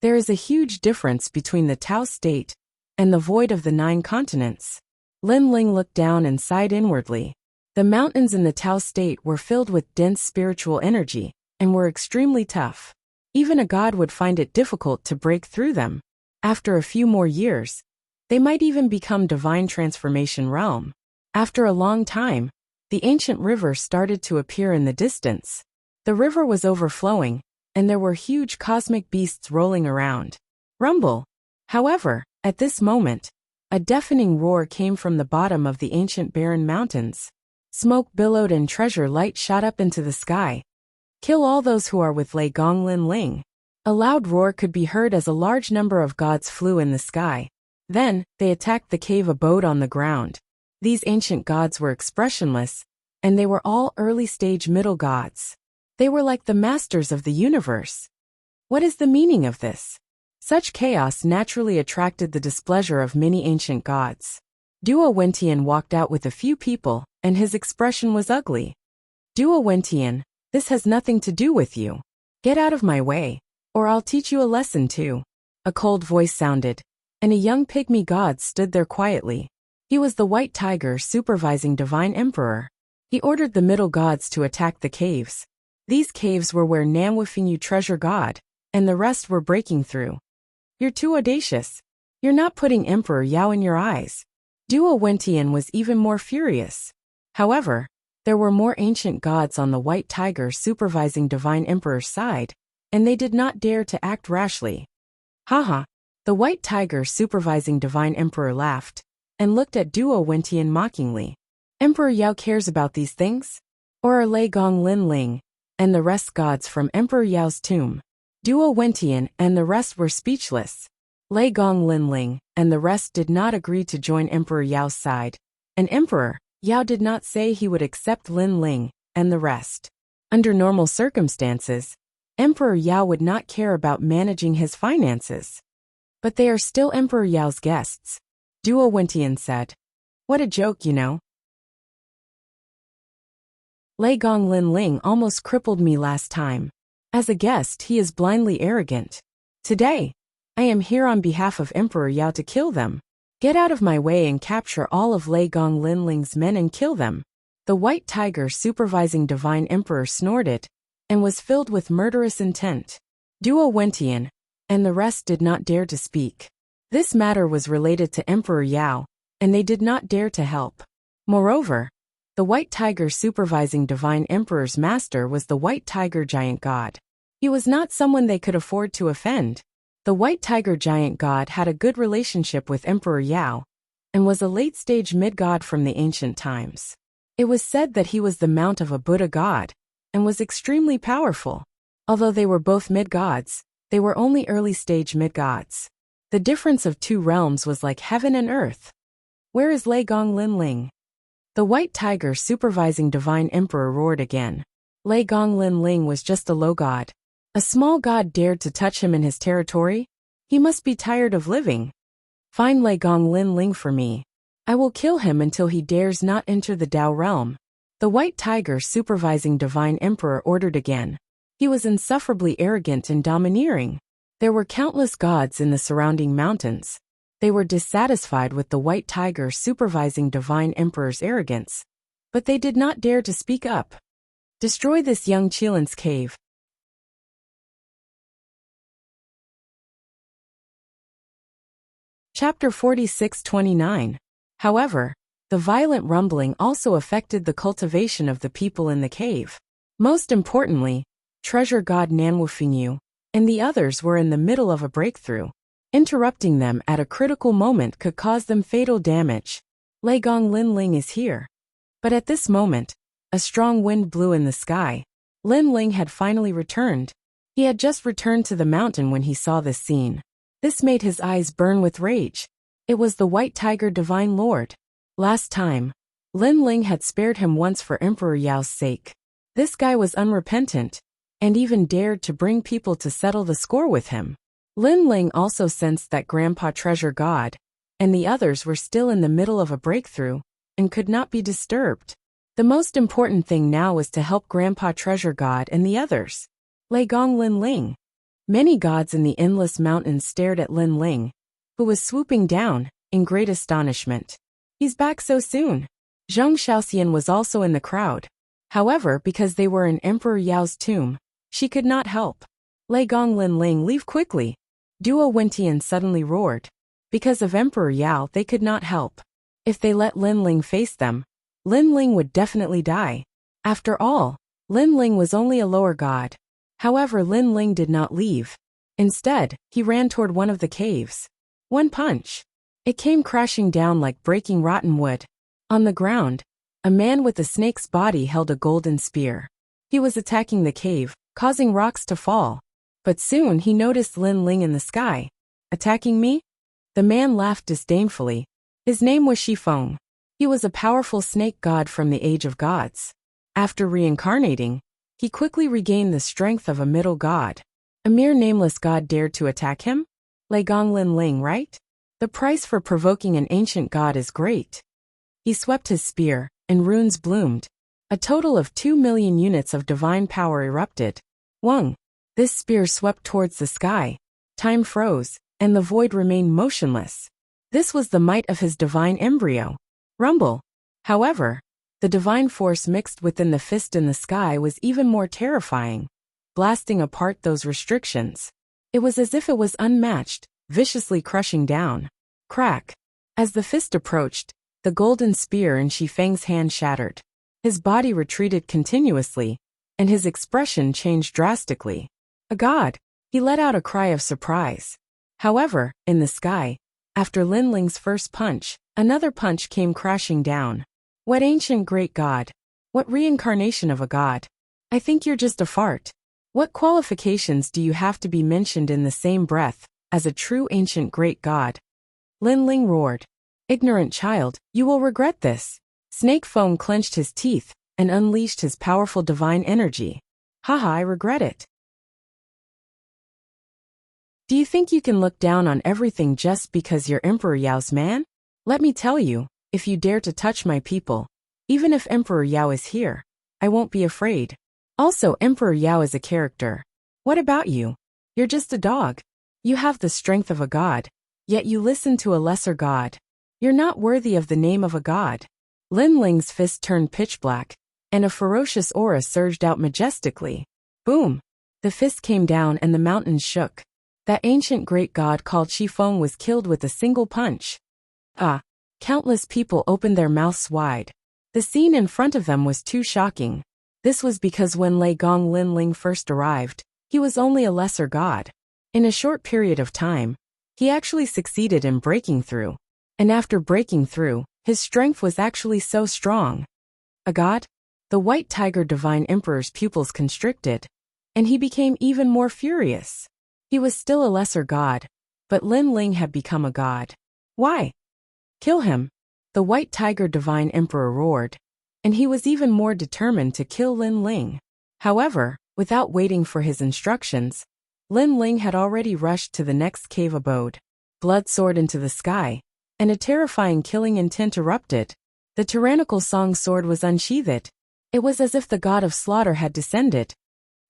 There is a huge difference between the Tao state and the void of the 9 continents. Lin Ling looked down and sighed inwardly. The mountains in the Tao state were filled with dense spiritual energy and were extremely tough. Even a god would find it difficult to break through them. After a few more years, they might even become divine transformation realm. After a long time, the ancient river started to appear in the distance. The river was overflowing, and there were huge cosmic beasts rolling around. Rumble! However, at this moment, a deafening roar came from the bottom of the ancient barren mountains. Smoke billowed and treasure light shot up into the sky. Kill all those who are with Lei Gong Lin Ling. A loud roar could be heard as a large number of gods flew in the sky. Then, they attacked the cave abode on the ground. These ancient gods were expressionless, and they were all early-stage middle gods. They were like the masters of the universe. What is the meaning of this? Such chaos naturally attracted the displeasure of many ancient gods. Duo Wentian walked out with a few people, and his expression was ugly. Duo Wentian, this has nothing to do with you. Get out of my way, or I'll teach you a lesson too. A cold voice sounded, and a young pygmy god stood there quietly. He was the White Tiger supervising Divine Emperor. He ordered the middle gods to attack the caves. These caves were where Namwifingyu Treasure God and the rest were breaking through. You're too audacious. You're not putting Emperor Yao in your eyes. Duo Wentian was even more furious. However, there were more ancient gods on the White Tiger supervising Divine Emperor's side, and they did not dare to act rashly. Haha. The White Tiger supervising Divine Emperor laughed, and looked at Duo Wentian mockingly. Emperor Yao cares about these things? Or are Lei Gong Lin Ling and the rest gods from Emperor Yao's tomb? Duo Wentian and the rest were speechless. Lei Gong Lin Ling and the rest did not agree to join Emperor Yao's side, and Emperor Yao did not say he would accept Lin Ling and the rest. Under normal circumstances, Emperor Yao would not care about managing his finances. But they are still Emperor Yao's guests, Duo Wentian said. What a joke, you know. Lei Gong Lin Ling almost crippled me last time. As a guest, he is blindly arrogant. Today, I am here on behalf of Emperor Yao to kill them. Get out of my way and capture all of Lei Gong Lin Ling's men and kill them. The White Tiger supervising Divine Emperor snorted, and was filled with murderous intent. Duo Wentian and the rest did not dare to speak. This matter was related to Emperor Yao, and they did not dare to help. Moreover, the White Tiger supervising Divine Emperor's master was the White Tiger Giant God. He was not someone they could afford to offend. The White Tiger Giant God had a good relationship with Emperor Yao, and was a late-stage mid-god from the ancient times. It was said that he was the mount of a Buddha god, and was extremely powerful. Although they were both mid-gods, they were only early-stage mid-gods. The difference of two realms was like heaven and earth. Where is Lei Gong Lin Ling? The White Tiger supervising Divine Emperor roared again. Lei Gong Lin Ling was just a low god. A small god dared to touch him in his territory? He must be tired of living. Find Lei Gong Lin Ling for me. I will kill him until he dares not enter the Dao realm. The White Tiger supervising Divine Emperor ordered again. He was insufferably arrogant and domineering. There were countless gods in the surrounding mountains. They were dissatisfied with the White Tiger supervising Divine Emperor's arrogance, but they did not dare to speak up. Destroy this young Qilin's cave. Chapter 46-29. However, the violent rumbling also affected the cultivation of the people in the cave. Most importantly, treasure god Nanwufingyu and the others were in the middle of a breakthrough. Interrupting them at a critical moment could cause them fatal damage. Lei Gong Lin Ling is here. But at this moment, a strong wind blew in the sky. Lin Ling had finally returned. He had just returned to the mountain when he saw this scene. This made his eyes burn with rage. It was the White Tiger Divine Lord. Last time, Lin Ling had spared him once for Emperor Yao's sake. This guy was unrepentant, and even dared to bring people to settle the score with him. Lin Ling also sensed that Grandpa Treasure God and the others were still in the middle of a breakthrough and could not be disturbed. The most important thing now was to help Grandpa Treasure God and the others. Lei Gong Lin Ling. Many gods in the endless mountains stared at Lin Ling, who was swooping down, in great astonishment. He's back so soon. Zheng Shaoxian was also in the crowd. However, because they were in Emperor Yao's tomb, she could not help. Lei Gong Lin Ling, leave quickly. Duo Wentian suddenly roared. Because of Emperor Yao, they could not help. If they let Lin Ling face them, Lin Ling would definitely die. After all, Lin Ling was only a lower god. However, Lin Ling did not leave. Instead, he ran toward one of the caves. One punch. It came crashing down like breaking rotten wood. On the ground, a man with a snake's body held a golden spear. He was attacking the cave, causing rocks to fall. But soon he noticed Lin Ling in the sky. Attacking me? The man laughed disdainfully. His name was Shifeng. He was a powerful snake god from the Age of Gods. After reincarnating, he quickly regained the strength of a middle god. A mere nameless god dared to attack him? Lei Gong Lin Ling, right? The price for provoking an ancient god is great. He swept his spear, and runes bloomed. A total of 2 million units of divine power erupted. Wang. This spear swept towards the sky. Time froze, and the void remained motionless. This was the might of his divine embryo. Rumble. However, the divine force mixed within the fist in the sky was even more terrifying, blasting apart those restrictions. It was as if it was unmatched, viciously crushing down. Crack. As the fist approached, the golden spear in Shifeng's hand shattered. His body retreated continuously, and his expression changed drastically. A god! He let out a cry of surprise. However, in the sky, after Lin Ling's first punch, another punch came crashing down. What ancient great god? What reincarnation of a god? I think you're just a fart. What qualifications do you have to be mentioned in the same breath as a true ancient great god? Lin Ling roared. Ignorant child, you will regret this. Snake Foam clenched his teeth and unleashed his powerful divine energy. Haha, I regret it. Do you think you can look down on everything just because you're Emperor Yao's man? Let me tell you, if you dare to touch my people, even if Emperor Yao is here, I won't be afraid. Also, Emperor Yao is a character. What about you? You're just a dog. You have the strength of a god, yet you listen to a lesser god. You're not worthy of the name of a god. Lin Ling's fist turned pitch black, and a ferocious aura surged out majestically. Boom! The fist came down and the mountains shook. That ancient great god called Shifeng was killed with a single punch. Countless people opened their mouths wide. The scene in front of them was too shocking. This was because when Lei Gong Lin Ling first arrived, he was only a lesser god. In a short period of time, he actually succeeded in breaking through. And after breaking through, his strength was actually so strong. A god? The White Tiger Divine Emperor's pupils constricted, and he became even more furious. He was still a lesser god, but Lin Ling had become a god. Why? Kill him, the White Tiger Divine Emperor roared, and he was even more determined to kill Lin Ling. However, without waiting for his instructions, Lin Ling had already rushed to the next cave abode. Blood soared into the sky, and a terrifying killing intent erupted. The tyrannical song sword was unsheathed. It was as if the god of slaughter had descended.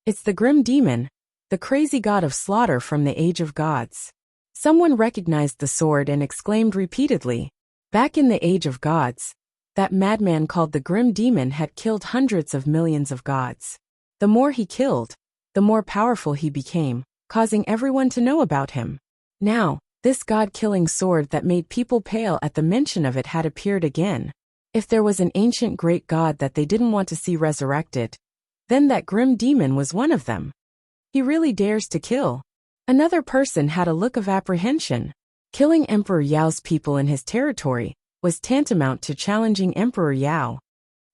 It's the grim demon, the crazy god of slaughter from the Age of Gods. Someone recognized the sword and exclaimed repeatedly. Back in the Age of Gods, that madman called the Grim Demon had killed hundreds of millions of gods. The more he killed, the more powerful he became, causing everyone to know about him. Now, this god-killing sword that made people pale at the mention of it had appeared again. If there was an ancient great god that they didn't want to see resurrected, then that Grim Demon was one of them. He really dares to kill. Another person had a look of apprehension. Killing Emperor Yao's people in his territory was tantamount to challenging Emperor Yao.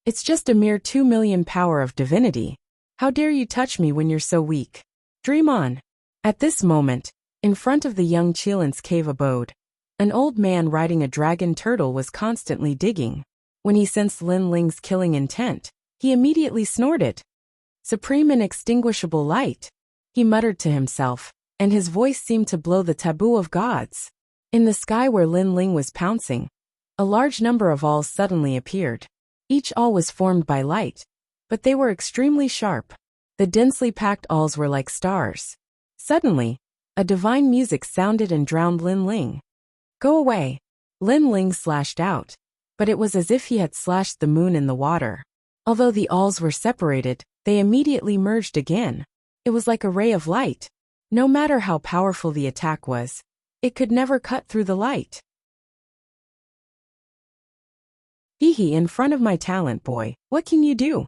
It's just a mere 2 million power of divinity. How dare you touch me when you're so weak? Dream on. At this moment, in front of the young Qilin's cave abode, an old man riding a dragon turtle was constantly digging. When he sensed Lin Ling's killing intent, he immediately snorted. Supreme inextinguishable light. He muttered to himself, and his voice seemed to blow the taboo of gods. In the sky where Lin Ling was pouncing, a large number of awls suddenly appeared. Each awl was formed by light, but they were extremely sharp. The densely packed awls were like stars. Suddenly, a divine music sounded and drowned Lin Ling. Go away! Lin Ling slashed out, but it was as if he had slashed the moon in the water. Although the awls were separated, they immediately merged again. It was like a ray of light. No matter how powerful the attack was, it could never cut through the light. Hee in front of my talent, boy, what can you do?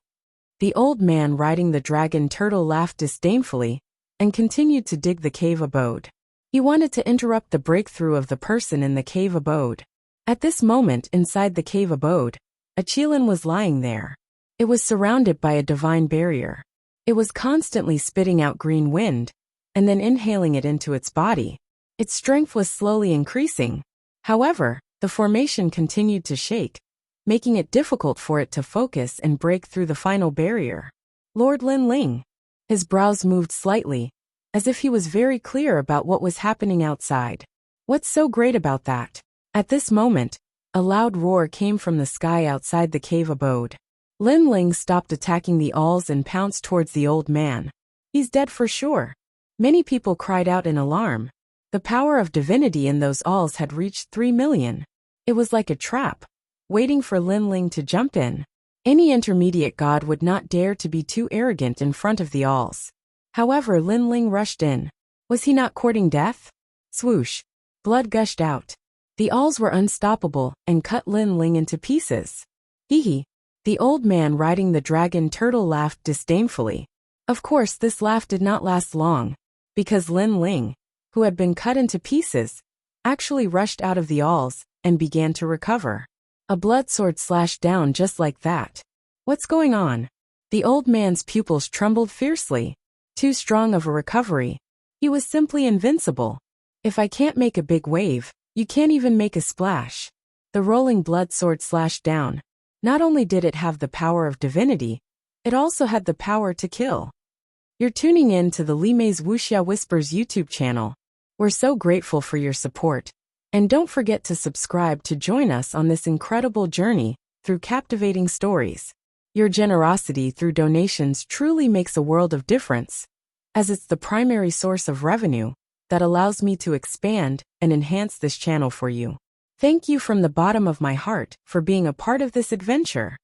The old man riding the dragon turtle laughed disdainfully and continued to dig the cave abode. He wanted to interrupt the breakthrough of the person in the cave abode. At this moment inside the cave abode, a Qilin was lying there. It was surrounded by a divine barrier. It was constantly spitting out green wind, and then inhaling it into its body. Its strength was slowly increasing. However, the formation continued to shake, making it difficult for it to focus and break through the final barrier. Lord Lin Ling. His brows moved slightly, as if he was very clear about what was happening outside. What's so great about that? At this moment, a loud roar came from the sky outside the cave abode. Lin Ling stopped attacking the awls and pounced towards the old man. He's dead for sure. Many people cried out in alarm. The power of divinity in those awls had reached 3 million. It was like a trap, waiting for Lin Ling to jump in. Any intermediate god would not dare to be too arrogant in front of the awls. However, Lin Ling rushed in. Was he not courting death? Swoosh. Blood gushed out. The owls were unstoppable and cut Lin Ling into pieces. Hee hee. The old man riding the dragon turtle laughed disdainfully. Of course, this laugh did not last long, because Lin Ling, who had been cut into pieces, actually rushed out of the owls and began to recover. A blood sword slashed down just like that. What's going on? The old man's pupils trembled fiercely. Too strong of a recovery. He was simply invincible. If I can't make a big wave, you can't even make a splash. The rolling blood sword slashed down. Not only did it have the power of divinity, it also had the power to kill. You're tuning in to the Limei's Wuxia Whispers YouTube channel. We're so grateful for your support. And don't forget to subscribe to join us on this incredible journey through captivating stories. Your generosity through donations truly makes a world of difference, as it's the primary source of revenue that allows me to expand and enhance this channel for you. Thank you from the bottom of my heart for being a part of this adventure.